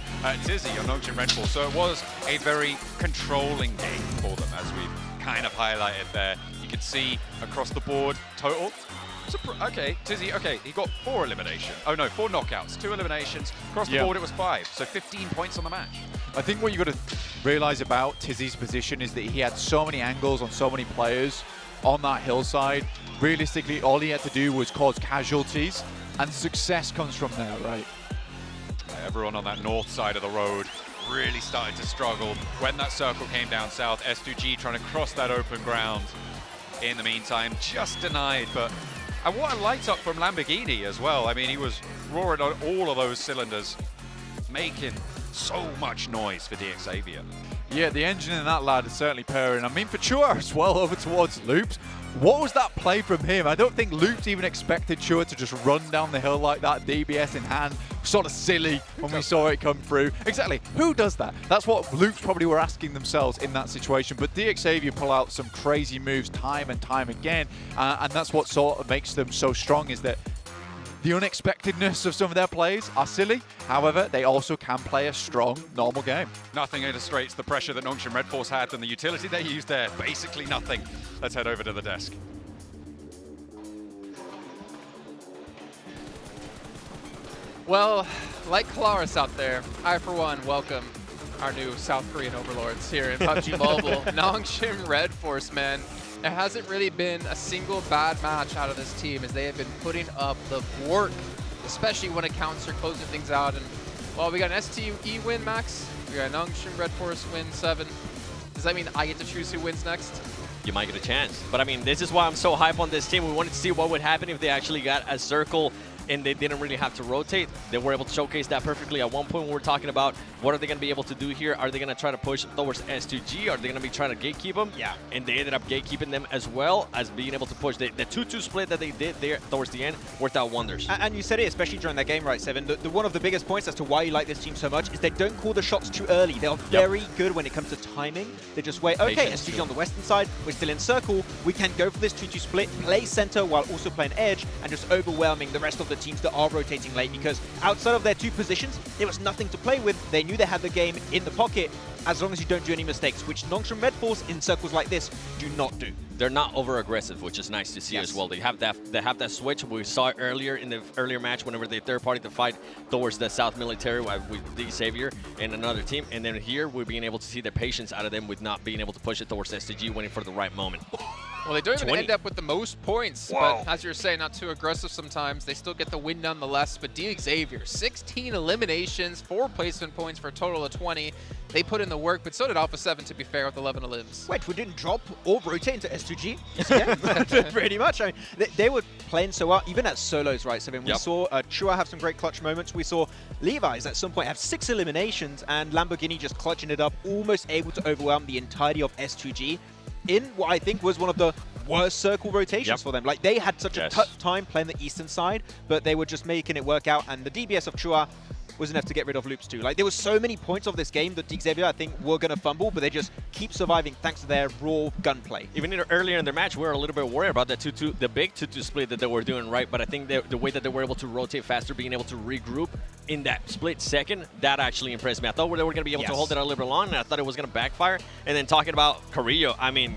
Speaker 13: Tizzy on Nongshim Red Force, so it was a very controlling game for them, as we've kind of highlighted there. You can see across the board total Okay, Tizzy, okay, he got 4 eliminations. Oh no, 4 knockouts, 2 eliminations. Across the board it was 5, so 15 points on the match.
Speaker 14: I think what you got to realize about Tizzy's position is that he had so many angles on so many players on that hillside. Realistically, all he had to do was cause casualties, and success comes from there, right?
Speaker 13: Everyone on that north side of the road really started to struggle when that circle came down south. S2G trying to cross that open ground. In the meantime, just denied, but and what a light up from Lamborghini as well. I mean, he was roaring on all of those cylinders, making so much noise for DXavier.
Speaker 14: Yeah, the engine in that lad is certainly purring. I mean, for Chua as well, over towards Loops. What was that play from him? I don't think Loops even expected Chua to just run down the hill like that, DBS in hand. Sort of silly when we saw it come through. Exactly, who does that? That's what Loops probably were asking themselves in that situation. But DXavier pull out some crazy moves time and time again. And that's what sort of makes them so strong, is that the unexpectedness of some of their plays are silly. However, they also can play a strong, normal game.
Speaker 13: Nothing illustrates the pressure that Nongshim Red Force had than the utility they used there. Basically nothing. Let's head over to the desk.
Speaker 10: Well, like Kalaris out there, I for one welcome our new South Korean overlords here in PUBG Mobile. Nongshim Red Force, man. There hasn't really been a single bad match out of this team, as they have been putting up the work, especially when accounts are closing things out. And, well, we got an STE win, Max. We got a Nongshim Red Force win 7. Does that mean I get to choose who wins next?
Speaker 12: You might get a chance. But I mean, this is why I'm so hype on this team. We wanted to see what would happen if they actually got a circle and they didn't really have to rotate. They were able to showcase that perfectly. At one point, we were talking about what are they going to be able to do here? Are they going to try to push towards S2G? Are they going to be trying to gatekeep them? Yeah. And they ended up gatekeeping them as well as being able to push. The 2-2 split that they did there towards the end worked out wonders.
Speaker 11: And you said it, especially during that game, right, Seven? The one of the biggest points as to why you like this team so much is they don't call the shots too early. They are very good when it comes to timing. They just wait, okay, S2G on the western side, we're still in circle, we can go for this 2-2 split, play center while also playing edge, and just overwhelming the rest of the teams that are rotating late, because outside of their 2 positions, there was nothing to play with. They knew they had the game in the pocket, as long as you don't do any mistakes, which Nongshim Red Force in circles like this do not do.
Speaker 12: They're not over-aggressive, which is nice to see as well. They have that switch. We saw it earlier in the earlier match whenever they third-party to fight towards the South Military with DXavier and another team. And then here, we're being able to see the patience out of them with not being able to push it towards STG, waiting for the right moment.
Speaker 10: Well, they don't even end up with the most points, but as you're saying, not too aggressive sometimes. They still get the win nonetheless, but DXavier, 16 eliminations, 4 placement points for a total of 20. They put in the work, but so did Alpha 7, to be fair, with 11 elims.
Speaker 11: Wait, we didn't drop or rotate into S2G? Yeah, pretty much. I mean, they were playing so well, even at solos, right? So I mean, we saw Chua have some great clutch moments. We saw Levi's at some point have 6 eliminations, and Lamborghini just clutching it up, almost able to overwhelm the entirety of S2G in what I think was one of the worst circle rotations for them. Like, they had such a tough time playing the eastern side, but they were just making it work out, and the DBS of Chua was enough to get rid of Loops too. Like, there was so many points of this game that DXavier, I think, were going to fumble, but they just keep surviving thanks to their raw gunplay.
Speaker 12: Even earlier in their match, we were a little bit worried about that 2-2, the big 2-2 split that they were doing right, but I think the way that they were able to rotate faster, being able to regroup in that split second, that actually impressed me. I thought they were going to be able to hold it a little bit long, and I thought it was going to backfire. And then talking about Carrillo, I mean,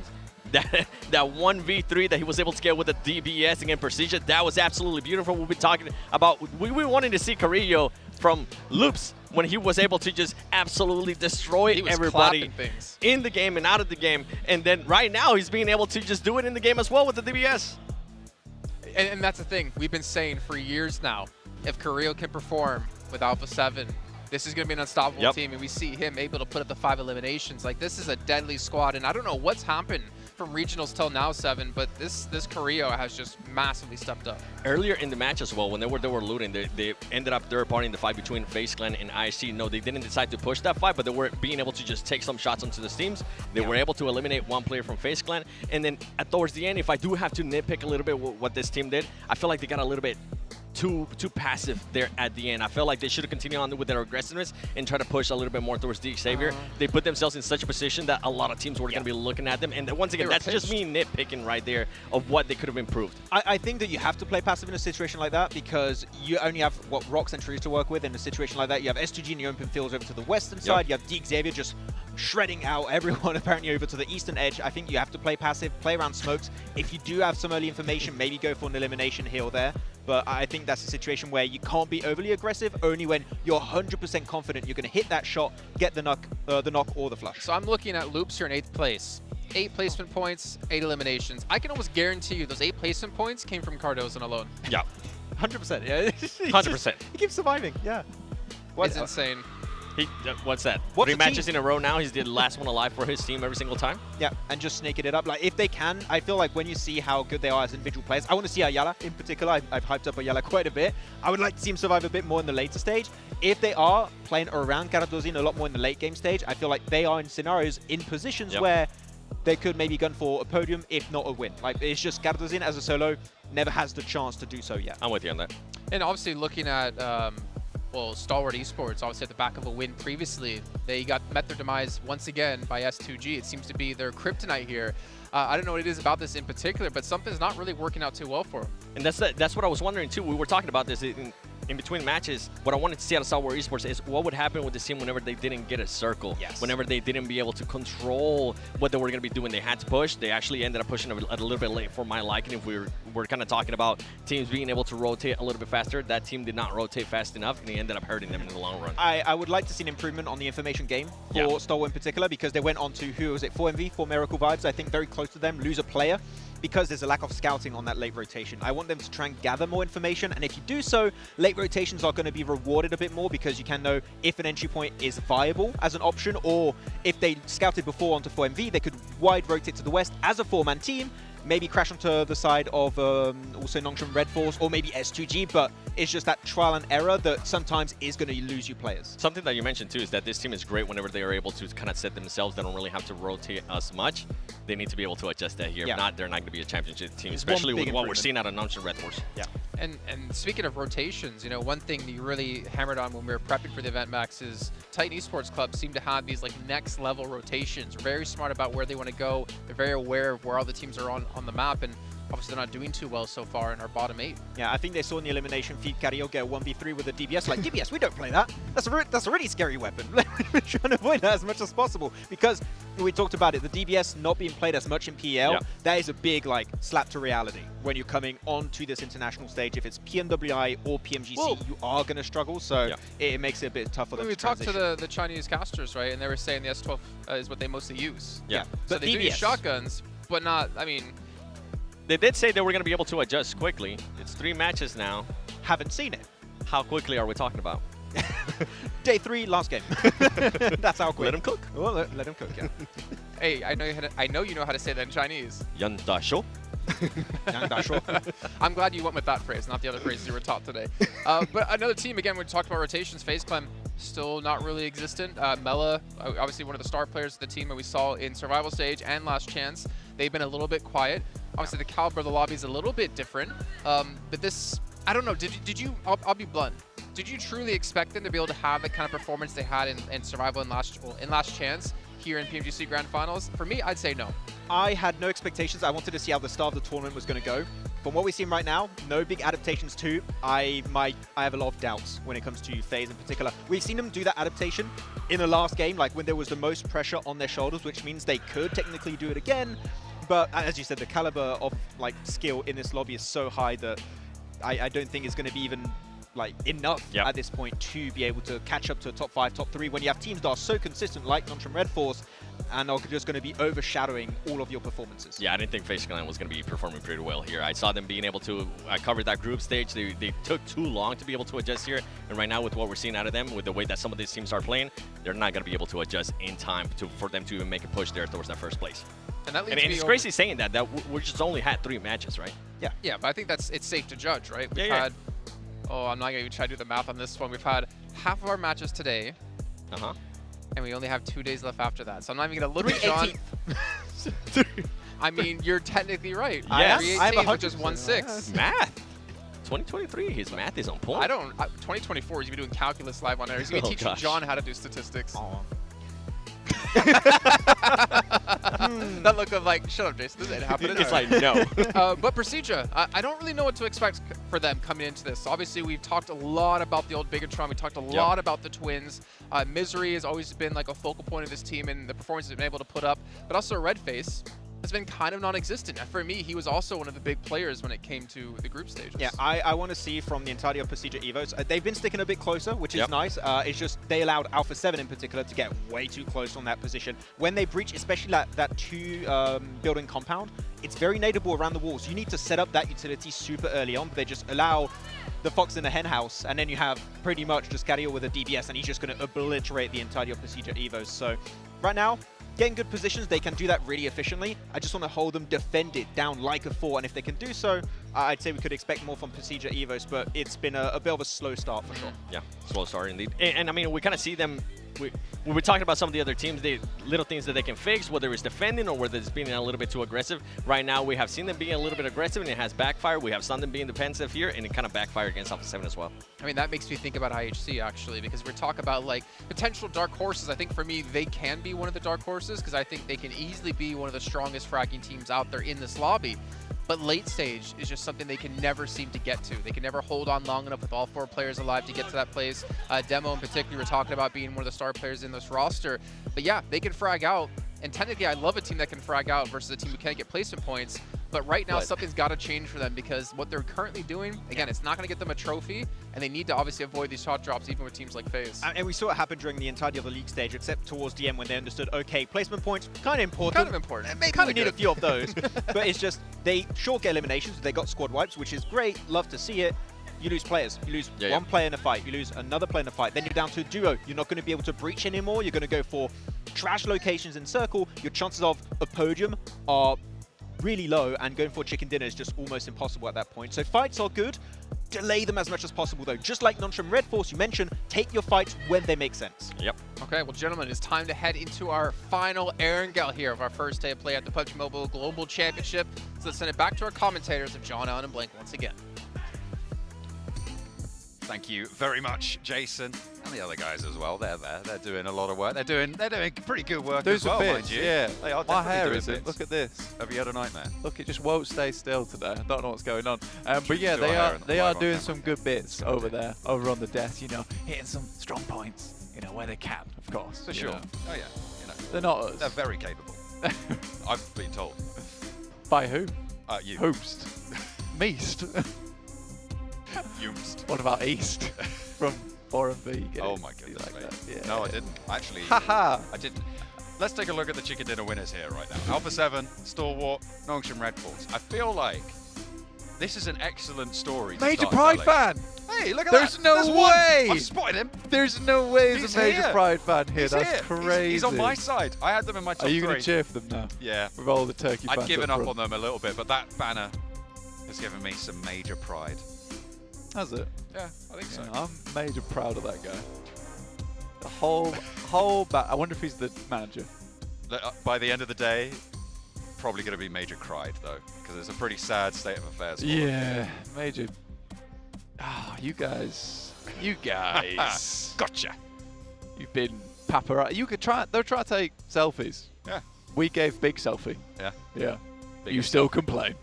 Speaker 12: that 1v3 that he was able to get with the DBS against Precision, that was absolutely beautiful. We'll be talking about, we were wanting to see Carrillo from Loops when he was able to just absolutely destroy everybody in the game and out of the game. And then right now, he's being able to just do it in the game as well with the DBS.
Speaker 10: And that's the thing. We've been saying for years now, if Carrillo can perform with Alpha 7, this is going to be an unstoppable team, and we see him able to put up the 5 eliminations. Like, this is a deadly squad, and I don't know what's happened from regionals till now, 7, but this Carrillo has just massively stepped up.
Speaker 12: Earlier in the match as well, when they were looting, they ended up third-partying the fight between FaZe Clan and IC. No, they didn't decide to push that fight, but they were being able to just take some shots onto the teams. They were able to eliminate one player from FaZe Clan, and then towards the end, if I do have to nitpick a little bit what this team did, I feel like they got a little bit too passive there at the end. I felt like they should have continued on with their aggressiveness and try to push a little bit more towards DXavier. They put themselves in such a position that a lot of teams were going to be looking at them. And once again, that's just me nitpicking right there of what they could have improved.
Speaker 11: I think that you have to play passive in a situation like that, because you only have Rocks and Trees to work with. In a situation like that, you have S2G in the open fields over to the western side. You have DXavier just shredding out everyone apparently over to the eastern edge. I think you have to play passive, play around smokes. If you do have some early information, maybe go for an elimination here or there. But I think that's a situation where you can't be overly aggressive, only when you're 100% confident you're going to hit that shot, get the knock or the flush.
Speaker 10: So I'm looking at Loops here in 8th place. 8 placement points, 8 eliminations. I can almost guarantee you those 8 placement points came from Cardozo alone.
Speaker 12: Yeah.
Speaker 11: 100%. Yeah.
Speaker 12: 100%.
Speaker 11: He keeps surviving. Yeah.
Speaker 10: It's insane.
Speaker 12: What's that?
Speaker 11: What's
Speaker 12: 3 matches in a row now. He's the last one alive for his team every single time.
Speaker 11: Yeah, and just snaking it up. Like, if they can, I feel like when you see how good they are as individual players, I want to see Ayala in particular. I've hyped up Ayala quite a bit. I would like to see him survive a bit more in the later stage. If they are playing around Karadozin a lot more in the late game stage, I feel like they are in scenarios, in positions where they could maybe gun for a podium, if not a win. Like, it's just Karadozin as a solo never has the chance to do so yet.
Speaker 12: I'm with you on that.
Speaker 10: And obviously looking at well, Stalwart Esports, obviously at the back of a win previously, they met their demise once again by S2G. It seems to be their kryptonite here. I don't know what it is about this in particular, but something's not really working out too well for them.
Speaker 12: And that's what I was wondering too. We were talking about this in between matches. What I wanted to see out of Stalwart Esports is what would happen with the team whenever they didn't get a circle.
Speaker 11: Yes.
Speaker 12: Whenever they didn't be able to control what they were going to be doing. They had to push. They actually ended up pushing a little bit late for my liking. If we're kind of talking about teams being able to rotate a little bit faster, that team did not rotate fast enough, and he ended up hurting them in the long run.
Speaker 11: I would like to see an improvement on the information game for Stalwart in particular, because they went on to, who was it, 4MV, 4 Miracle Vibes, I think very close to them, lose a player, because there's a lack of scouting on that late rotation. I want them to try and gather more information, and if you do so, late rotations are going to be rewarded a bit more, because you can know if an entry point is viable as an option, or if they scouted before onto 4MV, they could wide rotate to the west as a 4-man team, maybe crash onto the side of also Nongshim Red Force, or maybe S2G, but it's just that trial and error that sometimes is going to lose you players.
Speaker 12: Something that you mentioned too is that this team is great whenever they are able to kind of set themselves. They don't really have to rotate as much. They need to be able to adjust that here. If not, they're not going to be a championship team, especially with what we're seeing out of Nongshim Red Force.
Speaker 11: Yeah.
Speaker 10: And speaking of rotations, you know, one thing that you really hammered on when we were prepping for the event, Max, is Titan Esports Club seem to have these like next level rotations. They're very smart about where they want to go. They're very aware of where all the teams are on the map, and obviously they're not doing too well so far in our bottom 8. Yeah,
Speaker 11: I think they saw in the elimination feed Carrillo get a 1v3 with a DBS. Like, DBS, we don't play that. That's a really scary weapon. We're trying to avoid that as much as possible, because we talked about it, the DBS not being played as much in PL, that is a big like slap to reality when you're coming onto this international stage. If it's PMWI or PMGC, you are going to struggle, so it makes it a bit tougher.
Speaker 10: We talked to the Chinese casters, right, and they were saying the S12 is what they mostly use.
Speaker 12: Yeah.
Speaker 10: So they do use shotguns, but not, I mean...
Speaker 12: They did say they were going to be able to adjust quickly. It's 3 matches now.
Speaker 11: Haven't seen it.
Speaker 12: How quickly are we talking about?
Speaker 11: Day 3, last game. That's how quick.
Speaker 12: Let him cook.
Speaker 11: Well, let him cook, yeah.
Speaker 10: Hey, I know you know how to say that in Chinese.
Speaker 12: Yan da shou.
Speaker 10: I'm glad you went with that phrase, not the other phrases you were taught today. But another team, again, we talked about rotations. FaZe Clan still not really existent. Mela, obviously one of the star players of the team that we saw in Survival Stage and Last Chance. They've been a little bit quiet. Obviously, the caliber of the lobby is a little bit different. But this, I don't know, did you, I'll be blunt. Did you truly expect them to be able to have the kind of performance they had in Survival and Last Chance here in PMGC Grand Finals? For me, I'd say no.
Speaker 11: I had no expectations. I wanted to see how the start of the tournament was going to go. From what we've seen right now, no big adaptations too. I have a lot of doubts when it comes to FaZe in particular. We've seen them do that adaptation in the last game, like when there was the most pressure on their shoulders, which means they could technically do it again. But as you said, the caliber of like skill in this lobby is so high that I don't think it's going to be even like enough at this point to be able to catch up to a top 5, top 3 when you have teams that are so consistent like Nongshim Red Force and are just going to be overshadowing all of your performances.
Speaker 12: Yeah, I didn't think FaZe Clan was going to be performing pretty well here. I saw them being able to cover that group stage. They took too long to be able to adjust here, and right now with what we're seeing out of them, with the way that some of these teams are playing, they're not going to be able to adjust in time for them to even make a push there towards that first place.
Speaker 10: And that leads
Speaker 12: and it's crazy saying that we just only had 3 matches, right?
Speaker 10: Yeah. Yeah, but I think it's safe to judge, right? We've had, oh, I'm not going to even try to do the math on this one. We've had half of our matches today. And we only have 2 days left after that. So I'm not even going to look at John. I mean, you're technically right.
Speaker 12: Yes.
Speaker 10: 318, which is 1-6.
Speaker 12: Math. 2023, his math is on point.
Speaker 10: 2024, he's going to be doing calculus live on air. He's going to be teaching John how to do statistics. That look of like, shut up, Jason, this ain't happening.
Speaker 12: It's like, no.
Speaker 10: But Procedure, I don't really know what to expect for them coming into this. Obviously, we've talked a lot about the old Bigatron. We talked a lot about the twins. Misery has always been like a focal point of this team and the performances they've been able to put up. But also Redface has been kind of non-existent. For me, he was also one of the big players when it came to the group stages.
Speaker 11: Yeah, I want to see from the entirety of Procedure Evos, they've been sticking a bit closer, which is nice. It's just they allowed Alpha 7 in particular to get way too close on that position. When they breach, especially that two building compound, it's very nadeable around the walls. You need to set up that utility super early on, but they just allow the Fox in the hen house, and then you have pretty much just Cario with a DBS, and he's just going to obliterate the entirety of Procedure Evos. So right now, getting good positions, they can do that really efficiently. I just want to hold them defended down like a 4, and if they can do so, I'd say we could expect more from Procedure Evos, but it's been a bit of a slow start for sure.
Speaker 12: Yeah, slow start indeed. And I mean, we kind of see them, when we're talking about some of the other teams, the little things that they can fix, whether it's defending or whether it's being a little bit too aggressive. Right now, we have seen them being a little bit aggressive, and it has backfired. We have seen them being defensive here, and it kind of backfired against Alpha 7 as well.
Speaker 10: I mean, that makes me think about IHC, actually, because we're talking about, like, potential dark horses. I think, for me, they can be one of the dark horses, because I think they can easily be one of the strongest fragging teams out there in this lobby. But late stage is just something they can never seem to get to. They can never hold on long enough with all 4 players alive to get to that place. Demo in particular, we're talking about being one of the star players in this roster. But yeah, they can frag out. And technically, I love a team that can frag out versus a team who can't get placement points. But right now, something's got to change for them, because what they're currently doing, again, it's not going to get them a trophy, and they need to obviously avoid these shot drops even with teams like FaZe.
Speaker 11: And we saw it happen during the entirety of the league stage, except towards the end when they understood, okay, placement points, kind of important.
Speaker 10: Kind of important.
Speaker 11: Maybe we need a few of those. But it's just, they sure get eliminations, they got squad wipes, which is great, love to see it. You lose players. You lose one player in a fight. You lose another player in a fight. Then you're down to a duo. You're not going to be able to breach anymore. You're going to go for trash locations in circle. Your chances of a podium are really low, and going for chicken dinner is just almost impossible at that point. So fights are good. Delay them as much as possible, though. Just like Nonstrom Red Force, you mentioned, take your fights when they make sense.
Speaker 12: Yep.
Speaker 10: Okay, well, gentlemen, it's time to head into our final Erangel here of our first day of play at the PUBG Mobile Global Championship. So let's send it back to our commentators of John, Allen, and Blank once again.
Speaker 13: Thank you very much, Jason, and the other guys as well. They're there. They're doing a lot of work. They're doing pretty good work as well, mind you.
Speaker 14: Yeah,
Speaker 13: they are.
Speaker 14: My hair
Speaker 13: doing
Speaker 14: isn't.
Speaker 13: bits.
Speaker 14: Look at this.
Speaker 13: Have you had a nightmare?
Speaker 14: Look, it just won't stay still today. I don't know what's going on. But yeah, they are doing some good bits over there, over on the desk. You know, hitting some strong points. You know, where they can, of course.
Speaker 13: For sure.
Speaker 14: Know.
Speaker 13: Oh yeah. You know,
Speaker 14: they're not us.
Speaker 13: They're very capable. I've been told.
Speaker 14: By who?
Speaker 13: You.
Speaker 14: Hoopst. Meast.
Speaker 13: Yoomst.
Speaker 14: What about East from 4&B?
Speaker 13: Oh my goodness,
Speaker 14: like that. Yeah.
Speaker 13: No, I didn't. Actually,
Speaker 14: Haha.
Speaker 13: I didn't. Let's take a look at the chicken dinner winners here right now. Alpha 7, Stalwart, Nongshim Red Force. I feel like this is an excellent story.
Speaker 14: Major Pride fan!
Speaker 13: Hey, look at
Speaker 14: There's
Speaker 13: that.
Speaker 14: no way!
Speaker 13: I've spotted him.
Speaker 14: There's no way
Speaker 13: He's
Speaker 14: there's a Major
Speaker 13: here.
Speaker 14: Pride fan here.
Speaker 13: He's
Speaker 14: That's
Speaker 13: here.
Speaker 14: crazy.
Speaker 13: He's on my side. I had them in my top
Speaker 14: Are you
Speaker 13: three.
Speaker 14: going to cheer for them now?
Speaker 13: Yeah.
Speaker 14: With all the turkey fans
Speaker 13: I'd given up
Speaker 14: front.
Speaker 13: on them a little bit, but that banner has given me some major pride.
Speaker 14: Has it?
Speaker 13: Yeah, I think so.
Speaker 14: I'm major proud of that guy. The whole I wonder if he's the manager.
Speaker 13: By the end of the day, probably going to be major cried though, because it's a pretty sad state of affairs.
Speaker 14: Yeah, major. Ah, you guys.
Speaker 13: Gotcha.
Speaker 14: You've been paparazzi. You could try. They'll try to take selfies.
Speaker 13: Yeah.
Speaker 14: We gave big selfie.
Speaker 13: Yeah.
Speaker 14: Yeah.
Speaker 13: Biggest
Speaker 14: You still
Speaker 13: selfie.
Speaker 14: complain.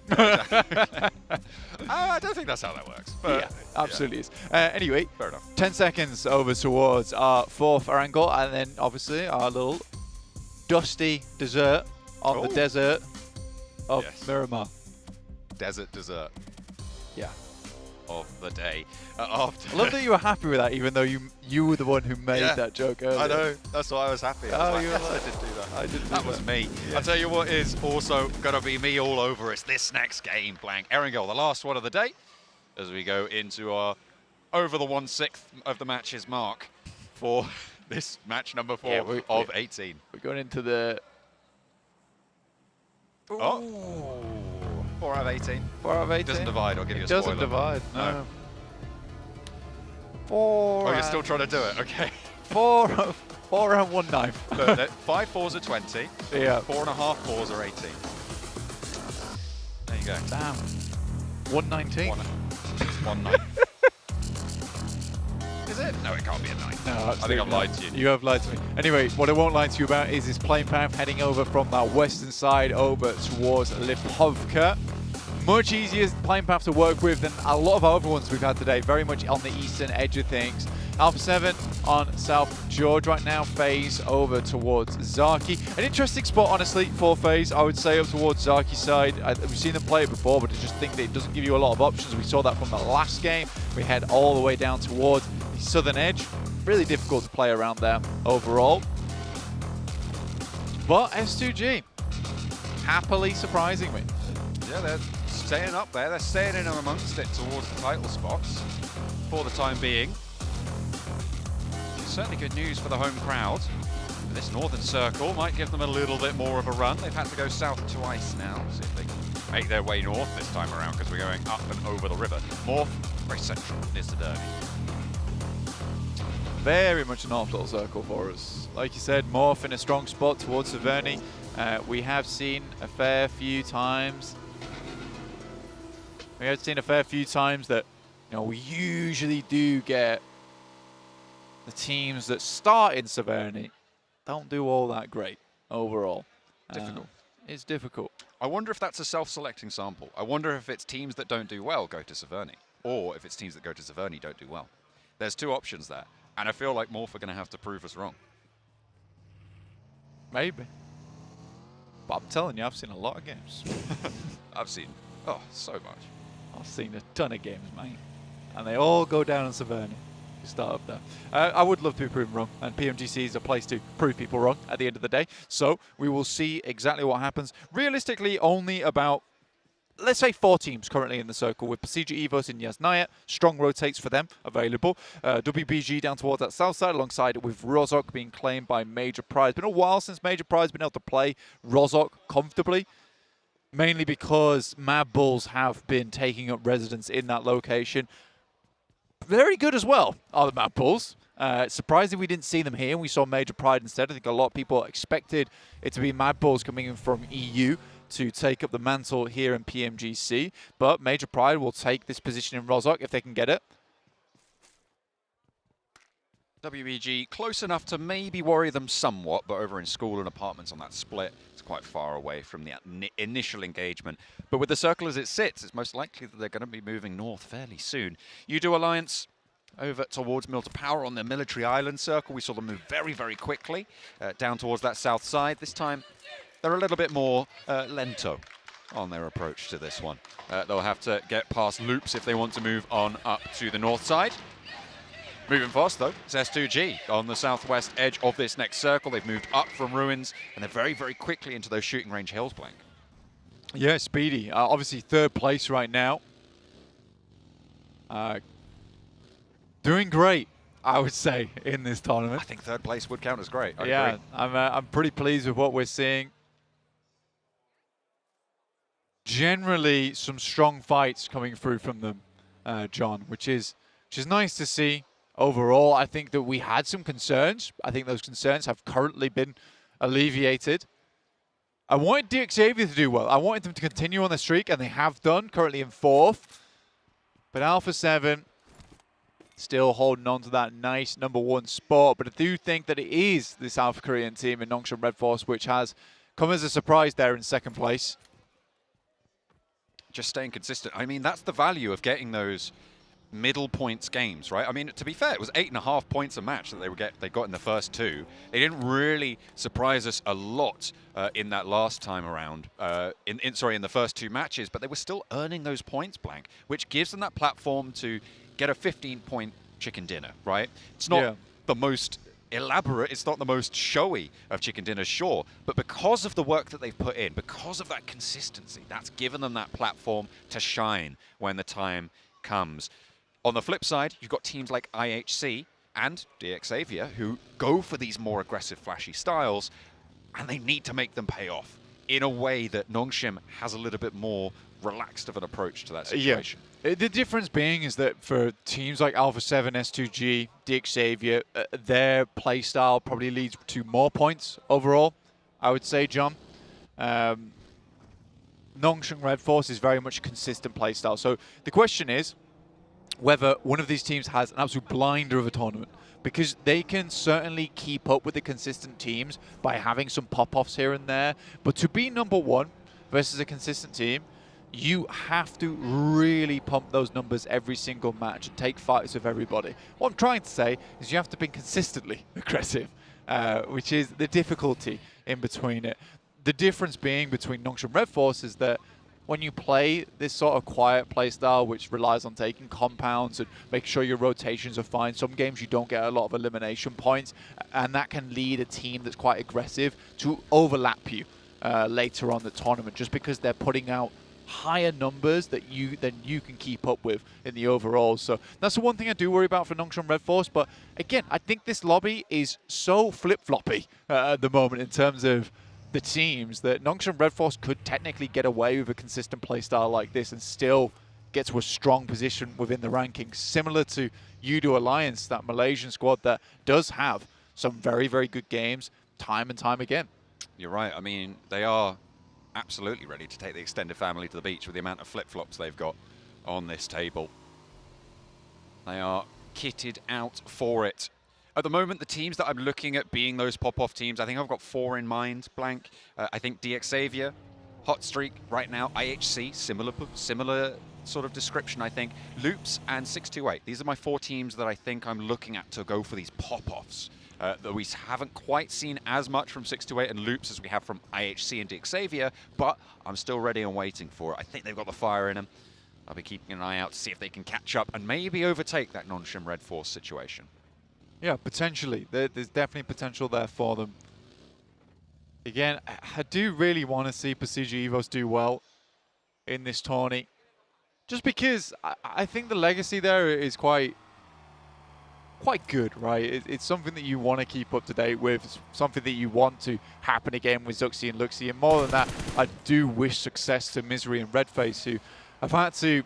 Speaker 13: I don't think that's how that works. But
Speaker 14: yeah, absolutely is. Anyway,
Speaker 13: fair enough.
Speaker 14: 10 seconds over towards our fourth angle, and then obviously our little dusty dessert on the desert of Miramar.
Speaker 13: Desert dessert.
Speaker 14: Yeah.
Speaker 13: Of the day. After
Speaker 14: I love that you were happy with that, even though you were the one who made that joke earlier.
Speaker 13: I know. That's why I was happy. I was like,
Speaker 14: you were
Speaker 13: yes,
Speaker 14: like,
Speaker 13: I did do that.
Speaker 14: I did.
Speaker 13: That was me. I'll tell you what is also going to be me all over. It's this next game, Blank. Erangel, the last one of the day, as we go into our over the 1/6 of the matches mark for this match number 4 of 18.
Speaker 14: We're going into the...
Speaker 13: Oh. 4 out of 18.
Speaker 14: 4 out of 18.
Speaker 13: Doesn't divide. I'll give you a
Speaker 14: It
Speaker 13: spoiler.
Speaker 14: doesn't divide, no.
Speaker 13: 4. Oh, you're still trying to do it. Okay.
Speaker 14: 4 and 1/9.
Speaker 13: Look, 5 4s are 20.
Speaker 14: Yeah.
Speaker 13: 4.5 4s are 18. There you go.
Speaker 14: Damn. 119.
Speaker 13: 1/9. Is it? No, it can't be a 9.
Speaker 14: No,
Speaker 13: I think I've lied to you.
Speaker 14: You have lied to me. Anyway, what I won't lie to you about is this plane path heading over from that western side over towards Lipovka. Much easier plane path to work with than a lot of our other ones we've had today. Very much on the eastern edge of things. Alpha 7 on South George right now. FaZe over towards Zaki. An interesting spot, honestly, for FaZe. I would say up towards Zaki's side. We've seen them play it before, but I just think that it doesn't give you a lot of options. We saw that from the last game. We head all the way down towards the southern edge. Really difficult to play around there overall. But S2G, happily surprising me.
Speaker 13: Yeah, they're staying up there. They're staying in amongst it towards the title spots for the time being. Certainly good news for the home crowd. This northern circle might give them a little bit more of a run. They've had to go south twice now, see if they can make their way north this time around, because we're going up and over the river. Morph, very central, near Saderni.
Speaker 14: Very much a north little circle for us. Like you said, Morph in a strong spot towards Saverni. We have seen a fair few times. That, you know, we usually do get the teams that start in Saverni don't do all that great overall.
Speaker 13: Difficult.
Speaker 14: It's difficult.
Speaker 13: I wonder if that's a self-selecting sample. I wonder if it's teams that don't do well go to Saverni, or if it's teams that go to Saverni don't do well. There's two options there, and I feel like Morph are going to have to prove us wrong.
Speaker 14: Maybe. But I'm telling you, I've seen a lot of games.
Speaker 13: I've seen, oh, so much.
Speaker 14: I've seen a ton of games, mate. And they all go down in Saverni. Start up there. I would love to be proven wrong, and PMGC is a place to prove people wrong at the end of the day. So we will see exactly what happens. Realistically, only about, let's say, 4 teams currently in the circle, with Pasija Evos and Yasnaya. Strong rotates for them available. WBG down towards that south side, alongside with Rozhok being claimed by Major Pride. It's been a while since Major Pride's been able to play Rozhok comfortably, mainly because Mad Bulls have been taking up residence in that location. Very good as well are the Mad Bulls. Surprising we didn't see them here. We saw Major Pride instead. I think a lot of people expected it to be Mad Bulls coming in from EU to take up the mantle here in PMGC. But Major Pride will take this position in Rozhok if they can get it.
Speaker 13: WBG close enough to maybe worry them somewhat, but over in school and apartments on that split, it's quite far away from the initial engagement. But with the circle as it sits, it's most likely that they're going to be moving north fairly soon. Udo Alliance over towards Milta Power on the military island circle. We saw them move very, very quickly down towards that south side. This time, they're a little bit more lento on their approach to this one. They'll have to get past loops if they want to move on up to the north side. Moving fast, though, it's S2G on the southwest edge of this next circle. They've moved up from ruins, and they're very, very quickly into those shooting range hills, Blank.
Speaker 14: Yeah, speedy. Obviously, 3rd place right now. Doing great, I would say, in this tournament.
Speaker 13: I think 3rd place would count as great. I
Speaker 14: yeah,
Speaker 13: agree.
Speaker 14: I'm pretty pleased with what we're seeing. Generally, some strong fights coming through from them, John, which is nice to see. Overall, I think that we had some concerns. I think those concerns have currently been alleviated. I wanted DXavier to do well. I wanted them to continue on the streak, and they have done, currently in 4th. But Alpha 7 still holding on to that nice #1 spot. But I do think that it is the South Korean team in Nongshim Red Force which has come as a surprise there in 2nd place.
Speaker 13: Just staying consistent. I mean, that's the value of getting those middle points games, right? I mean, to be fair, it was 8.5 points a match that they got in the first 2. They didn't really surprise us a lot in that last time around, in the first 2 matches, but they were still earning those points, Blank, which gives them that platform to get a 15-point chicken dinner, right? It's not the most elaborate, it's not the most showy of chicken dinners, sure, but because of the work that they've put in, because of that consistency, that's given them that platform to shine when the time comes. On the flip side, you've got teams like IHC and DXavier who go for these more aggressive, flashy styles, and they need to make them pay off in a way that Nongshim has a little bit more relaxed of an approach to that situation.
Speaker 14: Yeah. The difference being is that for teams like Alpha 7, S2G, DXavier, their playstyle probably leads to more points overall, I would say, John. Nongshim Red Force is very much a consistent playstyle. So the question is, whether one of these teams has an absolute blinder of a tournament, because they can certainly keep up with the consistent teams by having some pop-offs here and there. But to be number one versus a consistent team, you have to really pump those numbers every single match and take fights with everybody. What I'm trying to say is you have to be consistently aggressive, which is the difficulty in between it. The difference being between Nongshim and Red Force is that when you play this sort of quiet play style, which relies on taking compounds and making sure your rotations are fine, some games you don't get a lot of elimination points, and that can lead a team that's quite aggressive to overlap you later on the tournament, just because they're putting out higher numbers than you can keep up with in the overall. So that's the one thing I do worry about for Nongshim Red Force. But again, I think this lobby is so flip-floppy at the moment in terms of the teams that Nongshim Red Force could technically get away with a consistent playstyle like this and still get to a strong position within the rankings, similar to Udo Alliance, that Malaysian squad that does have some very, very good games time and time again.
Speaker 13: You're right. I mean, they are absolutely ready to take the extended family to the beach with the amount of flip-flops they've got on this table. They are kitted out for it. At the moment, the teams that I'm looking at being those pop-off teams, I think I've got 4 in mind, Blank. I think DXavier, Hot Streak right now, IHC, similar sort of description, I think. Loops and 628. These are my 4 teams that I think I'm looking at to go for these pop-offs. That we haven't quite seen as much from 628 and Loops as we have from IHC and DXavier, but I'm still ready and waiting for it. I think they've got the fire in them. I'll be keeping an eye out to see if they can catch up and maybe overtake that Nongshim Red Force situation.
Speaker 14: Yeah, potentially. There's definitely potential there for them. Again, I do really want to see Procedure Evos do well in this tourney. Just because I think the legacy there is quite good, right? It's something that you want to keep up to date with. It's something that you want to happen again with Zuxi and Luxi. And more than that, I do wish success to Misery and Redface, who have had to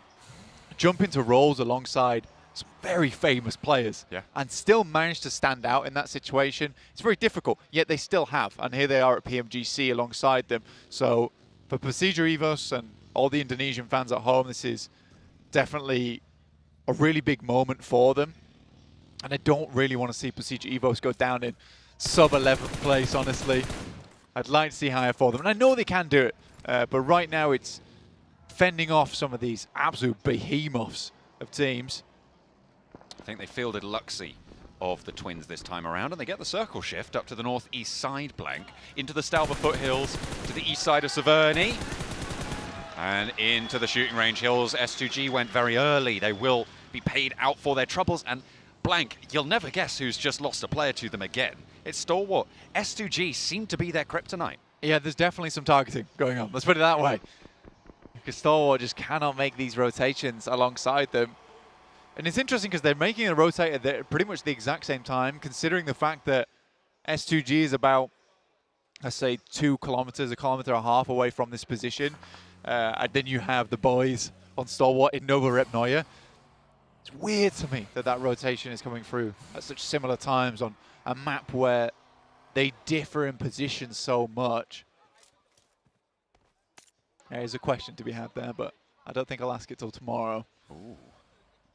Speaker 14: jump into roles alongside some very famous players and still manage to stand out in that situation. It's very difficult, yet they still have. And here they are at PMGC alongside them. So for Procedure Evos and all the Indonesian fans at home, this is definitely a really big moment for them. And I don't really want to see Procedure Evos go down in sub-11th place, honestly. I'd like to see higher for them. And I know they can do it, but right now it's fending off some of these absolute behemoths of teams.
Speaker 13: I think they fielded Luxi of the Twins this time around, and they get the circle shift up to the northeast side, Blank, into the Stalba foothills, to the east side of Severny, and into the shooting range hills. S2G went very early. They will be paid out for their troubles, and Blank, you'll never guess who's just lost a player to them again. It's Stalwart. S2G seem to be their kryptonite.
Speaker 14: Yeah, there's definitely some targeting going on. Let's put it that way. Because Stalwart just cannot make these rotations alongside them. And it's interesting because they're making a rotator at pretty much the exact same time, considering the fact that S2G is about, let's say, 2 kilometers, 1.5 kilometers away from this position. And then you have the boys on Stalwart in Nova Rep Neue. It's weird to me that that rotation is coming through at such similar times on a map where they differ in position so much. There's a question to be had there, but I don't think I'll ask it till tomorrow.
Speaker 13: Ooh.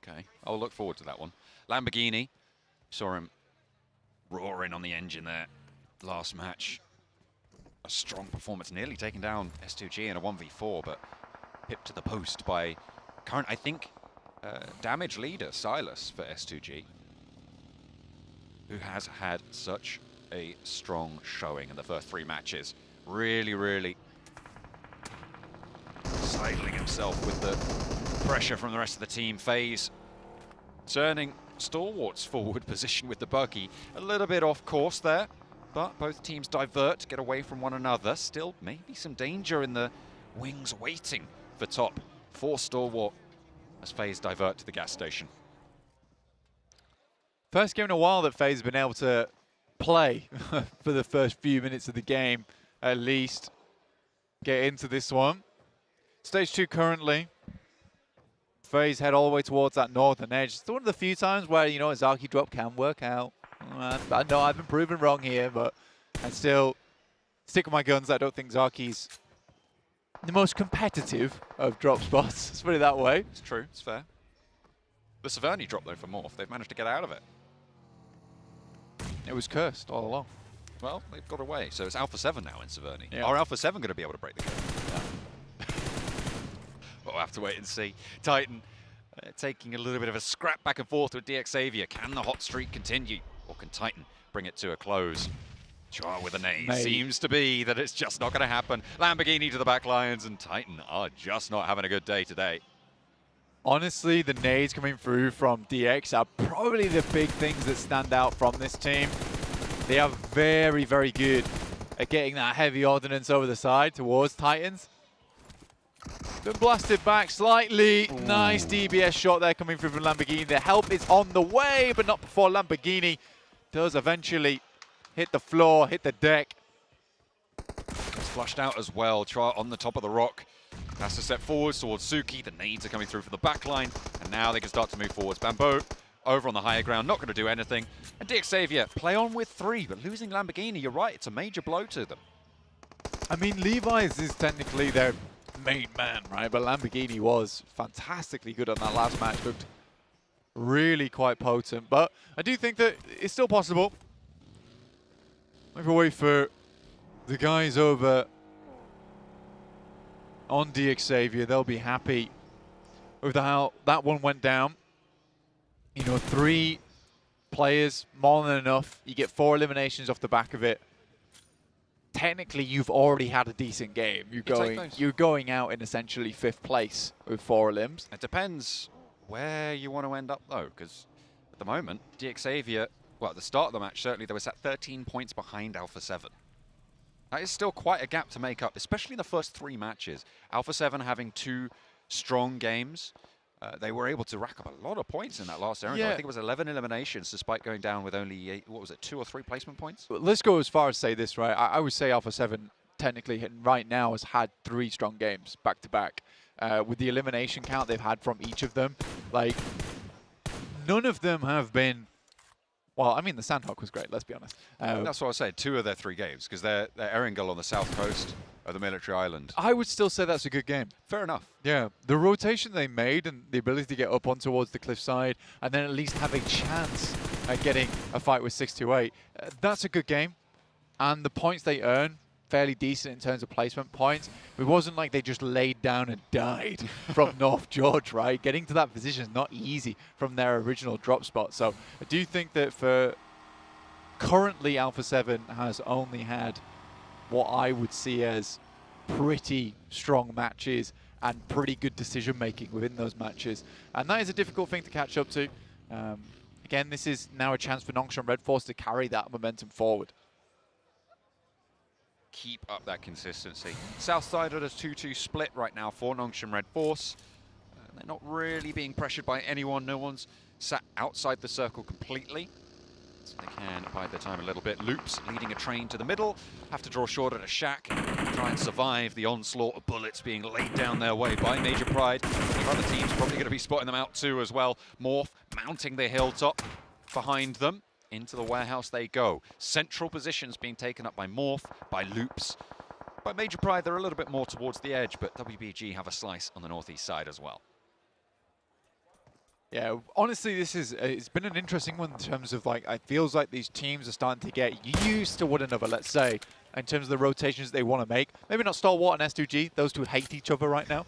Speaker 13: Okay, I'll look forward to that one. Lamborghini, saw him roaring on the engine there last match. A strong performance, nearly taking down S2G in a 1v4, but hit to the post by current, I think, damage leader, Silas, for S2G, who has had such a strong showing in the first 3 matches. Really sidling himself with the pressure from the rest of the team. FaZe turning Stalwart's forward position with the buggy a little bit off course there, but both teams divert, get away from one another. Still maybe some danger in the wings waiting for top for Stalwart as FaZe divert to the gas station.
Speaker 14: First game in a while that FaZe has been able to play for the first few minutes of the game, at least. Get into this one. Stage 2 currently. FaZe head all the way towards that northern edge. It's one of the few times where, you know, a Zaki drop can work out. I know I've been proven wrong here, but I still stick with my guns. I don't think Zaki's the most competitive of drop spots. Let's put it that way.
Speaker 13: It's true, it's fair. the Severny drop, though, for Morph. They've managed to get out of it.
Speaker 14: It was cursed all along.
Speaker 13: Well, they've got away. So it's Alpha 7 now in Severny.
Speaker 14: Yeah.
Speaker 13: Are Alpha 7 going to be able to break the code? Yeah. We'll have to wait and see. Titan taking a little bit of a scrap back and forth with DX Xavier. Can the hot streak continue? Or can Titan bring it to a close? Char with a nade. Seems to be that it's just not going to happen. Lamborghini to the back lines, and Titan are just not having a good day today.
Speaker 14: Honestly, the nades coming through from DX are probably the big things that stand out from this team. They are very, very good at getting that heavy ordnance over the side towards Titans. Been blasted back slightly. Ooh. Nice DBS shot there coming through from Lamborghini. The help is on the way, but not before Lamborghini does eventually hit the floor, hit the deck.
Speaker 13: It's flushed out as well. Char on the top of the rock. Has to step forwards towards Suki. The nades are coming through for the back line, and now they can start to move forwards. Bamboo over on the higher ground, not going to do anything. And DX Xavier play on with 3, but losing Lamborghini, you're right, it's a major blow to them.
Speaker 14: I mean, Levi's is technically their main man, right? But Lamborghini was fantastically good on that last match. Looked really quite potent. But I do think that it's still possible. Maybe wait for the guys over on DX Xavier. They'll be happy with how that one went down. You know, 3 players, more than enough. You get 4 eliminations off the back of it. Technically, you've already had a decent game. You're going out in essentially 5th place with 4 elims.
Speaker 13: It depends where you want to end up, though, because at the moment, DX Xavier, well, at the start of the match, certainly, they were at 13 points behind Alpha 7. That is still quite a gap to make up, especially in the first 3 matches. Alpha 7 having 2 strong games. They were able to rack up a lot of points in that last area.
Speaker 14: Yeah.
Speaker 13: I think it was 11 eliminations, despite going down with only, 8, what was it, 2 or 3 placement points?
Speaker 14: Let's go as far as say this, right? I would say Alpha 7 technically right now has had 3 strong games back to back. With the elimination count they've had from each of them, like, none of them have been, well, I mean, the Sandhawk was great, let's be honest.
Speaker 13: That's what I said, 2 of their 3 games, because they're Erangel on the south coast of the military island.
Speaker 14: I would still say that's a good game.
Speaker 13: Fair enough.
Speaker 14: Yeah, the rotation they made and the ability to get up on towards the cliffside and then at least have a chance at getting a fight with 628, that's a good game. And the points they earn, fairly decent in terms of placement points. It wasn't like they just laid down and died from North George, right? Getting to that position is not easy from their original drop spot. So I do think that for currently Alpha 7 has only had what I would see as pretty strong matches and pretty good decision making within those matches, and that is a difficult thing to catch up to. Again, this is now a chance for Nongshim Red Force to carry that momentum forward.
Speaker 13: Keep up that consistency. Southside are a 2-2 split right now for Nongshim Red Force. They're not really being pressured by anyone. No one's sat outside the circle completely. So they can bide their time a little bit. Loops leading a train to the middle. Have to draw short at a shack. Try and survive the onslaught of bullets being laid down their way by Major Pride. The other team's probably going to be spotting them out too as well. Morph mounting the hilltop behind them. Into the warehouse they go. Central positions being taken up by Morph, by Loops. By Major Pride, they're a little bit more towards the edge, but WBG have a slice on the northeast side as well.
Speaker 14: Yeah, honestly, this is it's been an interesting one in terms of, like, it feels like these teams are starting to get used to one another, let's say, in terms of the rotations they want to make. Maybe not Stalwart and S2G, those two hate each other right now.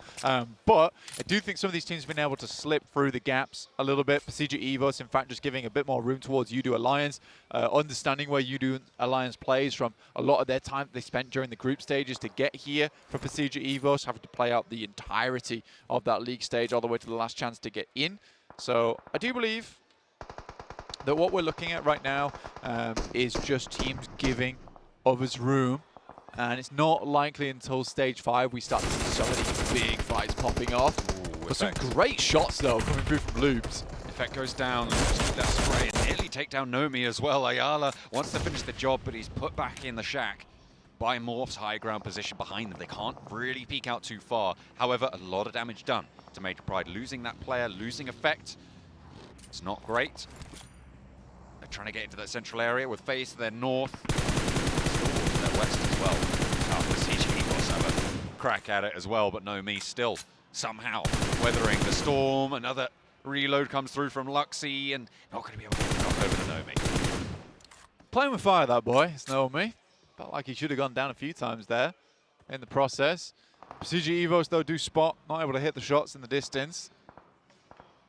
Speaker 14: But I do think some of these teams have been able to slip through the gaps a little bit. Procedure Evos, in fact, just giving a bit more room towards Udo Alliance, understanding where Udo Alliance plays from a lot of their time they spent during the group stages to get here for Procedure Evos, having to play out the entirety of that league stage all the way to the last chance to get in. So I do believe that what we're looking at right now is just teams giving others room, and it's not likely until stage 5 we start to see so many big fights popping off. But some great shots though coming through from Loops.
Speaker 13: Effect goes down, that spray, and nearly take down Nomi as well. Ayala wants to finish the job, but he's put back in the shack by Morph's high ground position behind them. They can't really peek out too far. However, a lot of damage done to Major Pride. Losing that player, losing effect. It's not great. They're trying to get into that central area with FaZe to their north. Still to their west as well. The CG Eagles have a crack at it as well, but Nomi still somehow weathering the storm. Another Reload comes through from Luxy, and not going to be able to get knock over the Nomi.
Speaker 14: Playing with fire, that boy. It's Naomi. Felt like he should have gone down a few times there in the process. Precision Evos, though, do spot. Not able to hit the shots in the distance.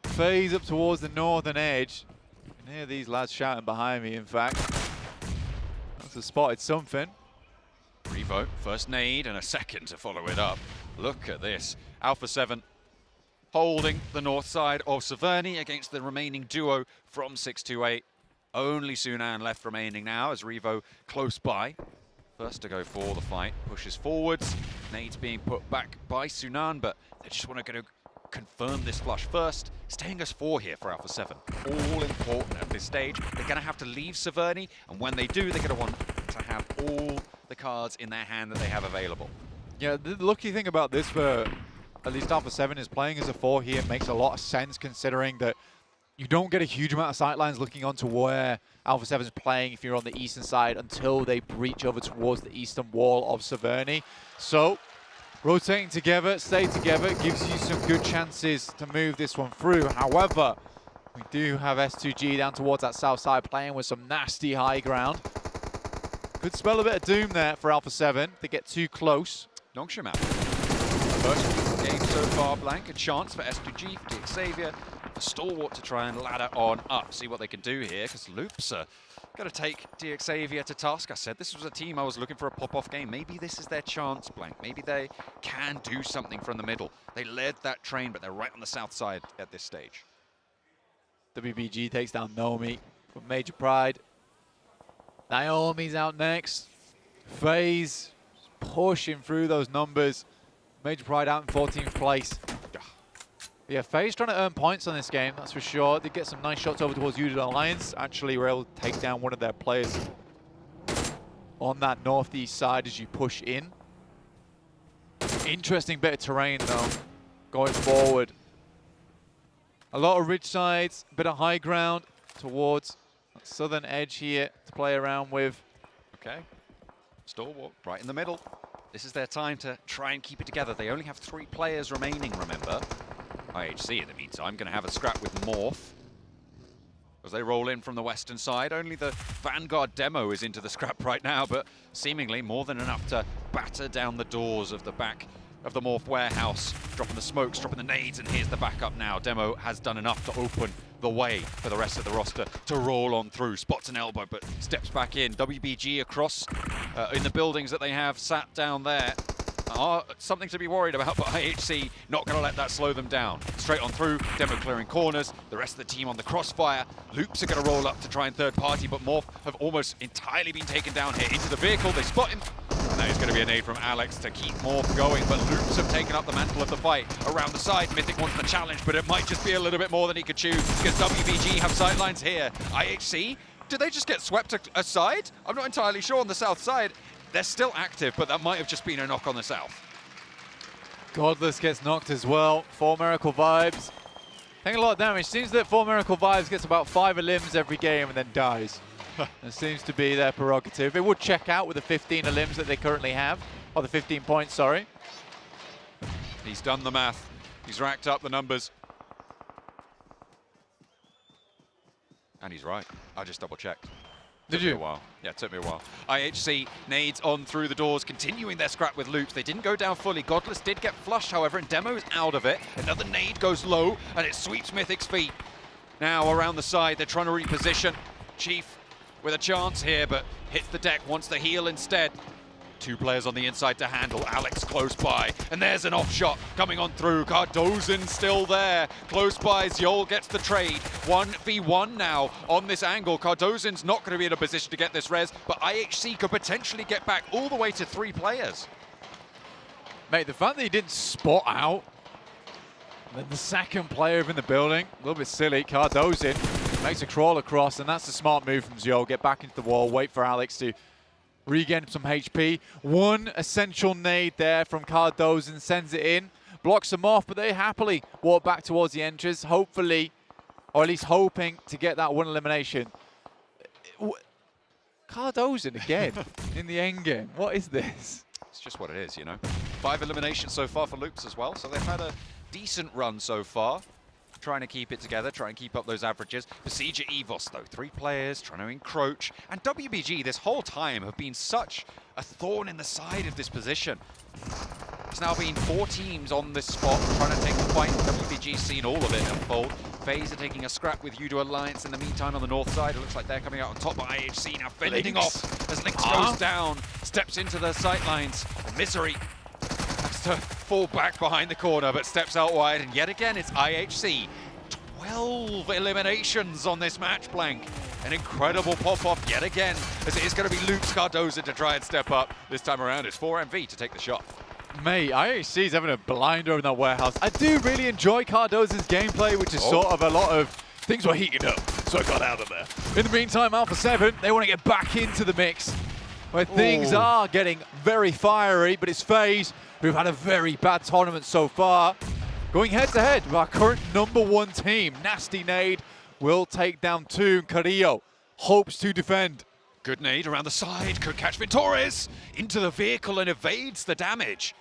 Speaker 14: Phase up towards the northern edge. You can hear these lads shouting behind me, in fact. That's a spotted something.
Speaker 13: Revo, first nade and a second to follow it up. Look at this. Alpha 7 holding the north side of Severny against the remaining duo from 628. Only Sunan left remaining now as Revo close by. First to go for the fight, pushes forwards. Nades being put back by Sunan, but they just want to go confirm this flush first. Staying as 4 here for Alpha 7. All important at this stage. They're going to have to leave Severny, and when they do, they're going to want to have all the cards in their hand that they have available.
Speaker 14: Yeah, the lucky thing about this for at least Alpha 7 is playing as a 4 here makes a lot of sense, considering that you don't get a huge amount of sightlines looking onto where Alpha 7 is playing if you're on the eastern side until they breach over towards the eastern wall of Severny. So, rotating together, stay together, gives you some good chances to move this one through. However, we do have S2G down towards that south side playing with some nasty high ground. Could spell a bit of doom there for Alpha 7. They get too close.
Speaker 13: Nongshim out. First game so far, Blank. A chance for S2G, for DXavier, for Stalwart to try and ladder on up. See what they can do here, because Loops are going to take DXavier to task. I said this was a team I was looking for a pop-off game. Maybe this is their chance, Blank. Maybe they can do something from the middle. They led that train, but they're right on the south side at this stage.
Speaker 14: WBG takes down Naomi from Major Pride. Naomi's out next. FaZe pushing through those numbers. Major Pride out in 14th place. Yeah, FaZe trying to earn points on this game, that's for sure. They get some nice shots over towards United Alliance. Actually, we're able to take down one of their players on that northeast side as you push in. Interesting bit of terrain, though, going forward. A lot of ridge sides, a bit of high ground towards that southern edge here to play around with.
Speaker 13: Okay, Stalwart right in the middle. This is their time to try and keep it together. They only have 3 players remaining, remember. IHC, in the meantime, going to have a scrap with Morph as they roll in from the western side. Only the Vanguard demo is into the scrap right now, but seemingly more than enough to batter down the doors of the back of the Morph warehouse. Dropping the smokes, dropping the nades, and here's the backup now. Demo has done enough to open the way for the rest of the roster to roll on through. Spots an elbow, but steps back in. WBG across in the buildings that they have sat down there. Are something to be worried about, but IHC not going to let that slow them down. Straight on through, Demo clearing corners, the rest of the team on the crossfire. Loops are going to roll up to try and third party, but Morph have almost entirely been taken down here into the vehicle. They spot him, and that is going to be a nade from Alex to keep Morph going, but Loops have taken up the mantle of the fight. Around the side, Mythic wants the challenge, but it might just be a little bit more than he could choose, because WBG have sightlines here. IHC, did they just get swept aside? I'm not entirely sure on the south side. They're still active, but that might have just been a knock on the south.
Speaker 14: Godless gets knocked as well. 4 Miracle Vibes. Taking a lot of damage. Seems that 4 Miracle Vibes gets about 5 limbs every game and then dies. That seems to be their prerogative. It would check out with the 15 limbs that they currently have. Or the 15 points, sorry.
Speaker 13: He's done the math. He's racked up the numbers. And he's right. I just double-checked.
Speaker 14: Did you?
Speaker 13: Took me a while. Yeah, it took me a while. IHC nades on through the doors, continuing their scrap with Loops. They didn't go down fully. Godless did get flushed, however, and Demo's out of it. Another nade goes low, and it sweeps Mythic's feet. Now around the side, they're trying to reposition. Chief with a chance here, but hits the deck, wants the heal instead. 2 players on the inside to handle. Alex close by, and there's an off shot coming on through. Cardozin still there. Close by, Zjol gets the trade. 1v1 now on this angle. Cardozin's not going to be in a position to get this res, but IHC could potentially get back all the way to 3 players.
Speaker 14: Mate, the fact that he didn't spot out, and then the second player in the building, a little bit silly. Cardozin makes a crawl across, and that's a smart move from Zjol. Get back into the wall, wait for Alex to regain some HP. 1 essential nade there from Cardozin, sends it in, blocks them off, but they happily walk back towards the entrance, hopefully, or at least hoping to get that 1 elimination. Cardozin again in the end game. What is this?
Speaker 13: It's just what it is, you know. 5 eliminations so far for Loops as well, so they've had a decent run so far. trying to keep it together, try and keep up those averages. Besieger Evos, though, 3 players trying to encroach. And WBG this whole time have been such a thorn in the side of this position. It's now been 4 teams on this spot trying to take the fight. WBG seen all of it unfold. FaZe are taking a scrap with Udo Alliance in the meantime on the north side. It looks like they're coming out on top, but IHC now fending off as Lynx goes down, steps into the sightlines. Misery has to fall back behind the corner, but steps out wide, and yet again it's IHC. 12 eliminations on this match, Blank. An incredible pop-off yet again, as it is going to be Luke Cardoza to try and step up. This time around it's 4MV to take the shot.
Speaker 14: Mate, IHC is having a blinder in that warehouse. I do really enjoy Cardoza's gameplay, which is sort of a lot of things were heating up, so I got out of there. In the meantime, Alpha 7, they want to get back into the mix, where things are getting very fiery, but it's FaZe, who've had a very bad tournament so far. Going head-to-head with our current #1 team, Nasty Nade will take down Toon. Carrillo hopes to defend.
Speaker 13: Good nade around the side, could catch Ventores into the vehicle and evades the damage.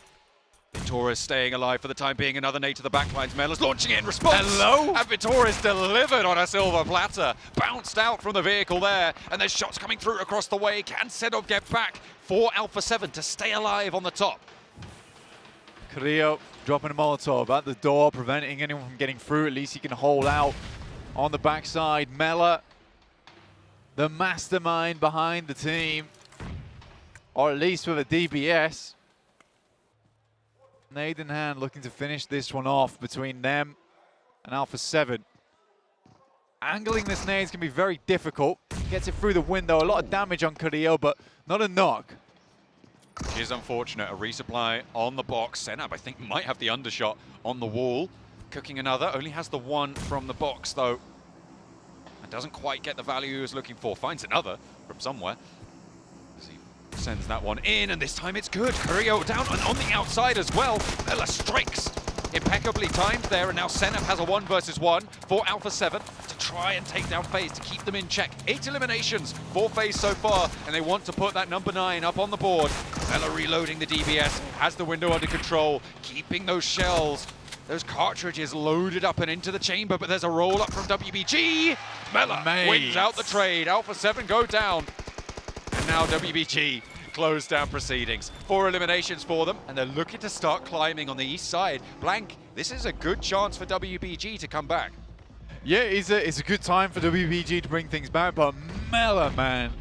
Speaker 13: Ventores staying alive for the time being, another nade to the backlines. Mela's launching it in response.
Speaker 14: Hello?
Speaker 13: And Ventores delivered on a silver platter. Bounced out from the vehicle there, and there's shots coming through across the way. Can Sedov get back for Alpha 7 to stay alive on the top?
Speaker 14: Carrillo dropping a Molotov at the door, preventing anyone from getting through. At least he can hold out on the backside. Mela, the mastermind behind the team, or at least with a DBS. Nade in hand, looking to finish this one off between them and Alpha 7. Angling this nades can be very difficult. Gets it through the window, a lot of damage on Carrillo, but not a knock.
Speaker 13: Which is unfortunate. A resupply on the box. Senab, I think, might have the undershot on the wall. Cooking another, only has the one from the box, though. And doesn't quite get the value he was looking for. Finds another from somewhere. As he sends that one in, and this time it's good. Carrillo down and on the outside as well. Mela strikes. Impeccably timed there, and now Senab has a 1 versus 1 for Alpha 7 to try and take down FaZe, to keep them in check. 8 eliminations for FaZe so far, and they want to put that #9 up on the board. Mela reloading the DBS, has the window under control, keeping those shells, those cartridges loaded up and into the chamber, but there's a roll up from WBG. Mela wins out the trade. Alpha 7 go down, and now WBG close down proceedings. 4 eliminations for them, and they're looking to start climbing on the east side. Blank, this is a good chance for WBG to come back.
Speaker 14: Yeah, it's a good time for WBG to bring things back, but Mela, man,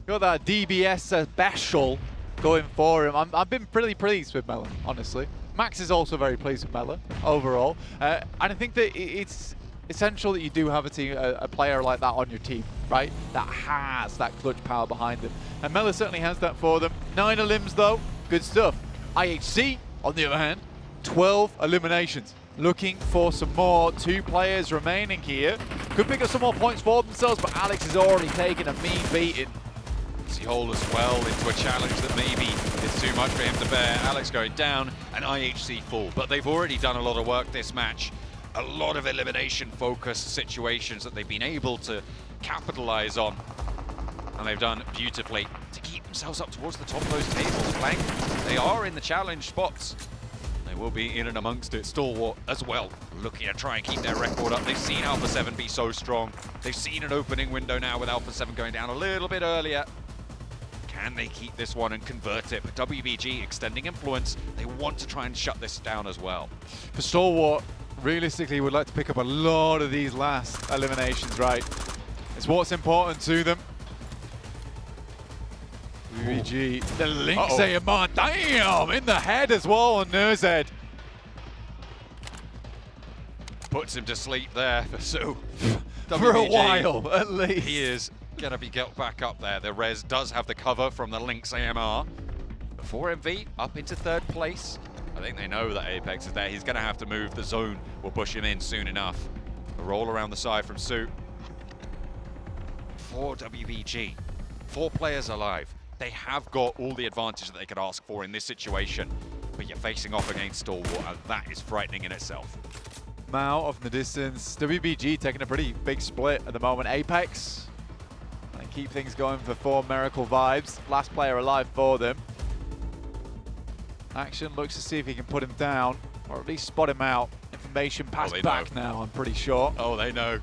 Speaker 14: got that DBS special going for him. I've been pretty pleased with Mela, honestly. Max is also very pleased with Mela overall, and I think that it's essential that you do have a player like that on your team, right? That has that clutch power behind them. And Mela certainly has that for them. 9 elims though, good stuff. IHC, on the other hand, 12 eliminations. Looking for some more. 2 players remaining here. Could pick up some more points for themselves, but Alex has already taken a mean beating.
Speaker 13: He hole as well into a challenge that maybe is too much for him to bear. Alex going down and IHC full, but they've already done a lot of work this match. A lot of elimination-focused situations that they've been able to capitalize on. And they've done beautifully to keep themselves up towards the top of those tables. Blank, they are in the challenge spots. They will be in and amongst it. Stalwart as well, looking to try and keep their record up. They've seen Alpha 7 be so strong. They've seen an opening window now with Alpha 7 going down a little bit earlier. Can they keep this one and convert it? But WBG extending influence. They want to try and shut this down as well.
Speaker 14: For Stalwart, realistically, would like to pick up a lot of these last eliminations, right? It's what's important to them. WBG, the Lynx AMR, damn, in the head as well on Nurzed.
Speaker 13: Puts him to sleep there for Sue.
Speaker 14: For a while, at least.
Speaker 13: He is going to be get back up there. The Rez does have the cover from the Lynx AMR. The 4MV up into 3rd place. I think they know that Apex is there. He's going to have to move. The zone will push him in soon enough. A roll around the side from Sue. For WBG, 4 players alive. They have got all the advantage that they could ask for in this situation, but you're facing off against Stalwart, and that is frightening in itself.
Speaker 14: Mao off in the distance. WBG taking a pretty big split at the moment. Apex, and keep things going for 4 Miracle vibes. Last player alive for them. Action looks to see if he can put him down. Or at least spot him out. Information passed back now, I'm pretty sure.
Speaker 13: Oh, they know.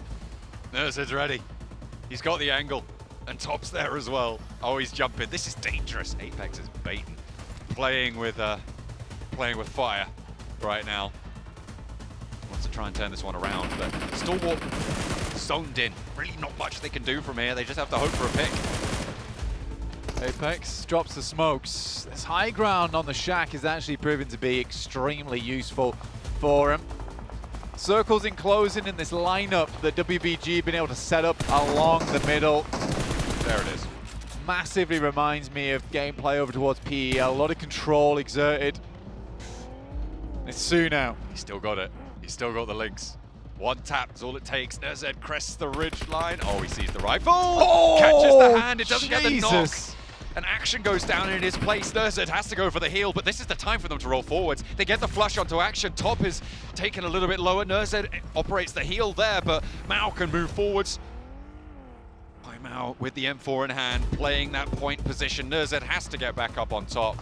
Speaker 13: Nerzed's ready. He's got the angle. And Top's there as well. Oh, he's jumping. This is dangerous. Apex is baiting. Playing with fire right now. Wants to try and turn this one around, but Stalwart zoned in. Really not much they can do from here. They just have to hope for a pick.
Speaker 14: Apex drops the smokes. This high ground on the shack is actually proven to be extremely useful for him. Circles enclosing in this lineup that WBG have been able to set up along the middle.
Speaker 13: There it is.
Speaker 14: Massively reminds me of gameplay over towards PEL. A lot of control exerted. It's Su now.
Speaker 13: He's still got it. He's still got the links. One tap is all it takes. Nerzed crests the ridge line. Oh, he sees the rifle.
Speaker 14: Oh,
Speaker 13: catches the hand. It doesn't get the knock.
Speaker 14: Jesus.
Speaker 13: An action goes down in his place. Nerzed has to go for the heal, but this is the time for them to roll forwards. They get the flush onto action. Top is taken a little bit lower. Nerzed operates the heal there, but Mao can move forwards. Mao with the M4 in hand, playing that point position. Nerzed has to get back up on top.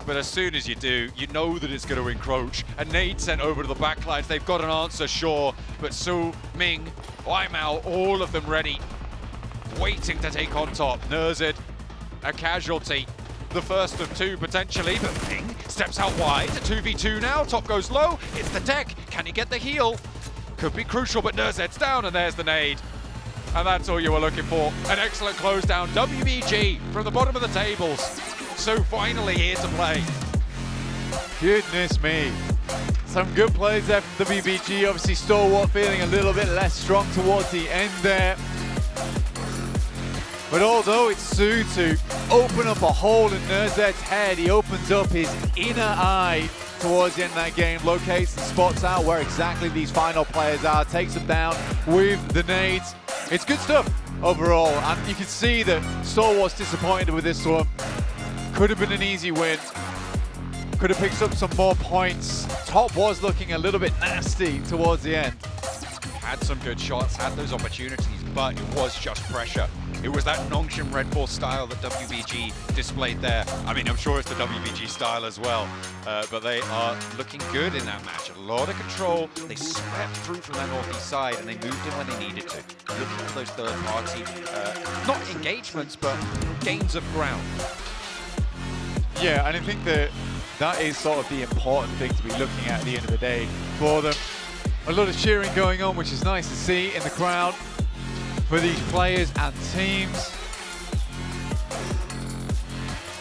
Speaker 13: But as soon as you do, you know that it's going to encroach. A nade sent over to the backlines. They've got an answer, sure. But Su, Ming, Mao, all of them ready, waiting to take on top. Nerzed, a casualty. The first of two, potentially. But Ming steps out wide. A 2v2 now. Top goes low. It's the deck. Can he get the heal? Could be crucial, but Nerzed's down, and there's the nade. And that's all you were looking for. An excellent close down. WBG from the bottom of the tables. So finally here to play.
Speaker 14: Goodness me. Some good plays there from WBG. Obviously Stalwart feeling a little bit less strong towards the end there. But although it's Su to open up a hole in Nerzed's head, he opens up his inner eye towards the end of that game, locates and spots out where exactly these final players are, takes them down with the nades. It's good stuff overall, and you can see that Stalwart's disappointed with this one. Could have been an easy win. Could have picked up some more points. Top was looking a little bit nasty towards the end.
Speaker 13: Had some good shots, had those opportunities, but it was just pressure. It was that Nongshim Red Bull style that WBG displayed there. I mean, I'm sure it's the WBG style as well, but they are looking good in that match. A lot of control. They swept through from that northeast side, and they moved in when they needed to. Looking for those third-party, not engagements, but gains of ground.
Speaker 14: Yeah, and I think that is sort of the important thing to be looking at the end of the day for them. A lot of cheering going on, which is nice to see in the crowd for these players and teams.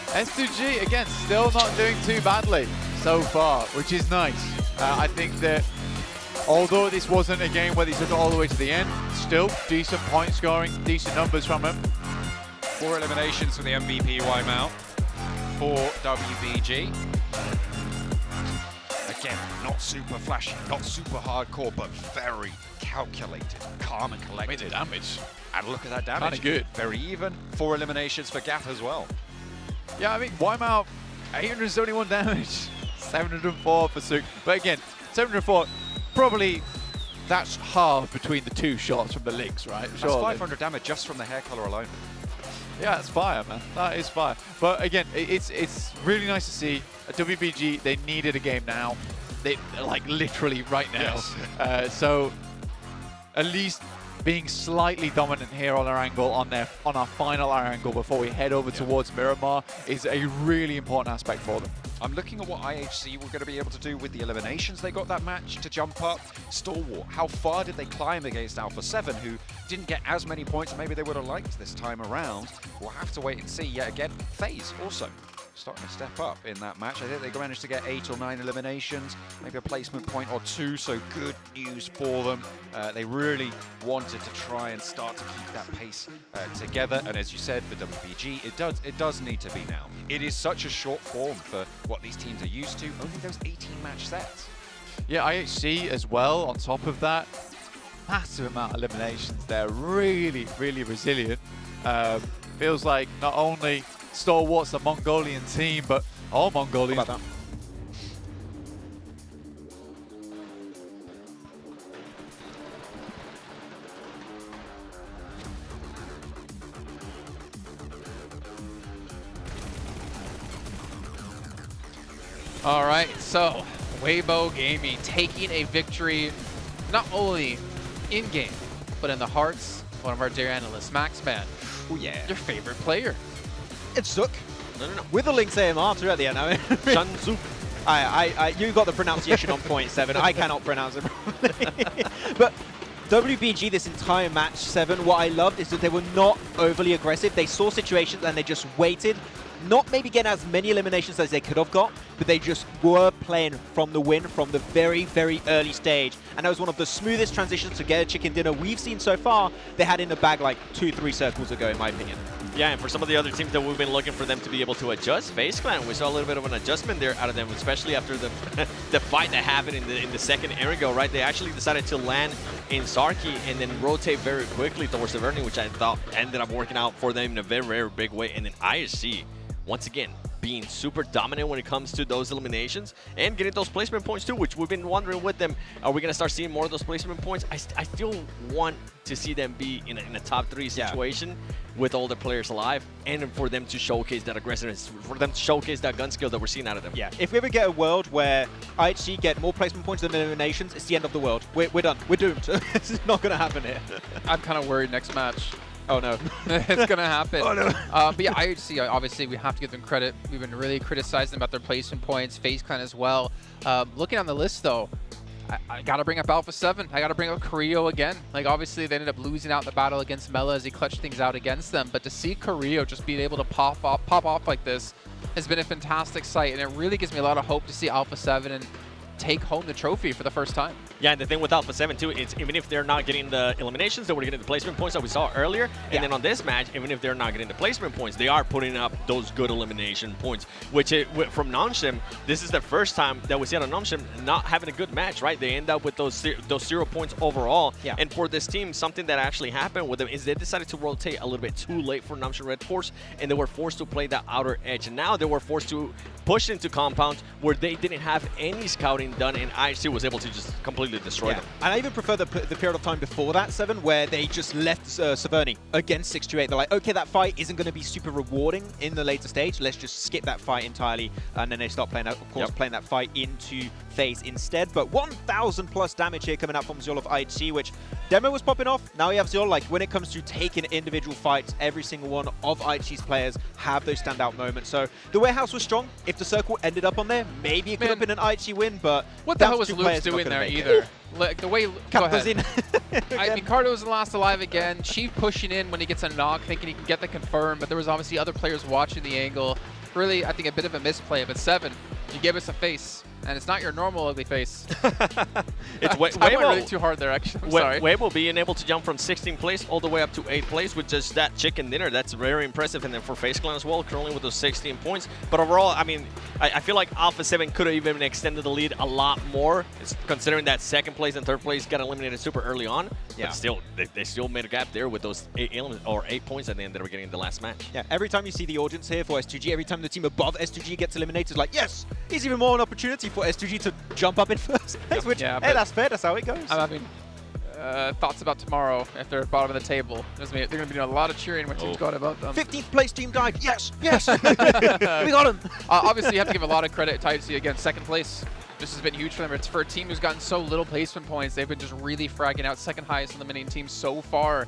Speaker 14: S2G, again, still not doing too badly so far, which is nice. I think that although this wasn't a game where they took it all the way to the end, still decent point scoring, decent numbers from him.
Speaker 13: 4 eliminations for the MVP Mao for WBG. Again, not super flashy, not super hardcore, but very calculated, calm and collected.
Speaker 14: Made the damage.
Speaker 13: And look at that damage.
Speaker 14: Kind of good.
Speaker 13: Very even. 4 eliminations for Gaff as well.
Speaker 14: Yeah, I mean, Mao, 871 damage, 704 for Su. But again, 704, probably that's half between the two shots from the links, right?
Speaker 13: That's 500 damage just from the hair color alone.
Speaker 14: Yeah, that's fire, man. That is fire. But again, it's really nice to see. At WBG, they needed a game now. They like literally right now. Yes. So at least being slightly dominant here on our angle, on our final R angle before we head over towards Miramar is a really important aspect for them.
Speaker 13: I'm looking at what IHC were going to be able to do with the eliminations. They got that match to jump up. Stalwart, how far did they climb against Alpha 7, who didn't get as many points as maybe they would have liked this time around? We'll have to wait and see. Yet again, FaZe also starting to step up in that match. I think they managed to get 8 or 9 eliminations, maybe a placement point or 2, so good news for them. They really wanted to try and start to keep that pace together, and as you said, for WBG, it does need to be now. It is such a short form for what these teams are used to, only those 18-match sets.
Speaker 14: Yeah, IHC as well, on top of that. Massive amount of eliminations. They're really, really resilient. Feels like not only Stalwart's a Mongolian team, but all Mongolians.
Speaker 11: How about that?
Speaker 14: All right, so
Speaker 10: Weibo Gaming taking a victory not only in-game, but in the hearts of one of our dear analysts, Maxman.
Speaker 11: Oh yeah.
Speaker 10: Your favorite player.
Speaker 11: It's Zook.
Speaker 12: No.
Speaker 11: With the Lynx AMR too at the end. I mean,
Speaker 12: Shanzuk.
Speaker 11: you got the pronunciation on point, 7. I cannot pronounce it properly. But WBG this entire match, 7, what I loved is that they were not overly aggressive. They saw situations and they just waited. Not maybe getting as many eliminations as they could have got, but they just were playing from the win from the very, very early stage. And that was one of the smoothest transitions to get a chicken dinner we've seen so far. They had in the bag like 2-3 circles ago, in my opinion.
Speaker 12: Yeah, and for some of the other teams that we've been looking for them to be able to adjust, FaZe Clan, we saw a little bit of an adjustment there out of them, especially after the the fight that happened in the second Erigo, right? They actually decided to land in Sarki and then rotate very quickly towards the Verni, which I thought ended up working out for them in a very, very big way. And then ISC, once again, being super dominant when it comes to those eliminations and getting those placement points too, which we've been wondering with them. Are we going to start seeing more of those placement points? I still want to see them be in a top 3 situation with all the players alive, and for them to showcase that aggressiveness, for them to showcase that gun skill that we're seeing out of them.
Speaker 11: Yeah, if we ever get a world where IHC get more placement points than eliminations, it's the end of the world. We're done. We're doomed. This is not going to happen here.
Speaker 10: I'm kind of worried next match.
Speaker 11: Oh no.
Speaker 10: It's going to happen.
Speaker 11: Oh no.
Speaker 10: But yeah, IHC, obviously, we have to give them credit. We've been really criticizing about their placement points, FaZe Clan as well. Looking on the list, though, I got to bring up Alpha 7. I got to bring up Carrillo again. Like, obviously, they ended up losing out in the battle against Mela as he clutched things out against them. But to see Carrillo just being able to pop off like this has been a fantastic sight. And it really gives me a lot of hope to see Alpha 7 and take home the trophy for the first time.
Speaker 12: Yeah, and the thing with Alpha 7 too, it's even if they're not getting the eliminations, they were getting the placement points that we saw earlier. And then on this match, even if they're not getting the placement points, they are putting up those good elimination points. Which from Namshim, this is the first time that we see out of Namshim not having a good match, right? They end up with those 0 points overall.
Speaker 11: Yeah.
Speaker 12: And for this team, something that actually happened with them is they decided to rotate a little bit too late for Namshim Red Force, and they were forced to play that outer edge. And now they were forced to push into compounds where they didn't have any scouting done, and IHC was able to just completely destroy them.
Speaker 11: And I even prefer the period of time before that, 7, where they just left Saverni against 628. They're like, okay, that fight isn't going to be super rewarding in the later stage. Let's just skip that fight entirely. And then they start playing, of course, playing that fight into FaZe instead. But 1,000 plus damage here coming out from Zul of IHC, which demo was popping off. Now we have Zul. Like, when it comes to taking individual fights, every single one of IHC's players have those standout moments. So the warehouse was strong. If the circle ended up on there, maybe it could have been an IHC win, but
Speaker 10: what the hell was Luke doing there either? Like the way go ahead. I mean, Cardo's last alive again. Chief pushing in when he gets a knock, thinking he can get the confirm, but there was obviously other players watching the angle. Really, I think a bit of a misplay, but 7, you gave us a face. And it's not your normal ugly face.
Speaker 12: It's
Speaker 10: I went really too hard there, actually. I'm sorry.
Speaker 12: Weibo being able to jump from 16th place all the way up to 8th place with just that chicken dinner, that's very impressive. And then for FaZe Clan as well, currently with those 16 points. But overall, I mean, I feel like Alpha 7 could have even extended the lead a lot more, considering that 2nd place and 3rd place got eliminated super early on. Yeah. But still, they still made a gap there with those 8 points at the end that were getting in the last match.
Speaker 11: Yeah, every time you see the audience here for S2G, every time the team above S2G gets eliminated, like, yes, it's even more an opportunity for S2G to jump up in first place, which, hey, that's fair, that's how it goes.
Speaker 10: I'm having thoughts about tomorrow if they're at the bottom of the table. They're going to be doing a lot of cheering when teams got above them.
Speaker 11: 15th place team dive, yes, yes, we got him.
Speaker 10: Obviously, you have to give a lot of credit to IHC again, 2nd place. This has been huge for them. It's for a team who's gotten so little placement points. They've been just really fragging out, 2nd highest eliminating team so far.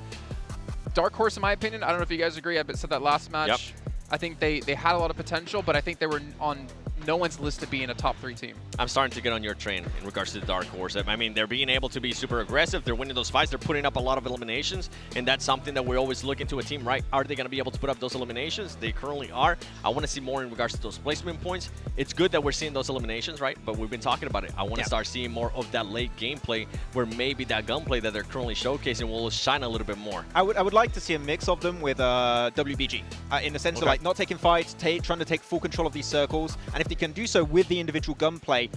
Speaker 10: Dark Horse, in my opinion, I don't know if you guys agree, I said that last match.
Speaker 12: Yep.
Speaker 10: I think they had a lot of potential, but I think they were on no one's list to be in a top 3 team.
Speaker 12: I'm starting to get on your train in regards to the Dark Horse. I mean, they're being able to be super aggressive. They're winning those fights. They're putting up a lot of eliminations, and that's something that we always look into a team, right? Are they going to be able to put up those eliminations? They currently are. I want to see more in regards to those placement points. It's good that we're seeing those eliminations, right? But we've been talking about it. I want to start seeing more of that late gameplay where maybe that gunplay that they're currently showcasing will shine a little bit more.
Speaker 11: I would like to see a mix of them with WBG in the sense of like not taking fights, trying to take full control of these circles, and if they can do so with the individual gunplay,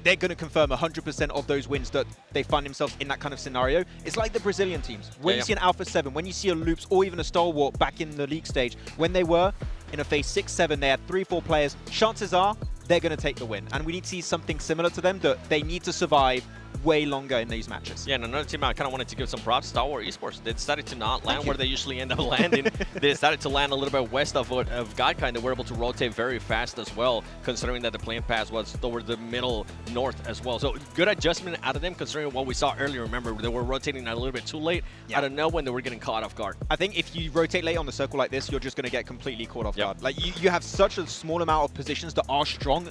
Speaker 11: they're going to confirm 100% of those wins that they find themselves in that kind of scenario. It's like the Brazilian teams. When you see an Alpha 7, when you see a Loops or even a Stalwart back in the league stage, when they were in a phase 6-7, they had 3-4 players, chances are they're going to take the win. And we need to see something similar to them, that they need to survive way longer in these matches.
Speaker 12: Yeah, and another team I kind of wanted to give some props, Star Wars Esports. They decided to not land where they usually end up landing. They decided to land a little bit west of Godkind, and they were able to rotate very fast as well, considering that the playing path was toward the middle north as well. So good adjustment out of them, considering what we saw earlier. Remember, they were rotating a little bit too late. I don't know when they were getting caught off guard.
Speaker 11: I think if you rotate late on the circle like this, you're just going to get completely caught off guard. Like you have such a small amount of positions that are strong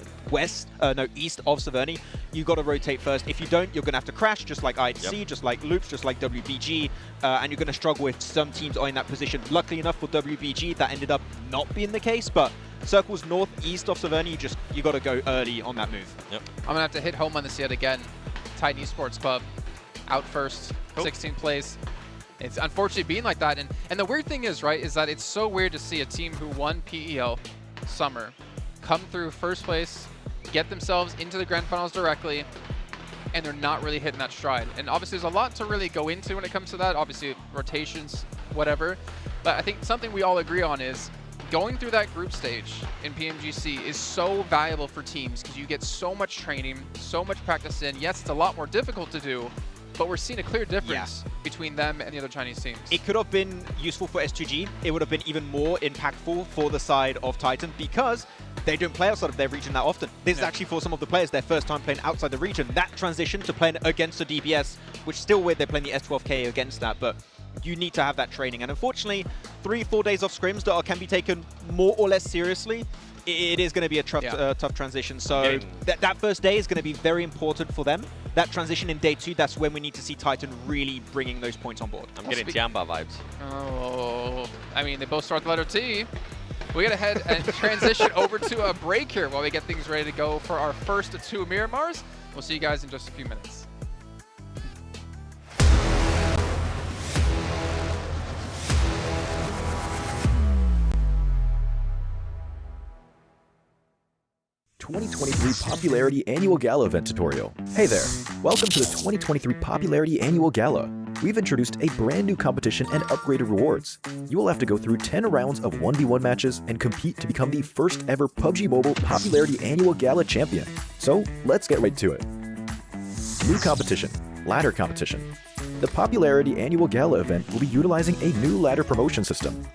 Speaker 11: east of Severny. You got to rotate first. If you don't, you're going to have to crash, just like IHC, just like Loops, just like WBG, and you're going to struggle if some teams are in that position. Luckily enough for WBG, that ended up not being the case, but circles northeast of Severny, you got to go early on that move.
Speaker 10: I'm going to have to hit home on this yet again. Titan Esports Pub, out first, 16th place. It's unfortunately being like that. And the weird thing is, right, is that it's so weird to see a team who won PEL Summer come through first place, get themselves into the grand finals directly, and they're not really hitting that stride. And obviously there's a lot to really go into when it comes to that. Obviously rotations, whatever. But I think something we all agree on is going through that group stage in PMGC is so valuable for teams because you get so much training, so much practice in. Yes, it's a lot more difficult to do, but we're seeing a clear difference between them and the other Chinese teams.
Speaker 11: It could have been useful for S2G. It would have been even more impactful for the side of Titan because they don't play outside of their region that often. This is actually for some of the players their first time playing outside the region. That transition to playing against the DPS, which is still weird they're playing the S12K against that, but you need to have that training. And unfortunately, 3-4 days of scrims that can be taken more or less seriously, it is going to be a tough transition. So that first day is going to be very important for them. That transition in day 2, that's when we need to see Titan really bringing those points on board.
Speaker 12: I'm getting Tiamba vibes.
Speaker 10: Oh, I mean, they both start the letter T. We got to head and transition over to a break here while we get things ready to go for our first of 2 Miramars. We'll see you guys in just a few minutes.
Speaker 1: ...2023 Popularity Annual Gala event tutorial. Hey there, welcome to the 2023 Popularity Annual Gala. We've introduced a brand new competition and upgraded rewards. You will have to go through 10 rounds of 1v1 matches and compete to become the first ever PUBG Mobile Popularity Annual Gala champion. So let's get right to it. New competition, ladder competition. The Popularity Annual Gala event will be utilizing a new ladder promotion system.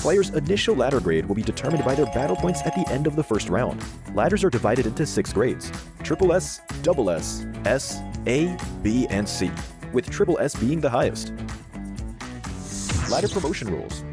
Speaker 1: Players' initial ladder grade will be determined by their battle points at the end of the first round. Ladders are divided into 6 grades: Triple S, Double S, S, A, B, and C, with Triple S being the highest. Ladder promotion rules.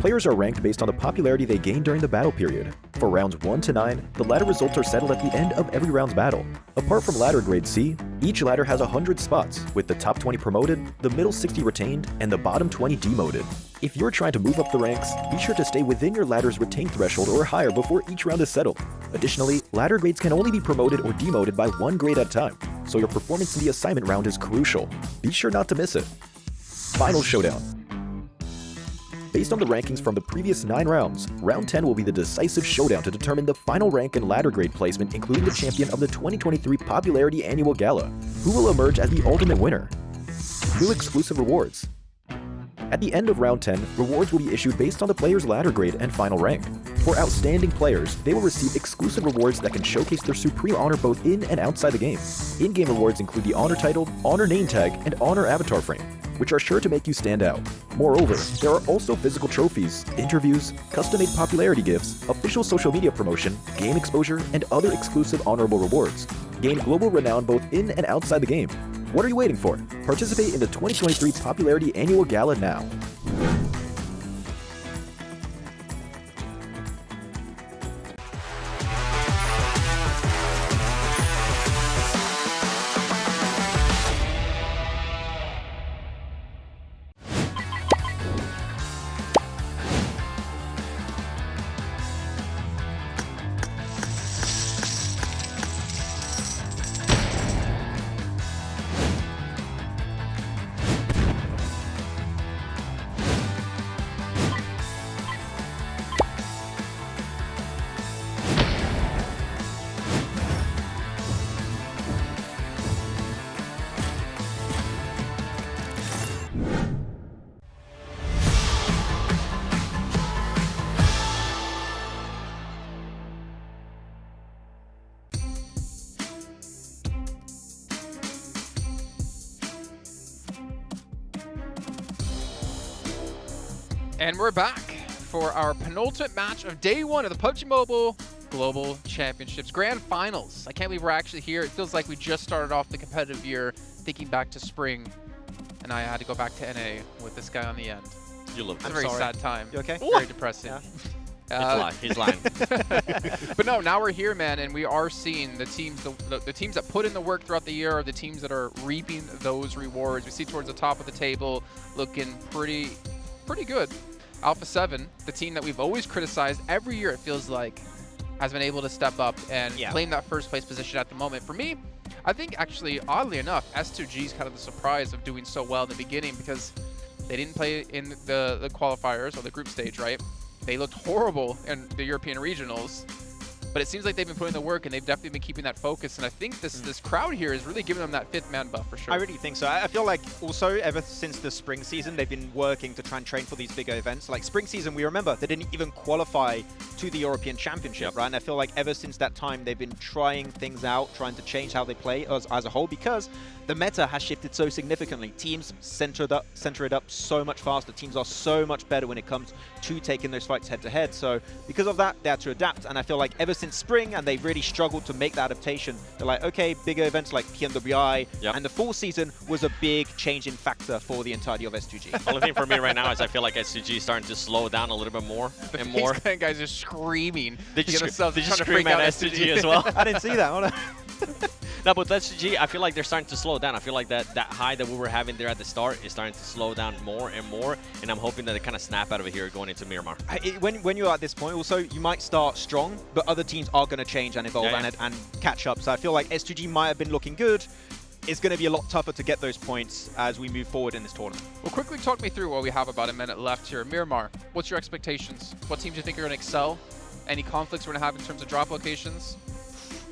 Speaker 1: Players are ranked based on the popularity they gain during the battle period. For rounds 1 to 9, the ladder results are settled at the end of every round's battle. Apart from ladder grade C, each ladder has 100 spots, with the top 20 promoted, the middle 60 retained, and the bottom 20 demoted. If you're trying to move up the ranks, be sure to stay within your ladder's retained threshold or higher before each round is settled. Additionally, ladder grades can only be promoted or demoted by 1 grade at a time, so your performance in the assignment round is crucial. Be sure not to miss it. Final showdown. Based on the rankings from the previous 9 rounds, round 10 will be the decisive showdown to determine the final rank and ladder grade placement, including the champion of the 2023 Popularity Annual Gala, who will emerge as the ultimate winner. New exclusive rewards. At the end of round 10, rewards will be issued based on the player's ladder grade and final rank. For outstanding players, they will receive exclusive rewards that can showcase their supreme honor both in and outside the game. In-game rewards include the honor title, honor name tag, and honor avatar frame, which are sure to make you stand out. Moreover, there are also physical trophies, interviews, custom-made popularity gifts, official social media promotion, game exposure, and other exclusive honorable rewards. Gain global renown both in and outside the game. What are you waiting for? Participate in the 2023 Popularity Annual Gala now.
Speaker 10: And we're back for our penultimate match of day one of the PUBG Mobile Global Championships Grand Finals. I can't believe we're actually here. It feels like we just started off the competitive year, thinking back to spring, and I had to go back to NA with this guy on the end.
Speaker 12: You love
Speaker 10: It's a very sad time.
Speaker 11: You okay?
Speaker 10: Very depressing.
Speaker 11: Yeah.
Speaker 12: He's lying.
Speaker 10: But no, now we're here, man, and we are seeing the teams, the teams that put in the work throughout the year are the teams that are reaping those rewards. We see towards the top of the table looking pretty good. Alpha 7, the team that we've always criticized every year, it feels like, has been able to step up and claim that first place position at the moment. For me, I think actually, oddly enough, S2G is kind of the surprise of doing so well in the beginning because they didn't play in the qualifiers or the group stage, right? They looked horrible in the European regionals, but it seems like they've been putting the work and they've definitely been keeping that focus. And I think this crowd here is really giving them that 5th man buff for sure.
Speaker 11: I really think so. I feel like also ever since the spring season, they've been working to try and train for these bigger events. Like spring season, we remember they didn't even qualify to the European Championship, right? And I feel like ever since that time, they've been trying things out, trying to change how they play as a whole because the meta has shifted so significantly. Teams center it up so much faster. Teams are so much better when it comes to taking those fights head to head. So because of that, they had to adapt. And I feel like ever since spring, and they've really struggled to make that adaptation. They're like, okay, bigger events like PMWI, and the full season was a big changing factor for the entirety of S2G.
Speaker 12: The only thing for me right now is I feel like S2G is starting to slow down a little bit more and more.
Speaker 10: Guys are screaming.
Speaker 12: They just scream at S2G as well.
Speaker 11: I didn't see that.
Speaker 12: No, but S2G, I feel like they're starting to slow down. I feel like that high that we were having there at the start is starting to slow down more and more, and I'm hoping that they kind of snap out of it here going into Miramar.
Speaker 11: When you're at this point, also, you might start strong, but other teams are going to change and evolve and catch up. So I feel like S2G might have been looking good. It's going to be a lot tougher to get those points as we move forward in this tournament.
Speaker 10: Well, quickly talk me through what we have about a minute left here. Miramar, what's your expectations? What teams do you think are going to excel? Any conflicts we're going to have in terms of drop locations?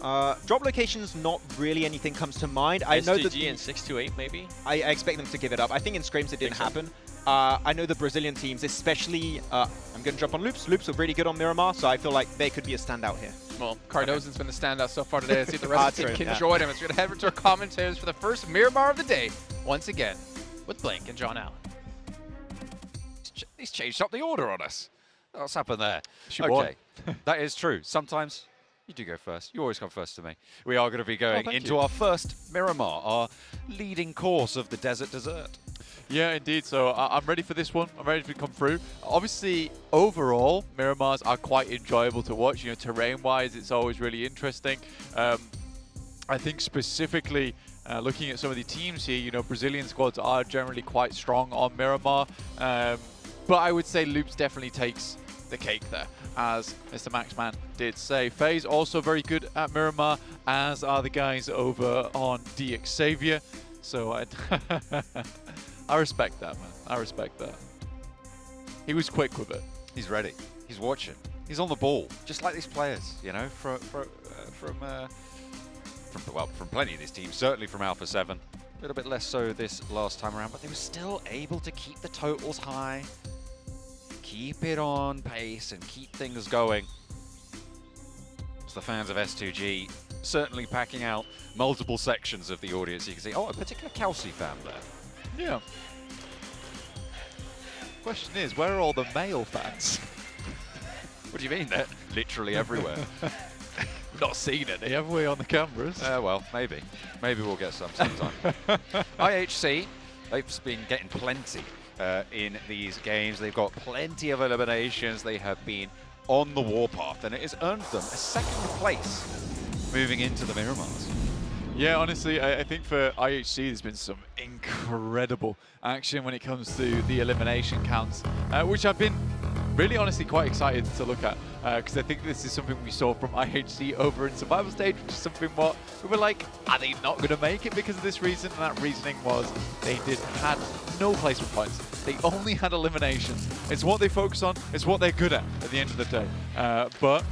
Speaker 11: Drop locations, not really anything comes to mind.
Speaker 12: I know that and 628 maybe.
Speaker 11: I expect them to give it up. I think in scrims it didn't happen. I know the Brazilian teams, especially. I'm going to jump on Loops. Loops are really good on Miramar, so I feel like they could be a standout here.
Speaker 10: Well, Cardozo's been the standout so far today. Let's see if the rest of the team can join him. It's going to head over to our commentators for the first Miramar of the day, once again, with Blank and John Allen.
Speaker 13: He's changed up the order on us. What's happened there?
Speaker 14: Okay, that is true. Sometimes you do go first. You always come first to me. We are going to be going into our first Miramar, our leading course of the Desert Dessert. Yeah, indeed. So I'm ready for this one. I'm ready to come through. Obviously, overall, Miramars are quite enjoyable to watch. You know, terrain-wise, it's always really interesting. I think specifically, looking at some of the teams here, you know, Brazilian squads are generally quite strong on Miramar. But I would say Loops definitely takes the cake there, as Mr. Maxman did say. FaZe also very good at Miramar, as are the guys over on DX Xavier. So I respect that, man. I respect that. He was quick with it.
Speaker 13: He's ready. He's watching. He's on the ball, just like these players, you know, from plenty of these teams. Certainly from Alpha 7. A little bit less so this last time around, but they were still able to keep the totals high, keep it on pace, and keep things going. It's the fans of S2G certainly packing out multiple sections of the audience. You can see, a particular Kelsey fan there.
Speaker 14: Yeah. Question is, where are all the male fans?
Speaker 13: What do you mean? They're literally everywhere.
Speaker 14: We've not seen any, have we, on the cameras?
Speaker 13: Well, maybe. Maybe we'll get some sometime. IHC, they've been getting plenty in these games. They've got plenty of eliminations. They have been on the warpath, and it has earned them a second place moving into the Miramars.
Speaker 14: Yeah, honestly, I think for IHC, there's been some incredible action when it comes to the elimination counts, which I've been really honestly quite excited to look at, because I think this is something we saw from IHC over in Survival Stage, which is something what we were like, are they not going to make it because of this reason? And that reasoning was they had no placement points. They only had eliminations. It's what they focus on. It's what they're good at the end of the day. But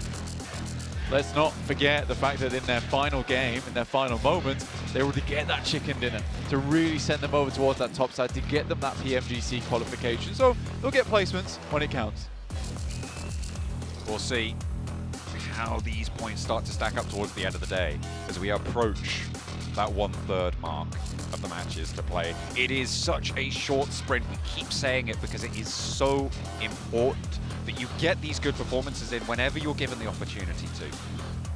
Speaker 14: let's not forget the fact that in their final game, in their final moment, they were to get that chicken dinner, to really send them over towards that top side, to get them that PMGC qualification. So they'll get placements when it counts.
Speaker 13: We'll see how these points start to stack up towards the end of the day as we approach that 1/3 mark of the matches to play. It is such a short sprint. We keep saying it because it is so important that you get these good performances in whenever you're given the opportunity to.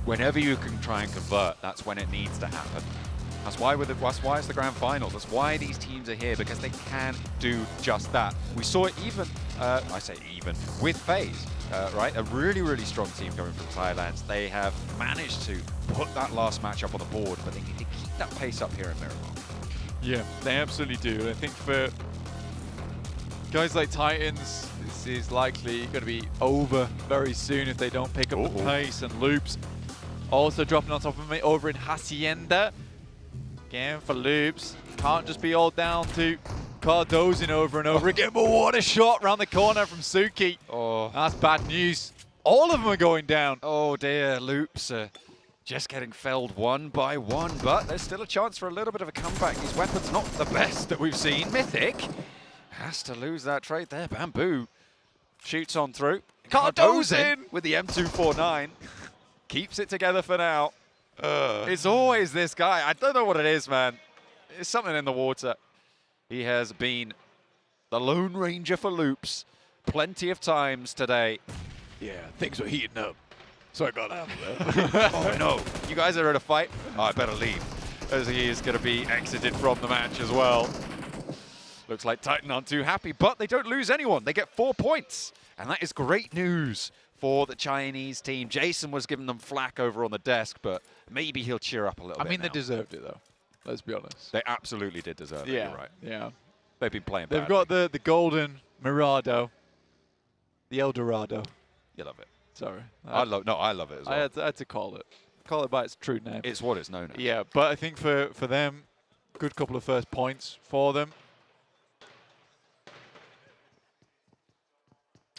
Speaker 13: Whenever you can try and convert, that's when it needs to happen. That's why it's the grand finals. That's why these teams are here, because they can do just that. We saw it even, I say even, with FaZe, right? A really, really strong team coming from Thailand. They have managed to put that last match up on the board, but they need to keep that pace up here in Miramar.
Speaker 14: Yeah, they absolutely do. I think for guys like Titans, this is likely going to be over very soon if they don't pick up the pace. And Loops also dropping on top of me over in Hacienda. Again for Loops. Can't just be all down to Cardozing over and over again, but what a shot around the corner from Suki.
Speaker 13: Oh,
Speaker 14: that's bad news. All of them are going down.
Speaker 13: Oh dear, Loops just getting felled one by one, but there's still a chance for a little bit of a comeback. His weapon's not the best that we've seen. Mythic has to lose that trade there. Bamboo shoots on through.
Speaker 14: Cardozing
Speaker 13: with the M249. Keeps it together for now. It's always this guy. I don't know what it is, man. It's something in the water. He has been the Lone Ranger for Loops plenty of times today.
Speaker 14: Yeah, things were heating up, so I got out of
Speaker 13: there. Oh no, you guys are in a fight? Oh, I better leave, as he is going to be exited from the match as well. Looks like Titan aren't too happy, but they don't lose anyone. They get 4 points, and that is great news for the Chinese team. Jason was giving them flack over on the desk, but maybe he'll cheer up a little bit.
Speaker 14: I mean,
Speaker 13: now.
Speaker 14: they deserved it, though. Let's be honest.
Speaker 13: They absolutely did deserve it,
Speaker 14: yeah,
Speaker 13: you're right.
Speaker 14: Yeah.
Speaker 13: They've been playing
Speaker 14: They've
Speaker 13: badly.
Speaker 14: got the golden Mirado, the El Dorado.
Speaker 13: You love it.
Speaker 14: Sorry.
Speaker 13: I love it as well.
Speaker 14: I had to call it by its true name.
Speaker 13: It's what it's known as.
Speaker 14: Yeah, but I think for them, good couple of first points for them.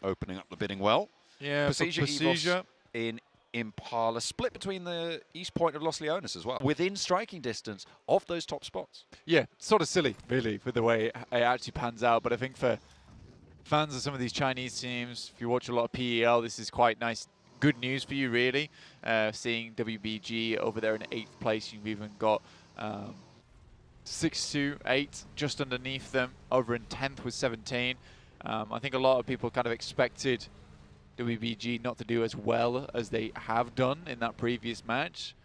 Speaker 13: Opening up the bidding well.
Speaker 14: Yeah,
Speaker 13: Procedure in Impala, split between the east point of Los Leones as well, within striking distance of those top spots.
Speaker 14: Yeah, sort of silly, really, with the way it actually pans out. But I think for fans of some of these Chinese teams, if you watch a lot of PEL, this is quite nice, good news for you, really. Seeing WBG over there in 8th place, you've even got 6-2-8 just underneath them, over in 10th with 17. I think a lot of people kind of expected WBG not to do as well as they have done in that previous match.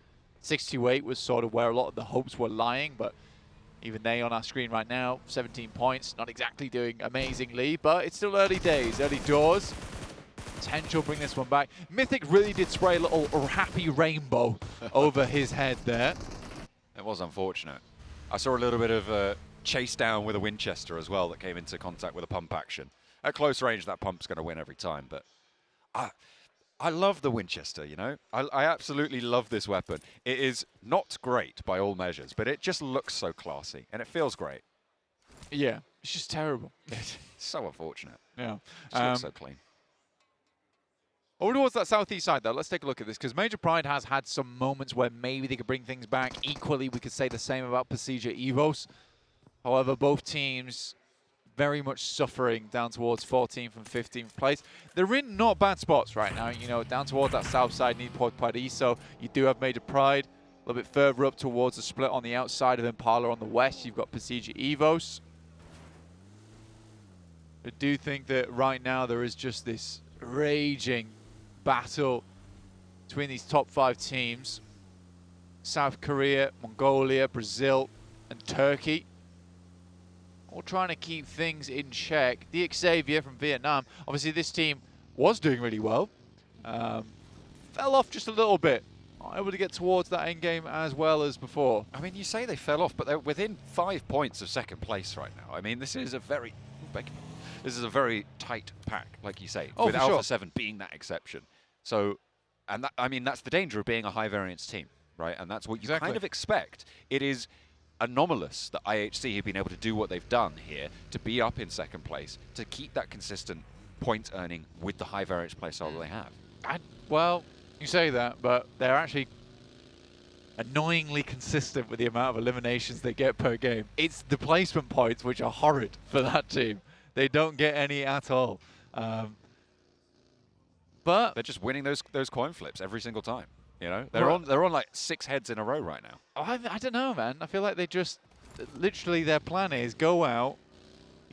Speaker 14: 6-2-8 was sort of where a lot of the hopes were lying, but even they on our screen right now, 17 points, not exactly doing amazingly, but it's still early days, early doors. Potential bring this one back. Mythic really did spray a little happy rainbow over his head there.
Speaker 13: It was unfortunate. I saw a little bit of chase down with a Winchester as well that came into contact with a pump action. At close range, that pump's going to win every time, but I love the Winchester, you know? I absolutely love this weapon. It is not great by all measures, but it just looks so classy, and it feels great.
Speaker 14: Yeah, it's just terrible.
Speaker 13: It's so unfortunate.
Speaker 14: Yeah.
Speaker 13: It just looks so clean.
Speaker 14: Over towards that southeast side, though, let's take a look at this, because Major Pride has had some moments where maybe they could bring things back. Equally, we could say the same about Procedure Evos. However, both teams very much suffering down towards 14th and 15th place. They're in not bad spots right now, you know, down towards that south side, Newport Paradiso. You do have Major Pride. A little bit further up towards the split on the outside of Impala on the west, you've got Procedure Evos. I do think that right now there is just this raging battle between these top 5 teams. South Korea, Mongolia, Brazil, and Turkey. All trying to keep things in check. The Xavier from Vietnam. Obviously, this team was doing really well. Fell off just a little bit. Not able to get towards that end game as well as before.
Speaker 13: I mean, you say they fell off, but they're within 5 points of second place right now. I mean, this is a very tight pack, like you say, with Alpha 7 being that exception. So, and that, I mean, that's the danger of being a high variance team, right? And that's what you kind of expect. It is anomalous that IHC have been able to do what they've done here, to be up in second place, to keep that consistent point earning with the high variance playstyle that they have.
Speaker 14: Well, you say that, but they're actually annoyingly consistent with the amount of eliminations they get per game. It's the placement points which are horrid for that team. They don't get any at all. But
Speaker 13: they're just winning those coin flips every single time. You know, they're on like 6 heads in a row right now.
Speaker 14: Oh, I don't know, man. I feel like they just literally their plan is go out,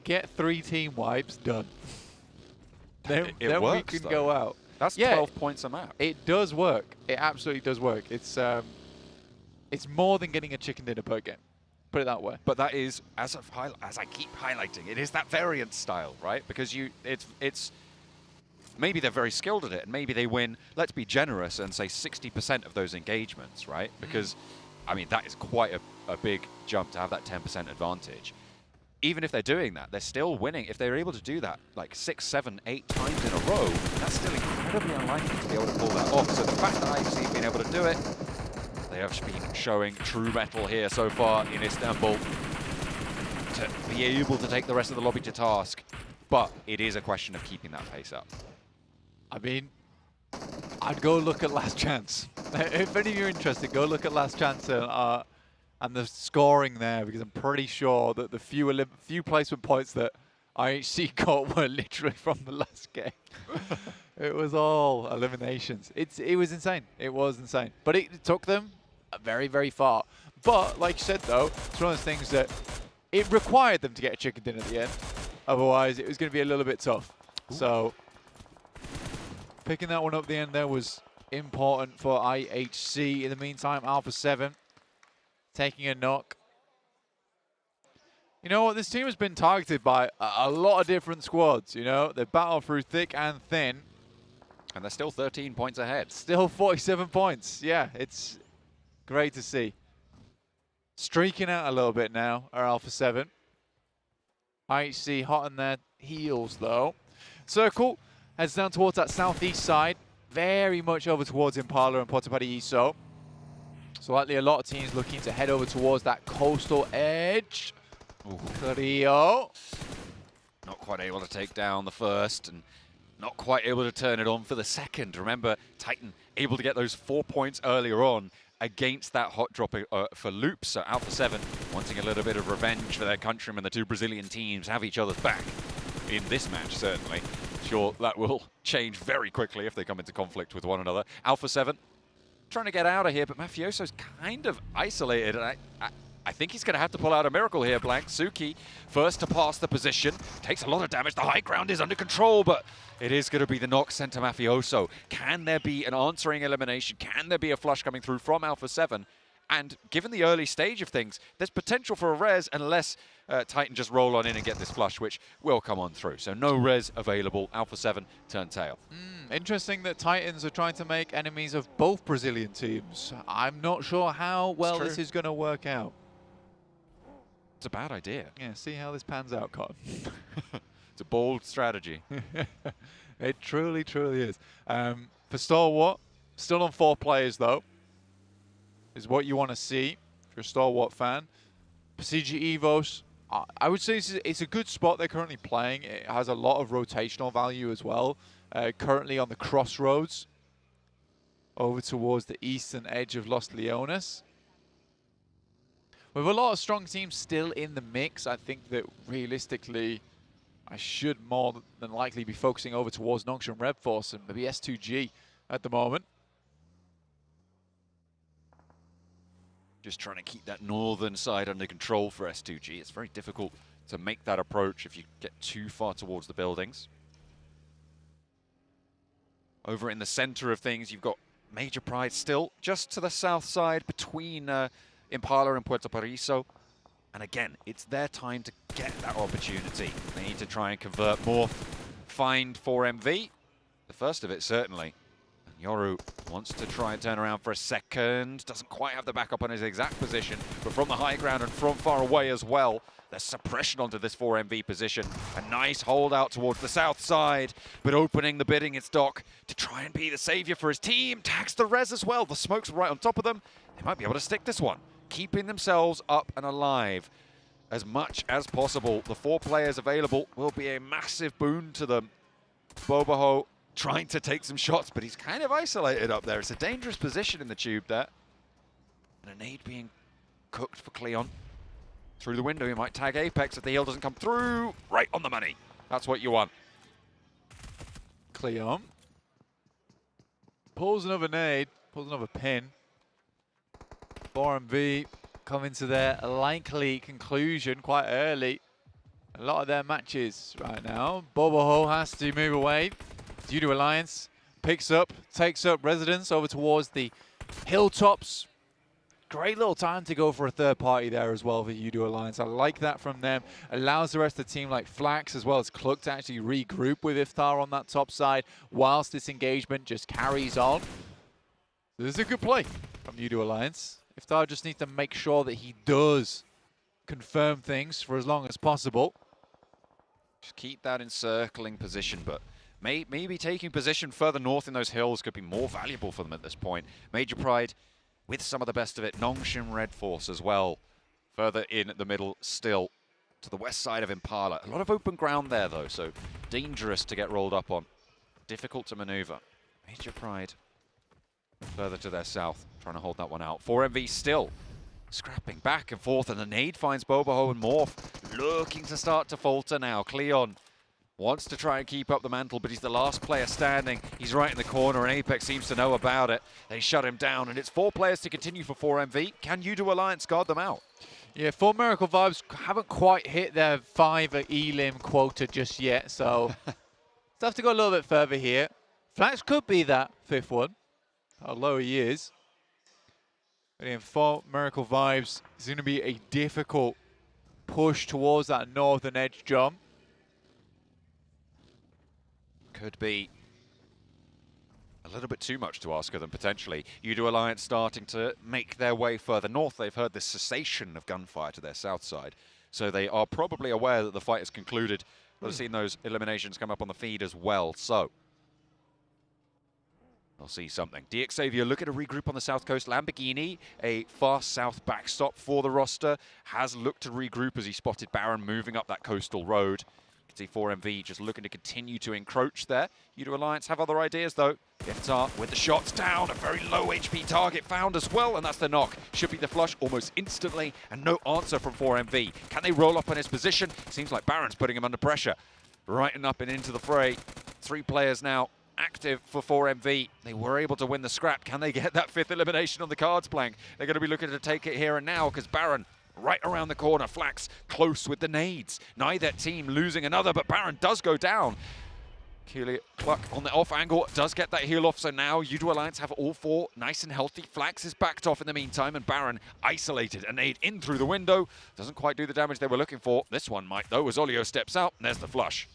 Speaker 14: get 3 team wipes, done. then
Speaker 13: works,
Speaker 14: we can
Speaker 13: though.
Speaker 14: go out.
Speaker 13: That's 12 points a map.
Speaker 14: It does work. It absolutely does work. It's more than getting a chicken dinner per game. Put it that way.
Speaker 13: But that is, as I keep highlighting, it is that variant style, right? Because it's maybe they're very skilled at it, and maybe they win, let's be generous and say 60% of those engagements, right? Because, I mean, that is quite a big jump to have that 10% advantage. Even if they're doing that, they're still winning. If they're able to do that like 6, 7, 8 times in a row, that's still incredibly unlikely to be able to pull that off. So the fact that IHC have been able to do it, they have been showing true mettle here so far in Istanbul to be able to take the rest of the lobby to task. But it is a question of keeping that pace up.
Speaker 14: I mean, I'd go look at Last Chance. If any of you are interested, go look at Last Chance and the scoring there, because I'm pretty sure that the few placement points that IHC got were literally from the last game. It was all eliminations. It was insane. It was insane. But it took them very, very far. But like you said, though, it's one of those things that it required them to get a chicken dinner at the end. Otherwise, it was going to be a little bit tough. Ooh. So picking that one up at the end there was important for IHC. In the meantime, Alpha 7 taking a knock. You know what? This team has been targeted by a lot of different squads, you know? They battle through thick and thin.
Speaker 13: And they're still 13 points ahead.
Speaker 14: Still 47 points. Yeah, it's great to see. Streaking out a little bit now are Alpha 7. IHC hot on their heels, though. Circle heads down towards that southeast side. Very much over towards Impala and Potapadiso. So likely a lot of teams looking to head over towards that coastal edge. Crio.
Speaker 13: Not quite able to take down the first, and not quite able to turn it on for the second. Remember, Titan able to get those 4 points earlier on against that hot drop for Loops. So Alpha 7 wanting a little bit of revenge for their countrymen. The 2 Brazilian teams have each other's back in this match, certainly. Sure, that will change very quickly if they come into conflict with one another. Alpha 7 trying to get out of here, but Mafioso's kind of isolated, and I think he's going to have to pull out a miracle here, Blank. Suki, first to pass the position, takes a lot of damage. The high ground is under control, but it is going to be the knock sent to Mafioso. Can there be an answering elimination? Can there be a flush coming through from Alpha 7? And given the early stage of things, there's potential for a res unless Titan just roll on in and get this flush, which will come on through. So no res available. Alpha 7 turn tail.
Speaker 14: Interesting that Titans are trying to make enemies of both Brazilian teams. I'm not sure how well this is going to work out.
Speaker 13: It's a bad idea.
Speaker 14: Yeah, see how this pans out, Con.
Speaker 13: It's a bold strategy.
Speaker 14: It truly, truly is. For Stalwart, still on 4 players, though, is what you want to see if you're a Stalwart fan. PCG Evos, I would say it's a good spot they're currently playing. It has a lot of rotational value as well. Currently on the crossroads over towards the eastern edge of Los Leones. With a lot of strong teams still in the mix, I think that realistically I should more than likely be focusing over towards Noxian and Red Force and maybe S2G at the moment.
Speaker 13: Just trying to keep that northern side under control for S2G. It's very difficult to make that approach if you get too far towards the buildings. Over in the center of things, you've got Major Pride still just to the south side between Impala and Puerto Paraiso. And again, it's their time to get that opportunity. They need to try and convert more, find 4MV. The first of it, certainly. And Yoru wants to try and turn around for a second. Doesn't quite have the backup on his exact position, but from the high ground and from far away as well. There's suppression onto this 4MV position. A nice hold out towards the south side, but opening the bidding, it's Doc to try and be the savior for his team. Tags the res as well. The smoke's right on top of them. They might be able to stick this one. Keeping themselves up and alive as much as possible. The 4 players available will be a massive boon to them. Boboho trying to take some shots, but he's kind of isolated up there. It's a dangerous position in the tube there. And a nade being cooked for Cleon. Through the window, he might tag Apex if the heal doesn't come through. Right on the money. That's what you want.
Speaker 14: Cleon pulls another nade. Pulls another pin. 4MV coming to their likely conclusion quite early. A lot of their matches right now. Boboho has to move away due to Alliance. Picks up, takes up residence over towards the hilltops. Great little time to go for a third party there as well for Udo Alliance. I like that from them. Allows the rest of the team like Flax as well as Cluck to actually regroup with Iftar on that top side whilst this engagement just carries on. This is a good play from Udo Alliance. Iftar just needs to make sure that he does confirm things for as long as possible.
Speaker 13: Just keep that encircling position, but maybe taking position further north in those hills could be more valuable for them at this point. Major Pride with some of the best of it. Nongshim Red Force as well. Further in the middle still to the west side of Impala. A lot of open ground there though, so dangerous to get rolled up on. Difficult to maneuver. Major Pride further to their south, trying to hold that one out. 4MV still scrapping back and forth, and the nade finds Boboho and Morph looking to start to falter now. Cleon wants to try and keep up the mantle, but he's the last player standing. He's right in the corner, and Apex seems to know about it. They shut him down, and it's 4 players to continue for 4MV. Can Udo Alliance guard them out?
Speaker 14: Yeah, 4 Miracle Vibes haven't quite hit their 5 Elim quota just yet, so they'll have to go a little bit further here. Flax could be that 5th one, how low he is. But in 4 Miracle Vibes, it's going to be a difficult push towards that northern edge jump.
Speaker 13: Could be a little bit too much to ask of them, potentially. Udo Alliance starting to make their way further north. They've heard the cessation of gunfire to their south side, so they are probably aware that the fight has concluded. They've seen those eliminations come up on the feed as well, so they'll see something. DXavier looking to regroup on the south coast. Lamborghini, a fast south backstop for the roster, has looked to regroup as he spotted Baron moving up that coastal road. You can see 4MV just looking to continue to encroach there. Udo Alliance have other ideas though. Iftar with the shots down, a very low HP target found as well, and that's the knock. Should be the flush almost instantly, and no answer from 4MV. Can they roll up on his position? Seems like Baron's putting him under pressure. Right up and into the fray. 3 players now active for 4MV. They were able to win the scrap. Can they get that 5th elimination on the cards, Blank? They're going to be looking to take it here and now, because Baron right around the corner. Flax close with the nades. Neither team losing another, but Baron does go down. Cluck on the off angle does get that heal off, so now Udo Alliance have all 4 nice and healthy. Flax is backed off in the meantime, and Baron isolated. A nade in through the window. Doesn't quite do the damage they were looking for. This one might though, as Olio steps out, and there's the flush.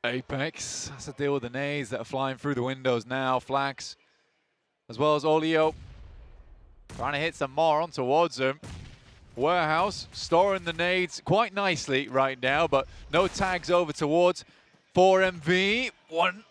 Speaker 14: Apex has to deal with the nades that are flying through the windows now. Flax, as well as Olio, trying to hit some more on towards him. Warehouse storing the nades quite nicely right now, but no tags over towards 4MV. One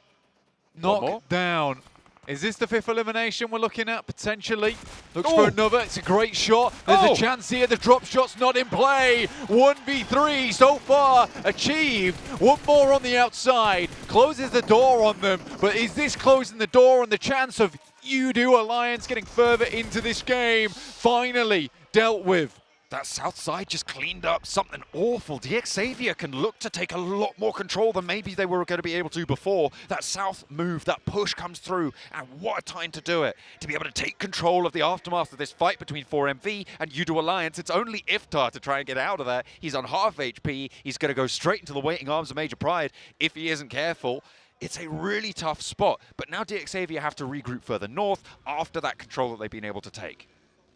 Speaker 14: knock down. Is this the 5th elimination we're looking at, potentially? Looks for another. It's a great shot. There's a chance here. The drop shot's not in play. 1v3 so far achieved. One more on the outside. Closes the door on them. But is this closing the door on the chance of Udo Alliance getting further into this game? Finally dealt with.
Speaker 13: That south side just cleaned up something awful. DXavier can look to take a lot more control than maybe they were going to be able to before. That south move, that push comes through, and what a time to do it. To be able to take control of the aftermath of this fight between 4MV and Udo Alliance. It's only Iftar to try and get out of there. He's on half HP. He's going to go straight into the waiting arms of Major Pride if he isn't careful. It's a really tough spot, but now DXavier have to regroup further north after that control that they've been able to take.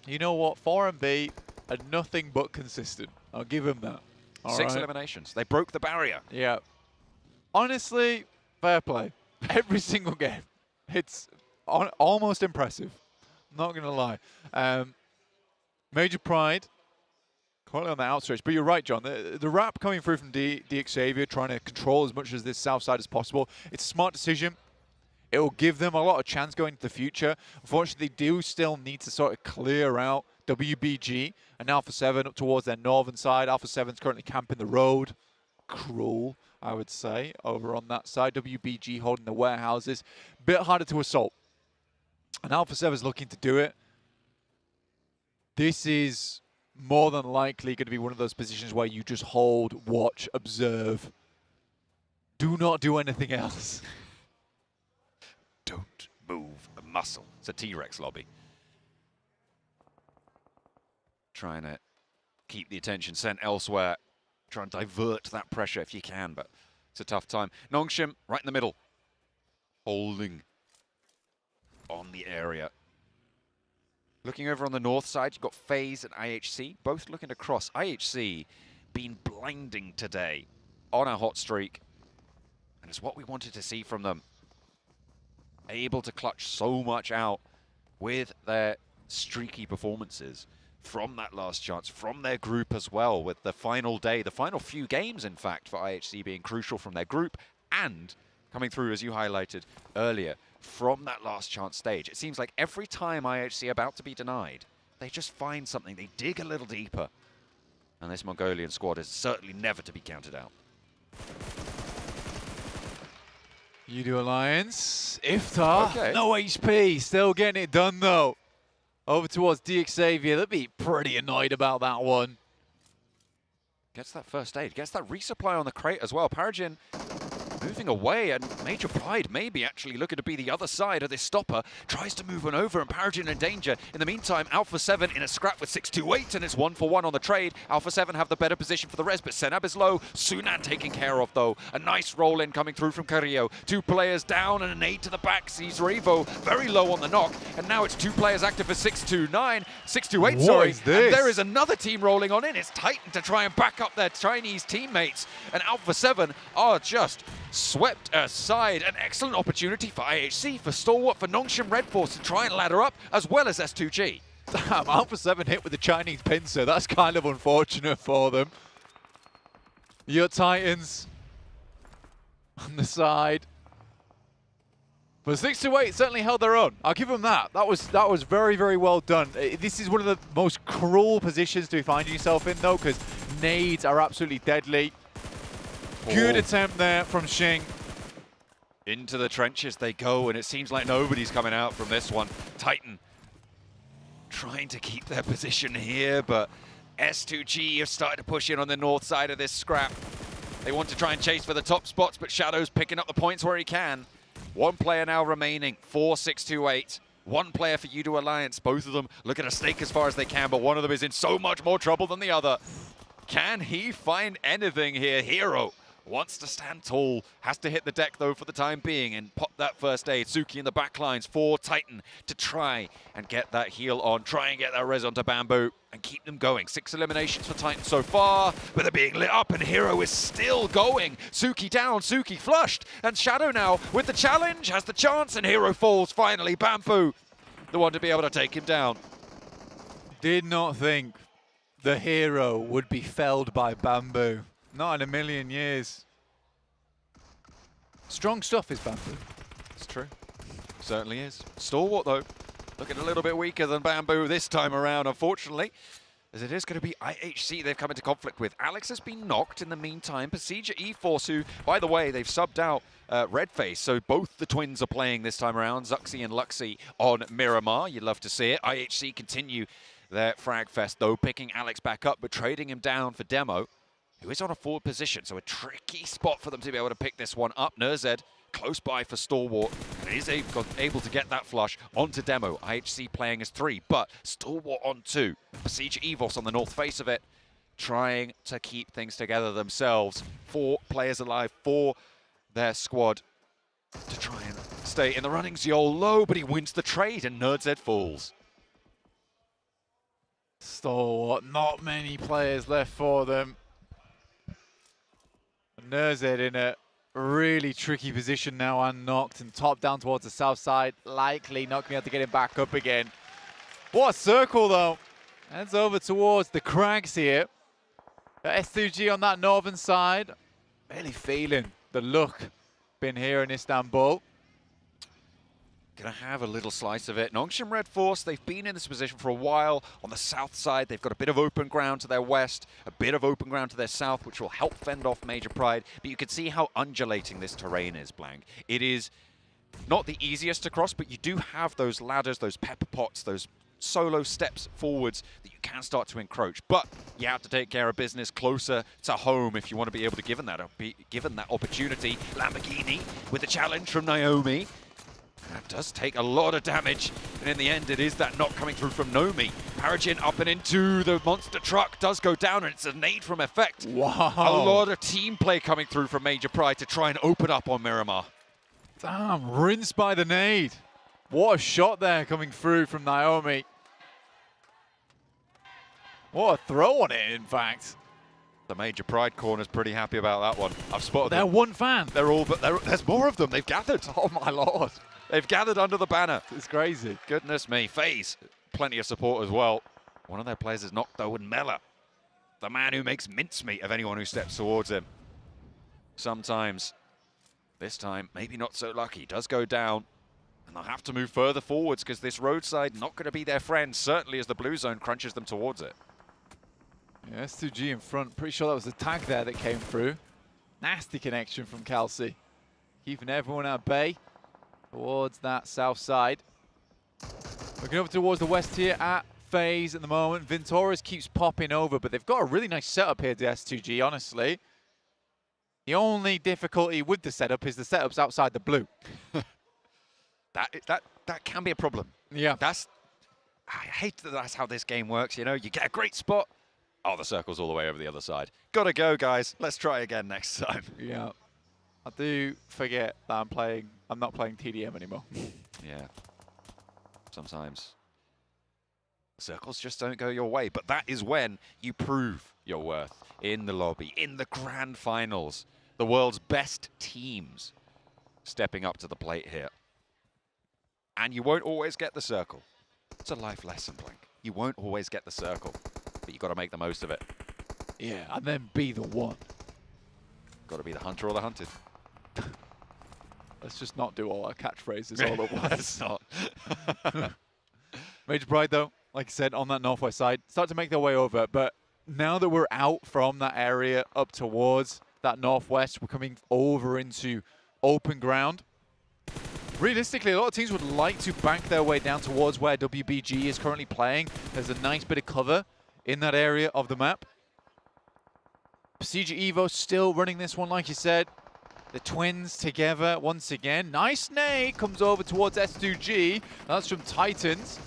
Speaker 14: You know what? 4MV are nothing but consistent. I'll give him that.
Speaker 13: 6 eliminations. They broke the barrier.
Speaker 14: Yeah. Honestly, fair play. Every single game. It's almost impressive. I'm not going to lie. Major Pride, currently on the outstretch. But you're right, John. The wrap coming through from DXavier, trying to control as much of this south side as possible. It's a smart decision. It will give them a lot of chance going into the future. Unfortunately, they do still need to sort of clear out WBG and Alpha 7 up towards their northern side. Alpha 7's currently camping the road. Cruel, I would say, over on that side. WBG holding the warehouses. Bit harder to assault. And Alpha 7's looking to do it. This is more than likely going to be one of those positions where you just hold, watch, observe. Do not do anything else.
Speaker 13: Don't move a muscle. It's a T-Rex lobby. Trying to keep the attention sent elsewhere. Try and divert that pressure if you can, but it's a tough time. Nongshim right in the middle. Holding on the area. Looking over on the north side, you've got FaZe and IHC, both looking to cross. IHC been blinding today on a hot streak, and it's what we wanted to see from them. Able to clutch so much out with their streaky performances from that last chance, from their group as well, with the final day, the final few games, in fact, for IHC being crucial from their group and coming through, as you highlighted earlier, from that last chance stage. It seems like every time IHC are about to be denied, they just find something, they dig a little deeper. And this Mongolian squad is certainly never to be counted out.
Speaker 14: Udo Alliance, Iftar,
Speaker 13: Okay.
Speaker 14: no HP, still getting it done though. Over towards DXavier, they'll be pretty annoyed about that one.
Speaker 13: Gets that first aid, gets that resupply on the crate as well. Paragin moving away, and Major Pride maybe actually looking to be the other side of this stopper. Tries to move on over, and Paragin in danger. In the meantime, Alpha 7 in a scrap with 628, and it's 1-for-1 on the trade. Alpha 7 have the better position for the res, but Senab is low. Sunan taken care of, though. A nice roll in coming through from Carrillo. 2 players down, and an aid to the back sees Revo very low on the knock, and now it's 2 players active for 628, sorry.
Speaker 14: is this?
Speaker 13: And there is another team rolling on in. It's Titan to try and back up their Chinese teammates, and Alpha 7 are just swept aside. An excellent opportunity for IHC, for Stalwart, for Nongshim Red Force to try and ladder up, as well as S2G.
Speaker 14: Damn, Alpha 7 hit with the Chinese pincer. That's kind of unfortunate for them. Your Titans on the side. But 628 certainly held their own. I'll give them that. That was very, very well done. This is one of the most cruel positions to find yourself in, though, because nades are absolutely deadly. Good attempt there from Xing.
Speaker 13: Into the trenches they go, and it seems like nobody's coming out from this one. Titan trying to keep their position here, but S2G have started to push in on the north side of this scrap. They want to try and chase for the top spots, but Shadow's picking up the points where he can. 1 player now remaining for 628. 1 player for Udo Alliance. Both of them looking to stake as far as they can, but one of them is in so much more trouble than the other. Can he find anything here? Hero wants to stand tall, has to hit the deck though for the time being and pop that first aid. Suki in the back lines for Titan to try and get that heal on, try and get that res onto Bamboo and keep them going. 6 eliminations for Titan so far, but they're being lit up and Hero is still going. Suki down, Suki flushed, and Shadow now with the challenge, has the chance, and Hero falls finally. Bamboo, the one to be able to take him down.
Speaker 14: Did not think the Hero would be felled by Bamboo. Not in a million years. Strong stuff is Bamboo.
Speaker 13: It's true. Certainly is. Stalwart, though, looking a little bit weaker than Bamboo this time around, unfortunately, as it is going to be IHC they've come into conflict with. Alex has been knocked in the meantime. Pasija E-Force, who, by the way, they've subbed out Redface, so both the twins are playing this time around. Zuxi and Luxi on Miramar. You'd love to see it. IHC continue their frag fest, though, picking Alex back up, but trading him down for Demo, who is on a forward position, so a tricky spot for them to be able to pick this one up. Nurzed close by for Stalwart, and is able to get that flush onto Demo. IHC playing as 3, but Stalwart on 2. Pasija Evos on the north face of it, trying to keep things together themselves. 4 players alive for their squad to try and stay in the running. Ziol low, but he wins the trade, and Nurzed falls.
Speaker 14: Stalwart, not many players left for them. Nurzed in a really tricky position now, unknocked and top down towards the south side. Likely not going to be able to get him back up again. What a circle though. Heads over towards the crags here. S2G on that northern side. Really feeling the look been here in Istanbul.
Speaker 13: Gonna have a little slice of it. Nongshim Red Force, they've been in this position for a while. On the south side, they've got a bit of open ground to their west, a bit of open ground to their south, which will help fend off Major Pride. But you can see how undulating this terrain is, Blank. It is not the easiest to cross, but you do have those ladders, those pepper pots, those solo steps forwards that you can start to encroach. But you have to take care of business closer to home if you want to be able to be given that opportunity. Lamborghini with the challenge from Naomi. That does take a lot of damage, and in the end it is that knock coming through from Nomi. Paragin up and into the monster truck, does go down, and it's a nade from Effect.
Speaker 14: Wow.
Speaker 13: A lot of team play coming through from Major Pride to try and open up on Miramar.
Speaker 14: Damn, rinsed by the nade. What a shot there coming through from Naomi. What a throw on it, in fact.
Speaker 13: The Major Pride corner's pretty happy about that one. I've spotted
Speaker 14: They're
Speaker 13: them.
Speaker 14: one fan.
Speaker 13: They're all, but there's more of them. They've gathered.
Speaker 14: Oh my lord.
Speaker 13: They've gathered under the banner.
Speaker 14: It's crazy.
Speaker 13: Goodness me. FaZe, plenty of support as well. One of their players is knocked though, and Mela, the man who makes mincemeat of anyone who steps towards him. Sometimes, this time, maybe not so lucky. Does go down, and they'll have to move further forwards because this roadside not going to be their friend, certainly as the blue zone crunches them towards it.
Speaker 14: Yeah, S2G in front. Pretty sure that was the tag there that came through. Nasty connection from Kelsey. Keeping everyone at bay towards that south side. Looking over towards the west here at FaZe at the moment. Vintoris keeps popping over, but they've got a really nice setup here to S2G, honestly. The only difficulty with the setup is the setup's outside the blue.
Speaker 13: That can be a problem.
Speaker 14: Yeah.
Speaker 13: I hate that that's how this game works, you know? You get a great spot. Oh, the circle's all the way over the other side. Gotta go, guys. Let's try again next time.
Speaker 14: Yeah. I do forget that I'm not playing TDM anymore.
Speaker 13: Yeah. Sometimes circles just don't go your way, but that is when you prove your worth in the lobby, in the grand finals. The world's best teams stepping up to the plate here. And you won't always get the circle. It's a life lesson, Blink. You won't always get the circle, but you got to make the most of it.
Speaker 14: Yeah, and then be the one.
Speaker 13: Got to be the hunter or the hunted.
Speaker 14: Let's just not do all our catchphrases all at once.
Speaker 13: Let's not.
Speaker 14: Major Pride, though, like I said, on that northwest side, start to make their way over. But now that we're out from that area up towards that northwest, we're coming over into open ground. Realistically, a lot of teams would like to bank their way down towards where WBG is currently playing. There's a nice bit of cover in that area of the map. PMGC Evo still running this one, like you said. The twins together once again. Nice nade comes over towards S2G. That's from Titans.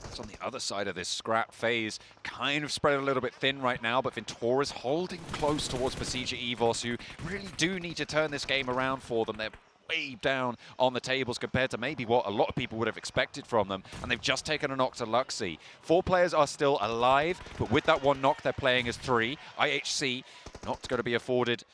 Speaker 13: It's on the other side of this scrap phase. Kind of spread a little bit thin right now, but Vintoris holding close towards PMGC Evos, who really do need to turn this game around for them. They're way down on the tables compared to maybe what a lot of people would have expected from them, and they've just taken a knock to Luxy. 4 players are still alive, but with that one knock, they're playing as 3. IHC not going to be afforded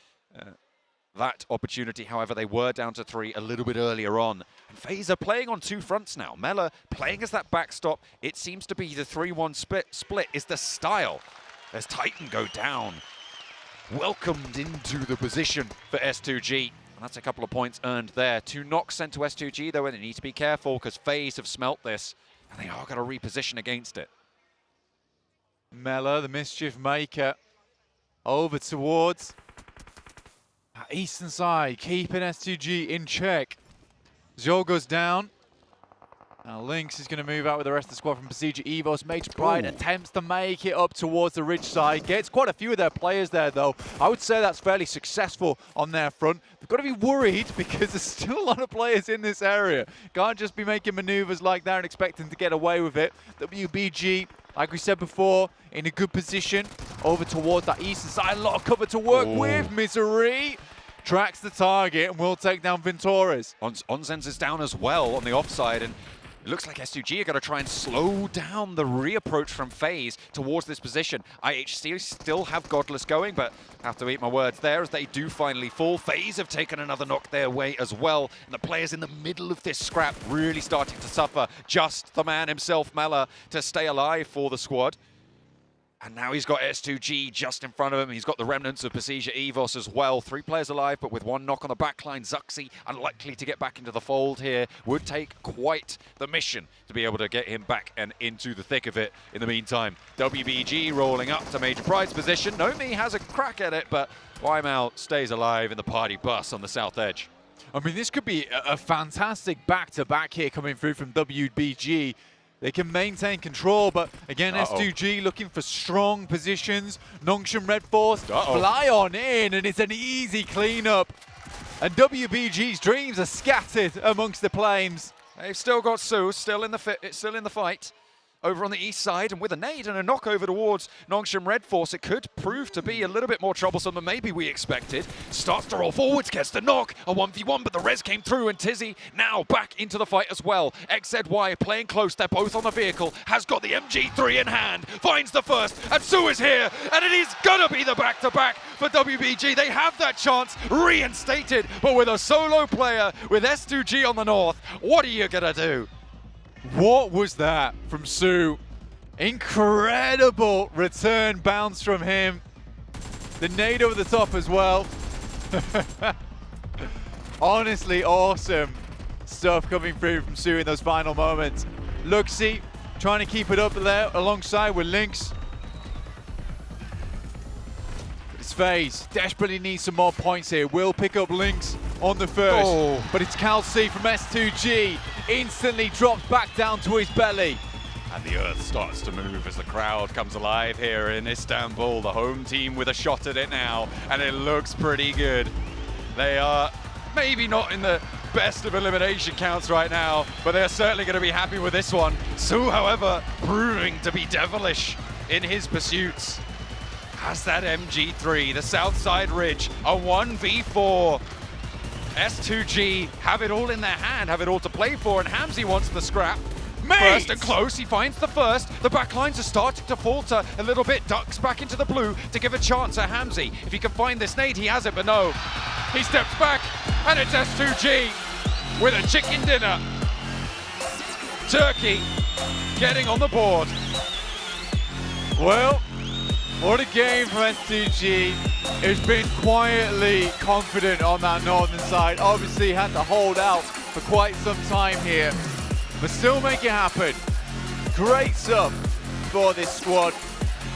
Speaker 13: that opportunity. However, they were down to 3 a little bit earlier on. And FaZe are playing on 2 fronts now. Mela playing as that backstop. It seems to be the 3-1 split is the style. As Titan go down. Welcomed into the position for S2G. And that's a couple of points earned there. 2 knocks sent to S2G, though, and they need to be careful because FaZe have smelt this. And they are going to reposition against it.
Speaker 14: Mela, the mischief maker, over towards eastern side, keeping S2G in check. Zhou goes down. Now Lynx is going to move out with the rest of the squad from PMGC Evos. Major Pride attempts to make it up towards the ridge side. Gets quite a few of their players there, though. I would say that's fairly successful on their front. They've got to be worried because there's still a lot of players in this area. Can't just be making maneuvers like that and expecting to get away with it. WBG, like we said before, in a good position over towards that eastern side. A lot of cover to work with. Misery tracks the target and will take down Vintoris.
Speaker 13: Onzen's is down as well on the offside, and it looks like S2G are going to try and slow down the reapproach from FaZe towards this position. IHC still have Godless going, but I have to eat my words there as they do finally fall. FaZe have taken another knock their way as well, and the players in the middle of this scrap really starting to suffer. Just the man himself, Mela, to stay alive for the squad. And now he's got S2G just in front of him. He's got the remnants of PMGC Evos as well. 3 players alive, but with 1 knock on the backline. Zuxi unlikely to get back into the fold here. Would take quite the mission to be able to get him back and into the thick of it. In the meantime, WBG rolling up to Major Pride's position. Nomi has a crack at it, but Wymal stays alive in the party bus on the south edge.
Speaker 14: I mean, this could be a fantastic back-to-back here coming through from WBG. They can maintain control, but again, S2G looking for strong positions. Nongshim Red Force fly on in, and it's an easy cleanup. And WBG's dreams are scattered amongst the flames.
Speaker 13: They've still got Su, still in the fight. Over on the east side, and with a nade and a knock over towards Nongshim Red Force, it could prove to be a little bit more troublesome than maybe we expected. Starts to roll forwards, gets the knock, a 1v1, but the res came through, and Tizzy now back into the fight as well. XZY playing close, they're both on the vehicle, has got the MG3 in hand, finds the first, and Su is here, and it is gonna be the back-to-back for WBG. They have that chance reinstated, but with a solo player, with S2G on the north, what are you gonna do?
Speaker 14: What was that from Su? Incredible return bounce from him. The nade over the top as well. Honestly awesome stuff coming through from Su in those final moments. Luxy trying to keep it up there alongside with Lynx. It's FaZe. Desperately needs some more points here. Will pick up Lynx on the first, but it's Cal C from S2G. Instantly drops back down to his belly.
Speaker 13: And the earth starts to move as the crowd comes alive here in Istanbul. The home team with a shot at it now, and it looks pretty good. They are maybe not in the best of elimination counts right now, but they're certainly going to be happy with this one. Su, however, proving to be devilish in his pursuits. Has that MG3, the Southside Ridge, a 1v4. S2G have it all in their hand, have it all to play for, and Hamzy wants the scrap. First and close, he finds the first. The backlines are starting to falter a little bit. Ducks back into the blue to give a chance at Hamzy. If he can find this nade, he has it, but no. He steps back, and it's S2G with a chicken dinner. Turkey getting on the board.
Speaker 14: Well, what a game from S2G. It's been quietly confident on that northern side. Obviously had to hold out for quite some time here, but still make it happen. Great stuff for this squad.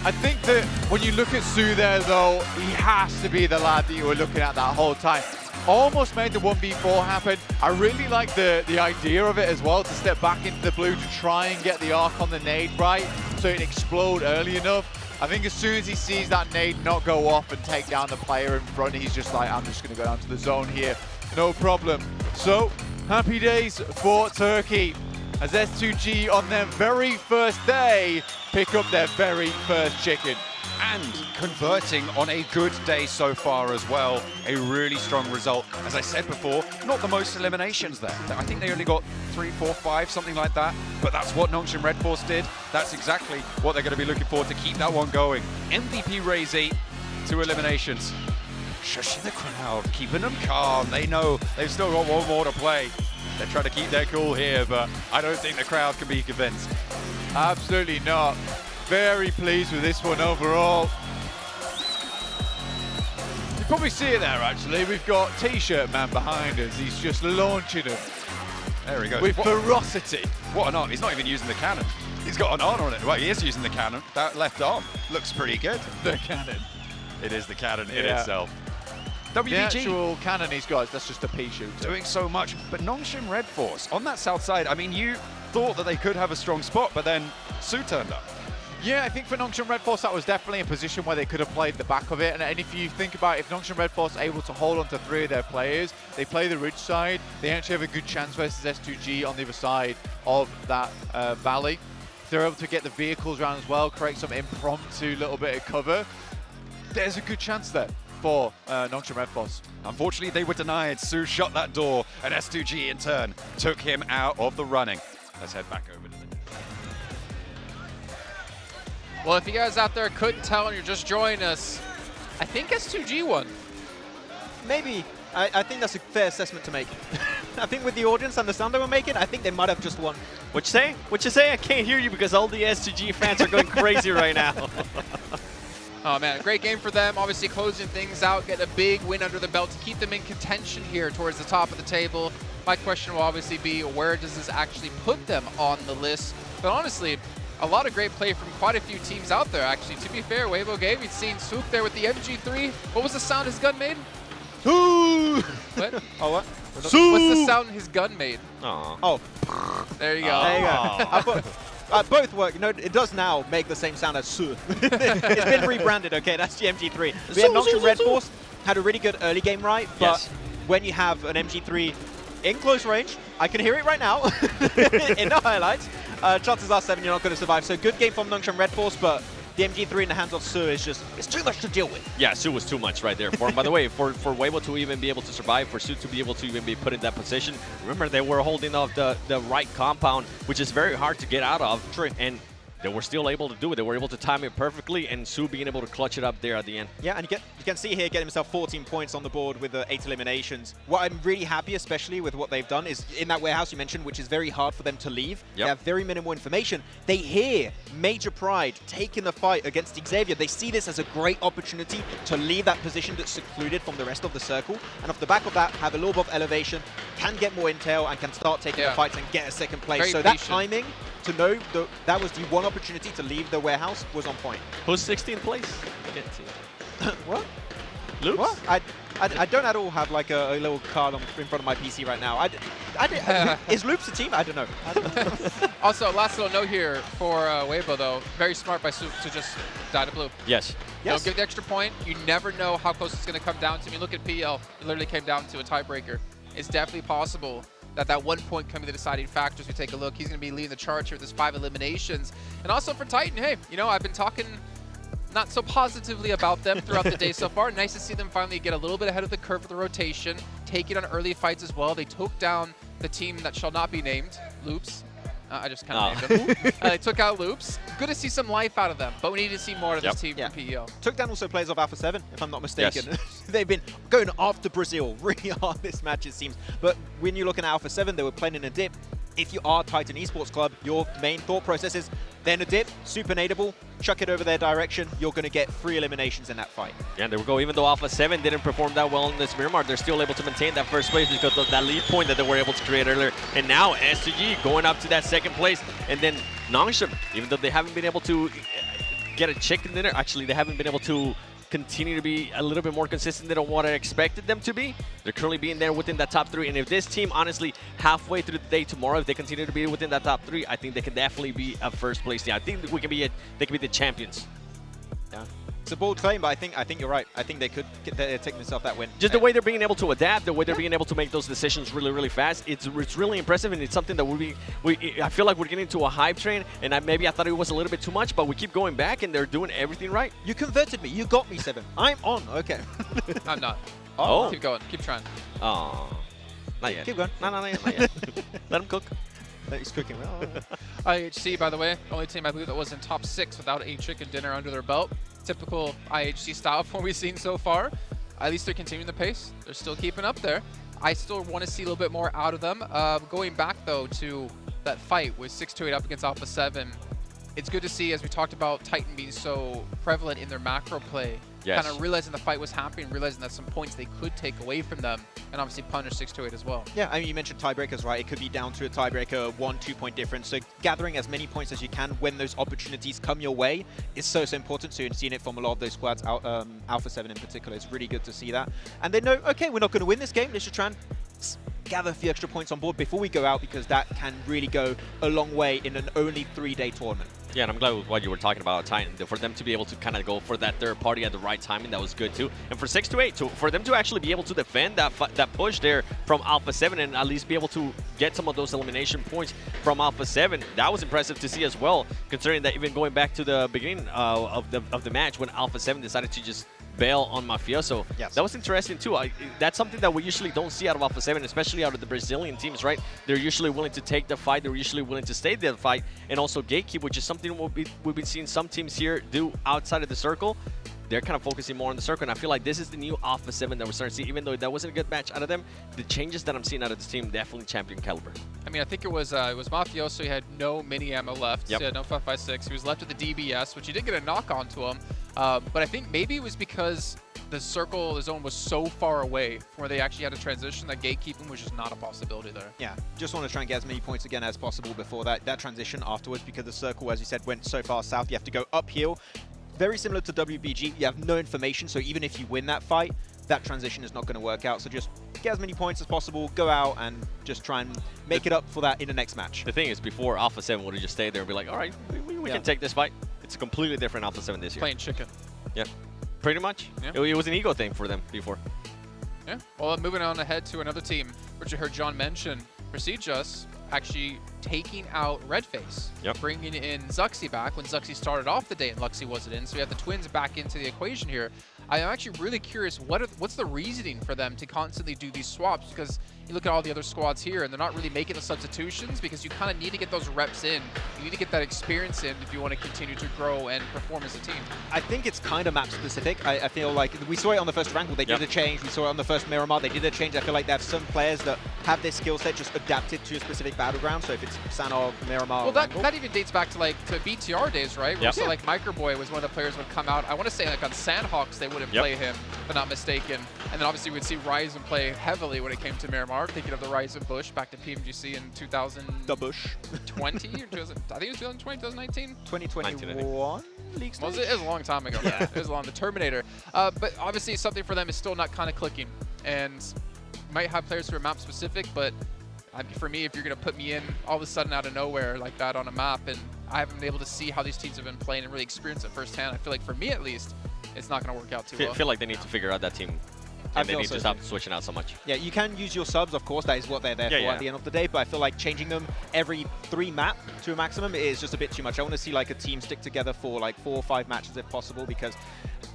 Speaker 14: I think that when you look at Su there though, he has to be the lad that you were looking at that whole time. Almost made the 1v4 happen. I really like the idea of it as well, to step back into the blue to try and get the arc on the nade right, so it explode early enough. I think as soon as he sees that nade not go off and take down the player in front, he's just like, I'm just going to go down to the zone here, no problem. So, happy days for Turkey, as S2G on their very first day pick up their very first chicken.
Speaker 13: And converting on a good day so far as well. A really strong result. As I said before, not the most eliminations there. I think they only got 3, 4, 5, something like that. But that's what Nongshim Red Force did. That's exactly what they're going to be looking for to keep that one going. MVP Razy, 2 eliminations. Shushing the crowd, keeping them calm. They know they've still got one more to play. They're trying to keep their cool here, but I don't think the crowd can be convinced.
Speaker 14: Absolutely not. Very pleased with this one overall. You probably see it there actually. We've got T-shirt man behind us. He's just launching them.
Speaker 13: There he goes.
Speaker 14: With ferocity.
Speaker 13: What an arm. He's not even using the cannon. He's got an arm on it. Well, he is using the cannon. That left arm looks pretty good.
Speaker 14: The cannon.
Speaker 13: It is the cannon in itself. WBG.
Speaker 14: The actual cannon he's got, that's just a pea shooter.
Speaker 13: Doing so much. But Nongshim Red Force, on that south side, I mean, you thought that they could have a strong spot, but then Su turned up.
Speaker 14: Yeah, I think for Nongshim Red Force, that was definitely a position where they could have played the back of it. And if you think about it, if Nongshim Red Force are able to hold on to 3 of their players, they play the ridge side, they actually have a good chance versus S2G on the other side of that valley. If they're able to get the vehicles around as well, create some impromptu little bit of cover, there's a good chance there for Nongshim Red Force.
Speaker 13: Unfortunately, they were denied. Su shut that door, and S2G in turn took him out of the running. Let's head back over to the...
Speaker 10: Well, if you guys out there couldn't tell and you're just joining us, I think S2G won.
Speaker 11: Maybe. I think that's a fair assessment to make. I think with the audience and the sound they were making, I think they might have just won.
Speaker 15: What you say? What you say? I can't hear you because all the S2G fans are going crazy right now.
Speaker 10: Oh man, a great game for them. Obviously closing things out, getting a big win under the belt to keep them in contention here towards the top of the table. My question will obviously be, where does this actually put them on the list? But honestly, a lot of great play from quite a few teams out there, actually. To be fair, Weibo Game, you'd seen Swoop there with the MG3. What was the sound his gun made? What?
Speaker 11: Oh, what?
Speaker 10: What's the sound his gun made?
Speaker 15: Aww.
Speaker 11: Oh.
Speaker 10: There you go.
Speaker 11: There you go. Both work. No, it does now make the same sound as Su. It's been rebranded, okay? That's the MG3. We had Nongshim Red Force, had a really good early game right, but when you have an MG3 in close range, I can hear it right now in the highlights. Chances are 7 you're not going to survive. So good game from Nungshan Red Force, but the MG3 in the hands of Su is just, it's too much to deal with.
Speaker 12: Yeah, Su was too much right there for him. By the way, for Weibo to even be able to survive, for Su to be able to even be put in that position, remember they were holding off the right compound, which is very hard to get out of.
Speaker 11: True.
Speaker 12: And they were still able to do it. They were able to time it perfectly, and Su being able to clutch it up there at the end.
Speaker 11: Yeah, and you can see here getting himself 14 points on the board with the 8 eliminations. What I'm really happy, especially with what they've done, is in that warehouse you mentioned, which is very hard for them to leave. They have very minimal information. They hear Major Pride taking the fight against Xavier. They see this as a great opportunity to leave that position that's secluded from the rest of the circle, and off the back of that, have a little bit of elevation, can get more intel, and can start taking the fights and get a second place.
Speaker 10: Very
Speaker 11: so
Speaker 10: patient.
Speaker 11: that timing to know that was the one opportunity to leave the warehouse was on point.
Speaker 12: Who's 16th place?
Speaker 11: What?
Speaker 12: Loops?
Speaker 11: What? I don't at all have like a little card in front of my PC right now. Is Loops a team? I don't know.
Speaker 10: Also, last little note here for Weibo though. Very smart by Su to just die to blue.
Speaker 12: Yes.
Speaker 10: Don't give the extra point. You never know how close it's going to come down to. I mean, look at PL. It literally came down to a tiebreaker. It's definitely possible that 1 point can be the deciding factor as we take a look. He's going to be leading the charge here with his 5 eliminations. And also for Titan, hey, you know, I've been talking not so positively about them throughout the day so far. Nice to see them finally get a little bit ahead of the curve of the rotation, take it on early fights as well. They took down the team that shall not be named, Loops. I just kind of named them. They took out Loops. Good to see some life out of them, but we need to see more of this team from PEL.
Speaker 11: Took down also players of Alpha 7, if I'm not mistaken.
Speaker 12: Yes.
Speaker 11: They've been going after Brazil really hard this match, it seems. But when you're looking at Alpha 7, they were playing in a dip. If you are Titan Esports Club, your main thought process is then a dip, super nadable, chuck it over their direction, you're going to get 3 eliminations in that fight.
Speaker 12: Yeah, there we go. Even though Alpha 7 didn't perform that well in this Miramar, they're still able to maintain that first place because of that lead point that they were able to create earlier. And now STG going up to that second place. And then Nongshim, even though they haven't been able to get a chicken dinner, actually they haven't been able to continue to be a little bit more consistent than what I expected them to be. They're currently being there within that top 3, and if this team, honestly, halfway through the day tomorrow, if they continue to be within that top 3, I think they can definitely be a first place team. I think they can be the champions.
Speaker 11: Yeah. It's a bold claim, but I think you're right. I think they could take themselves that win.
Speaker 12: Just the way they're being able to adapt, the way they're being able to make those decisions really, really fast, it's really impressive, and it's something that I feel like we're getting into a hype train, and maybe I thought it was a little bit too much, but we keep going back, and they're doing everything right.
Speaker 11: You converted me. You got me, 7. I'm on. Okay.
Speaker 10: I'm not.
Speaker 12: Oh.
Speaker 10: Keep going. Keep trying.
Speaker 12: Oh. Not yet.
Speaker 11: Keep going.
Speaker 12: No, not yet. Let him cook.
Speaker 11: He's cooking well.
Speaker 10: IHC, by the way, only team I believe that was in top 6 without a chicken dinner under their belt. Typical IHC style from what we've seen so far. At least they're continuing the pace. They're still keeping up there. I still want to see a little bit more out of them. Going back, though, to that fight with 628 up against Alpha 7, it's good to see, as we talked about, Titan being so prevalent in their macro play.
Speaker 12: Yes.
Speaker 10: Kind of realizing the fight was happening, realizing that some points they could take away from them, and obviously punish 628 as well.
Speaker 11: Yeah, I mean, you mentioned tiebreakers, right? It could be down to a tiebreaker, 1-2 point difference. So gathering as many points as you can when those opportunities come your way is so important. So you're seeing it from a lot of those squads, Alpha 7 in particular. It's really good to see that. And they know, okay, we're not going to win this game. Let's just try and gather a few extra points on board before we go out, because that can really go a long way in an only 3-day tournament.
Speaker 12: Yeah, and I'm glad with what you were talking about, Titan. For them to be able to kind of go for that third party at the right timing, that was good too. And for 628, for them to actually be able to defend that push there from Alpha 7 and at least be able to get some of those elimination points from Alpha 7, that was impressive to see as well, considering that even going back to the beginning of the match when Alpha 7 decided to just bail on Mafioso.
Speaker 11: Yes.
Speaker 12: That was interesting too. That's something that we usually don't see out of Alpha 7, especially out of the Brazilian teams, right? They're usually willing to take the fight. They're usually willing to stay the fight and also gatekeep, which is something we've been seeing some teams here do outside of the circle. They're kind of focusing more on the circle, and I feel like this is the new Alpha 7 that we're starting to see. Even though that wasn't a good match out of them, the changes that I'm seeing out of this team definitely champion caliber.
Speaker 10: I mean, I think it was Mafioso. He had no mini ammo left.
Speaker 12: Yep.
Speaker 10: He had no 5.56. He was left with the DBS, which he did get a knock onto him. But I think maybe it was because the circle, the zone was so far away from where they actually had to transition that gatekeeping was just not a possibility there.
Speaker 11: Yeah, just want to try and get as many points again as possible before that transition afterwards, because the circle, as you said, went so far south. You have to go uphill. Very similar to WBG, you have no information, so even if you win that fight, that transition is not going to work out. So just get as many points as possible, go out and just try and make it up for that in the next match.
Speaker 12: The thing is, before Alpha 7 would have just stayed there and be like, all right, we can take this fight. It's a completely different Alpha 7 this year.
Speaker 10: Playing chicken.
Speaker 12: Yeah, pretty much.
Speaker 10: Yeah.
Speaker 12: It was an ego thing for them before.
Speaker 10: Yeah, well, moving on ahead to another team, which you heard John mention, Prestigious actually taking out Redface, bringing in Zuxi back when Zuxi started off the day and Luxi wasn't in, so we have the twins back into the equation here. I'm actually really curious, what's the reasoning for them to constantly do these swaps? Because you look at all the other squads here, and they're not really making the substitutions because you kind of need to get those reps in. You need to get that experience in if you want to continue to grow and perform as a team.
Speaker 11: I think it's kind of map specific. I feel like we saw it on the first Wrangle, they did a change. We saw it on the first Miramar, they did a change. I feel like they have some players that have this skill set just adapted to a specific battleground. So if it's Sanog, Miramar,
Speaker 10: well, that even dates back to to BTR days, right? Where so like Microboy was one of the players would come out. I want to say like on Sandhawks they wouldn't play him, if I'm not mistaken. And then obviously we'd see Ryzen play heavily when it came to Miramar. Thinking of the Ryzen Bush back to PMGC in 2000.
Speaker 11: The Bush.
Speaker 10: 20 or 2000, I think it was 2020, 2019.
Speaker 11: 2021. League stage?
Speaker 10: Was it? It was a long time ago. It was long. The Terminator. But obviously something for them is still not kind of clicking, and might have players who are map specific, but for me, if you're going to put me in all of a sudden out of nowhere like that on a map, and I haven't been able to see how these teams have been playing and really experience it firsthand, I feel like for me at least, it's not going to work out too well.
Speaker 12: I feel like they need to figure out that team. And they need to stop switching out so much.
Speaker 11: Yeah, you can use your subs, of course, that is what they're there for at the end of the day, but I feel like changing them every 3 map to a maximum is just a bit too much. I want to see like a team stick together for like 4 or 5 matches if possible, because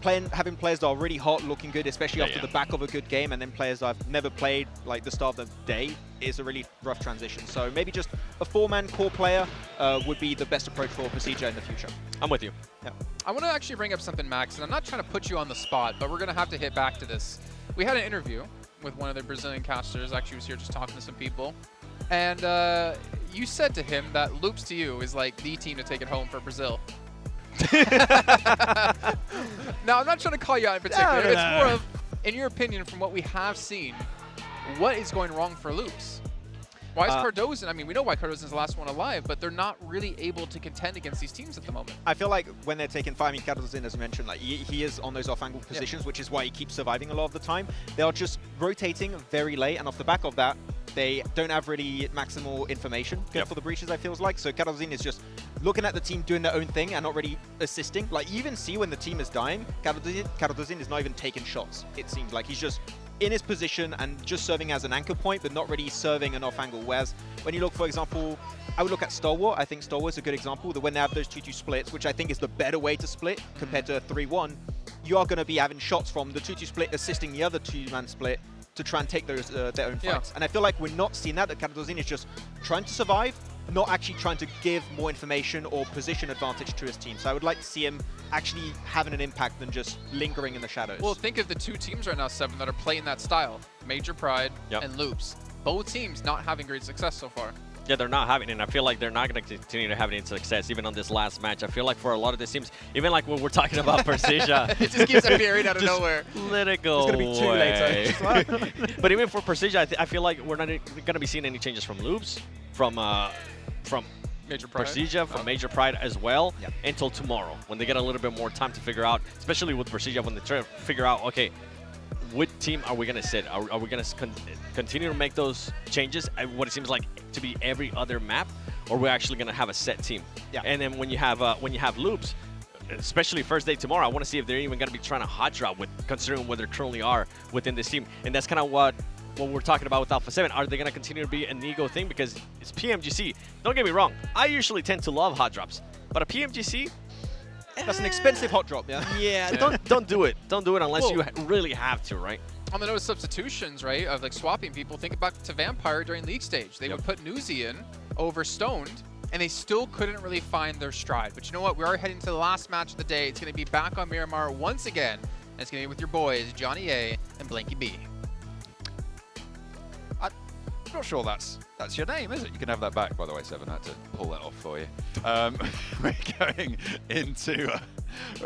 Speaker 11: having players that are really hot, looking good, especially after the back of a good game, and then players that I've never played like the start of the day is a really rough transition. So maybe just a 4-man core player would be the best approach for Procedure in the future.
Speaker 12: I'm with you.
Speaker 11: Yeah.
Speaker 10: I want to actually bring up something, Max, and I'm not trying to put you on the spot, but we're going to have to hit back to this. We had an interview with one of the Brazilian casters. Actually, was here just talking to some people. And you said to him that Loops to you is like the team to take it home for Brazil. Now, I'm not trying to call you out in particular. It's more of, in your opinion, from what we have seen, what is going wrong for Loops? Why is Cardozen? I mean, we know why Cardozen's the last one alive, but they're not really able to contend against these teams at the moment.
Speaker 11: I feel like when they're taking five, I mean, Cardozen, as mentioned, like he is on those off-angle positions, which is why he keeps surviving a lot of the time. They are just rotating very late, and off the back of that, they don't have really maximal information for the breaches, I feels like. So Cardozen is just looking at the team doing their own thing and not really assisting. Like, you even see when the team is dying, Cardozen is not even taking shots. It seems like he's just in his position and just serving as an anchor point, but not really serving an off-angle. Whereas when you look, for example, I would look at Stalwart. I think Stalwart is a good example. That when they have those 2-2 splits, which I think is the better way to split compared to a 3-1, you are going to be having shots from the 2-2 split assisting the other 2-man split to try and take those their own fights. And I feel like we're not seeing that. That Cardozen is just trying to survive, not actually trying to give more information or position advantage to his team. So I would like to see him actually having an impact than just lingering in the shadows.
Speaker 10: Well, think of the two teams right now, Seven, that are playing that style. Major Pride and Loops. Both teams not having great success so far.
Speaker 12: Yeah, they're not having it, and I feel like they're not going to continue to have any success, even on this last match. I feel like for a lot of these teams, even like when we're talking about Precision,
Speaker 10: it just keeps appearing out of nowhere.
Speaker 12: Let it go.
Speaker 11: It's going to be too late.
Speaker 12: But even for Precision, I feel like we're not going to be seeing any changes from Loops, from
Speaker 10: Major Pride.
Speaker 12: Precision, from Major Pride as well, until tomorrow, when they get a little bit more time to figure out, especially with Precision, when they try to figure out, okay, what team are we going to sit? Are we going to continue to make those changes at what it seems like to be every other map, or we're actually going to have a set team? And then when you have Loops, especially first day tomorrow, I want to see if they're even going to be trying to hot drop with considering where they currently are within this team. And that's kind of what we're talking about with Alpha 7. Are they going to continue to be an ego thing? Because it's PMGC. Don't get me wrong. I usually tend to love hot drops, but a PMGC,
Speaker 11: that's an expensive hot drop,
Speaker 12: don't do it. Don't do it unless you really have to, right?
Speaker 10: On the note of substitutions, right, of like swapping people, think back to Vampire during League Stage. They would put Newsy in over Stoned, and they still couldn't really find their stride. But you know what? We are heading to the last match of the day. It's going to be back on Miramar once again, and it's going to be with your boys, Johnny A and Blanky B.
Speaker 13: I'm not sure that's your name, is it? You can have that back, by the way, Seven. I had to pull that off for you. We're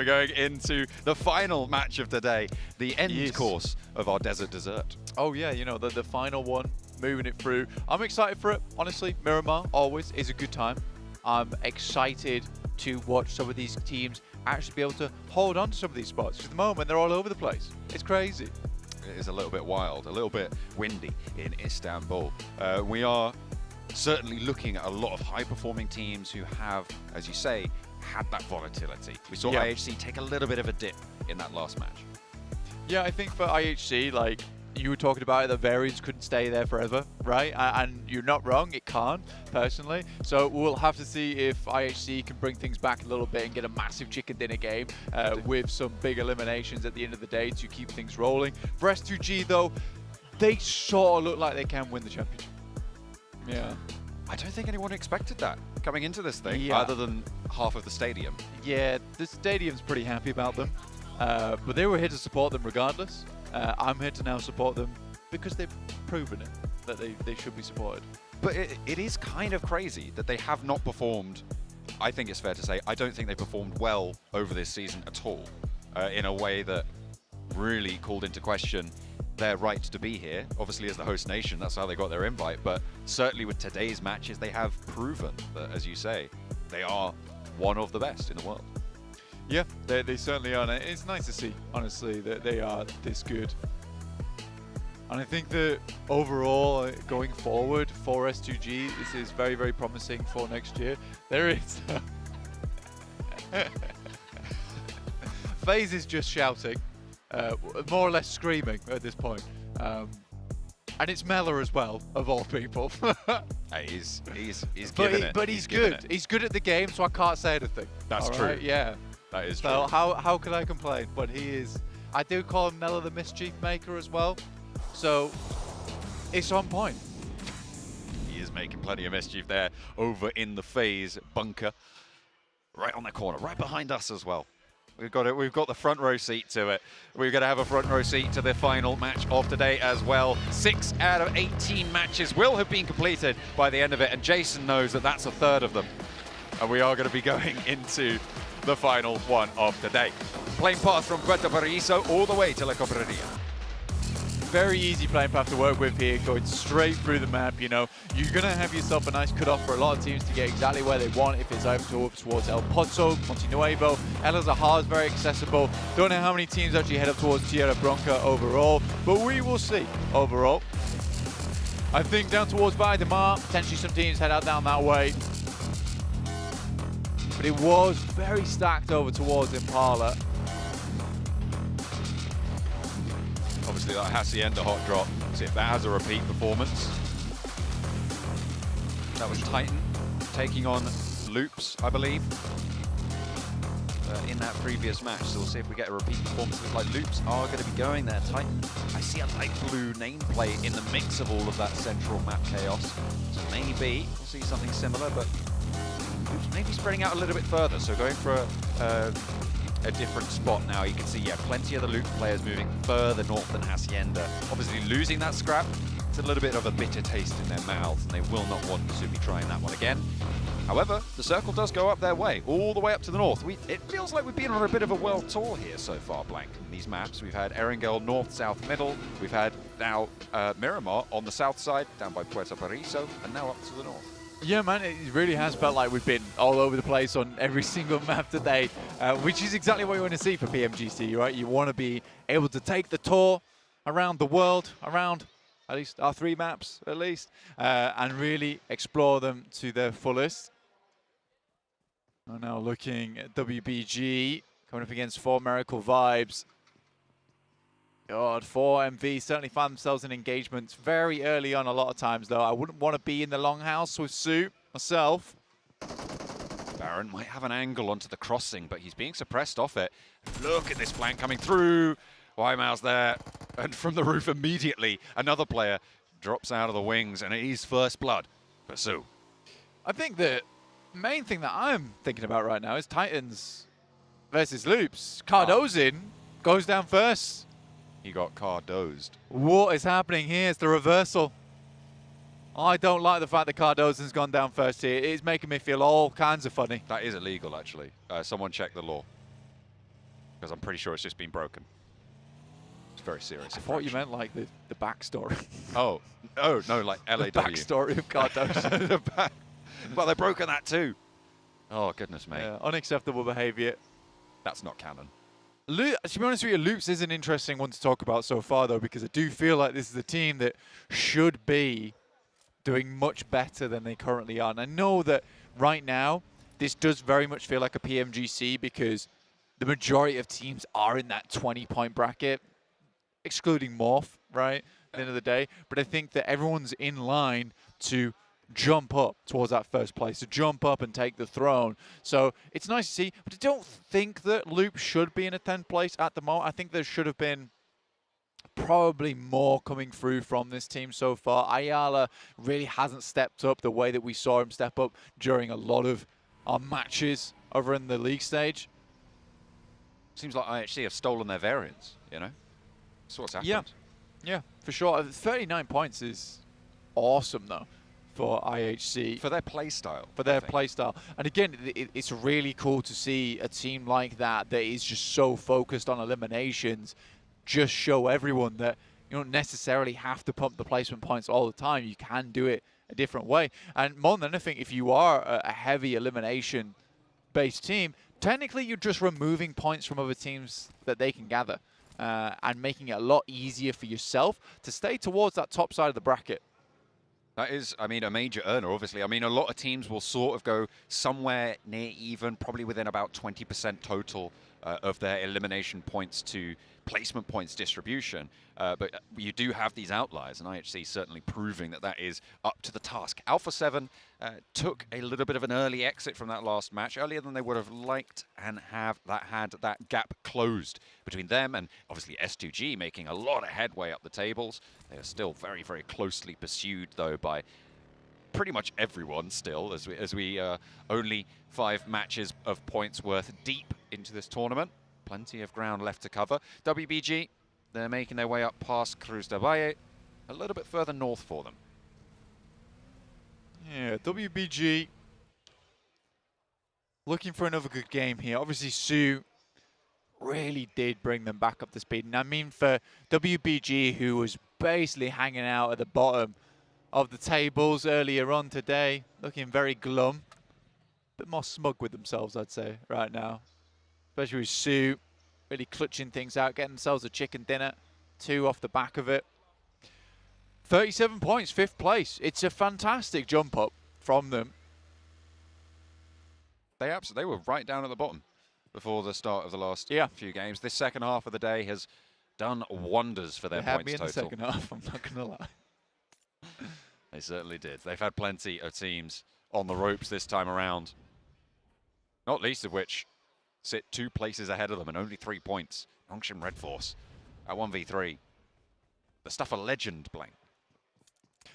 Speaker 13: going into the final match of the day, the end course of our Desert Dessert.
Speaker 14: Oh yeah, you know, the final one, moving it through. I'm excited for it, honestly. Miramar always is a good time. I'm excited to watch some of these teams actually be able to hold on to some of these spots. Because at the moment, they're all over the place. It's crazy.
Speaker 13: It is a little bit wild, a little bit windy in Istanbul. We are certainly looking at a lot of high-performing teams who have, as you say, had that volatility. We saw IHC take a little bit of a dip in that last match.
Speaker 14: Yeah, I think for IHC, like, you were talking about it, the variance couldn't stay there forever, right? And you're not wrong, it can't, personally. So we'll have to see if IHC can bring things back a little bit and get a massive chicken dinner game with some big eliminations at the end of the day to keep things rolling. For S2G, though, they sort of look like they can win the championship. Yeah.
Speaker 13: I don't think anyone expected that coming into this thing,
Speaker 14: Yeah.
Speaker 13: other than half of the stadium.
Speaker 14: Yeah, the stadium's pretty happy about them. But they were here to support them regardless. I'm here to now support them because they've proven it, that they should be supported.
Speaker 13: But it is kind of crazy that they have not performed, I think it's fair to say, I don't think they performed well over this season at all, in a way that really called into question their right to be here. Obviously, as the host nation, that's how they got their invite, but certainly with today's matches, they have proven that, as you say, they are one of the best in the world.
Speaker 14: Yeah, they certainly are. And it's nice to see, honestly, that they are this good. And I think that overall, going forward for S2G, this is very, very promising for next year. There is... FaZe is just shouting, more or less screaming at this point. And it's Mella as well, of all people.
Speaker 13: He's giving it.
Speaker 14: But he's good. He's good at the game, so I can't say anything.
Speaker 13: That's
Speaker 14: all
Speaker 13: true.
Speaker 14: right? Yeah.
Speaker 13: That is
Speaker 14: so
Speaker 13: true.
Speaker 14: how can I complain? But he is. I do call him Mella the mischief maker as well. So it's on point.
Speaker 13: He is making plenty of mischief there over in the FaZe bunker. Right on the corner, right behind us as well. We've got the front row seat to it. We're going to have a front row seat to the final match of today as well. 6 out of 18 matches will have been completed by the end of it, and Jason knows that that's a third of them. And we are going to be going into the final one of today. Plane path from Puerto Paraiso all the way to La Cobreria.
Speaker 14: Very easy plane path to work with here, going straight through the map. You know, you're going to have yourself a nice cutoff for a lot of teams to get exactly where they want. If it's over towards El Pozo, Monte Nuevo, El Azahar is very accessible. Don't know how many teams actually head up towards Tierra Bronca overall, but we will see overall. I think down towards Valle de Mar, potentially some teams head out down that way. But it was very stacked over towards Impala.
Speaker 13: Obviously that Hacienda hot drop, see if that has a repeat performance. That was Titan taking on Loops, I believe, in that previous match. So we'll see if we get a repeat performance. Looks like Loops are going to be going there. Titan, I see a light blue nameplate in the mix of all of that central map chaos. So maybe we'll see something similar, but Loops maybe spreading out a little bit further. So going for a different spot now. You can see, yeah, plenty of the Loop players moving further north than Hacienda. Obviously losing that scrap, it's a little bit of a bitter taste in their mouths, and they will not want to be trying that one again. However, the circle does go up their way, all the way up to the north. It feels like we've been on a bit of a world tour here so far, Blank. In these maps, we've had Erangel north, south, middle. We've had now Miramar on the south side, down by Puerto Paraiso, and now up to the north.
Speaker 14: Yeah, man, it really has felt like we've been all over the place on every single map today, which is exactly what you want to see for PMGC, right? You want to be able to take the tour around the world, around at least our 3 maps, at least, and really explore them to their fullest. We're now looking at WBG, coming up against 4 Miracle Vibes. God, 4MV certainly found themselves in engagements very early on a lot of times, though. I wouldn't want to be in the longhouse with Sue myself.
Speaker 13: Baron might have an angle onto the crossing, but he's being suppressed off it. Look at this flank coming through. Wymouse there, and from the roof immediately, another player drops out of the wings, and it is first blood for Sue.
Speaker 14: I think the main thing that I'm thinking about right now is Titans versus Loops. Cardozin goes down first.
Speaker 13: He got Cardozed.
Speaker 14: What is happening here? It's the reversal. I don't like the fact that Cardozin's gone down first here. It's making me feel all kinds of funny.
Speaker 13: That is illegal, actually. Someone check the law, because I'm pretty sure it's just been broken. It's very serious.
Speaker 14: I thought you meant like the backstory.
Speaker 13: Oh, no, like LAW.
Speaker 14: The backstory of Cardozin.
Speaker 13: Well, they've broken that too. Oh, goodness me.
Speaker 14: Yeah, unacceptable behavior.
Speaker 13: That's not canon.
Speaker 14: To be honest with you, Loops is an interesting one to talk about so far, though, because I do feel like this is a team that should be doing much better than they currently are. And I know that right now, this does very much feel like a PMGC because the majority of teams are in that 20-point bracket, excluding Morph. right, at the end of the day. But I think that everyone's in line to jump up towards that first place, to jump up and take the throne. So it's nice to see, but I don't think that Loop should be in a 10th place at the moment. I think there should have been probably more coming through from this team so far. Ayala really hasn't stepped up the way that we saw him step up during a lot of our matches over in the league stage.
Speaker 13: Seems like IHC have stolen their variants, you know? That's what's happened.
Speaker 14: Yeah, for sure. 39 points is awesome, though, for IHC.
Speaker 13: For their play style.
Speaker 14: For their play style. And again, it's really cool to see a team like that that is just so focused on eliminations just show everyone that you don't necessarily have to pump the placement points all the time. You can do it a different way. And more than anything, if you are a heavy elimination-based team, technically you're just removing points from other teams that they can gather and making it a lot easier for yourself to stay towards that top side of the bracket.
Speaker 13: That is, I mean, a major earner, obviously. I mean, a lot of teams will sort of go somewhere near even, probably within about 20% total of their elimination points to placement points distribution. But you do have these outliers, and IHC certainly proving that that is up to the task. Alpha 7 took a little bit of an early exit from that last match, earlier than they would have liked, and had that gap closed between them and obviously S2G making a lot of headway up the tables. They are still very, very closely pursued, though, by pretty much everyone still, as we only 5 matches of points worth deep into this tournament. Plenty of ground left to cover. WBG, they're making their way up past Cruz del Valle, a little bit further north for them.
Speaker 14: Yeah, WBG looking for another good game here. Obviously, Sue really did bring them back up to speed. And I mean, for WBG, who was basically hanging out at the bottom of the tables earlier on today, looking very glum. A bit more smug with themselves, I'd say, right now. Especially with Sue really clutching things out, getting themselves a chicken dinner, 2 off the back of it. 37 points, 5th place. It's a fantastic jump up from them.
Speaker 13: They were right down at the bottom before the start of the last few games. This second half of the day has done wonders for their points total.
Speaker 14: In the second half, I'm not going to lie.
Speaker 13: They certainly did. They've had plenty of teams on the ropes this time around. Not least of which sit 2 places ahead of them and only 3 points. Nongshim Red Force at 1v3. The stuff a legend, Blank.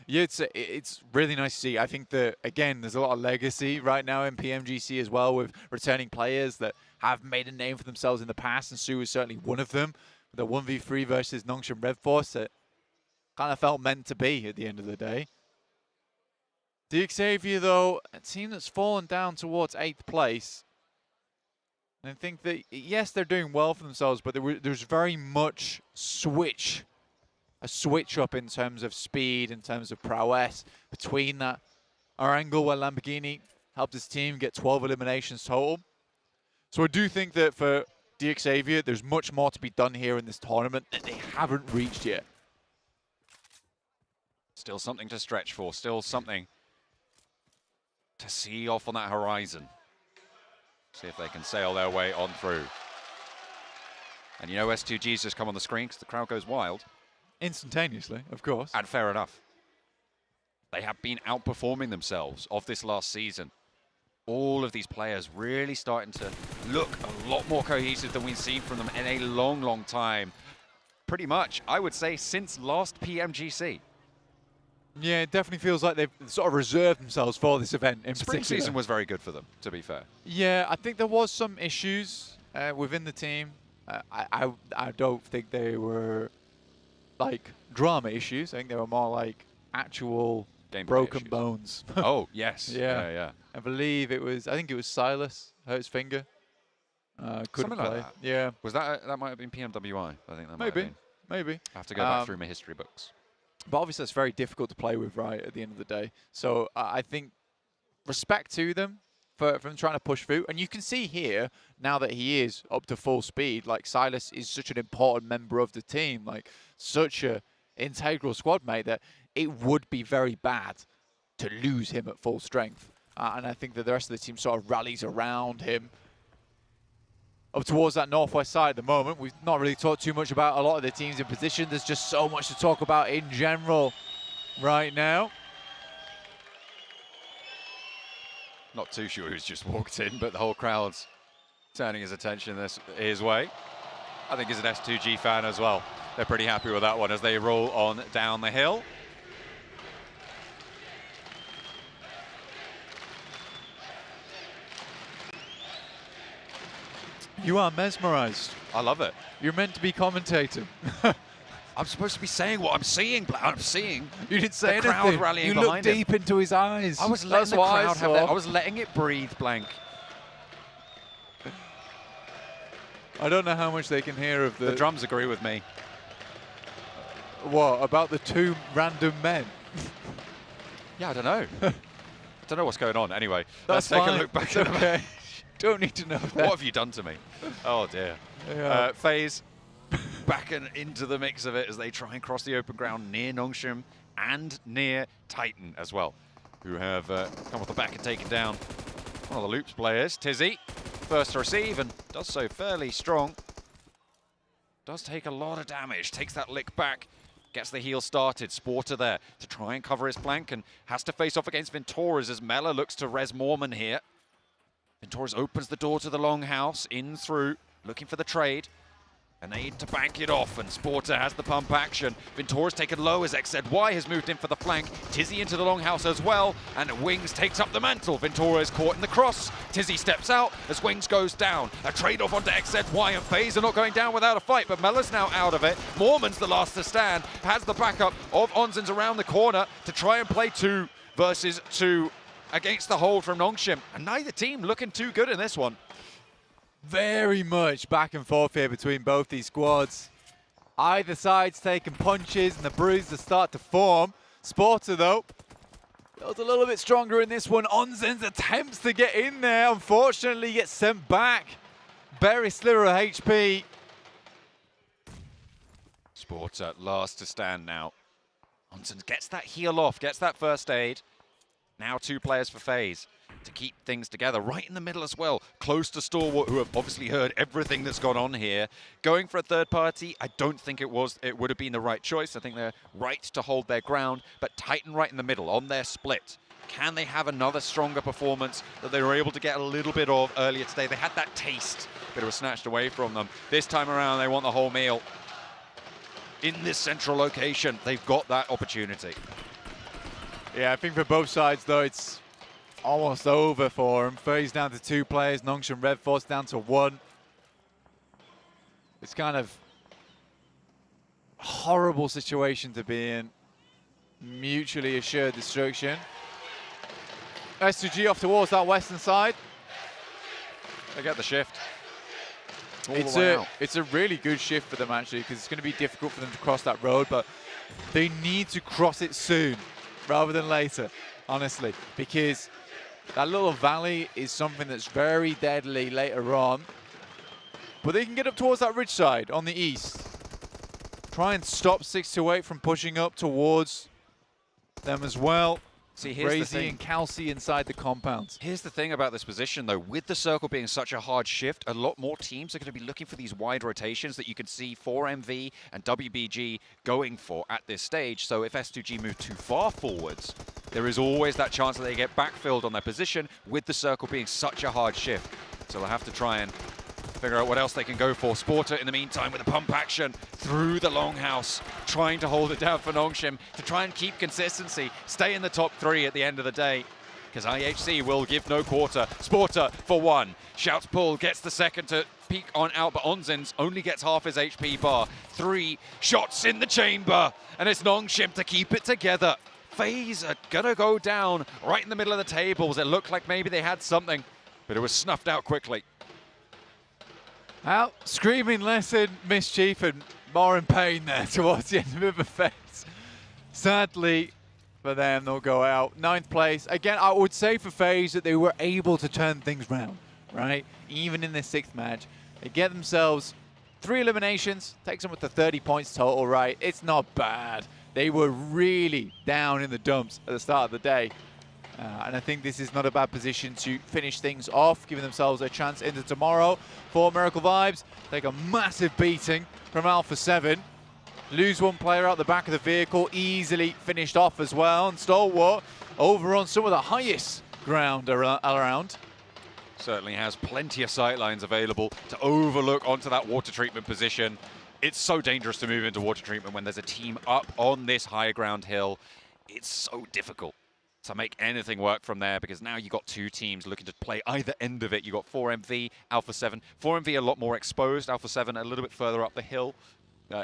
Speaker 14: Yeah, it's really nice to see. I think that, again, there's a lot of legacy right now in PMGC as well, with returning players that have made a name for themselves in the past, and Sue is certainly one of them. The 1v3 versus Nongshim Red Force that kind of felt meant to be at the end of the day. Xavier, though, a team that's fallen down towards 8th place. And I think that, yes, they're doing well for themselves, but there's very much a switch up in terms of speed, in terms of prowess between that. Our angle where Lamborghini helped his team get 12 eliminations total. So I do think that for Xavier, there's much more to be done here in this tournament that they haven't reached yet.
Speaker 13: Still something to stretch for, still something to see off on that horizon. See if they can sail their way on through. And you know S2G's just come on the screen because the crowd goes wild.
Speaker 14: Instantaneously, of course.
Speaker 13: And fair enough. They have been outperforming themselves of this last season. All of these players really starting to look a lot more cohesive than we've seen from them in a long, long time. Pretty much, I would say, since last PMGC.
Speaker 14: Yeah, it definitely feels like they've sort of reserved themselves for this event in
Speaker 13: Spring
Speaker 14: particular.
Speaker 13: season was very good for them, to be fair.
Speaker 14: Yeah, I think there was some issues within the team. I don't think they were like drama issues. I think they were more like actual
Speaker 13: gameplay
Speaker 14: broken
Speaker 13: issues.
Speaker 14: Bones.
Speaker 13: Oh, yes.
Speaker 14: Yeah. I believe it was, I think it was Silas, hurt his finger. Couldn't
Speaker 13: Something
Speaker 14: play.
Speaker 13: like that.
Speaker 14: Yeah.
Speaker 13: Was that might have been PMWI, I think that might have been.
Speaker 14: Maybe.
Speaker 13: I have to go back through my history books.
Speaker 14: But obviously that's very difficult to play with, right, at the end of the day. So I think respect to them for them trying to push through. And you can see here, now that he is up to full speed, like Silas is such an important member of the team, like such a integral squad mate, that it would be very bad to lose him at full strength. And I think that the rest of the team sort of rallies around him. up towards that northwest side at the moment. We've not really talked too much about a lot of the teams in position. There's just so much to talk about in general right now.
Speaker 13: Not too sure who's just walked in, but the whole crowd's turning his attention his way. I think he's an S2G fan as well. They're pretty happy with that one as they roll on down the hill.
Speaker 14: You are mesmerized.
Speaker 13: I love it.
Speaker 14: You're meant to be commentating.
Speaker 13: I'm supposed to be saying what I'm seeing. I'm seeing.
Speaker 14: You didn't say
Speaker 13: the crowd
Speaker 14: anything.
Speaker 13: rallying
Speaker 14: You
Speaker 13: behind
Speaker 14: looked deep into his eyes.
Speaker 13: I was letting
Speaker 14: That's
Speaker 13: the
Speaker 14: what
Speaker 13: crowd
Speaker 14: I
Speaker 13: have that.
Speaker 14: saw.
Speaker 13: I was letting it breathe, Blank.
Speaker 14: I don't know how much they can hear of
Speaker 13: The drums agree with me.
Speaker 14: What, about the two random men?
Speaker 13: Yeah, I don't know. I don't know what's going on. Anyway,
Speaker 14: That's
Speaker 13: let's take
Speaker 14: fine.
Speaker 13: a look back
Speaker 14: It's
Speaker 13: at
Speaker 14: okay. Don't need to know that.
Speaker 13: What have you done to me? Oh dear.
Speaker 14: Yeah.
Speaker 13: FaZe back and into the mix of it as they try and cross the open ground near Nongshim and near Titan as well, who have come off the back and taken down one of the Loops players. Tizzy, first to receive, and does so fairly strong. Does take a lot of damage, takes that lick back, gets the heal started. Sporter there to try and cover his flank and has to face off against Venturas as Mela looks to res Mormon here. Venturas opens the door to the longhouse, in through, looking for the trade. An aid to bank it off, and Sporter has the pump action. Ventura's taken low as XZY has moved in for the flank. Tizzy into the longhouse as well, and Wings takes up the mantle. Ventura is caught in the cross. Tizzy steps out as Wings goes down. A trade-off onto XZY, and FaZe are not going down without a fight, but Mela's now out of it. Mormon's the last to stand, has the backup of Onzins around the corner to try and play 2 versus 2 against the hold from Nongshim, and neither team looking too good in this one.
Speaker 14: Very much back and forth here between both these squads. Either side's taking punches and the bruises start to form. Sporter, though, feels a little bit stronger in this one. Onzins attempts to get in there, unfortunately gets sent back. Very sliver of HP.
Speaker 13: Sporter last to stand now. Onzins gets that heal off, gets that first aid. Now 2 players for FaZe to keep things together, right in the middle as well, close to Stalwart, who have obviously heard everything that's gone on here. Going for a third party, I don't think it would have been the right choice. I think they're right to hold their ground, but Titan right in the middle on their split. Can they have another stronger performance that they were able to get a little bit of earlier today? They had that taste, but it was snatched away from them. This time around, they want the whole meal. In this central location, they've got that opportunity.
Speaker 14: Yeah, I think for both sides, though, it's almost over for them. FaZe down to 2 players, Nongshim Red Force down to 1. It's kind of a horrible situation to be in. Mutually assured destruction. S2G off towards that western side.
Speaker 13: They get the shift.
Speaker 14: It's a really good shift for them, actually, because it's going to be difficult for them to cross that road, but they need to cross it soon rather than later, honestly, because that little valley is something that's very deadly later on. But they can get up towards that ridge side on the east. Try and stop 628 from pushing up towards them as well.
Speaker 13: See, here's the
Speaker 14: Crazy
Speaker 13: thing.
Speaker 14: and Calci inside the compound.
Speaker 13: Here's the thing about this position, though. With the circle being such a hard shift, a lot more teams are going to be looking for these wide rotations that you can see 4MV and WBG going for at this stage. So if S2G move too far forwards, there is always that chance that they get backfilled on their position with the circle being such a hard shift. So they'll have to try and figure out what else they can go for. Sporter, in the meantime, with a pump action through the longhouse, trying to hold it down for Nongshim to try and keep consistency, stay in the top 3 at the end of the day, because IHC will give no quarter. Sporter for 1. Shouts pull, gets the second to peek on out, but Onzins only gets half his HP bar. 3 shots in the chamber, and it's Nongshim to keep it together. FaZe are gonna go down right in the middle of the tables. It looked like maybe they had something, but it was snuffed out quickly.
Speaker 14: Out screaming less in mischief and more in pain there towards the end of the phase. Sadly for them, they'll go out. 9th place. Again, I would say for FaZe that they were able to turn things round, right? Even in this 6th match. They get themselves 3 eliminations, takes them with the 30 points total, right? It's not bad. They were really down in the dumps at the start of the day. And I think this is not a bad position to finish things off, giving themselves a chance into tomorrow. For Miracle Vibes, take a massive beating from Alpha 7. Lose one player out the back of the vehicle, easily finished off as well. And Stalwart over on some of the highest ground around.
Speaker 13: Certainly has plenty of sightlines available to overlook onto that water treatment position. It's so dangerous to move into water treatment when there's a team up on this high ground hill. It's so difficult to make anything work from there, because now you've got two teams looking to play either end of it. You've got 4MV, Alpha 7. 4MV a lot more exposed, Alpha 7 a little bit further up the hill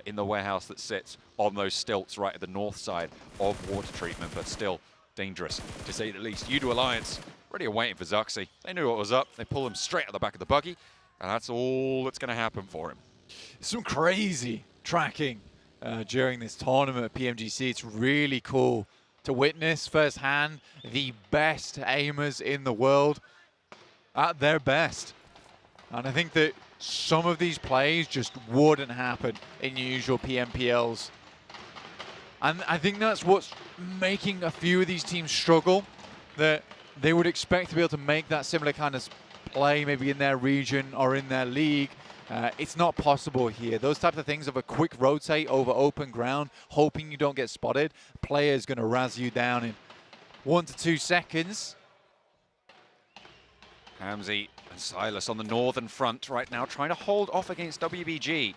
Speaker 13: in the warehouse that sits on those stilts right at the north side of water treatment, but still dangerous, to say the least. Udo Alliance ready and waiting for Zuxi. They knew what was up. They pull him straight at the back of the buggy, and that's all that's going to happen for him.
Speaker 14: Some crazy tracking during this tournament at PMGC. It's really cool to witness firsthand the best aimers in the world at their best. And I think that some of these plays just wouldn't happen in usual PMPLs. And I think that's what's making a few of these teams struggle, that they would expect to be able to make that similar kind of play maybe in their region or in their league. It's not possible here. Those types of things of a quick rotate over open ground, hoping you don't get spotted. Player's going to razz you down in 1 to 2 seconds.
Speaker 13: Hamzy and Silas on the northern front right now, trying to hold off against WBG.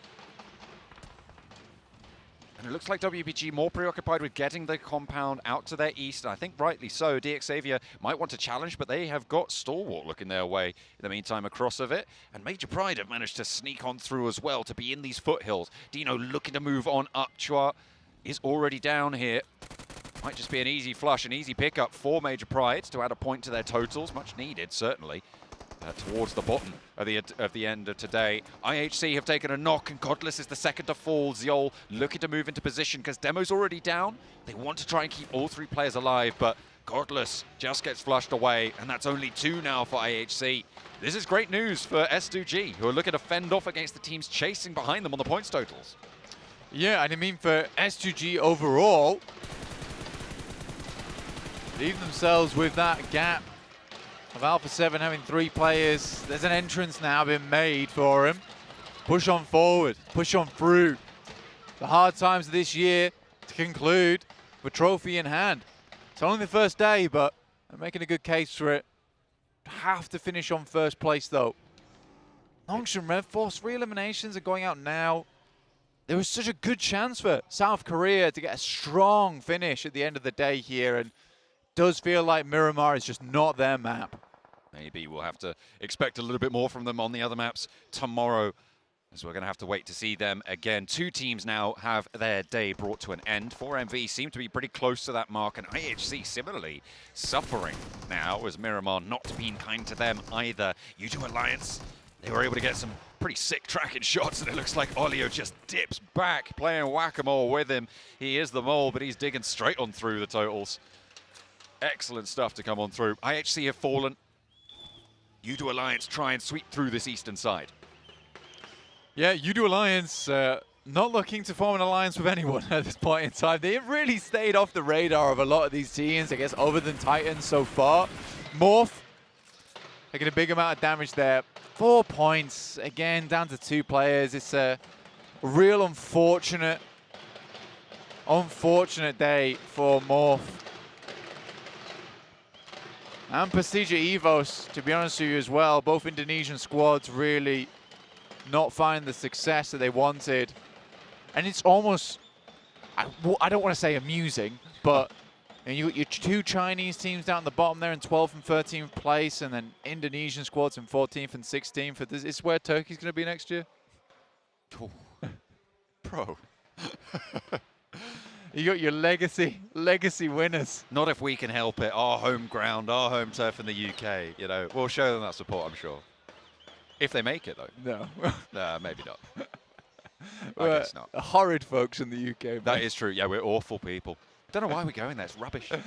Speaker 13: And it looks like WBG more preoccupied with getting the compound out to their east, and I think rightly so. DX Xavier might want to challenge, but they have got Stalwart looking their way in the meantime across of it. And Major Pride have managed to sneak on through as well to be in these foothills. Dino looking to move on up. Chua is already down here. Might just be an easy flush, an easy pickup for Major Pride to add a point to their totals. Much needed, certainly. Towards the bottom of the end of today. IHC have taken a knock, and Godless is the second to fall. Ziol looking to move into position because Demo's already down. They want to try and keep all three players alive, but Godless just gets flushed away, and that's only 2 now for IHC. This is great news for S2G, who are looking to fend off against the teams chasing behind them on the points totals.
Speaker 14: Yeah, and I mean for S2G overall, leave themselves with that gap of Alpha 7 having 3 players. There's an entrance now been made for him. Push on forward, push on through. The hard times of this year to conclude with trophy in hand. It's only the first day, but I'm making a good case for it. Have to finish on first place though. Nongshan Red Force, 3 eliminations are going out now. There was such a good chance for South Korea to get a strong finish at the end of the day here, and does feel like Miramar is just not their map.
Speaker 13: Maybe we'll have to expect a little bit more from them on the other maps tomorrow, as we're going to have to wait to see them again. 2 teams now have their day brought to an end. 4MV seem to be pretty close to that mark, and IHC similarly suffering now, as Miramar not being kind to them either. U2 Alliance, they were able to get some pretty sick tracking shots, and it looks like Olio just dips back, playing whack-a-mole with him. He is the mole, but he's digging straight on through the totals. Excellent stuff to come on through. IHC have fallen. U2 Alliance try and sweep through this eastern side.
Speaker 14: Yeah, U2 Alliance not looking to form an alliance with anyone at this point in time. They have really stayed off the radar of a lot of these teams, I guess, other than Titans so far. Morph taking a big amount of damage there. 4 points, again, down to 2 players. It's a real unfortunate day for Morph. And Prestige Evos, to be honest with you as well, both Indonesian squads really not finding the success that they wanted. And it's almost, I don't want to say amusing, but you got your 2 Chinese teams down at the bottom there in 12th and 13th place, and then Indonesian squads in 14th and 16th. Is this where Turkey's going to be next year?
Speaker 13: Oh. Bro.
Speaker 14: You got your legacy winners.
Speaker 13: Not if we can help it. Our home ground, our home turf in the UK. You know, we'll show them that support, I'm sure. If they make it, though.
Speaker 14: No.
Speaker 13: Maybe not. I guess not.
Speaker 14: Horrid folks in the UK.
Speaker 13: That is true. Yeah, we're awful people. Don't know why we're going there. It's rubbish. Of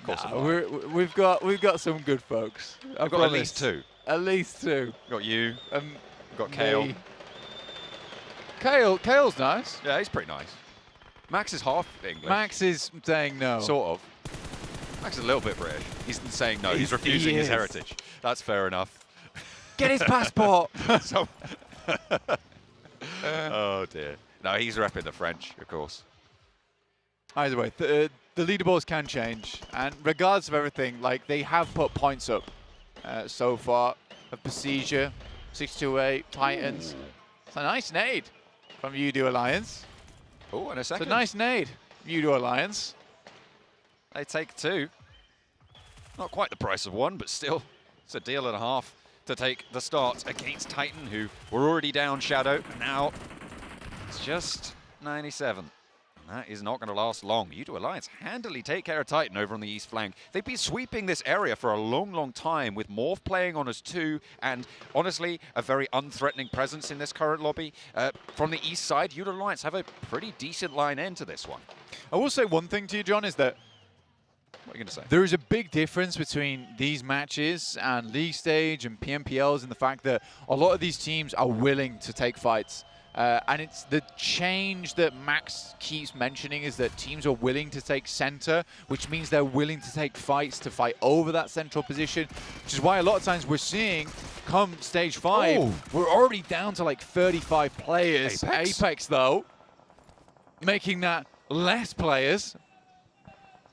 Speaker 13: course
Speaker 14: we've got some good folks.
Speaker 13: I've got at least 2.
Speaker 14: At least 2.
Speaker 13: Got you. Got Kale.
Speaker 14: Kale's nice.
Speaker 13: Yeah, he's pretty nice. Max is half English.
Speaker 14: Max is saying no.
Speaker 13: Sort of. Max is a little bit British. He's saying no, he's refusing his heritage. That's fair enough.
Speaker 14: Get his passport!
Speaker 13: So oh dear. No, he's repping the French, of course.
Speaker 14: Either way, the leaderboards can change, and regardless of everything, like they have put points up so far. Of Procedure, 628, Titans.
Speaker 13: Ooh.
Speaker 14: It's a nice nade from Udo Alliance.
Speaker 13: Oh, and a second.
Speaker 14: It's a nice nade, Udo Alliance.
Speaker 13: They take 2. Not quite the price of 1, but still, it's a deal and a half to take the start against Titan, who were already down Shadow. Now, it's just 97. And that is not going to last long. Udo Alliance handily take care of Titan over on the east flank. They've been sweeping this area for a long, long time, with Morph playing on as 2, and honestly, a very unthreatening presence in this current lobby. From the east side, Udo Alliance have a pretty decent line end to this one.
Speaker 14: I will say one thing to you, John, is that
Speaker 13: what are you going to say?
Speaker 14: There is a big difference between these matches and League Stage and PMPLs in the fact that a lot of these teams are willing to take fights. And it's the change that Max keeps mentioning is that teams are willing to take center, which means they're willing to take fights to fight over that central position, which is why a lot of times we're seeing, come Stage 5, we're already down to like 35 players. Apex though, making that less players.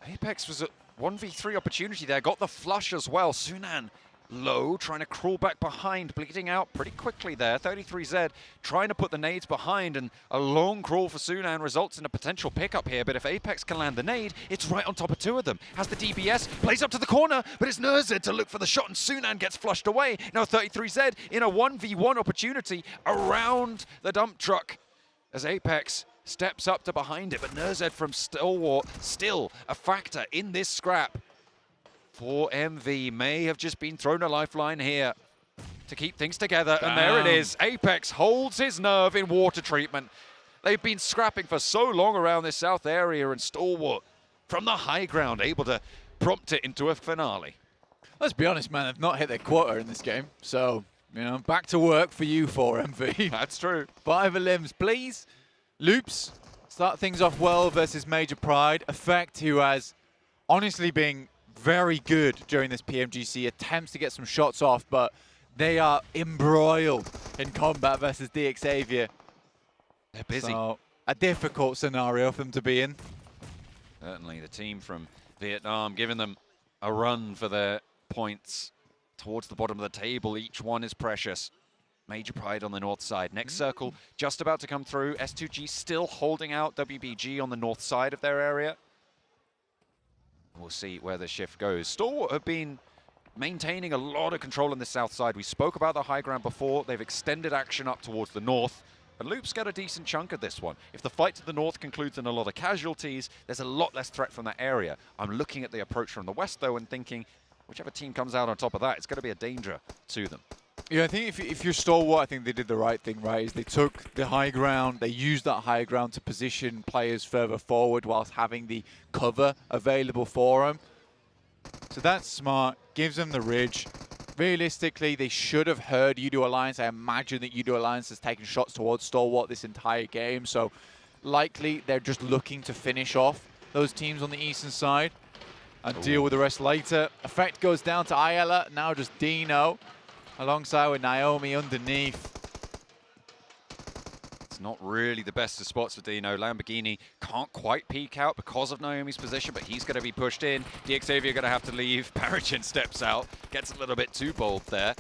Speaker 13: Apex was a 1v3 opportunity there, got the flush as well. Sunan low, trying to crawl back behind, bleeding out pretty quickly there. 33Z trying to put the nades behind, and a long crawl for Sunan results in a potential pickup here. But if Apex can land the nade, it's right on top of 2 of them. Has the DBS, plays up to the corner, but it's Nerzed to look for the shot, and Sunan gets flushed away. Now 33Z in a 1v1 opportunity around the dump truck as Apex steps up to behind it, but Nerzed from Stalwart still a factor in this scrap. 4MV may have just been thrown a lifeline here to keep things together, and there it is. Apex holds his nerve in water treatment. They've been scrapping for so long around this south area, and Stalwart from the high ground able to prompt it into a finale.
Speaker 14: Let's be honest, man, they've not hit their quota in this game, so, you know, back to work for you, 4MV.
Speaker 13: That's true.
Speaker 14: Five limbs, please. Loops, start things off well versus Major Pride. Effect, who has honestly been very good during this PMGC, attempts to get some shots off, but they are embroiled in combat versus DXavier.
Speaker 13: They're busy.
Speaker 14: So, a difficult scenario for them to be in.
Speaker 13: Certainly the team from Vietnam giving them a run for their points towards the bottom of the table. Each one is precious. Major Pride on the north side. Next circle just about to come through. S2G still holding out WBG on the north side of their area. We'll see where the shift goes. Stalwart have been maintaining a lot of control on the south side. We spoke about the high ground before. They've extended action up towards the north. And Loop's got a decent chunk of this one. If the fight to the north concludes in a lot of casualties, there's a lot less threat from that area. I'm looking at the approach from the west, though, and thinking, whichever team comes out on top of that, it's going to be a danger to them.
Speaker 14: Yeah, I think if you're Stalwart, I think they did the right thing, right? Is they took the high ground, they used that high ground to position players further forward whilst having the cover available for them. So that's smart, gives them the ridge. Realistically, they should have heard Udo Alliance. I imagine that Udo Alliance has taken shots towards Stalwart this entire game, so likely they're just looking to finish off those teams on the eastern side and deal with the rest later. Effect goes down to Ayala, now just Dino, alongside with Naomi underneath.
Speaker 13: It's not really the best of spots for Dino. Lamborghini can't quite peek out because of Naomi's position, but he's going to be pushed in. DXavier going to have to leave. Parachin steps out, gets a little bit too bold there.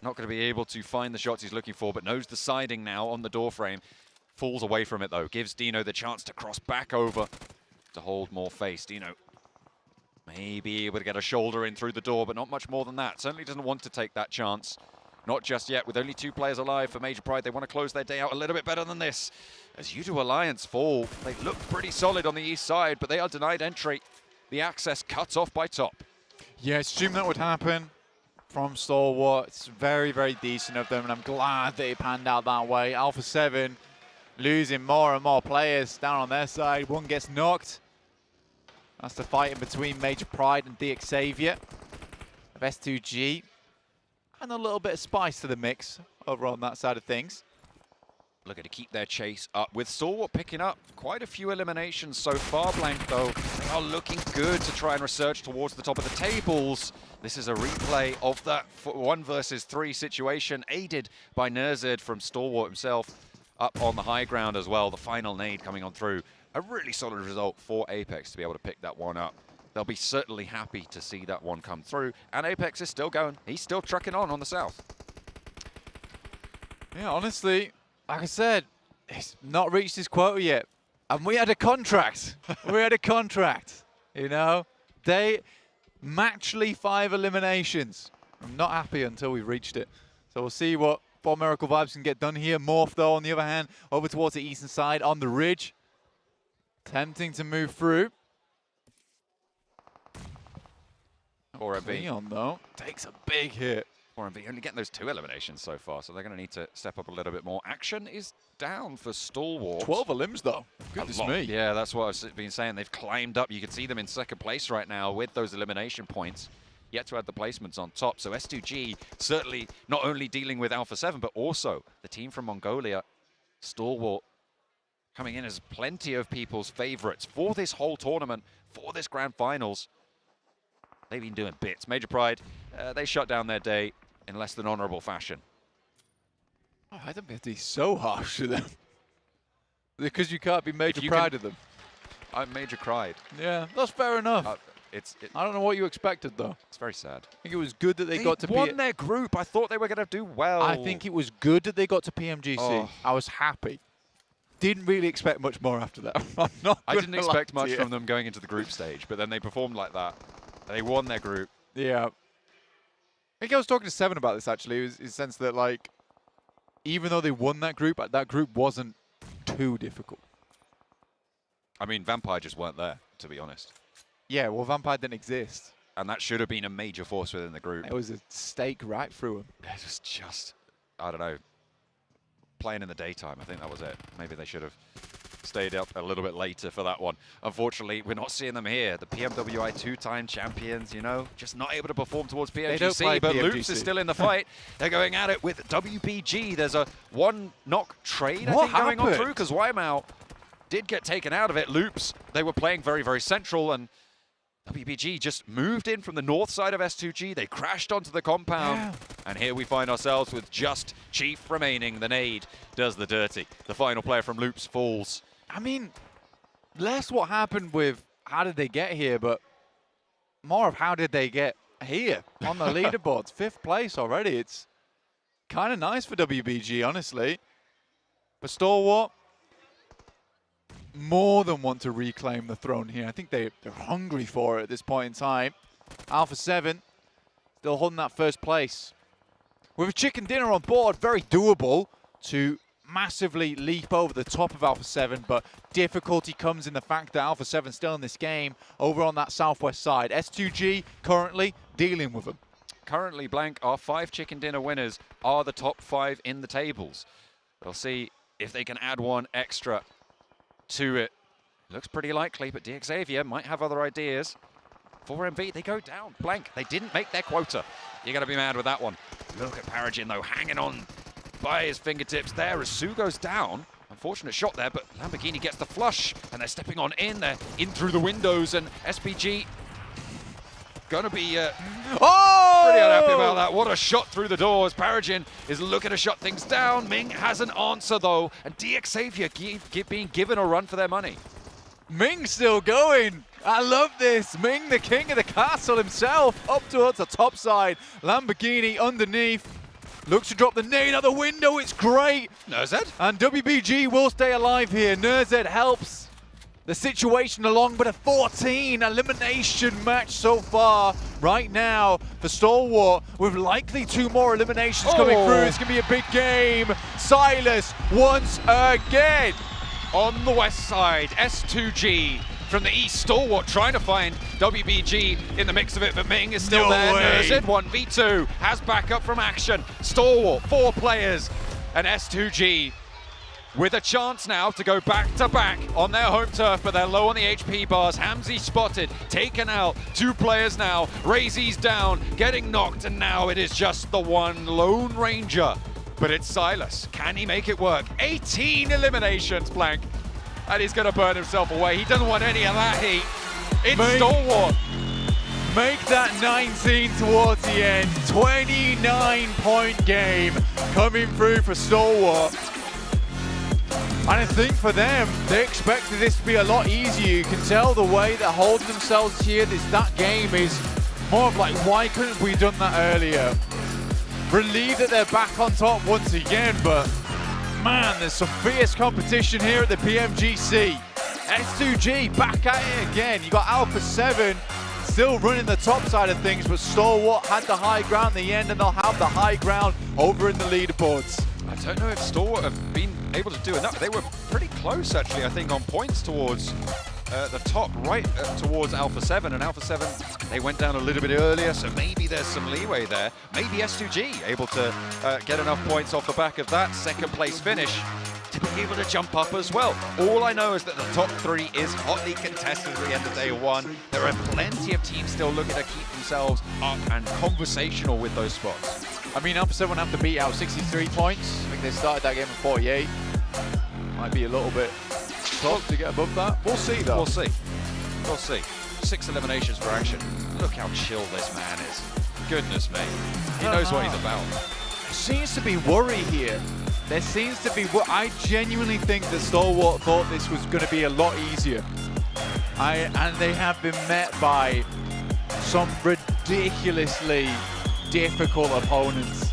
Speaker 13: Not going to be able to find the shots he's looking for, but knows the siding now on the door frame. Falls away from it, though. Gives Dino the chance to cross back over to hold more face. Dino may be able to get a shoulder in through the door, but not much more than that. Certainly doesn't want to take that chance. Not just yet. With only 2 players alive for Major Pride, they want to close their day out a little bit better than this. As Udo Alliance fall, they look pretty solid on the east side, but they are denied entry. The access cut off by top.
Speaker 14: Yeah, I assumed that would happen from Stalwart. It's very, very decent of them, and I'm glad that it panned out that way. Alpha 7 losing more and more players down on their side. One gets knocked. That's the fight in between Major Pride and DXavier of S2G. And a little bit of spice to the mix over on that side of things.
Speaker 13: looking to keep their chase up, with Stalwart picking up quite a few eliminations so far. Blank, though, they are looking good to try and resurge towards the top of the tables. This is a replay of that 1 versus 3 situation, aided by Nerzed from Stalwart himself, up on the high ground as well. The final nade coming on through. A really solid result for Apex to be able to pick that one up. They'll be certainly happy to see that one come through. And Apex is still going. He's still trucking on the south.
Speaker 14: Yeah, honestly, like I said, it's not reached his quota yet. And we had a contract. We had a contract, you know? They matchly 5 eliminations. I'm not happy until we've reached it. So we'll see what Bob Miracle Vibes can get done here. Morph, though, on the other hand, over towards the eastern side on the ridge. Tempting to move through.
Speaker 13: Leon,
Speaker 14: though, takes a big hit.
Speaker 13: MV only getting those 2 eliminations so far, so they're going to need to step up a little bit more. Action is down for Stalwart.
Speaker 14: 12 elims, though. Goodness me.
Speaker 13: Yeah, that's what I've been saying. They've climbed up. You can see them in 2nd place right now with those elimination points. Yet to add the placements on top. So S2G certainly not only dealing with Alpha 7, but also the team from Mongolia, Stalwart, coming in as plenty of people's favorites for this whole tournament, for this grand finals. They've been doing bits. Major Pride, they shut down their day in less than honorable fashion.
Speaker 14: Oh, I don't think he's so harsh to them. Because you can't be Major Pride of them.
Speaker 13: I'm Major Pride.
Speaker 14: Yeah, that's fair enough. I don't know what you expected, though.
Speaker 13: It's very sad.
Speaker 14: I think it was good that they got to
Speaker 13: won their group. I thought they were going to do well.
Speaker 14: I think it was good that they got to PMGC.
Speaker 13: Oh.
Speaker 14: I was happy. Didn't really expect much more after that.
Speaker 13: I didn't expect much from them going into the group stage, but then they performed like that. They won their group.
Speaker 14: Yeah. I think I was talking to Seven about this, actually, in the sense that, like, even though they won that group wasn't too difficult.
Speaker 13: I mean, Vampire just weren't there, to be honest.
Speaker 14: Yeah, well, Vampire didn't exist.
Speaker 13: And that should have been a major force within the group.
Speaker 14: It was a stake right through him.
Speaker 13: It was just, I don't know, playing in the daytime. I think that was it. Maybe they should have stayed up a little bit later for that one. Unfortunately, we're not seeing them here. The PMWI 2-time champions, you know, just not able to perform towards PMGC, but Loops is still in the fight. They're going at it with WBG. There's a 1-knock trade, I think, going on through, because Wymau did get taken out of it. Loops, they were playing very, very central, and WBG just moved in from the north side of S2G. They crashed onto the compound. And here we find ourselves with just Chief remaining. The nade does the dirty. The final player from Loops falls.
Speaker 14: I mean, less what happened with how did they get here, but more of how did they get here on the leaderboards. 5th place already. It's kind of nice for WBG, honestly. But Stalwart, more than want to reclaim the throne here. I think they're hungry for it at this point in time. Alpha 7 still holding that 1st place. With a chicken dinner on board, very doable to massively leap over the top of Alpha 7, but difficulty comes in the fact that Alpha 7 still in this game over on that southwest side. S2G currently dealing with them.
Speaker 13: Currently, Blank, our 5 chicken dinner winners are the top 5 in the tables. We'll see if they can add one extra to it. Looks pretty likely, but DXavier might have other ideas. 4MV, they go down. Blank, they didn't make their quota. You're going to be mad with that one. Look at Paragin, though, hanging on by his fingertips there as Sue goes down. Unfortunate shot there, but Lamborghini gets the flush, and they're stepping on in. They're in through the windows, and SPG going to be pretty unhappy about that. What a shot through the doors. Paragin is looking to shut things down. Ming has an answer, though, and DXavier being given a run for their money.
Speaker 14: Ming still going. I love this. Ming, the king of the castle himself, up towards the top side. Lamborghini underneath. Looks to drop the nade out the window. It's great.
Speaker 13: Nerzed.
Speaker 14: And WBG will stay alive here. Nerzed helps the situation along, but a 14 elimination match so far right now for Stalwart, with likely 2 more eliminations coming through. It's going to be a big game. Silas once again.
Speaker 13: On the west side, S2G from the east. Stalwart trying to find WBG in the mix of it, but Ming is still there. Nerzed 1v2 has backup from Action. Stalwart, 4 players, and S2G with a chance now to go back-to-back on their home turf, but they're low on the HP bars. Hamzy spotted, taken out. 2 players now. Razy's down, getting knocked, and now it is just the one Lone Ranger but it's Silas. Can he make it work? 18 eliminations, Blank. And he's going to burn himself away. He doesn't want any of that heat. It's Stalwart.
Speaker 14: Make that 19 towards the end. 29-point game coming through for Stalwart. And I think for them, they expected this to be a lot easier. You can tell the way they're holding themselves here. That game is more of like, why couldn't we done that earlier? Relieved that they're back on top once again, but man, there's some fierce competition here at the PMGC. S2G back at it again. You got Alpha 7 still running the top side of things, but Stalwart had the high ground in the end, and they'll have the high ground over in the leaderboards.
Speaker 13: I don't know if Stalwart have been able to do enough. They were pretty close, actually, I think, on points towards the top, right towards Alpha 7. And Alpha 7, they went down a little bit earlier, so maybe there's some leeway there. Maybe S2G able to get enough points off the back of that second place finish to be able to jump up as well. All I know is that the top 3 is hotly contested at the end of day 1. There are plenty of teams still looking to keep themselves up and conversational with those spots.
Speaker 14: I mean, Alpha 7 have to beat out 63 points. I think they started that game at 48. Might be a little bit tough to get above that. We'll see, though.
Speaker 13: We'll see. We'll see. 6 eliminations for action. Look how chill this man is. Goodness me. He knows what he's about.
Speaker 14: There seems to be worry here. There seems to be... I genuinely think that Stalwart thought this was going to be a lot easier. And they have been met by some ridiculously difficult opponents.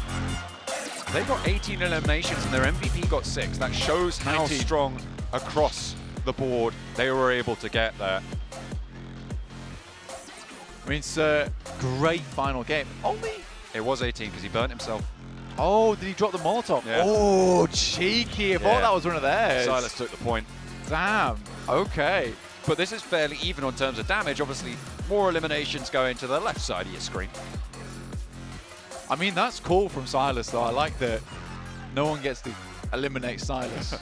Speaker 13: They got 18 eliminations and their MVP got 6. That shows how
Speaker 14: 19.
Speaker 13: strong across the board they were able to get there.
Speaker 14: I mean, it's a great final game. Only...
Speaker 13: It was 18 because he burnt himself.
Speaker 14: Oh, did he drop the Molotov?
Speaker 13: Yeah.
Speaker 14: Oh, cheeky. I thought that was one of theirs.
Speaker 13: Silas took the point.
Speaker 14: Damn. Okay.
Speaker 13: But this is fairly even on terms of damage. Obviously, more eliminations going to the left side of your screen.
Speaker 14: I mean, that's cool from Silas, though. I like that no one gets to eliminate Silas.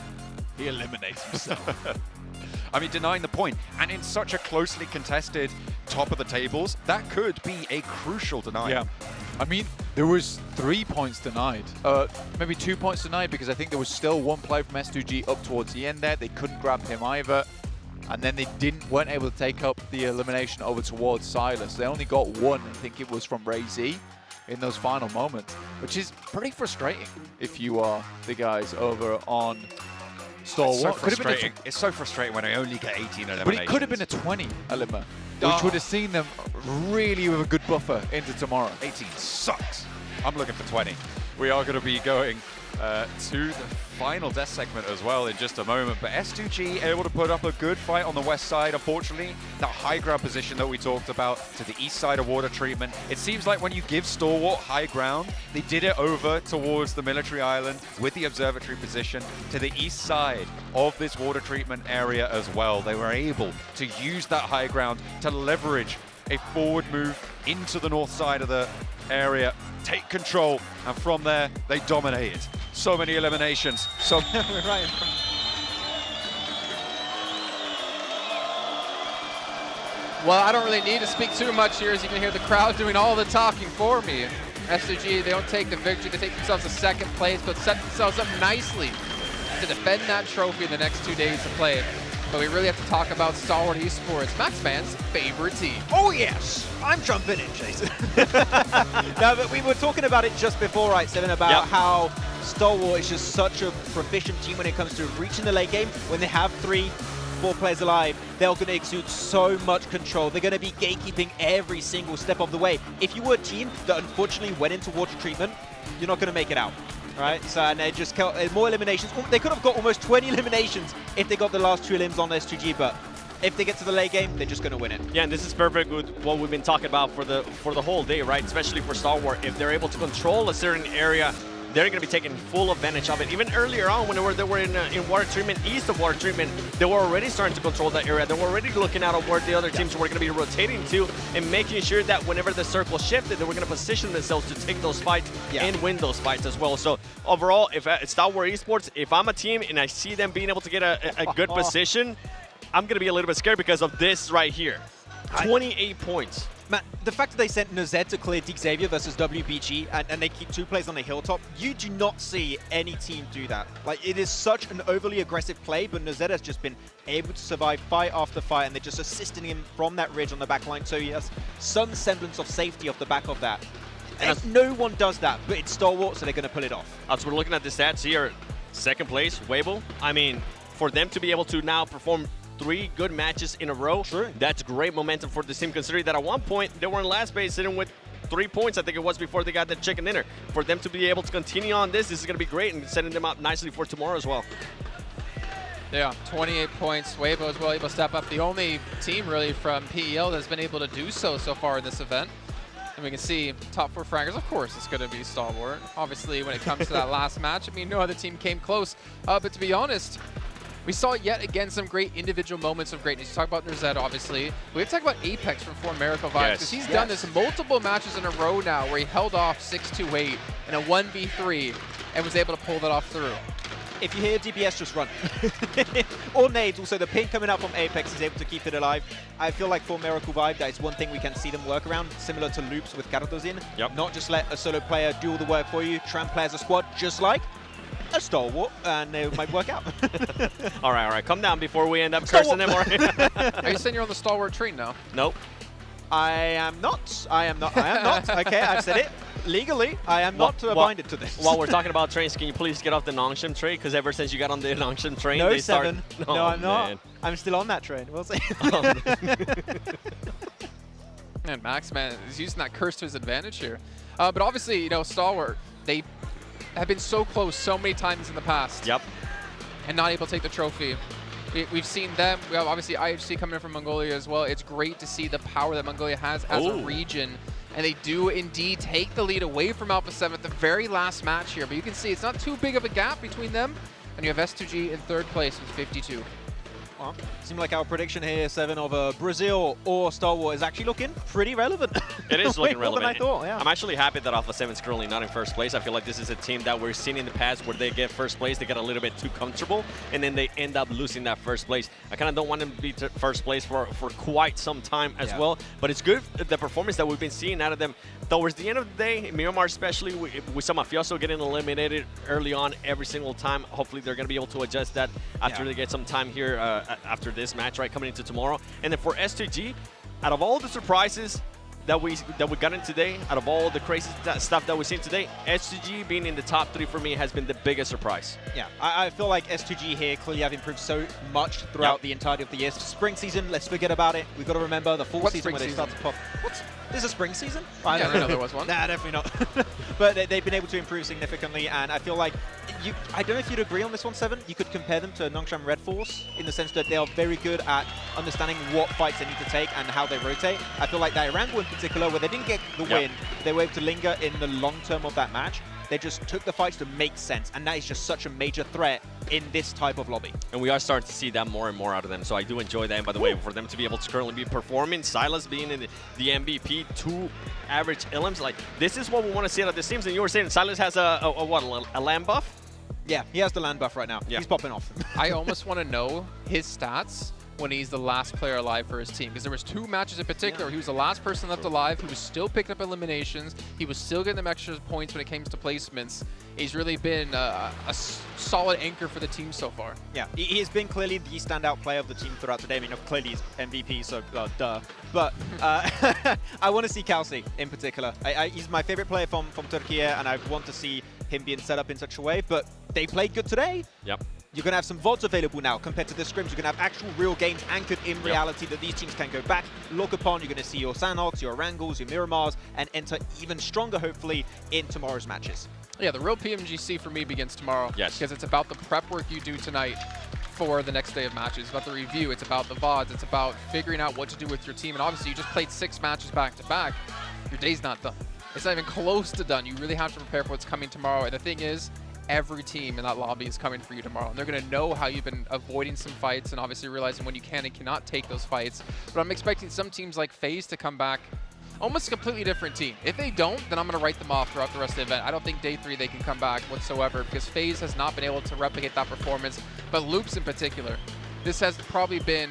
Speaker 14: He eliminates himself.
Speaker 13: I mean, denying the point, and in such a closely contested top of the tables, that could be a crucial denial.
Speaker 14: Yeah. I mean, there was 3 points denied. Maybe 2 points denied because I think there was still one player from S2G up towards the end there. They couldn't grab him either. And then they weren't able to take up the elimination over towards Silas. They only got one. I think it was from Ray Z in those final moments, which is pretty frustrating if you are the guys over on Stalwart.
Speaker 13: It's so frustrating when I only get 18 eliminations.
Speaker 14: But it could have been a 20 element, which would have seen them really with a good buffer into tomorrow.
Speaker 13: 18 sucks. I'm looking for 20. We are going to be going to the final death segment as well in just a moment. But S2G able to put up a good fight on the west side. Unfortunately, that high ground position that we talked about to the east side of water treatment. It seems like when you give Stalwart high ground, they did it over towards the military island with the observatory position to the east side of this water treatment area as well. They were able to use that high ground to leverage a forward move into the north side of the area, take control, and from there they dominated. So many eliminations. So
Speaker 10: right. Well, I don't really need to speak too much here, as you can hear the crowd doing all the talking for me. S2G, they don't take the victory, they take themselves to second place, but set themselves up nicely to defend that trophy in the next 2 days to play. But we really have to talk about Stalwart Esports, Max Man's favorite team.
Speaker 11: Oh yes, I'm jumping in, Jason. No, but we were talking about it just before, right, Seven, about how Stalwart is just such a proficient team when it comes to reaching the late game. When they have 3-4 players alive, they're going to exude so much control. They're going to be gatekeeping every single step of the way. If you were a team that unfortunately went into water treatment, you're not going to make it out. Right, so and they just more eliminations. They could have got almost 20 eliminations if they got the last 2 elims on S2G, but if they get to the late game, they're just going to win it.
Speaker 15: Yeah, and this is perfect with what we've been talking about for the whole day, right? Especially for Stalwart, if they're able to control a certain area, they're going to be taking full advantage of it. Even earlier on, when they were in water treatment, east of water treatment, they were already starting to control that area. They were already looking out of where the other teams were going to be rotating to and making sure that whenever the circle shifted, they were going to position themselves to take those fights and win those fights as well. So overall, if Stalwart Esports, if I'm a team and I see them being able to get a good position, I'm going to be a little bit scared because of this right here. 28 points.
Speaker 11: Man, the fact that they sent Nozed to clear Deke Xavier versus WBG and they keep 2 players on the hilltop, you do not see any team do that. Like, it is such an overly aggressive play, but Nozed has just been able to survive fight after fight, and they're just assisting him from that ridge on the back line, so he has some semblance of safety off the back of that. And no one does that, but it's Stalwart, so they're going to pull it off.
Speaker 15: As we're looking at the stats here, 2nd place, Weibo. I mean, for them to be able to now perform 3 good matches in a row, that's great momentum for the team, considering that at one point they were in last place sitting with 3 points, I think it was, before they got that chicken dinner. For them to be able to continue on this is going to be great and setting them up nicely for tomorrow as well.
Speaker 10: Yeah, 28 points. Weibo as well able to step up. The only team really from PEL that's been able to do so far in this event. And we can see top 4 fraggers, of course, it's going to be Stalwart. Obviously, when it comes to that last match, I mean, no other team came close. But to be honest, we saw yet again some great individual moments of greatness. You talk about Nozed, obviously. We have to talk about Apex from For Miracle Vibes, because he's done this multiple matches in a row now where he held off 6-2-8 in a 1v3 and was able to pull that off through.
Speaker 11: If you hear DBS, just run. Or nades. Also, the ping coming out from Apex is able to keep it alive. I feel like For Miracle Vibe, that is one thing we can see them work around, similar to loops with Karatos in. Not just let a solo player do all the work for you, try and play as a squad, just like a Stalwart, and it might work out.
Speaker 15: all right. Calm down before we end up cursing them.
Speaker 10: Are you saying you're on the Stalwart train now?
Speaker 15: Nope.
Speaker 11: I am not. Okay, I've said it. Legally, I am not binded to this.
Speaker 15: While we're talking about trains, can you please get off the Nongshim train? Because ever since you got on the Nongshim train,
Speaker 11: no,
Speaker 15: they
Speaker 11: 7.
Speaker 15: start...
Speaker 11: No, I'm not. I'm still on that train. We'll see.
Speaker 10: Man, Max, man, is using that curse to his advantage here. But obviously, you know, Stalwart, they have been so close so many times in the past. And not able to take the trophy. We've seen them. We have obviously IHC coming in from Mongolia as well. It's great to see the power that Mongolia has as a region. And they do indeed take the lead away from Alpha 7 at the very last match here. But you can see it's not too big of a gap between them. And you have S2G in 3rd place with 52.
Speaker 11: Well, seems like our prediction here, 7, of Brazil or Stalwart is actually looking pretty relevant.
Speaker 15: It is looking relevant.
Speaker 11: More than I thought, yeah.
Speaker 15: I'm actually happy that Alpha 7 is currently not in 1st place. I feel like this is a team that we're seeing in the past where they get 1st place, they get a little bit too comfortable, and then they end up losing that 1st place. I kind of don't want them to be 1st place for quite some time as well, but it's good, the performance that we've been seeing out of them. Towards the end of the day, Miramar especially, with some Mafioso getting eliminated early on every single time. Hopefully they're going to be able to adjust that after they get some time here after this match, right, coming into tomorrow. And then for S2G, out of all the surprises that we got in today, out of all the crazy stuff that we've seen today, S2G being in the top 3 for me has been the biggest surprise.
Speaker 11: Yeah, I feel like S2G here clearly have improved so much throughout the entirety of the year. Spring season, let's forget about it. We've got to remember the fall season where they start to pop. What? There's a spring season?
Speaker 10: I don't know there was one.
Speaker 11: Nah, definitely not. But they've been able to improve significantly, and I feel like I don't know if you'd agree on this one, 7. You could compare them to Nongsham Red Force in the sense that they are very good at understanding what fights they need to take and how they rotate. I feel like that Irango in particular, where they didn't get the win, they were able to linger in the long term of that match. They just took the fights to make sense, and that is just such a major threat in this type of lobby.
Speaker 15: And we are starting to see that more and more out of them, so I do enjoy that. And by the way, for them to be able to currently be performing, Silas being in the MVP, 2 average elims, like, this is what we want to see out of this teams. And you were saying Silas has a land buff?
Speaker 11: Yeah, he has the land buff right now. He's popping off.
Speaker 10: I almost want to know his stats when he's the last player alive for his team, because there was 2 matches in particular where he was the last person left alive. He was still picking up eliminations. He was still getting them extra points when it came to placements. He's really been a solid anchor for the team so far.
Speaker 11: Yeah, he has been clearly the standout player of the team throughout today. I mean, clearly he's MVP, so duh. But I want to see Kalsi in particular. He's my favorite player from Türkiye, and I want to see him being set up in such a way. But they played good today.
Speaker 15: Yep.
Speaker 11: You're going to have some VODs available now compared to the scrims. You're going to have actual real games anchored in reality that these teams can go back, look upon. You're going to see your Sandhogs, your Orangles, your Miramars, and enter even stronger, hopefully, in tomorrow's matches.
Speaker 10: Yeah, the real PMGC for me begins tomorrow.
Speaker 15: Yes.
Speaker 10: Because it's about the prep work you do tonight for the next day of matches. It's about the review. It's about the VODs. It's about figuring out what to do with your team. And obviously, you just played 6 matches back-to-back. Your day's not done. It's not even close to done. You really have to prepare for what's coming tomorrow. And the thing is, every team in that lobby is coming for you tomorrow. And they're going to know how you've been avoiding some fights and obviously realizing when you can and cannot take those fights. But I'm expecting some teams like FaZe to come back almost a completely different team. If they don't, then I'm going to write them off throughout the rest of the event. I don't think day 3 they can come back whatsoever because FaZe has not been able to replicate that performance. But Loops in particular, this has probably been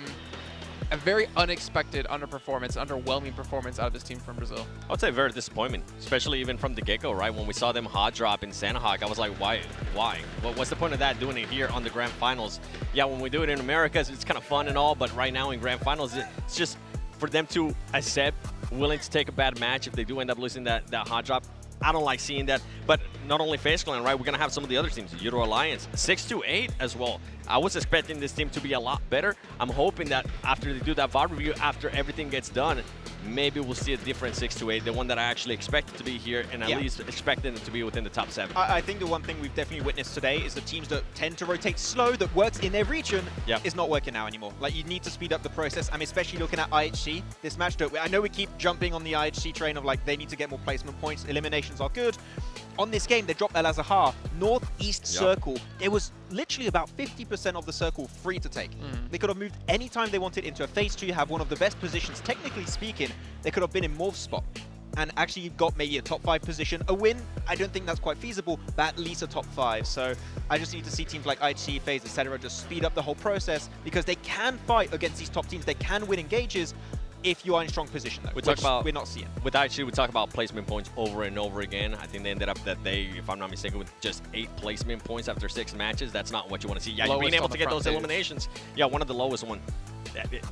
Speaker 10: a very unexpected underperformance, underwhelming performance out of this team from Brazil.
Speaker 15: I would say very disappointment, especially even from the get-go, right? When we saw them hot drop in Sanahawk, I was like, why? What's the point of that, doing it here on the Grand Finals? Yeah, when we do it in America, it's kind of fun and all, but right now in Grand Finals, it's just for them to accept, willing to take a bad match if they do end up losing that hot drop. I don't like seeing that, but not only FaZe Clan, right? We're going to have some of the other teams, Euro Alliance, 6-8 as well. I was expecting this team to be a lot better. I'm hoping that after they do that VOD review, after everything gets done, maybe we'll see a different 6-8, the one that I actually expected to be here, and at least expected it to be within the top 7.
Speaker 11: I think the one thing we've definitely witnessed today is the teams that tend to rotate slow, that works in their region, is not working now anymore. Like, you need to speed up the process. I'm especially looking at IHC, this match. I know we keep jumping on the IHC train of, like, they need to get more placement points. Eliminations are good. On this game, they dropped El Azahar, northeast circle. It was literally about 50% of the circle free to take. They could have moved anytime they wanted into a phase 2, have one of the best positions, technically speaking. They could have been in Morph's spot and actually got maybe a top 5 position. A win, I don't think that's quite feasible, but at least a top 5. So I just need to see teams like IHC, FaZe, etc. just speed up the whole process, because they can fight against these top teams. They can win engages if you are in strong position, though, which we're not seeing.
Speaker 15: With IHC, we talk about placement points over and over again. I think they ended up that day, if I'm not mistaken, with just 8 placement points after 6 matches. That's not what you want to see. Yeah, being able to get those eliminations. Yeah, one of the lowest one.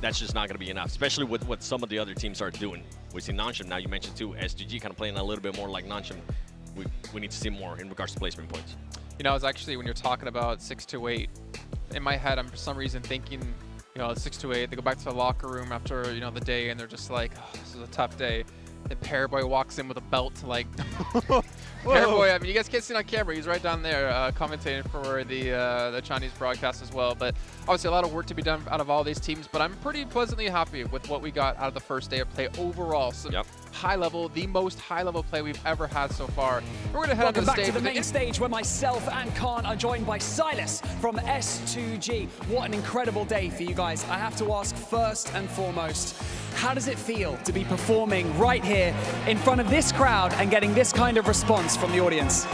Speaker 15: That's just not going to be enough, especially with what some of the other teams are doing. We see Noncham now. You mentioned too, SGG kind of playing a little bit more like Noncham. We need to see more in regards to placement points.
Speaker 10: You know, I was actually, when you're talking about 6-8, in my head, I'm for some reason thinking, you know, 6-8, they go back to the locker room after, you know, the day, and they're just like, oh, this is a tough day. And Paraboy walks in with a belt, like, Paraboy, I mean, you guys can't see it on camera. He's right down there commentating for the Chinese broadcast as well. But obviously a lot of work to be done out of all these teams, but I'm pretty pleasantly happy with what we got out of the first day of play overall. Some high level, the most high level play we've ever had so far. We're going to head on to the
Speaker 7: back
Speaker 10: stage.
Speaker 7: to the main stage, where myself and Khan are joined by Silas from S2G. What an incredible day for you guys. I have to ask first and foremost, how does it feel to be performing right here in front of this crowd and getting this kind of response from the audience?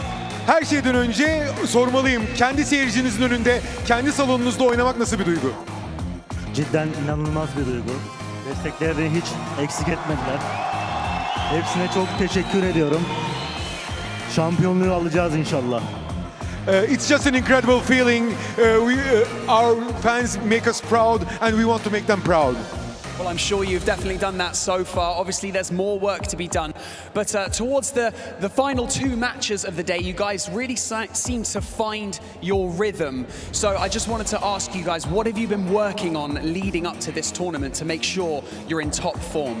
Speaker 16: Her şeyden önce sormalıyım. Kendi seyircinizin önünde, kendi salonunuzda oynamak nasıl bir duygu?
Speaker 17: Cidden inanılmaz bir duygu. Desteklerini hiç eksik etmediler. Hepsine çok teşekkür ediyorum. Şampiyonluğu alacağız inşallah.
Speaker 16: It's just an incredible feeling. Our fans make us proud, and we want to make them proud.
Speaker 7: Well, I'm sure you've definitely done that so far. Obviously, there's more work to be done. But towards the final 2 matches of the day, you guys really seem to find your rhythm. So I just wanted to ask you guys, what have you been working on leading up to this tournament to make sure you're in top form?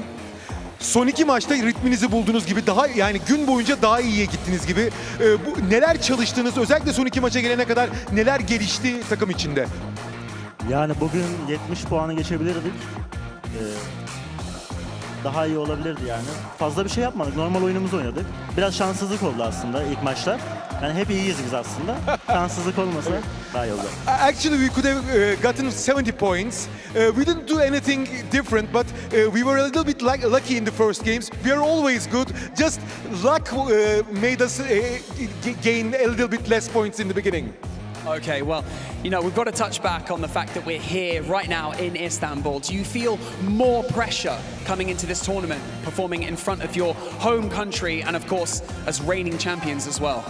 Speaker 16: Son 2 maçta ritminizi bulduğunuz gibi, daha yani gün boyunca daha iyiye gittiniz gibi. Neler çalıştınız, özellikle son 2 maça gelene kadar neler gelişti takım içinde?
Speaker 17: Yani bugün 70 puanı geçebilirdik. Daha iyi olabilirdi yani. Fazla bir şey yapmadık. Normal oyunumuzu oynadık. Biraz şanssızlık oldu aslında ilk maçta. Yani hep iyiyiz biz aslında. Şanssızlık olmasa daha iyi olacak.
Speaker 16: Actually, we could have gotten 70 points. We didn't do anything different, but we were a little bit lucky in the first games. We are always good. Just luck made us gain a little bit less points in the beginning.
Speaker 7: Okay, well, you know, we've got to touch back on the fact that we're here right now in Istanbul. Do you feel more pressure coming into this tournament, performing in front of your home country and, of course, as reigning champions as well?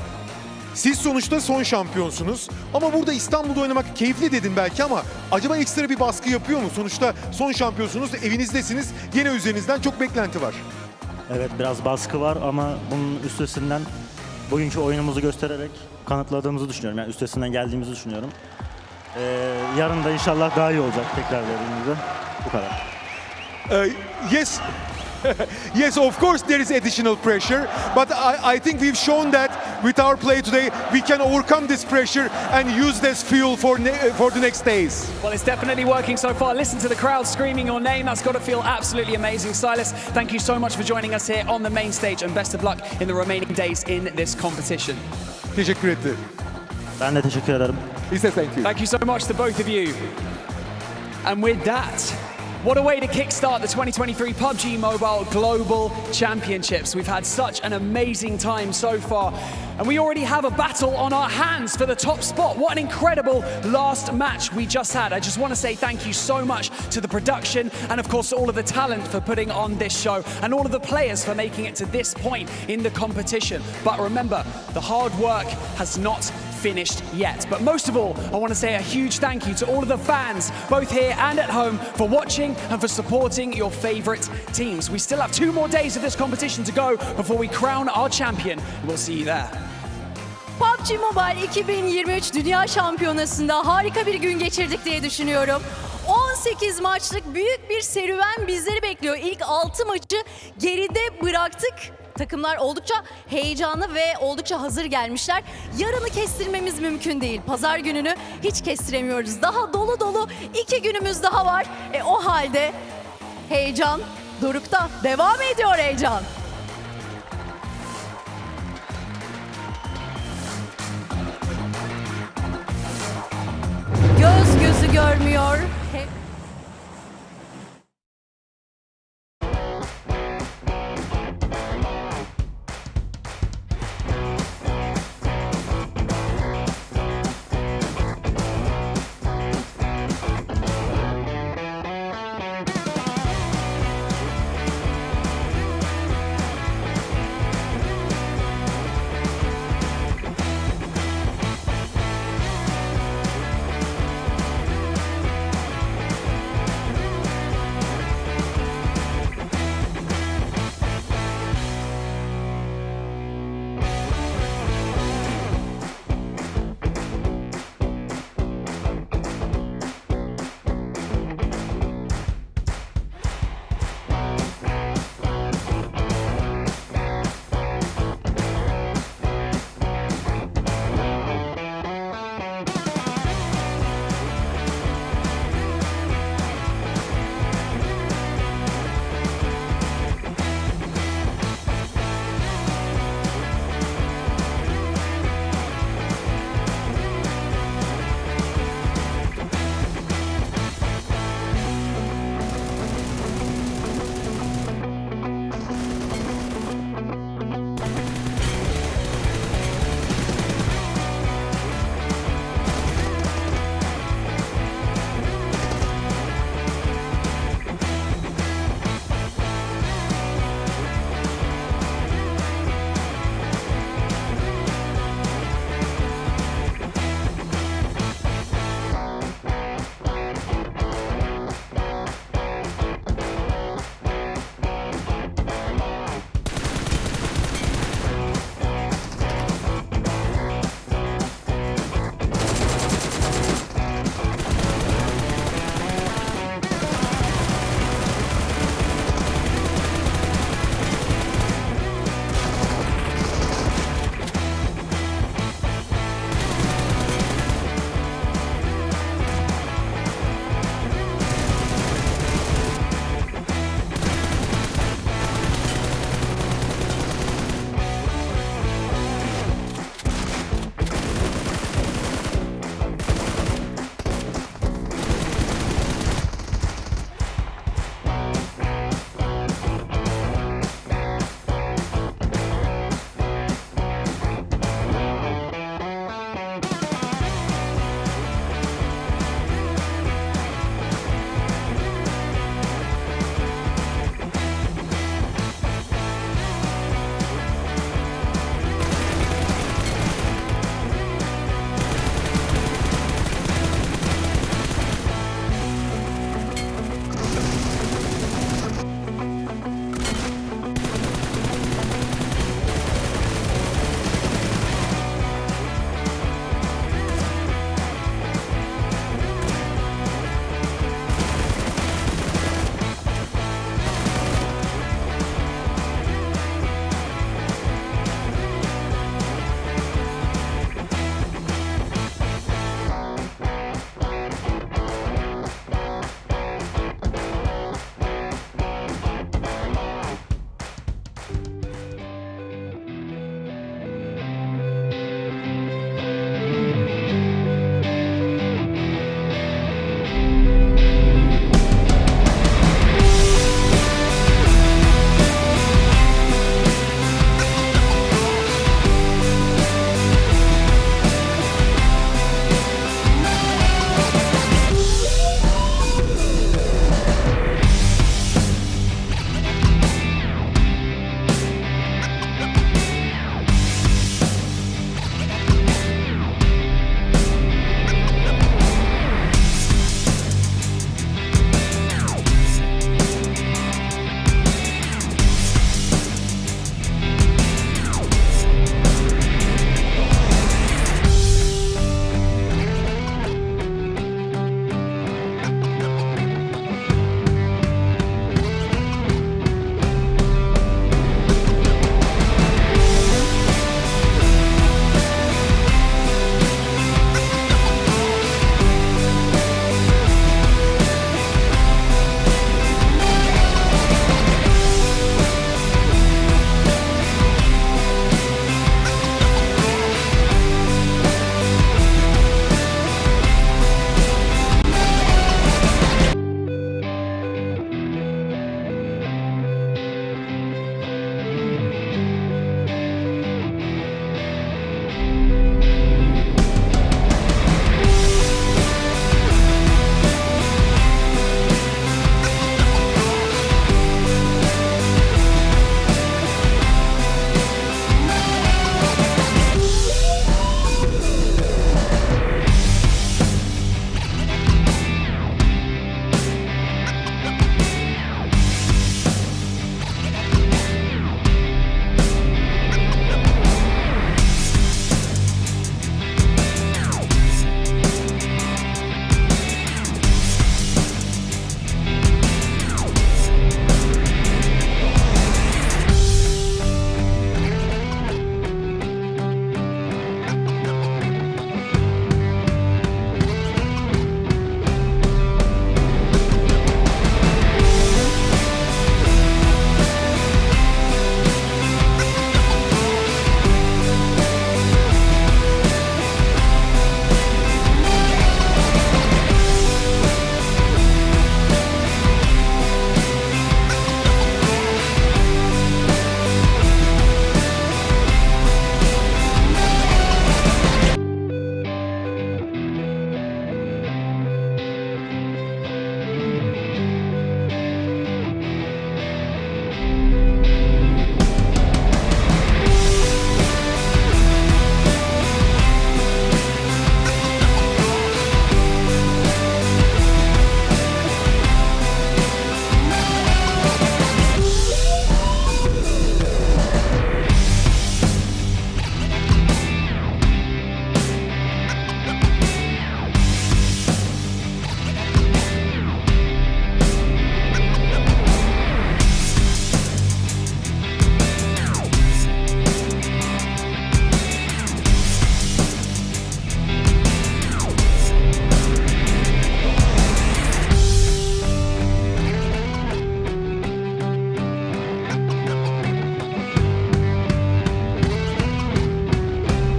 Speaker 16: Siz sonuçta son şampiyonsunuz ama burada İstanbul'da oynamak keyifli dedin belki, ama acaba ekstra bir baskı yapıyor mu? Sonuçta son şampiyonsunuz, evinizdesiniz, yine üzerinizden çok beklenti var.
Speaker 17: Evet, biraz baskı var ama bunun üstesinden bugünkü oyunumuzu göstererek kanıtladığımızı düşünüyorum. Yani üstesinden geldiğimizi düşünüyorum. Yarın da inşallah daha iyi olacak tekrar verdiğimizde. Bu kadar.
Speaker 16: Yes. Yes, of course there is additional pressure, but I think we've shown that with our play today we can overcome this pressure and use this fuel for the next days.
Speaker 7: Well, it's definitely working so far. Listen to the crowd screaming your name. That's got to feel absolutely amazing. Silas, thank you so much for joining us here on the main stage, and best of luck in the remaining days in this competition.
Speaker 16: Teşekkür ederim.
Speaker 17: Ben de teşekkür ederim.
Speaker 16: He says thank you.
Speaker 7: Thank you so much to both of you. And with that, What a way to kickstart the 2023 PUBG Mobile Global Championships. We've had such an amazing time so far, and we already have a battle on our hands for the top spot. What an incredible last match we just had. I just want to say thank you so much to the production and of course all of the talent for putting on this show and all of the players for making it to this point in the competition. But remember, the hard work has not finished yet. But most of all, I want to say a huge thank you to all of the fans, both here and at home, for watching and for supporting your favorite teams. We still have 2 more days of this competition to go before we crown our champion. We'll see you there.
Speaker 8: PUBG Mobile 2023 Dünya Şampiyonası'nda harika bir gün geçirdik diye düşünüyorum. 18 maçlık büyük bir serüven bizleri bekliyor. İlk 6 maçı geride bıraktık. Takımlar oldukça heyecanlı ve oldukça hazır gelmişler. Yarını kestirmemiz mümkün değil. Pazar gününü hiç kestiremiyoruz. Daha dolu dolu 2 günümüz daha var. O halde heyecan dorukta. Devam ediyor heyecan. Göz gözü görmüyor.